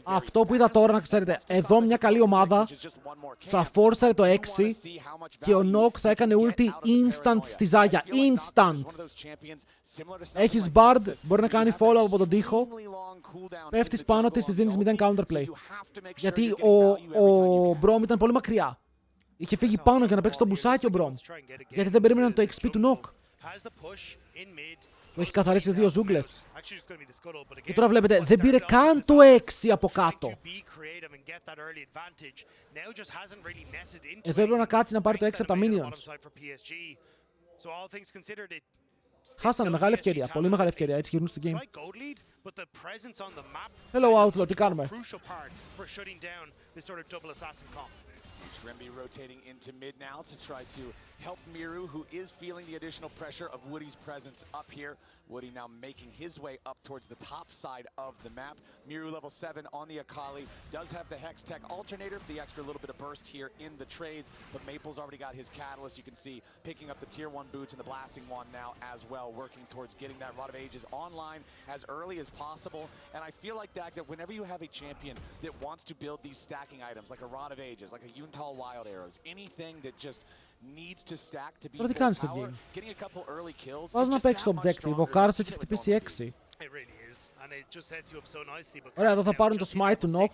Αυτό που είδα τώρα, να ξέρετε, εδώ μια καλή ομάδα θα φόρσαρε το 6 και ο Νοκ θα έκανε ulti instant στη Ζάγια. Instant! Έχεις Bard, μπορεί να κάνει follow από τον τοίχο, πέφτεις πάνω της, της δίνεις 0 counterplay. Γιατί ο Μπρόμ ήταν πολύ μακριά. Είχε φύγει πάνω για να παίξει το μπουσάκι ο Μπρόμ. Γιατί δεν περίμεναν το XP του Νοκ. Του έχει καθαρίσει 2 ζούγκλες. Και τώρα βλέπετε, δεν πήρε καν το 6 από κάτω. Εδώ έπρεπε να κάτσει να πάρει το 6 από τα minions. Χάσανε μεγάλη ευκαιρία, πολύ μεγάλη ευκαιρία, έτσι γυρνούν στο game. Hello Outlaw, τι κάνουμε? Trimby rotating into mid now to try to help Miru, who is feeling the additional pressure of Woody's presence up here. Woody now making his way up towards the top side of the map. Miru level 7 on the Akali, does have the Hex Tech alternator for the extra little bit of burst here in the trades, but Maple's already got his catalyst. You can see picking up the tier 1 boots and the blasting wand now as well, working towards getting that Rod of Ages online as early as possible. And I feel like that whenever you have a champion that wants to build these stacking items, like a Rod of Ages, like a Yuntal Wild Arrows, anything that just needs to stack to be full power, getting a couple early kills. Πας να παίξεις το objective, ο Κάρς έχει χτυπήσει 6. Ωραία, εδώ θα πάρουν το smite του Νοκ.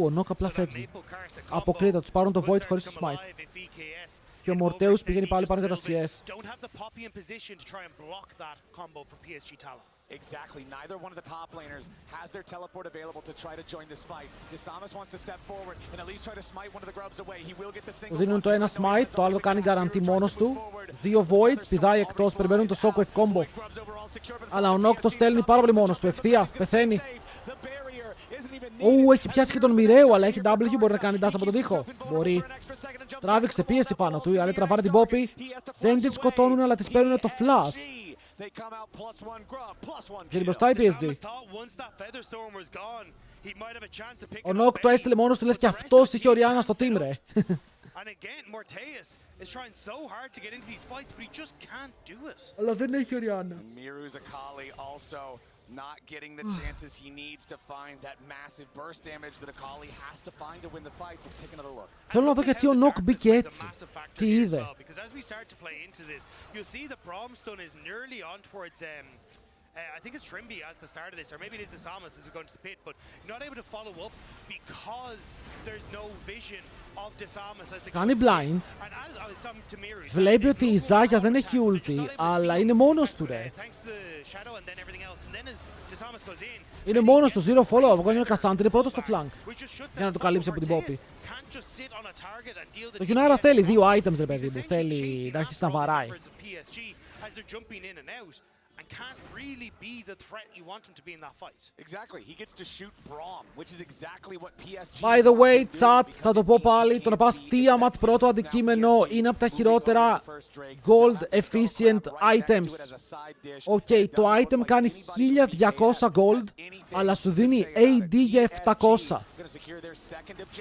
Ο Νοκ απλά φεύγει. Αποκλείται, τους πάρουν το Void χωρίς το smite. Και ο Μορτέους πηγαίνει πάλι πάνω για τα CS. Exactly. Neither one of the top laners has their teleport available to try to join this fight. Desamas wants to step forward and at least try to smite one of the grubs away. He will get the single. Δίνουν το ένα smite, το άλλο το κάνει guarantee μόνος του. 2 voids, πηδάει εκτός, περιμένουν το shockwave combo. Αλλά ο Νοκ το στέλνει πάρα πολύ μόνος του. Ευθεία, πεθαίνει. Έχει πιάσει και τον Μοιραίο, αλλά έχει W, μπορεί να κάνει dash από τον τοίχο. Μπορεί. Τράβηξε πίεση πάνω του, οι άλλοι τραβάνε την Poppy. Δεν την σκοτώνουν, αλλά της παίρνουν το flash. Βγαίνει μπροστά η PSG. Ο Νοκ το έστειλε μόνος του, λες και αυτός είχε Οριάννα στο team, ρε. Αλλά δεν έχει Οριάννα. Not getting the chances he needs to find that massive burst damage that Akali has to find to win the fight. Let's take another look. Θέλω να δω γιατί ο Νοκ μπήκε έτσι. Τι είδε. I think it's Trimby as the start of this, or maybe it is the Samus as we're going to the pit, but you're not able to follow up because there's no vision of the Samus as the... Κάνει blind. Βλέπει ότι η Ζάγια δεν έχει ulti, αλλά είναι μόνος του, ρε. Είναι μόνος του, zero follow-up. Ο Γκόνιο Κασάντ είναι πρώτος στο flank για να το καλύψει από την Poppy. Το Γιουνάρα θέλει 2 items, ρε παιδί μου. Θέλει να έχει να βαράει. And can't really be the threat you want him to be in that fight. Exactly. He gets to shoot Braum, which is exactly what PSG. By the way, chat, θα το πω πάλι, το να πας Tiamat πρώτο αντικείμενο είναι από τα χειρότερα gold efficient items. Okay, το item κάνει 1200 gold, αλλά σου δίνει AD για 700.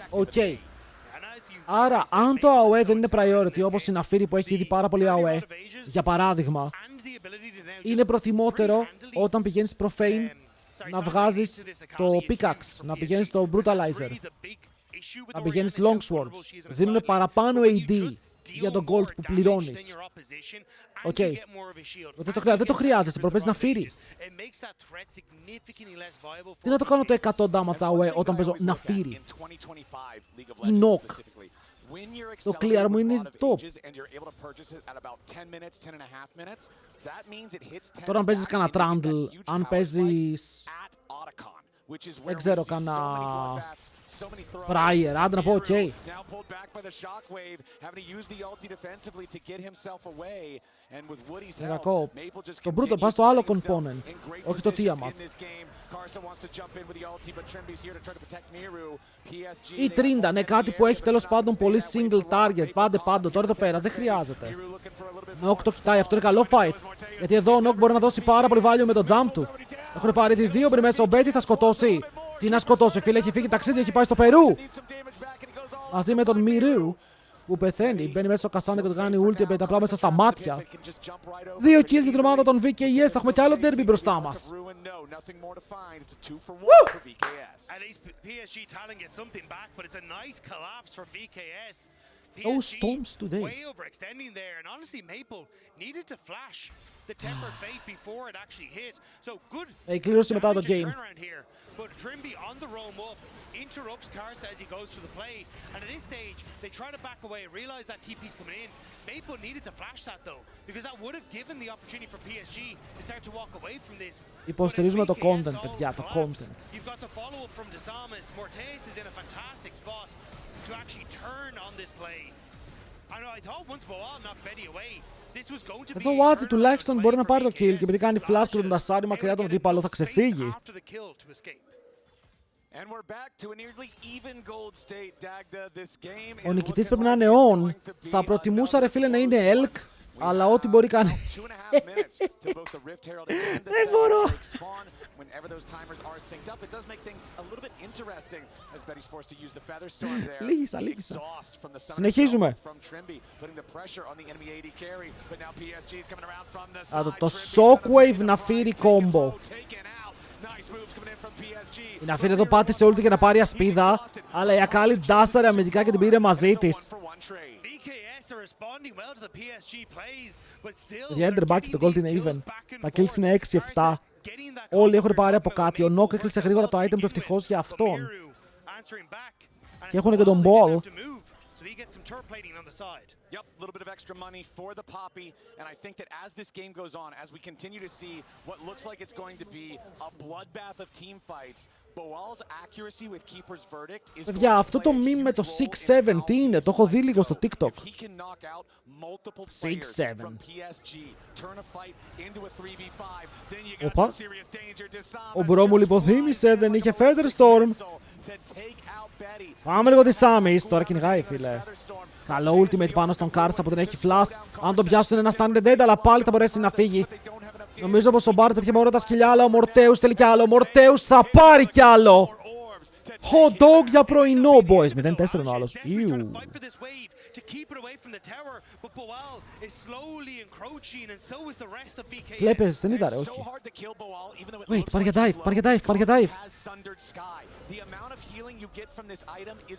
Okay. Άρα, αν το AOE δεν είναι priority, όπως η Ναφίρη που έχει ήδη πάρα πολύ AOE, για παράδειγμα, είναι προτιμότερο όταν πηγαίνεις profane να βγάζεις το pickaxe, να πηγαίνεις το brutalizer, να πηγαίνεις longswords. Δίνουν παραπάνω AD για το gold που πληρώνεις. Οκ. Δεν το χρειάζεσαι, προπέζεις να φύρει. Τι να το κάνω το 100 damage AOE όταν παίζω να φύρει. Η knock. Το clear μου είναι top. Τώρα αν παίζεις κανένα trundle, αν παίζεις... Δεν ξέρω, κανένα Prayer, άντε να πω, οκ. Now pulled back by the shockwave, having to use the ulti defensively to get himself away. And with Woody's help, Κακό. Maple just Το Brutal, πας στο άλλο component. Όχι το Tiamat. Ή Τρίντά, ναι, κάτι που έχει τέλος πάντων πολύ single target. Πάντε πάντο, τώρα εδώ πέρα, δεν χρειάζεται. Νοκ το κοιτάει, αυτό είναι καλό fight. Γιατί εδώ ο Νοκ μπορεί να δώσει πάρα πολύ value με το jump του. Έχουν πάρει τη δύο πριν μέσα, ο Μπέτι θα σκοτώσει. Τι να σκοτώσει, φίλε, έχει φύγει ταξίδι, έχει πάει στο Περού. Μαζί με τον Μιρού που πεθαίνει, μπαίνει μέσα στο Κασάντε και το κάνει ulti, μπαίνει απλά μέσα στα μάτια. 2 kills για την ομάδα των VKS, θα έχουμε κι άλλο derby μπροστά μας. At least PSG Talon gets something back, but it's a nice collapse for VKS. No storms today. Way overextending there, and honestly, Maple needed to flash the Tempered Fate before it actually hit. So good. Κλήρωση μετά το game. Here, but Trimby on the roam up interrupts Karsa as he goes to the play, and at this stage they try to back away, realize that TP's coming in. Maple needed to flash that though, because that would have given the opportunity for PSG to start to walk away from this. Υποστηρίζουμε το content, παιδιά, το content. You've got the follow-up from Desamas. Mortes is in a fantastic spot to actually turn on this play. I thought once Boal knocked Betty away, this was going to be. Εδώ ο Watsi τουλάχιστον μπορεί να πάρει το kill και επειδή κάνει flash και τον τασάρι μακριά τον αντίπαλο θα ξεφύγει. Ο νικητής πρέπει να είναι on. Θα προτιμούσα ρε φίλε να είναι Elk, αλλά ό,τι μπορεί κάνει. Δεν μπορώ. Λύγησα. Συνεχίζουμε. Το Shockwave να φύρει combo. Η Ναφίρ εδώ πάτησε ulti για να πάρει ασπίδα, αλλά η Ακάλι ντάσαρε αμυντικά και την πήρε μαζί της. Για Ender back, το gold είναι even. Τα kills είναι 6-7. Όλοι έχουν πάρει από κάτι. Ο Νοκ έκλεισε γρήγορα το item του ευτυχώς για αυτόν. Και έχουν και τον Ball. So he gets some turret plating on the side. Yep, a little bit of extra money for the Poppy, and I think that as this game goes on, as we continue to see what looks like it's going to be a bloodbath of team fights, Boal's accuracy with Keeper's verdict is. Παιδιά, αυτό το meme με το 6-7 τι είναι, το έχω δει λίγο στο TikTok. 6-7. Οπα. Ο μπρο μου λιποθύμησε, δεν είχε Featherstorm. Πάμε λίγο τη Σάμις, τώρα κυνηγάει φίλε. Καλό ultimate πάνω στον Κάρσα που δεν έχει flash. Αν τον πιάσουν είναι ένα stand dead, αλλά πάλι θα μπορέσει να φύγει. Νομίζω πως ο Μπάρτ έφυγε μόνο τα σκυλιά, αλλά ο Μορτέους θέλει κι άλλο. Ο Μορτέους θα πάρει κι άλλο. Hot dog για πρωινό, boys. 0-4 ο άλλος. Βλέπεις, δεν είδα ρε, όχι. Wait, πάρει για dive.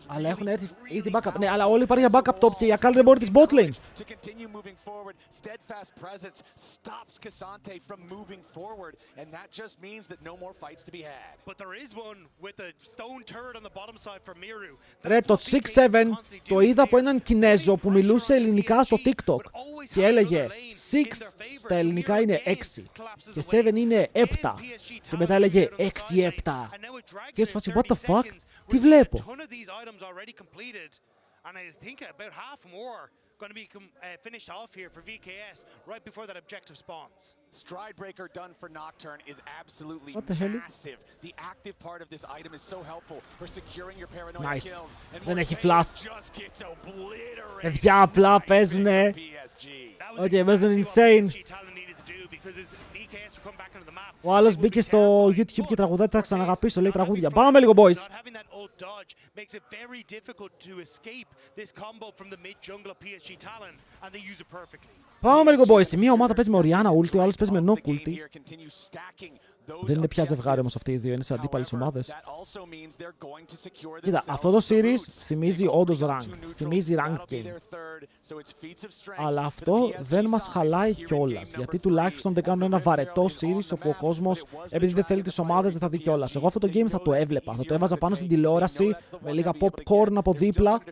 Αλλά έχουν έρθει ήδη backup. Ναι, αλλά όλοι πάρει για backup top και η Ακάλ δεν μπορεί της bot lane. Ρε, το 6-7 το είδα από έναν Κινέζο που μιλούσε ελληνικά στο TikTok και έλεγε 6 στα ελληνικά είναι 6 και 7 είναι 7 και μετά έλεγε 6-7 και έσφασε what the fuck, τι βλέπω. Going to be finished off here for VKS right before that objective spawns. Stride breaker done for Nocturne is absolutely massive. The active part of this item is so helpful for securing your paranoia kills. Δεν έχει flash. Παιδιά απλά παίζουνε. Okay, παίζουν insane. Ο άλλος μπήκε στο YouTube και τραγουδάει, θα ξαναγαπήσω, λέει τραγούδια. Πάμε λίγο, boys. Πάμε λίγο, boys. Η μία ομάδα παίζει με Orianna ulti, ο άλλος παίζει με Nock ulti. Δεν είναι πια ζευγάρι όμως αυτοί οι δύο, είναι σε αντίπαλες ομάδες. Κοίτα, αυτό το series θυμίζει όντως rank. Θυμίζει rank game. Αλλά αυτό δεν μας χαλάει κιόλας. Γιατί τουλάχιστον δεν κάνουν ένα βαρετό series όπου ο κόσμος, επειδή δεν θέλει τις ομάδες, δεν θα δει κιόλας. Εγώ αυτό το game θα το έβλεπα. Θα το έβαζα πάνω στην τηλεόραση με λίγα popcorn από δίπλα.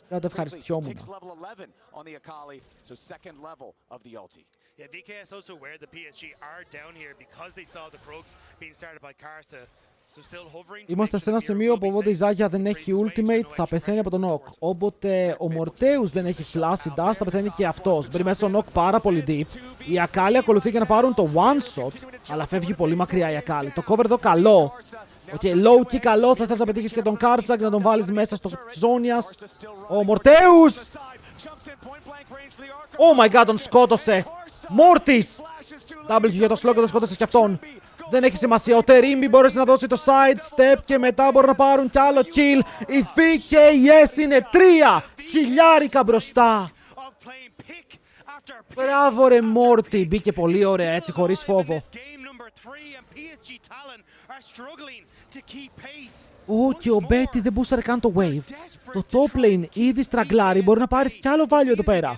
Θα το ευχαριστιόμουν. Yeah, VKS also aware the PSG are down here because they saw the Krogs being started by Karsa. Είμαστε σε ένα σημείο που όποτε η Ζάγια δεν έχει ultimate θα πεθαίνει από τον Νοκ. Όποτε ο Μορτέους δεν έχει flash dash θα πεθαίνει και αυτός. Μπαίνει μέσα ο Νοκ πάρα πολύ deep. Η Ακάλη ακολουθεί για να πάρουν το one shot, αλλά φεύγει πολύ μακριά η Ακάλη. Το cover εδώ καλό. Low key καλό, θα θες να πετύχεις και τον Κάρσαξ να τον βάλεις μέσα στο Ζόνιας. Ο Μορτέους! Oh my god, τον σκότωσε! Μόρτις! W για το slow και τον σκότωσε κι αυτόν. Δεν έχει σημασία, ο Τερίμι μπόρεσε να δώσει το side step και μετά μπορούν να πάρουν κι άλλο kill. Η VKS είναι 3 χιλιάρικα μπροστά. Μπράβο ρε Μόρτι, μπήκε πολύ ωραία έτσι χωρίς φόβο. Και ο Μπέτι δεν μπούσαρε καν το wave. Το top lane ήδη στραγκλάρει, μπορεί να πάρεις κι άλλο value εδώ πέρα.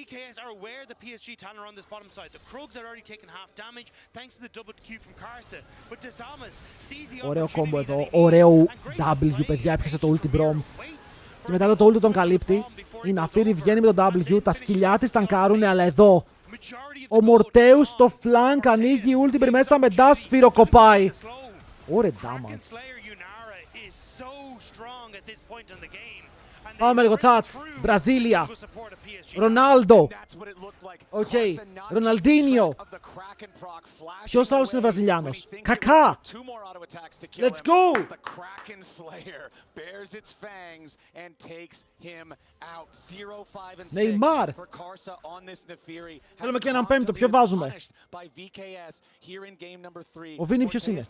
BKS are aware the PSG talent are on this bottom side. The Krugs are already taking half damage thanks to the double Q from Karsa. But Dazamas sees the ωραίο κόμπο εδώ. Ωραίο W, παιδιά, έπιασε το ulti Brom. Και μετά το ulti τον καλύπτει. Η Ναφίρη βγαίνει με το W. Τα σκυλιά της τανκάρουνε, αλλά εδώ ο Μορτέους στο flank ανοίγει ulti μέσα με dash, σφυροκοπάει. Ωραία damage. Πάμε λίγο chat. Βραζίλια. Ρονάλντο. Ροναλντίνιο. Ποιος άλλος είναι Βραζιλιάνος? Κακά. Let's go. Νεϊμάρ. Θέλουμε και έναν πέμπτο. Ποιο βάζουμε? Ο Βίνι ποιος είναι?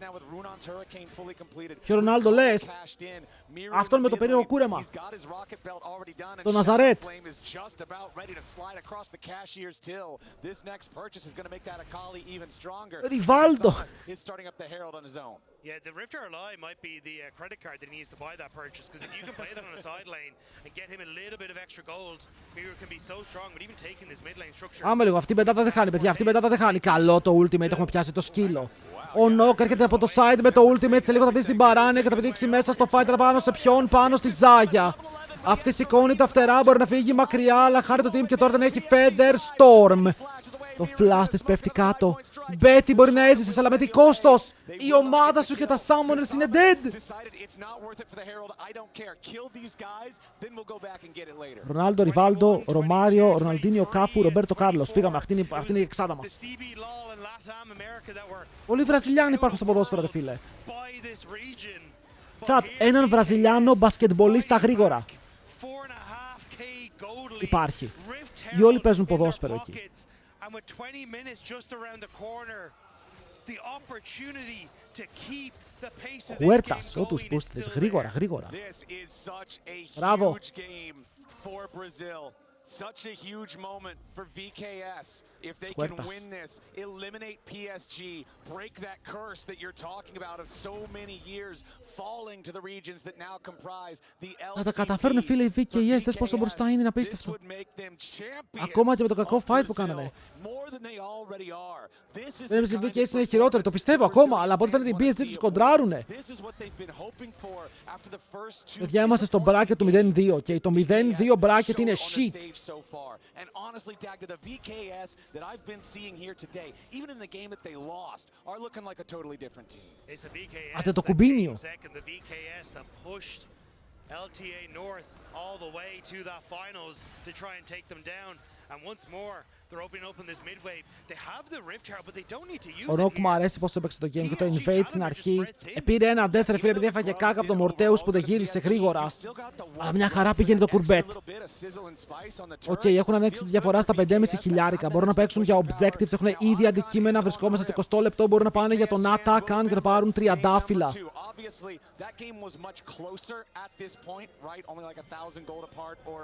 Ποιο Ρονάλντο λες? Αυτόν με το περίεργο κούρεμα. Το Ναζαρέτ. Ριβάλντο. Yeah, the Rift RLI might be the credit card that he needs to buy that purchase, because if you can play that on a side lane and get him a little bit of extra gold, Miru can be so strong, but even taking this mid lane structure. Άμε λίγο, αυτή η πεντάδα δεν χάνει, παιδιά, αυτή η πεντάδα δεν χάνει. Καλό το ultimate, έχουμε πιάσει το σκύλο. Ο Νοκ έρχεται από το side με το ultimate, σε λίγο θα δει την παράνοια και θα πετύχει μέσα στο fighter πάνω σε ποιον? Πάνω στη Ζάγια. Αυτή σηκώνει τα φτερά, μπορεί να φύγει μακριά, αλλά χάρη το team και τώρα δεν έχει Feather Storm. Το flash της πέφτει κάτω. Μπέτι μπορεί να έζησες, αλλά με τι κόστος? Η ομάδα σου και τα summoners είναι dead. Ρονάλντο, Ριβάλντο, Ρωμάριο, Ροναλντίνιο, Κάφου, Ρομπέρτο Κάρλος. Φύγαμε, αυτή είναι η εξάδα μας. Πολλοί Βραζιλιάνοι υπάρχουν στο ποδόσφαιρο, ρε φίλε. Τσατ, έναν Βραζιλιάνο μπασκετμπολίστα γρήγορα υπάρχει. Οι όλοι παίζουν ποδόσφαιρο εκεί. And with 20 minutes just around the corner, the opportunity to keep the pace of this game Χουέρτας, going τους is πούστες, still γρήγορα. This is such a Μπράβο. huge game for Brazil. Such a huge moment for VKS. If they can win this, eliminate PSG, break that curse that you're talking about of so many years falling to the regions that now comprise the LCK. Θα τα καταφέρουν, φίλε, οι VKS, δες πόσο μπροστά είναι, είναι απίστευτο. Ακόμα και με το κακό fight που κάνανε. Δεν οι VKS είναι χειρότεροι, το πιστεύω ακόμα, αλλά από ό,τι φαίνεται οι PSG τους κοντράρουνε. Παιδιά, είμαστε στο bracket του 0-2 και το 0-2 bracket είναι shit. And honestly, tag to the VKS that I've been seeing here today, even in the game that they lost, are looking like a totally different team. It's the VKS Ate το κουμπίνιο. the VKS that pushed LTA North all the way to the finals to try and take them down. And once more, they're opening up in this mid-wave. They have the Rift Herald, but they don't need to use it. Ο Νοκ μου αρέσει πώς έπαιξε το game και το invade στην αρχή. Πήρε ένα death, ρε φίλε, επειδή έφαγε κάκα από τον Μορτέους που δεν γύρισε γρήγορα. Αλλά μια χαρά πήγαινε το κουρμπέτ. Οκ, έχουν ανοίξει τη διαφορά στα 5,5 χιλιάρικα. Μπορούν να παίξουν για objectives, έχουν ήδη αντικείμενα. Βρισκόμαστε στο 20 λεπτό. Μπορούν να πάνε για τον attack αν και να πάρουν τριαντάφυλλα. That game was much closer at this point, right? Only like 1,000 gold apart or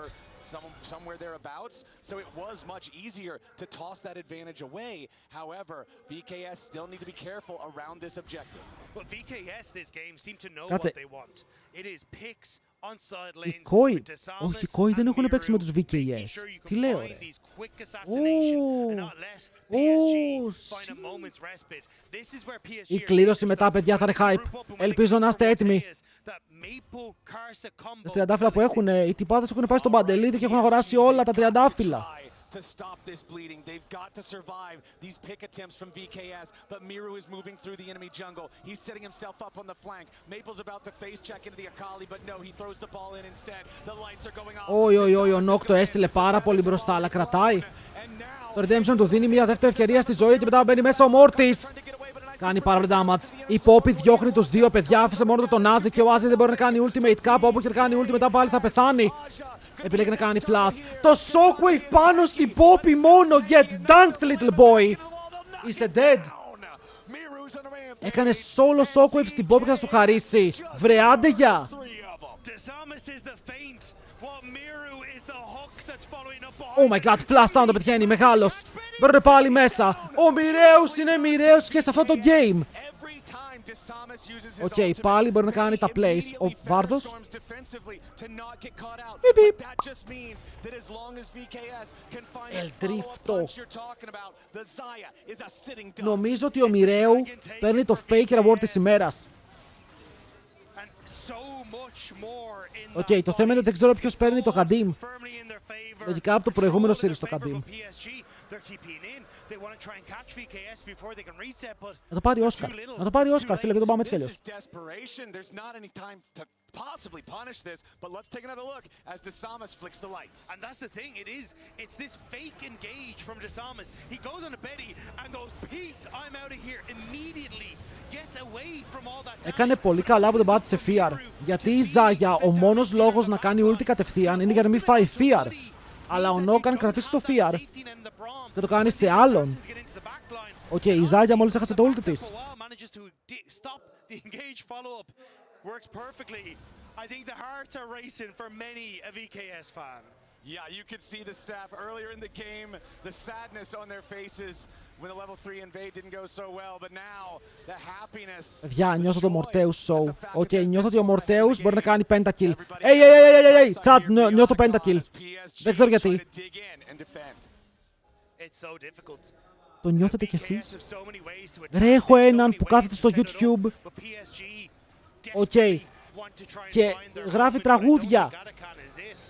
somewhere thereabouts. So it was much easier to toss that advantage away. However, VKS still need to be careful around this objective. But VKS this game seem to know what they want. It is picks on side lanes. Mkoi. Όχι, οι Mkoi δεν έχουν παίξει με τους VKS. Τι λέω, ρε. Η κλήρωση μετά, παιδιά, θα είναι hype. Ελπίζω να είστε έτοιμοι. Τα τριαντάφυλλα που έχουν, οι τυπάδες έχουν πάει στον Παντελίδη και έχουν αγοράσει όλα τα τριαντάφυλλα. to stop this bleeding. They've got to survive these pick attempts from VKS, but Miru is moving through the enemy jungle. He's setting himself up on the flank. Maple's about to face check into the Akali, but no, he throws the ball in instead. The lights are going off. Ο Νόκ το έστειλε πάρα πολύ μπροστά, αλλά κρατάει. Το Redemption του δίνει μια δεύτερη ευκαιρία στη ζωή και μετά μπαίνει μέσα ο Mortis. Κάνει πάρα πολύ damage. Η Poppy διώχνει τους δύο παιδιά, άφησε μόνο τον Άζι και ο Άζι δεν μπορεί να κάνει ultimate. Κάπου όπου και να κάνει ultimate μετά πάλι θα πεθάνει. Επιλέγει να κάνει flash. Το shockwave πάνω στην Poppy μόνο. Get dunked, little boy. Είσαι dead. Έκανε solo shockwave στην Poppy και θα σου χαρίσει. Βρε άντε για. Oh my god, flash down το πετυχαίνει, μεγάλος. Μπαίνουν πάλι μέσα. Ο μοιραίος είναι μοιραίος και σε αυτό το game. Οκ, πάλι μπορεί να κάνει τα plays. Ο Βάρδος. Ελτρίφτο. Νομίζω ότι ο μοιραίο παίρνει το fake reward της ημέρας. Οκ, το θέμα είναι ότι δεν ξέρω ποιος παίρνει το Kadim. Λογικά από το προηγούμενο series το Kadim. Να το πάρει Όσκαρ. Να το πάρει Όσκαρ, φίλε, δεν το πάμε έτσι κι αλλιώς. Possibly punish this, but let's take another look as Desamas flicks the lights. And that's the thing, it's this fake engage from Desamas. He goes on a Betty and goes, peace, I'm out of here. Immediately gets away from all that. Έκανε πολύ καλά που τον πάτησε Fear. Γιατί η Ζάγια, ο μόνος λόγος να κάνει ulti κατευθείαν είναι για να μην φάει Fear. Αλλά ο Νόκαν κρατήσει το Fear και το κάνει σε άλλον. Οκ, η Ζάγια μόλις έχασε το ulti της. Works perfectly. I think the hearts are racing for many a VKS fan. Yeah, you could see the staff earlier in the game, the sadness on their faces when the level 3 invade didn't go so well, but now the happiness. Παιδιά, νιώθω το Morteus show. Οκ, νιώθω ότι ο Morteus μπορεί να κάνει pentakill. Hey, chat, νιώθω pentakill. Δεν ξέρω γιατί. Το νιώθετε κι εσείς? Ρε, έχω έναν που κάθεται στο YouTube. Οκ. Και γράφει τραγούδια.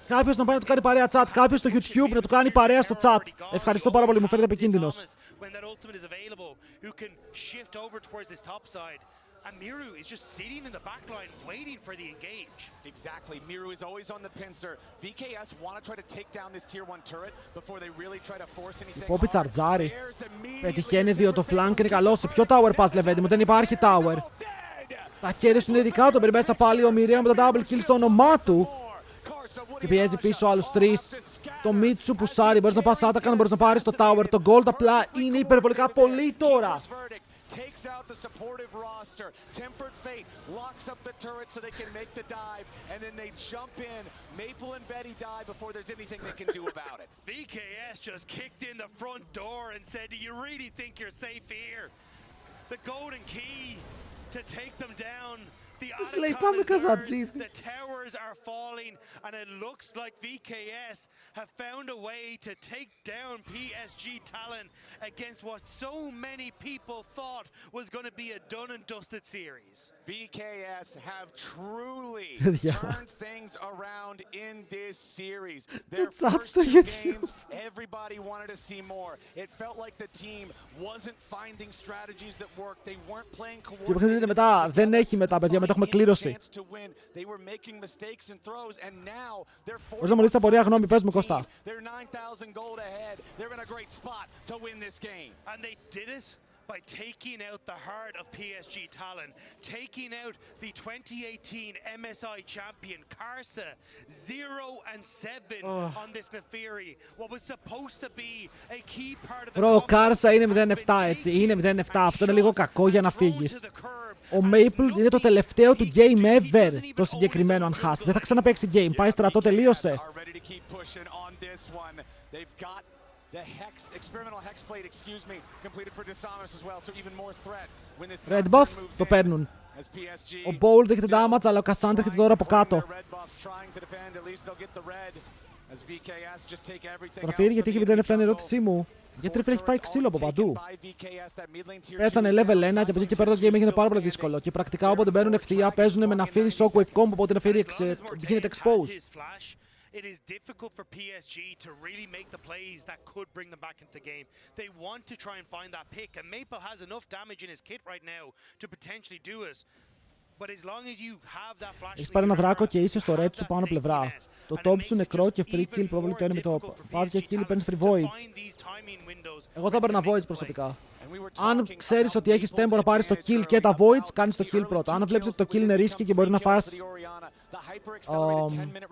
Κάποιος να πάει να του κάνει παρέα chat. Κάποιος στο YouTube να του κάνει παρέα στο chat. Ευχαριστώ πάρα πολύ, μου φαίνεται επικίνδυνος. And Miru is just sitting in the backline waiting for the engage. Exactly. Miru is always on the pincer. VKS want to try to take down this tier 1 turret before they really try to force anything. Poppy τσαρτζάρει. Πετυχαίνει δύο, το flank είναι καλό. Σε ποιο tower πας, Λεβέντη μου? Δεν υπάρχει tower. Τα χέρια του είναι δικά του. Περιμένει πάλι ο Μοιραίο με το double kill στο όνομά του. Και πιέζει πίσω άλλους τρεις. Το Μίτσου πουσάρει. Μπορείς να πας Άτακαν, μπορείς να πάρεις το tower. Το gold απλά είναι υπερβολικά πολύ τώρα. Takes out the supportive roster. Tempered Fate locks up the turret so they can make the dive, and then they jump in. Maple and Betty die before there's anything they can do about it. VKS just kicked in the front door and said, do you really think you're safe here? The golden key to take them down. The towers are falling, and it looks like VKS have found a way to take down PSG Talon against what so many people thought was going to be a done and dusted series. VKS have truly turned things around in this series. Their first two games, everybody wanted to see more. It felt like the team wasn't finding strategies that worked. They weren't playing coordinated. Μετά, δεν έχει μετά, παιδιά, μετά έχουμε κλήρωση. Μπορείς να μου λύσεις απορία, γνώμη, πες μου, Κώστα. By taking out the heart of PSG Talon, taking out the 2018 MSI champion Karsa, 0-7 on this Neferi, what was supposed to be a key part of the Bro, Karsa είναι 0-7, έτσι, είναι 0-7, αυτό είναι λίγο κακό για να φύγεις. Ο Maple είναι το τελευταίο του game ever, το συγκεκριμένο αν χάσει. Δεν θα ξαναπαίξει game, πάει στρατό, τελείωσε. Red buff, το παίρνουν. Ο Bowl δείχνει damage, αλλά ο Cassandra έρχεται τώρα από κάτω. Προφύρει γιατί είχε 0-7 είναι η ερώτησή μου. Γιατί έχει πάει ξύλο από παντού. Πέθανε level 1 και από εκεί και πέρα το game έγινε πάρα πολύ δύσκολο. Και πρακτικά όποτε μπαίνουν ευθεία παίζουν με να φύρει shockwave combo, οπότε να φύρει γίνεται exposed. it is difficult for PSG to really make the plays that could bring them back into the game. They want to try and find that pick, and Maple has enough damage in his kit right now to potentially do it. But as long as you have that flash, έχεις πάρει ένα δράκο και είσαι στο red σου πάνω πλευρά. Το top σου νεκρό και free kill probably το enemy top. Πας για kill, παίρνεις free voids. Εγώ θα έπαιρνα voids προσωπικά. Αν ξέρεις ότι έχεις tempo να πάρεις το kill και τα voids, κάνεις το kill πρώτα. Αν βλέπεις ότι το kill είναι risky και μπορεί να φας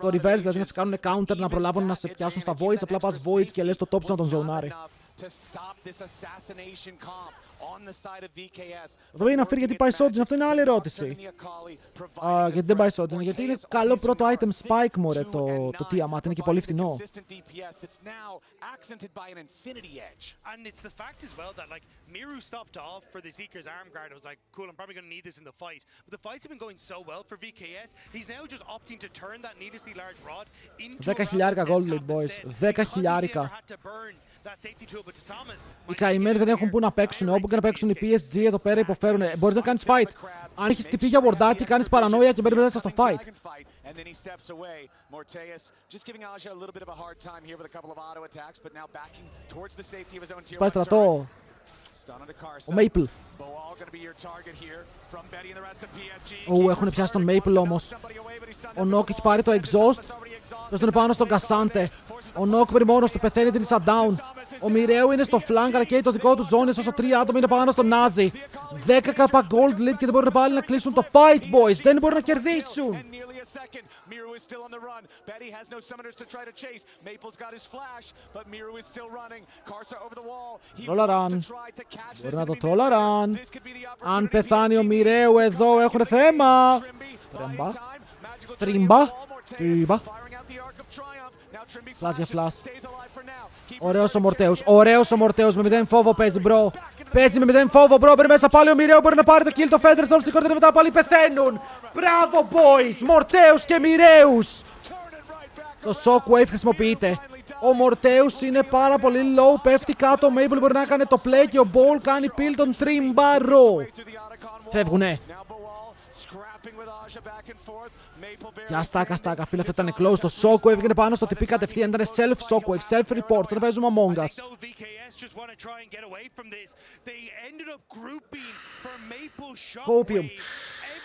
το reverse, δηλαδή να σε κάνουν counter, να προλάβουν να σε πιάσουν στα voids, απλά πας voids και λες το top σου να τον ζωνάρει. Εδώ είναι να φύγει γιατί πάει Sojin, αυτό είναι άλλη ερώτηση. Γιατί δεν πάει Sojin, γιατί είναι καλό πρώτο item spike μωρέ το Tiamat, είναι και πολύ φθηνό. And it's the fact as well that like Miru stopped off for the Zeeker's arm guard. I was like, cool, I'm probably going to need this in the fight. But the fights have been going so well for VKS. He's now just opting to turn that needlessly large rod into 10.000 gold lead, boys. 10.000. Οι καημένοι δεν έχουν που να παίξουν. Όπου και να παίξουν οι PSG εδώ πέρα υποφέρουν. Μπορείς να κάνεις fight. Αν έχεις τυπεί για wardάκι, κάνεις παρανόια και μπαίνεις μέσα στο fight. Σπάει στρατό. Ο Maple. Έχουν πιάσει τον Maple όμως. Ο Nock έχει πάρει το exhaust. Πες τον πάνω στον Cassante. Ο Nock πριν μόνος του πεθαίνει την shutdown. Ο Μιρέου είναι στο flank αλλά και το δικό του zone. Όσο 3 άτομα είναι πάνω στον Nazi. 10k gold lead και δεν μπορούν πάλι να κλείσουν το fight, boys. Δεν μπορούν να κερδίσουν. Τρόλαραν. Μπορεί να το τρόλαραν. Αν πεθάνει ο Μιρέου εδώ έχουν θέμα. Τρίμπα. Φλάς για φλάς. Ωραίος ο Μορτέους. Ωραίος ο Μορτέους. Με 0 φόβο παίζει, μπρο. Παίζει με 0 φόβο, μπρο. Μπαίνει μέσα πάλι ο Μιρέου. Μπορεί να πάρει το kill. Το Federers όλοι σηκώνεται μετά πάλι πεθαίνουν. Μπράβο, boys. Μορτέους και Μιρέους. Το Shockwave χρησιμοποιείται. Ο Μορτέους είναι πάρα πολύ low. Πέφτει κάτω. Ο Maple μπορεί να κάνει το play και ο Ball κάνει peel τον Τριμπαρό. Φεύγουνε. Για στάκα, φίλε, αυτό ήταν close. Το Shockwave έβγαινε πάνω στο τυπί κατευθείαν. Ήταν self-Shockwave, self-report. Δεν παίζουμε Among Us. Copium.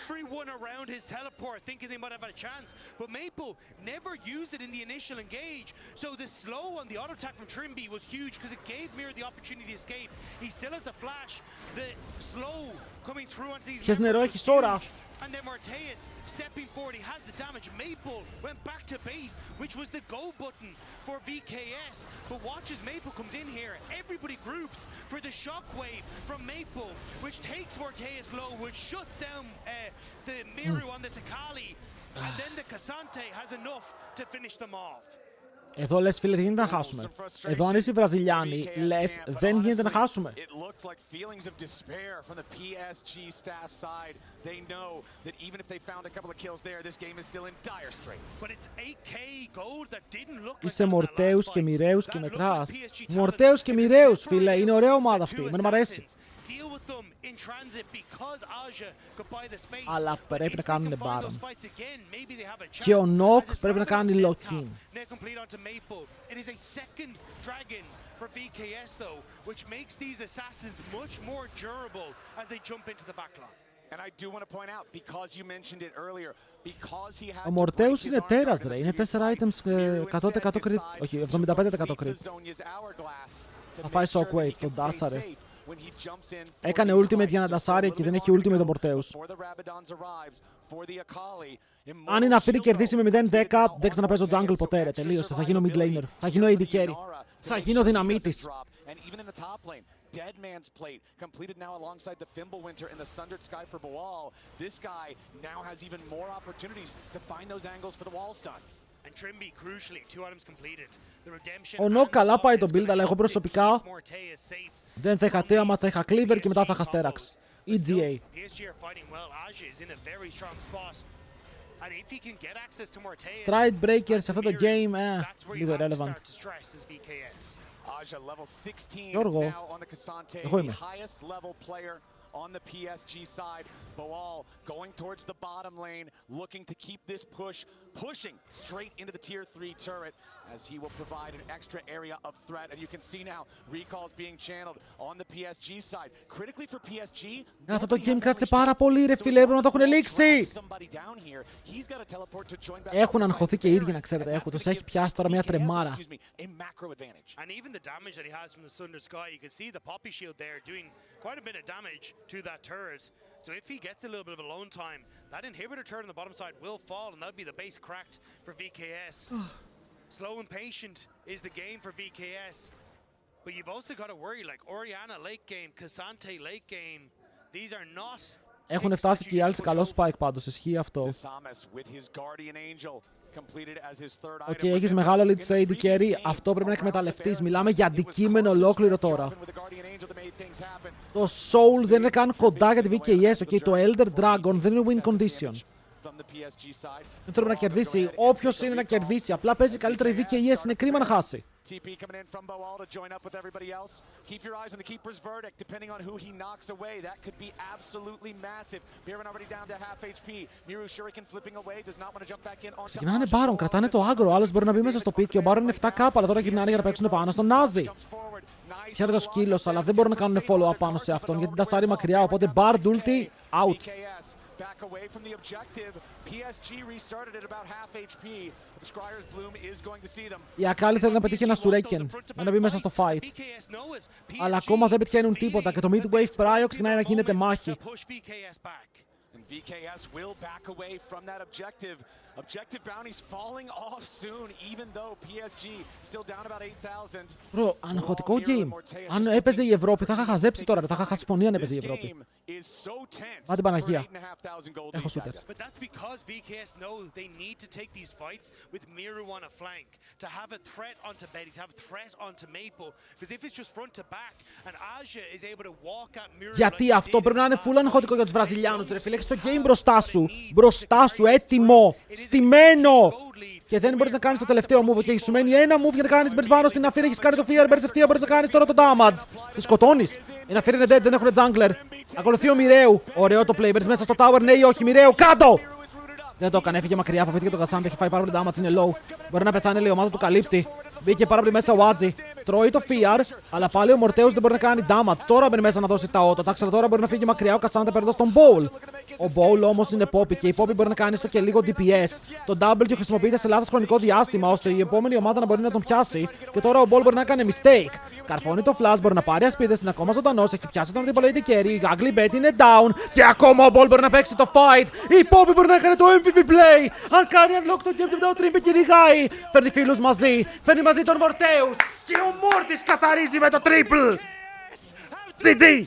Everyone around his teleport thinking they might have a chance, but Maple never used it in the initial engage. So the slow on the auto attack from Trimby was huge because it gave Mir the opportunity to escape. He still has the flash, the slow coming through onto these. Has νερό, έχει σώρα. And then Marteus stepping forward, he has the damage. Maple went back to base, which was the go button for VKS. But watch as Maple comes in here. Everybody groups for the shockwave from Maple, which takes Marteus low, which shuts down the Miru on the Sakali. And then the Cassante has enough to finish them off. Εδώ λες, φίλε, δεν γίνεται να χάσουμε. Εδώ αν είσαι Βραζιλιάνοι, λες, δεν γίνεται να χάσουμε. Είσαι Μορτέους και Μιρέους και μετράς. Μορτέους και Μιρέους, φίλε, είναι ωραία ομάδα αυτή. Εμένα μ' αρέσει. Αλλά πρέπει να κάνουν Baron. Και ο Nock πρέπει να κάνει lock-in. For VKS though, which makes these assassins much more durable as they jump into the backline. And I do want to point out, because you mentioned it earlier, because he had ο Μορτέους είναι τέρας, ρε. Είναι 4 items 100% crit. Όχι, 75% crit. Θα φάει Shockwave, τον ντάσαρε. Έκανε ultimate για να ντασάρει και δεν έχει ultimate ο Μορτέους. Αν είναι αυτή κερδίσει με 0-10, δεν ξαναπαίζω jungle ποτέ, ρε. Τελείωσε. Θα γίνω mid laner. Θα γίνω AD carry. Θα γίνω δυναμίτης. Dead Man's Plate, completed now alongside the Fimbulwinter and the Sundered Sky for Boal. This guy now has even more opportunities to find those angles for the wall stuns. And Trimby, crucially, 2 items completed. The redemption. Ο Nock καλά πάει το build, αλλά εγώ προσωπικά δεν θα είχα Tiamat, θα είχα Cleaver και μετά θα είχα Sterax. EGA. Stride Breaker σε αυτό το game, λίγο irrelevant. Aja level 16 Γιώργο, now on the Cassante, εγώ the είμαι. highest level player on the PSG side. Boal going towards the bottom lane, looking to keep this push pushing straight into the tier 3 turret as he will provide an extra area of threat. And you can see now recalls being channeled on the PSG side. Critically for PSG, αυτό το game κράτησε πάρα πολύ ρε φίλε, έπρεπε να το έχουν λήξει. Έχουν αγχωθεί και οι ίδιοι να ξέρετε, τους έχει πιάσει τώρα μια τρεμάρα. And even the damage that he has from the Thunder Sky, you can see the poppy shield there doing quite a bit of damage to that turret. So if he gets a little bit of alone time, that inhibitor turret on the bottom side will fall, and that'll be the base cracked for VKS. Slow and patient is the game for VKS. But you've also got to worry, like Orianna late game, Cassante late game. These are not... Έχουν φτάσει και οι άλλοι σε καλό spike πάντως, ισχύει αυτό. Οκ, έχεις μεγάλο lead στο AD carry, αυτό πρέπει να εκμεταλλευτείς. Μιλάμε για αντικείμενο ολόκληρο τώρα. Το Soul δεν είναι καν κοντά για τη VKS, okay, το Elder Dragon δεν είναι win condition. Δεν πρέπει να κερδίσει. Όποιος είναι να κερδίσει, απλά παίζει καλύτερα η VKS, είναι κρίμα να χάσει. TP coming in from Boal to join up with everybody else. Keep your eyes on the keeper's verdict, depending on who he knocks away. That could be absolutely massive. Mirren already down to half HP. Miru Shuriken flipping away, does not want to jump back in on. Ξεκινάνε Baron, κρατάνε το άγκρο. Άλλος μπορεί να μπει μέσα στο πικ και ο Baron είναι 7k, αλλά τώρα γυρνάνε για να παίξουν πάνω στον Nazi. Χαίρεται ο σκύλος, αλλά δεν μπορούν να κάνουν follow-up πάνω σε αυτόν γιατί τα σάρει μακριά. Οπότε Bard ulti out. Back away from the objective. PSG restarted at about half HP. The Scryer's Bloom is going to see them. Η Akali θέλει να πετύχει ένα Shuriken για να μπει μέσα στο fight. Αλλά ακόμα δεν πετυχαίνουν τίποτα και το mid-wave Pryo ξεκινάει να γίνεται μάχη. And VKS will back away from that objective. Objective bounties falling off soon, even though PSG still down about 8,000. Bro, αγχωτικό game. Αν έπαιζε η Ευρώπη, θα είχα χαζέψει τώρα. Θα είχα χάσει φωνή αν έπαιζε η Ευρώπη. Μα την Παναγία. Έχω shooter. But that's because VKS know they need to take these fights with Miru on a flank to have a threat onto Betty, to have a threat onto Maple. Because if it's just front to back and Aja is able to walk at Miru. Γιατί αυτό πρέπει να είναι full αγχωτικό για τους Βραζιλιάνους. Ρε φίλε, έχεις το game μπροστά σου. Μπροστά σου, έτοιμο. Στημένο! Και δεν μπορείς να κάνεις το τελευταίο move. Και έχει σου μένει ένα move για να κάνεις burst πάνω στην Αφήρ. Έχεις κάνει το fear, burst ευτεία, μπορείς να κάνεις τώρα το damage. Τη σκοτώνεις. Η Αφήρ είναι dead, δεν έχουν jungler. Ακολουθεί ο Μιρέου. Ωραίο το play, burst μέσα στο tower, ναι ή όχι, Μιρέου, κάτω! Δεν το έκανε, έφυγε μακριά, φοβήθηκε το Cassandra, έχει φάει πάρα πολύ damage, είναι low. Μπορεί να πεθάνει, λέει, η ομάδα του καλύπτει. Μπήκε πάρα πολύ μέσα ο Wadzi. Τρώει το fear, αλλά πάλι ο Morteus δεν μπορεί να κάνει damage. Τώρα μπαίνει μέσα να δώσει τα auto. Τα τώρα μπορεί να φύγει μακριά ο Cassandra παίρνοντας τον Bowl. Ο Bowl όμως είναι Poppy και η Poppy μπορεί να κάνει στο και λίγο DPS. Το W χρησιμοποιείται σε λάθος χρονικό διάστημα ώστε η επόμενη ομάδα να μπορεί να τον πιάσει. Και τώρα ο Bowl μπορεί να κάνει mistake. Καρφώνει το flash, μπορεί να πάρει ασπίδες, είναι ακόμα ζωντανός. Έχει πιάσει τον αντιπολίτη carry. Η Ugly Bet είναι down. Και ακόμα ο Bowl μπορεί να παίξει το fight. Η Poppy μπορεί να κάνει το MVP play. Αν κάνει unlock το game του Trimby κυνηγάει. Φέρνει φίλους μαζί. Φέρνει μαζί τον Morteus. Και ο Mortis καθαρίζει με το triple. GG.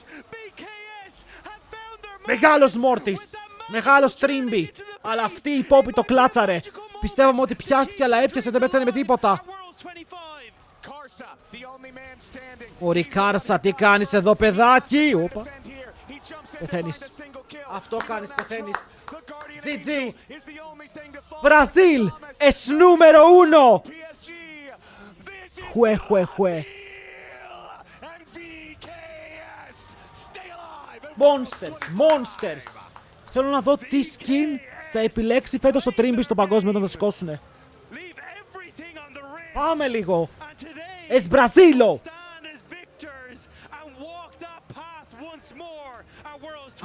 Μεγάλος Mortis. Μεγάλος Trimby. Αλλά αυτή η Poppy το κλάτσαρε. Πιστεύαμε ότι πιάστηκε αλλά έπιασε, δεν πέθανε με τίποτα. Ο Ρικάρσα, τι κάνεις εδώ παιδάκι? Όπα. Πεθαίνεις. Αυτό κάνεις, πεθαίνεις. GG. Βραζίλ. Es νούμερο 1. Χουε. Monsters. Θέλω να δω τι skin θα επιλέξει φέτος το Trimby στο παγκόσμιο να το σηκώσουνε. Πάμε λίγο. Es Brasilo.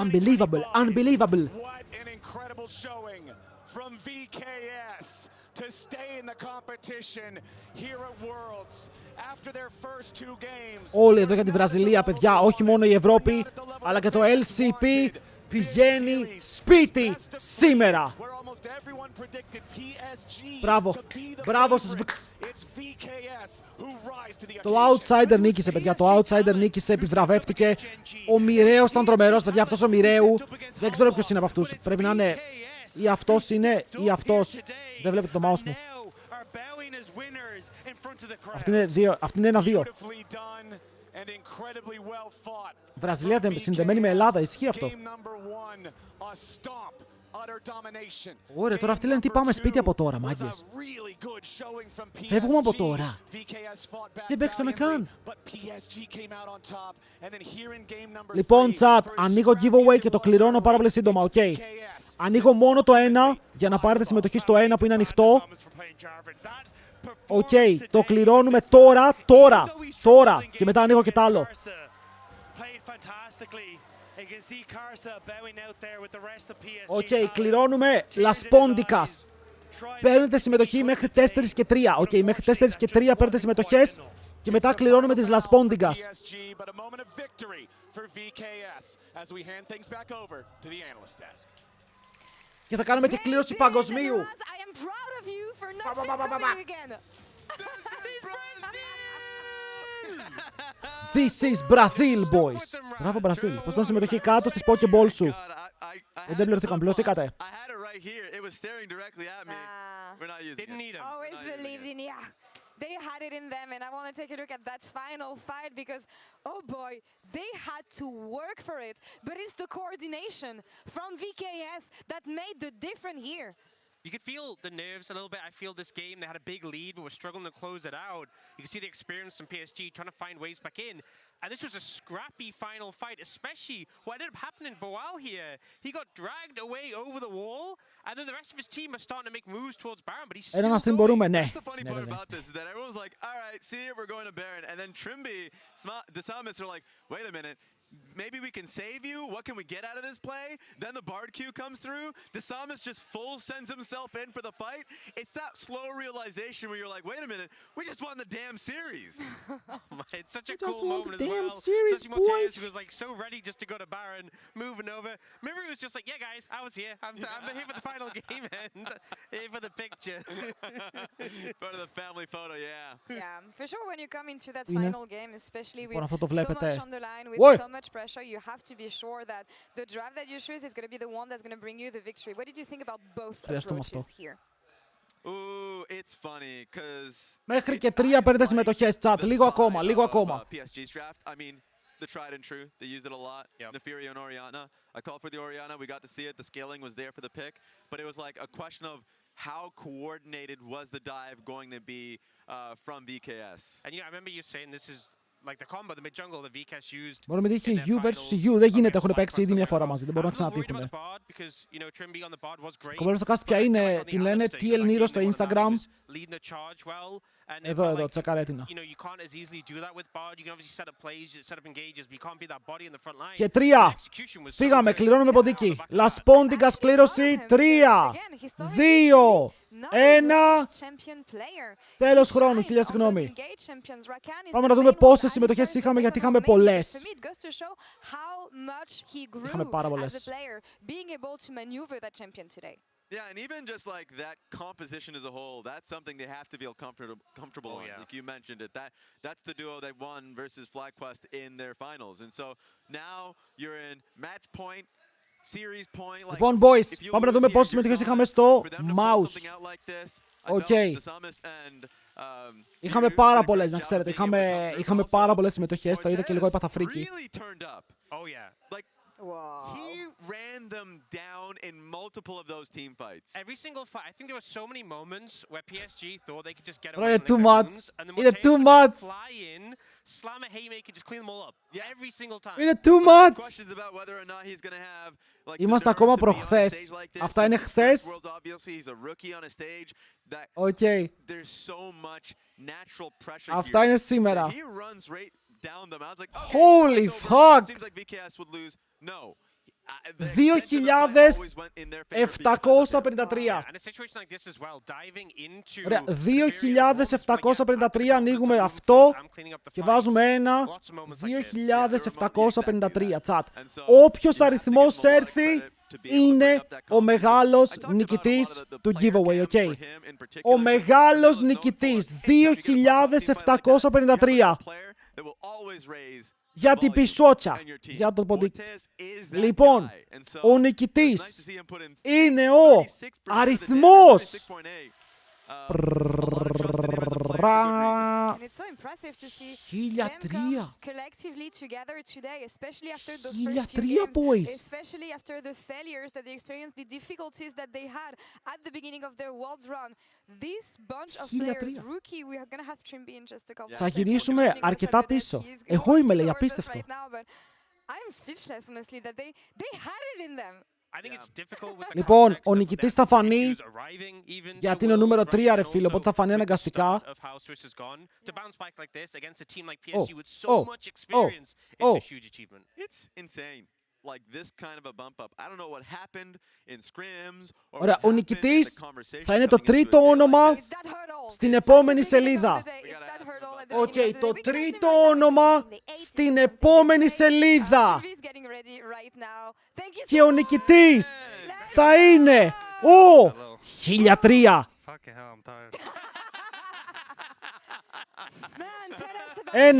Unbelievable. What an incredible showing from VKS to stay in the competition here at Worlds after their first 2 games. Όλοι εδώ για τη Βραζιλία, παιδιά, όχι μόνο η Ευρώπη, αλλά και το LCP πηγαίνει σπίτι σήμερα. Μπράβο στους VKS. Το Outsider νίκησε, παιδιά. Το Outsider νίκησε, επιβραβεύτηκε. Ο Μιρέος ήταν τρομερός, παιδιά. Αυτός ο Μιρέου. Δεν ξέρω ποιος είναι από αυτούς. Πρέπει να είναι ή αυτός είναι ή αυτός. Δεν βλέπετε το mouse μου. Αυτή είναι 1-2. Βραζιλία συνδεμένη με Ελλάδα. Ισχύει αυτό. Ωραία, τώρα αυτοί λένε τι πάμε σπίτι από τώρα, μάγκες. Φεύγουμε από τώρα. Δεν παίξαμε καν. Λοιπόν, chat, ανοίγω giveaway και το κληρώνω πάρα πολύ σύντομα, οκ. Ανοίγω μόνο το ένα για να πάρετε συμμετοχή στο ένα που είναι ανοιχτό. Οκ, το κληρώνουμε τώρα. Και μετά ανοίγω και το άλλο. Οκ, κληρώνουμε Λασπόντικας. Παίρνετε συμμετοχή μέχρι 4 και 3. Οκ, μέχρι 4 και 3 παίρνετε συμμετοχές και μετά κληρώνουμε τις Λασπόντικας. Και θα κάνουμε και κλήρωση παγκοσμίου. This is Brazil, boys. Μπράβο, Brazil. Πώς παίρνει συμμετοχή κάτω στις Pokeball σου. Δεν πληρωθήκατε. Always believed in, yeah. They had it in them, and I want to take a look at that final fight because, oh boy, they had to work for it. But it's the coordination from VKS that made the difference here. You could feel the nerves a little bit. I feel this game, they had a big lead, but were struggling to close it out. You can see the experience from PSG trying to find ways back in. And this was a scrappy final fight, especially what ended up happening. Boal here, he got dragged away over the wall, and then the rest of his team are starting to make moves towards Baron, but he's still going. That's the funny part about this, is that everyone's like, all right, see it, we're going to Baron. And then Trimby, the Samus are like, wait a minute. Maybe we can save you? What can we get out of this play? Then the Bard Q comes through. The Samus just full sends himself in for the fight. It's that slow realization where you're like, wait a minute, we just won the damn series. It's such a cool moment as well. Series, Especially who was like so ready just to go to Baron, moving over. Remember, he was just like, yeah, guys, I was here. I'm here for the final game and here for the picture. For the family photo, yeah. Yeah, for sure when you come into that final game, especially with αυτό το so βλέπετε. much on the line, with so much pressure, you have to be sure that the draft that you choose is going to be the one that's going to bring you the victory. What did you think about both approaches here? Ooh, it's funny, because... Μέχρι και 3 παίρνετε συμμετοχές, chat. Λίγο ακόμα. PSG's draft, I mean, the tried and true, they used it a lot. The Fury and Oriana. I called for the Oriana, we got to see it, the scaling was there for the pick, but it was like a question of how coordinated was the dive going to be from VKS. And yeah, I remember you saying this is like the combo, the mid jungle that VKS used. Μπορούμε να τύχει U versus U. Δεν γίνεται, έχουν παίξει ήδη μια φορά μαζί. Δεν μπορούν να ξανατύχουν. Κομμάτια στο cast ποια είναι, την λένε TL Nero στο Instagram. Εδώ, τσεκάρε την. Και 3. Φύγαμε, κληρώνουμε ποντίκι. Λασπόντικας κλήρωση 3, 2, 1. Τέλος χρόνου, χίλια συγγνώμη. Πάμε να δούμε πόσες συμμετοχές είχαμε, γιατί είχαμε πολλές. Είχαμε πάρα πολλές. Yeah, and even just like that composition as a whole, that's something they have to feel comfortable on. Like you mentioned it, that's the duo that won versus FlyQuest in their finals. And so now you're in match point, series point. Like, λοιπόν, boys, πάμε να δούμε πόσες συμμετοχές είχαμε στο mouse. Οκ. Είχαμε πάρα πολλές, να ξέρετε. Είχαμε πάρα πολλές συμμετοχές, το είδα και λίγο έπαθα φρίκι. Oh yeah. Like, he ran them down in multiple of those team fights. Every single fight. I think there were so many moments where PSG thought they could just get Bro, away you're from too their much. goons, and then You're too much. fly in, slam a haymaker, just clean them all up. Yeah, every single time. Είναι too much. Questions about whether or not he's going to have like. Είμαστε ακόμα προχθές. Αυτά είναι χθες. Οκ. Αυτά είναι σήμερα. Holy fuck! 2.753. Ωραία, 2.753, ανοίγουμε αυτό και βάζουμε ένα. 2.753, chat. Όποιος αριθμός έρθει είναι ο μεγάλος νικητής του giveaway, ok. Ο μεγάλος νικητής, 2.753. Για την πισότσα, για το ποντίκι. Λοιπόν, ο νικητής είναι ο αριθμός Ρα. And it's so impressive to see 1003. collectively together today, especially after those 1003 first few boys. games, especially after the failures that they experienced, the difficulties that they had at the beginning of their Worlds run. This bunch of players, 1003. rookie, we are gonna have Trimby in just a couple Θα of seconds. γυρίσουμε Joining us αρκετά under that. πίσω. He's Εγώ είμαι, walking λέει, towards us απίστευτο. right now, but I'm speechless, honestly, that they had it in them. I think it's difficult with the Λοιπόν, context ο of νικητής them θα φανεί issues arriving, even γιατί the είναι ο νούμερο World 3, Rush, ρε and φίλε, οπότε θα also φανεί with the αναγκαστικά. start of how Swiss has gone. To bounce back like this against a team like Oh, PSG with so much experience, it's a huge achievement. It's insane. Like this kind of a bump up. I don't know what happened in scrims or Ωραία, what ο happened in νικητής the conversation θα είναι το coming into τρίτο a day like όνομα this. It's that hurdle. στην At επόμενη the beginning of σελίδα. the day, it's that hurdle at the Οκ, beginning of the το day. We can see τρίτο right now όνομα the eighth στην is επόμενη something. σελίδα. Trimby is getting ready right now. Thank you Και so ο much. νικητής Let's θα go. είναι ο 1003. Fucking hell, I'm tired. Man, tell us about 1,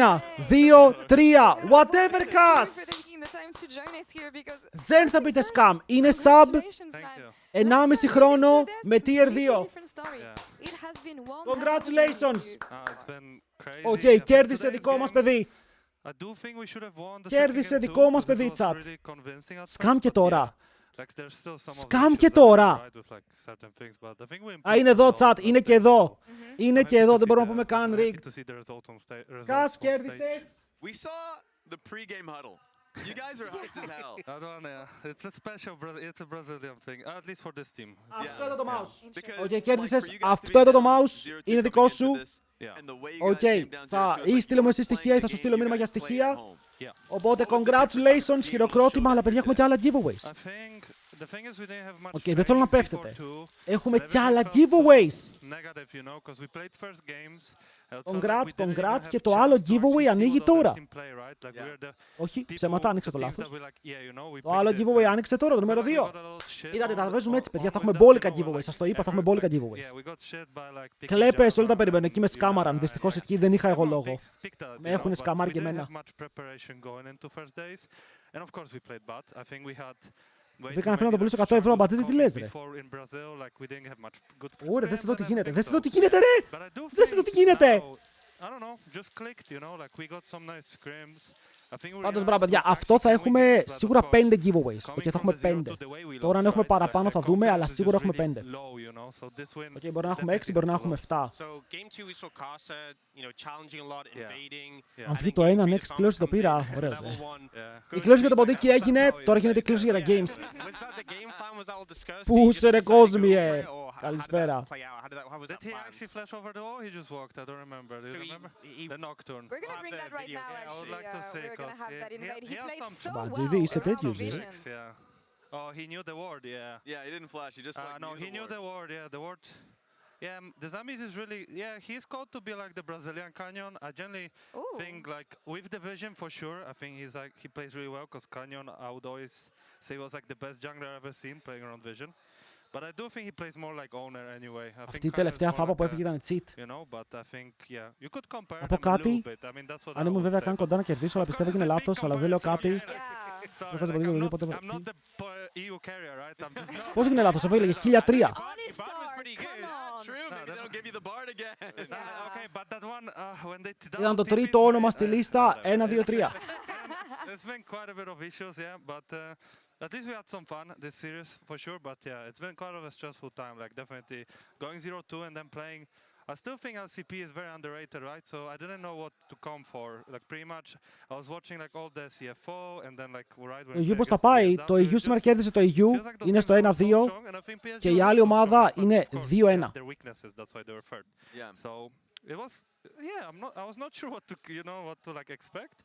today. 2, 3. Whatever Thank you cast. for taking the time to join us here because Δεν θα πείτε scam. Είναι sub congratulations, man. 1,5 χρόνο με tier 2. Different story. It has been one Congratulations. It's been crazy. Οκ, I think κέρδισε today's δικό μας games, παιδί. I do think we should have won the Κέρδισε second game δικό too, μας because παιδί, it was chat. really convincing at Σκάμ first, και but τώρα. yeah, like there's still some of the Σκάμ issues και that we τώρα. tried with, like, certain things, but I think we Α, improved είναι εδώ, a lot chat. on Είναι those και things, εδώ. so Είναι I'm και happy εδώ. to Δεν see μπορούμε να the- πούμε καν I'm happy rigged. to see the result on results Κας, on stage. κέρδισες. We saw the pre-game huddle. You guys are hyped as hell. That one, yeah. It's a special, it's a Brazilian thing, at least for this team. Αυτό εδώ το mouse. Because, Οκ, like, κέρδισες. for you guys to Αυτό be εδώ το down mouse 0-2 είναι coming δικό into σου. this, Yeah. and the way you Οκ, guys came down 0-2, θα it's like ή στείλε μου you εσύ were στοιχεία ή playing θα the σου game στείλω you μήνυμα guys για played at στοιχεία. home. Yeah. Οπότε, congratulations, χειροκρότημα, αλλά παιδιά έχουμε και άλλα giveaways. I think the thing is we didn't have much Οκ, δεν θέλω να trainings πέφτετε. before too. Έχουμε And και everything άλλα felt so giveaways. negative, you know, because we played first games. Congrats, και το άλλο giveaway ανοίγει τώρα. Όχι, ψέματα, άνοιξε το λάθος. Το άλλο giveaway άνοιξε τώρα, το νούμερο 2. Είδατε, τα παίζουμε έτσι, παιδιά, θα έχουμε μπόλικα giveaways. Σας το είπα, θα έχουμε μπόλικα giveaways. Κλέπες, όλοι τα περιμένουν, εκεί με σκάμαραν. Δυστυχώς εκεί δεν είχα εγώ λόγο. Με έχουν σκαμάρει και εμένα. Βρήκα να φέρω να το πουλήσω 100 ευρώ, πατήτε τι λες, ρε. Ωραία, δες εδώ τι γίνεται, δες εδώ τι γίνεται, ρε! Δες εδώ τι γίνεται! Πάντως, μπράβο, παιδιά, αυτό θα έχουμε σίγουρα 5 giveaways. Οκ, θα έχουμε 5. Τώρα αν έχουμε παραπάνω θα δούμε, αλλά σίγουρα έχουμε 5. Οκ, μπορεί να έχουμε 6, μπορεί να έχουμε 7. Αν βγει το ένα, next κλήρωση το πήρα. Ωραίος, η κλήρωση για το ποντίκι έγινε, τώρα γίνεται η κλήρωση για τα games. Πού είσαι, ρε κόσμιε! Καλησπέρα. Did he actually flash over the wall? He just walked. I don't remember. Do you remember? The nocturne. We're gonna bring that right now, I would actually. like to see, We're gonna have that invite. He played so Μπατζίδι, well. είσαι τέτοιος, Vision. Yeah. Oh, he knew the word, yeah. Yeah, he didn't flash. He just like No, he knew the word, yeah. The word. Yeah, the Zambis is really, yeah, he's called to be like the Brazilian Canyon. I generally think like with the vision for sure. I think he's like, he plays really well because Canyon, I would always say was like the best jungler I've ever seen playing around vision. But I do think he plays more like owner anyway. Αυτή η τελευταία φάπα που έφυγε ήταν cheat. You know, but I think, yeah, you could compare Να πω them a little κάτι, bit. I mean, that's what αν I ήμουν would βέβαια say, καν but- κοντά να κερδίσω, αλλά πιστεύω ότι είναι λάθος, αλλά δεν λέω κάτι. Sorry, Βάζω like, πολύ, I'm οπότε- not the EU carrier, right? I'm just not. Πώς έγινε λάθος, αφού έλεγε 1003. True, maybe they don't give you the bard again. Okay, but that one, when they Ήταν το τρίτο όνομα στη λίστα, 1, 2, 3. There's been quite a bit of issues, yeah, but at least we had some fun this series for sure. But yeah, it's been quite of a stressful time. Like definitely going 0-2 and then playing. I still think LCP is very underrated, right? So I didn't know what to come for. Like pretty much, I was watching like all the CFO and then like right when. Το EU πώς θα πάει, το EU σήμερα κέρδισε το EU, είναι στο 1-2 και η άλλη ομάδα είναι 2-1. Their weaknesses, that's why they were third. Yeah. So it was, yeah, I was not sure what to, you know, what to like expect.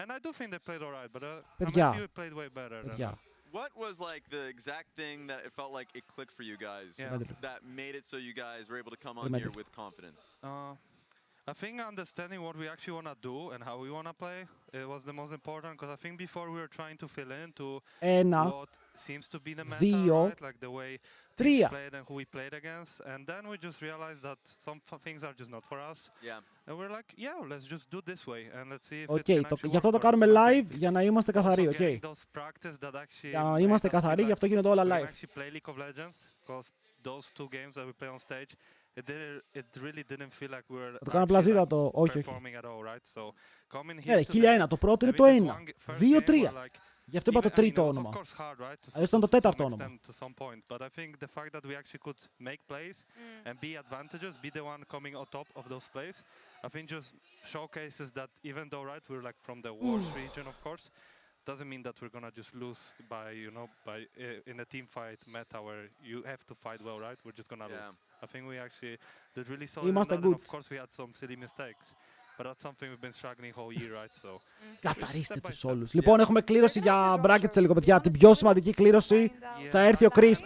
And I do think they played alright, but Παιδιά, MSU played way better. παιδιά. What was like the exact thing that it felt like it clicked for you guys that made it so you guys were able to come on here with confidence? I think understanding what we actually want to do and how we want to play, it was the most important because I think before we were trying to fill in to what seems to be the meta, right? Like the way teams played and who we played against. And then we just realized that some things are just not for us. Yeah. And we're like, yeah, let's just do this way and let's see if it Οκ, can actually γι' αυτό work το for us. κάνουμε And I live think για να είμαστε καθαροί, also οκ. getting those practice that actually Για να made είμαστε us feel καθαροί, γι' like αυτό γίνεται όλα we can live. actually play League of Legends because those two games that we play on stage, it really didn't feel like we were Θα το κάνω πλαζίδατο. Όχι, όχι. performing at all, right? So coming Ναι, ρε, here 1001. Το πρώτο είναι we το did 1. one first 2-3. game where, like, Γι' αυτό είπα το even- I mean, τρίτο it was, όνομα. of course, hard, right, to Αλλιώς ήταν το some τέταρτο όνομα. extent, to some point, but I think the fact that we actually could make plays and be advantageous, be the one coming on top of those plays, I think just showcases that even though, right, we're like from the worst region, of course, doesn't mean that we're gonna just lose by, you know, by in a team fight meta where you have to fight well, right? We're just gonna lose. I think we actually did really solid. Είμαστε And then, good. of course, we had some silly mistakes, but that's something we've been struggling whole year, right? So Καθαρίστε τους όλους. Λοιπόν, έχουμε κλήρωση για bracket σε λίγο, παιδιά. Την πιο σημαντική κλήρωση θα έρθει ο Crisp.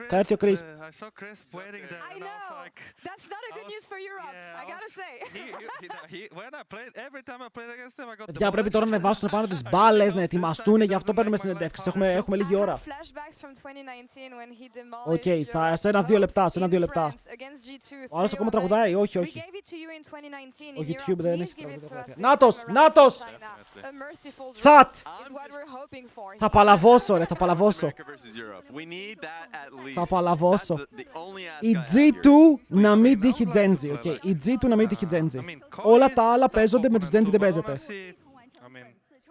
Θα έρθει ο Crisp. I saw Chris waiting there. I and I was know. like, That's not a good news for Europe, I gotta say. when I played, every time I played against him, I got the Παιδιά, πρέπει τώρα να ανεβάσουν πάνω τις μπάλες, να ετοιμαστούν, γι' αυτό παίρνουμε συνεντεύξεις. Έχουμε λίγη ώρα. Flashbacks from 2019 when he demolished Οκ, your σε ένα-δύο λεπτά, σε ένα-δύο in λεπτά. France against G2. Ο άλλος ακόμα τραγουδάει, όχι, We όχι. gave it to you in 2019 Ο in YouTube Europe. δεν Please έχει give it to us τραγουδografία. this Νάτος, time around Νάτος! in China. A merciful Τσατ! draw is what we're hoping for. Θα παλαβώσω, ρε, θα παλαβώσω. America versus Europe. We need that at least. Θα παλαβώσω. That's the only ask Η I have here. G2 να μην τύχει Genji, οκ. Η G2 να μην τύχει Genji. Όλα τα άλλα παίζονται, με τους Genji δεν παίζεται. I mean,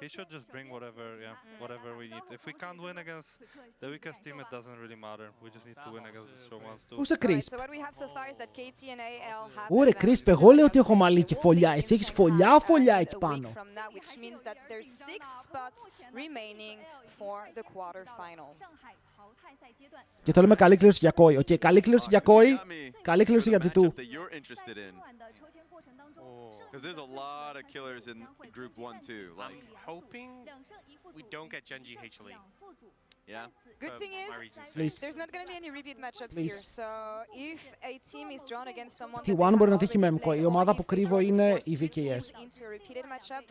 he should just bring whatever we need. If we can't win against the weakest team, it doesn't really matter. We just need to win against the strong ones too. Πού είσαι Crisp? So what we have so far is that KT and AL have Ωρε Crisp, εγώ λέω ότι έχω μαλλί και φωλιά. Εσύ έχεις φωλιά εκεί πάνω. from now, which means that there's 6 spots remaining for the quarterfinals. Και θέλουμε καλή κλήρωση για Koi. Οκ, καλή κλήρωση για Koi, καλή κλήρωση για G2. That you're interested in. Because there's a lot of killers in Group 1 too. Like, Hoping we don't get Genji HLE. yeah. Good thing is, Please. there's not going to be any repeat matchups Please. here. So if a team is drawn against someone T1 μπορεί να τύχει με Mkoi. Η ομάδα που κρύβω είναι η VKS.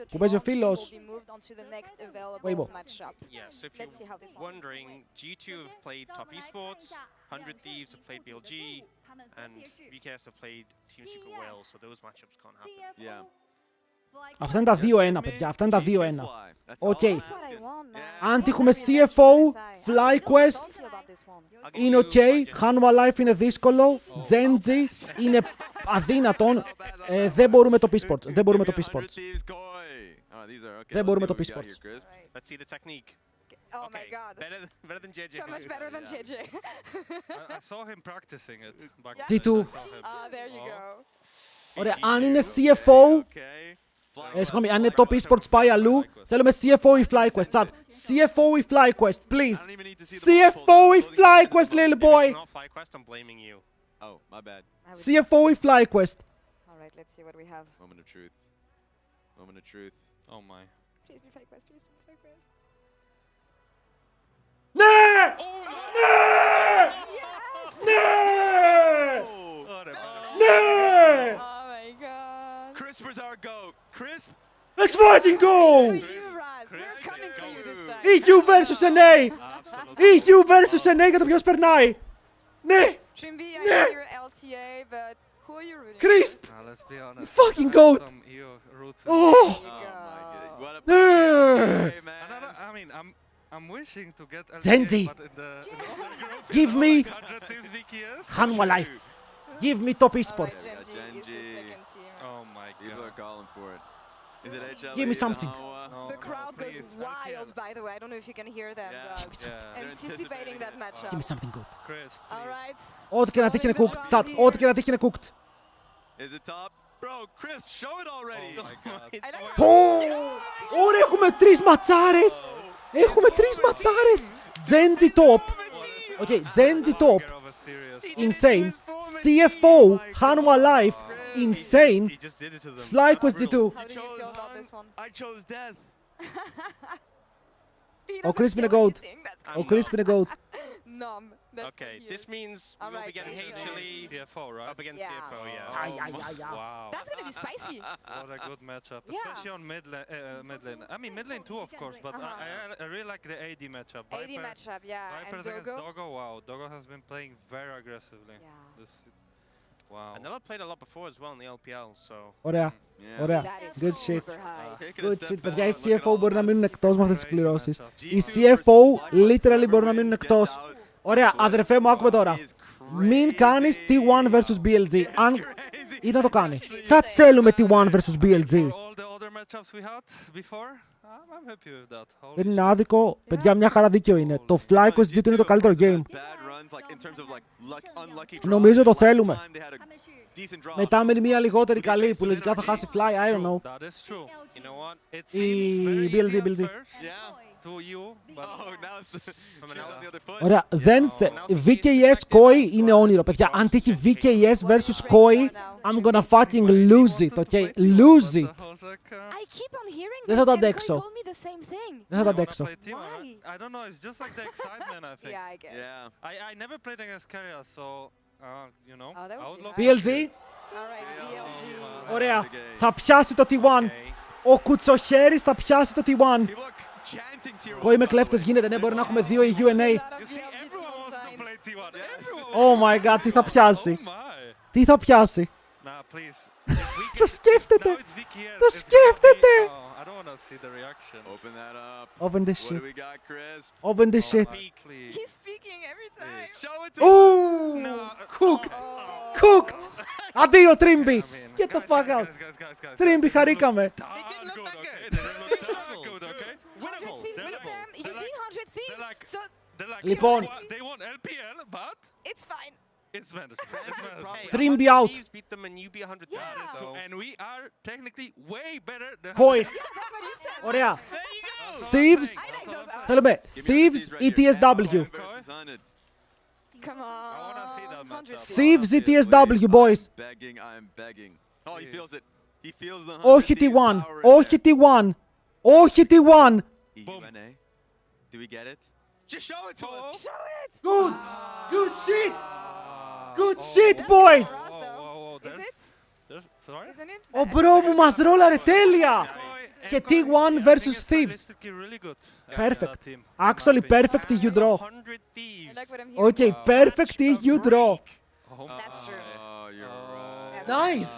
Που παίζει ο φίλος. Weibo. Yeah, so if you're wondering, G2 have played Top Esports, 100 Thieves have played BLG, and VKS have played Team Secret well, so those matchups can't happen. Yeah. Αυτά είναι τα 2-1, παιδιά. Αυτά είναι τα 2-1. Οκ. Okay. Αν τύχουμε CFO, FlyQuest, είναι οκ. Hanwha Life είναι δύσκολο. Genji είναι αδύνατον. Δεν μπορούμε το P-Sports. Δεν μπορούμε το P-Sports. Δεν μπορούμε το P-Sports. Let's see the technique. Oh my god. Better than JJ. So much better than JJ. I saw him practicing it. G2. There you go. Ωραία, αν είναι CFO, συγγνώμη, αν είναι top esports πάει αλλού, θέλουμε CFO ή FlyQuest. Chat, CFO ή FlyQuest, please. CFO ή FlyQuest, little boy. Not FlyQuest, I'm blaming you. Oh, my bad. CFO ή FlyQuest. Alright, let's see what we have. Moment of truth. Moment of truth. Oh my. Please be FlyQuest, please be FlyQuest. Ναι! Ναι! Ναι! Oh my god. Crisper's our goat. Crisp. Let's fucking go! You, Raz, we're coming for you this time. EU versus NA! EU versus NA για το ποιος περνάει! Ναι! Trimby, I know you're LTA, but who are you rooting Crisp! Let's be honest. Fucking goat! Oh! Ναι! I mean, I'm wishing to get Genji. but in the Give me 100 Thieves VKS. Hanwha Life. Give me top esports. Genji is the second team. Oh my People are god. calling for it. Is it HLE? Give me something. The crowd goes wild, by the way. I don't know if you can hear them. Anticipating that matchup. Give me something good. Chris, Alright. Ό,τι και να τύχει είναι cooked. Chat, ό,τι και να τύχει είναι cooked. Is it top? Bro, Crisp, show it already. oh my god. I like Πω! Ωραία, έχουμε 3 ματσάρες. Έχουμε 3 ματσάρες. Genji top. Οκ, Genji top. Of a serious Insane. CFO, Hanwha Life. Insane. He just did it to them. FlyQuest G2. How do you feel about this one? I chose death. He Ο doesn't Crisp είναι feel goat. anything, that's Ο Crisp είναι goat. numb. That's Okay, what he this is. means we'll be Alright, getting so- HLE CFO, right? up against Yeah. CFO, yeah. Ay, ay, ay, ay. Wow. That's gonna be spicy. What a good matchup, Yeah. especially on mid lane. I mean, mid lane too, of course, but I really like the AD matchup. AD matchup, yeah. Vipers And against Dogo. Dogo, wow. Dogo has been playing very aggressively. Yeah. Wow. And they've played a lot before as well in the LPL, so... Ωραία. Yeah. Ωραία. That is Good shit. super high. Taking a Good step shit. back, Παιδιά, οι look at CFO all μπορεί να this. μείνουν εκτός με αυτές τις κληρώσεις. G2 Οι versus CFO FlyQuest, literally whoever μπορεί να wins μείνουν gets εκτός. out. Ωραία, αδερφέ μου, άκουμε τώρα. Is Μην κάνεις T1 vs BLG. Αν ή να το κάνει. Chat θέλουμε T1 vs BLG. Δεν είναι άδικο. Παιδιά, μια χαρά δίκαιο είναι. Το FlyQuest G2 είναι το καλύτερο game. Νομίζω το θέλουμε. Μετά με μια λιγότερη καλή που λογικά θα χάσει Fly, I don't know. Η BLG. Ωραία, VKS Koi είναι όνειρο, παιδιά. Αν τύχει VKS vs Koi, I'm gonna fucking lose it, okay? Lose it. Δεν θα το αντέξω. Δεν θα το αντέξω. I don't know, it's just like the excitement, I think. Yeah, I guess. I never played against Carrier, so, you know, I would love BLG. Ωραία, θα πιάσει το T1. Ο Κουτσοχέρης θα πιάσει το T1. Koi με κλέφτες γίνεται, ναι, μπορεί να έχουμε δύο η UNA. Oh my god, τι θα πιάσει. Τι θα πιάσει. Το σκέφτεται. Το σκέφτεται. Open this shit. Open this shit. He's speaking every time. Ooh, cooked. Cooked. Αντίο, Trimby. Get the fuck out. Trimby, χαρήκαμε. Λοιπόν, It's fine. It's mandatory. Trimby out. Beat them and you be 100 And we are technically way better than Koi. That's what you said. Ωραία. Thieves. Θέλουμε Thieves ETSW. Come on. Thieves ETSW, boys. Oh, he feels it. He feels the Όχι T1. Όχι T1. Όχι T1. UNA. Do we get it? Just show it to us. Show it. Good. Good shit. Good shit, boys. Is it? Sorry? Isn't it? Ο bro μου μας ρόλαρε τέλεια. Και T1 versus Thieves. Perfect. Actually, perfect EU draw. Okay, perfect EU draw. That's true. Oh, you're right. Nice.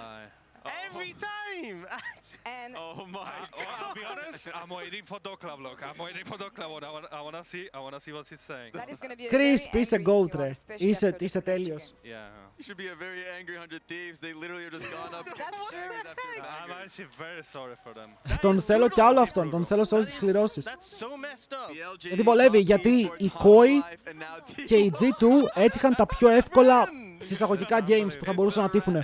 Every time! And Oh my god. I'll be honest, I'm waiting for Dokla vlog. I'm waiting for Dokla. I wanna see what he's saying. that is going to be a Chris, very είσαι angry gold, T1, ρε. especially Είσαι after the τέλειος. games. Yeah. You should be a very angry 100 Thieves. They literally are just gone up. That's true. I'm actually very sorry for them. Τον θέλω κι άλλο αυτόν. Τον θέλω σε όλες τις κληρώσεις. That's so messed up. Γιατί βολεύει, γιατί η Koi και η G2 έτυχαν τα πιο εύκολα συσσαγωγικά games που θα μπορούσαν να τύχουν.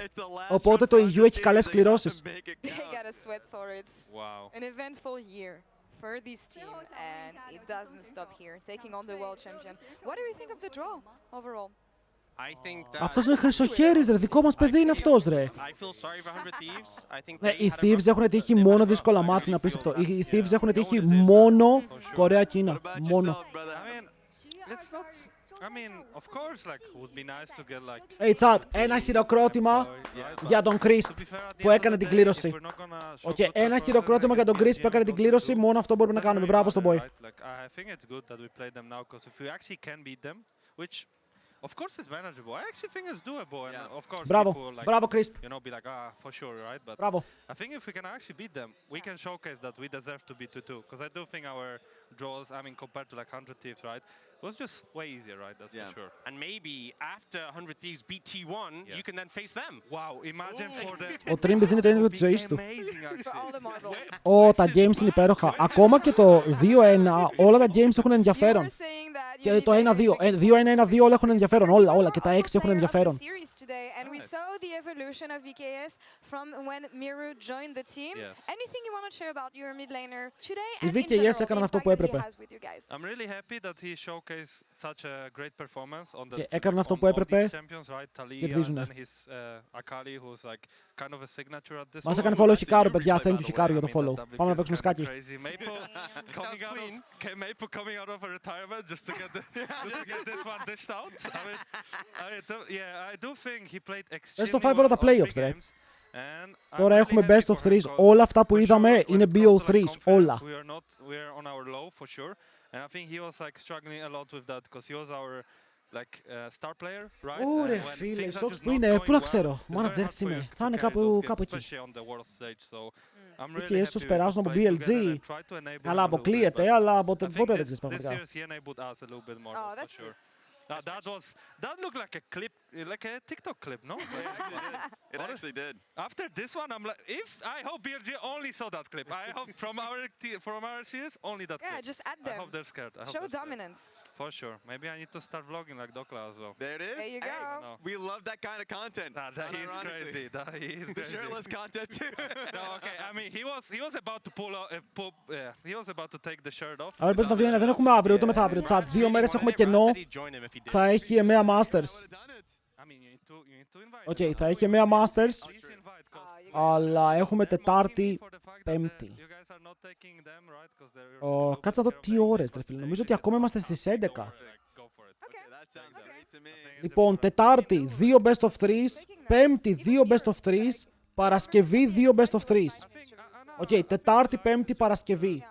Οπότε το EU έχει καλές κληρώσεις. They gotta sweat for it. Wow. An eventful year for this team, and it doesn't stop here, taking on the world champion. What do you think of the draw overall? Αυτός είναι χρυσοχέρης, ρε. Δικό μας παιδί είναι αυτός, ρε. Ναι, οι Thieves έχουν τύχει μόνο δύσκολα μάτς, να πεις αυτό. Οι Thieves έχουν τύχει μόνο Κορέα-Κίνα. Μόνο. I mean, of course, like, it would be nice to get like. Hey, chat, ένα χειροκρότημα για τον Crisp που έκανε την κλήρωση. Okay, ένα χειροκρότημα για τον Crisp που έκανε την κλήρωση, μόνο αυτό μπορούμε να κάνουμε. Μπράβο στον boy. I think it's good that we play them now, because if we actually can beat them, which of course it's manageable. I actually think it's doable, and of course Μπράβο, people like, μπράβο Crisp. you know, be like, for sure, right? But Μπράβο. I think if we can actually beat them, we can showcase that we deserve to be 2-2. Because I do think our draws, I mean, compared to like 100 Thieves, right, was just way easier, right? That's for sure. And maybe after 100 Thieves beat T1, you can then face them. Wow, imagine for the. Ο Trimby δίνει το ίδιο της ζωής του. For all the marbles. Τα games είναι υπέροχα. Ακόμα και το 2-1, όλα τα games έχουν ενδιαφέρον. Και το 1-2, 2-1-1-2 όλα έχουν ενδιαφέρον. Όλα. Και τα 6 έχουν ενδιαφέρον. And we saw the evolution of VKS from when Miru joined the team. Anything you want to share about your mid laner today and in general, έκαναν αυτό που έπρεπε. I'm really happy that he showcased such a great performance on the. Και έκαναν αυτό που έπρεπε. Κερδίζουνε. Akali, who's like kind of a signature at this. Μας έκανε follow Hikaru, παιδιά. Thank you Hikaru για το follow. Πάμε να παίξουμε σκάκι. Maple coming out of a retirement just to get this one dished out. I do think he played extremely well όλα τα playoffs, ρε. games. Τώρα έχουμε best of 3s. Όλα αυτά που είδαμε είναι BO3s. Όλα. We are on our low for sure. And I think he was like struggling a lot with that because he was our like star player, right? Ωραία, φίλε, η Sox που είναι, πού να ξέρω. Manager της είμαι. Θα είναι κάπου εκεί. Και ίσως περάσουν από BLG. Αλλά αποκλείεται, αλλά ποτέ δεν ξέρεις πραγματικά. That looked like a clip, like a TikTok clip, no? It actually did. After this one, I'm like, I hope BRG only saw that clip. I hope from our series only that clip. Yeah, just add them. I hope they're scared. Show dominance. For sure. Maybe I need to start vlogging like Dokla as well. There it is. There you go. We love that kind of content. He's crazy. He's The shirtless content too. No, okay. I mean, he was about to he was about to take the shirt off. Αύριο πες να βγαίνει, δεν έχουμε αύριο ούτε μεθαύριο. Τσάτ, 2 μέρες έχουμε κενό. Θα έχει 9 Masters. Οκ, θα έχει 9 Masters. Αλλά έχουμε Τετάρτη, Πέμπτη. Κάτσε να δω τι ώρες, ρε φίλε. Νομίζω ότι ακόμα είμαστε στις 11. Λοιπόν, Τετάρτη 2 Best of 3, Πέμπτη 2 Best of 3, Παρασκευή 2 Best of 3. Οκ, Τετάρτη, Πέμπτη, Παρασκευή.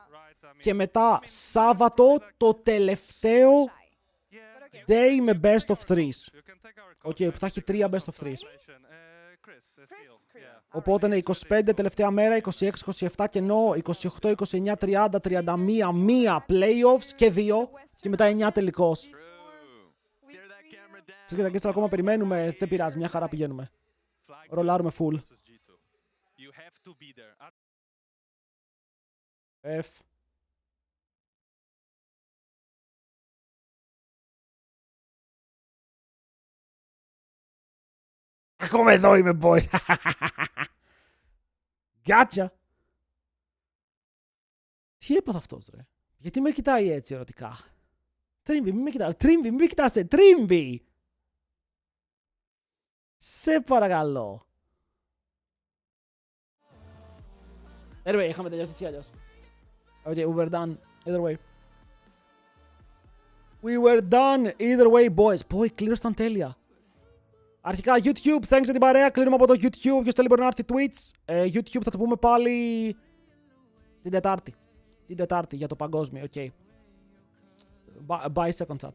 Και μετά Σάββατο το τελευταίο day με Best of 3. Οκ, που θα έχει 3 Best of 3. Οπότε είναι 25 τελευταία μέρα, 26, 27 κενό, 28, 29, 30, 31, 1 playoffs και 2 και μετά 9 τελικός. Σας και ακόμα περιμένουμε, δεν πειράζει, μια χαρά πηγαίνουμε. Ρολάρουμε full. F. Ακόμα εδώ είμαι, boy. Γκάτσα. Τι έπαθε αυτός, ρε. Γιατί με κοιτάει έτσι ερωτικά. Τρίμπι, μην με κοιτάς. Τρίμπι, μην με κοιτάσαι. Τρίμπι. Σε παρακαλώ. Anyway, είχαμε τελειώσει έτσι αλλιώς. Okay, we were done. Either way. We were done. Either way, boys. Boy, κλήρωσαν τέλεια. Αρχικά YouTube, thanks για την παρέα. Κλείνουμε από το YouTube. Ποιος θέλει μπορεί να έρθει Twitch. YouTube θα το πούμε πάλι την Τετάρτη. Την Τετάρτη για το παγκόσμιο, ok. Bye second chat.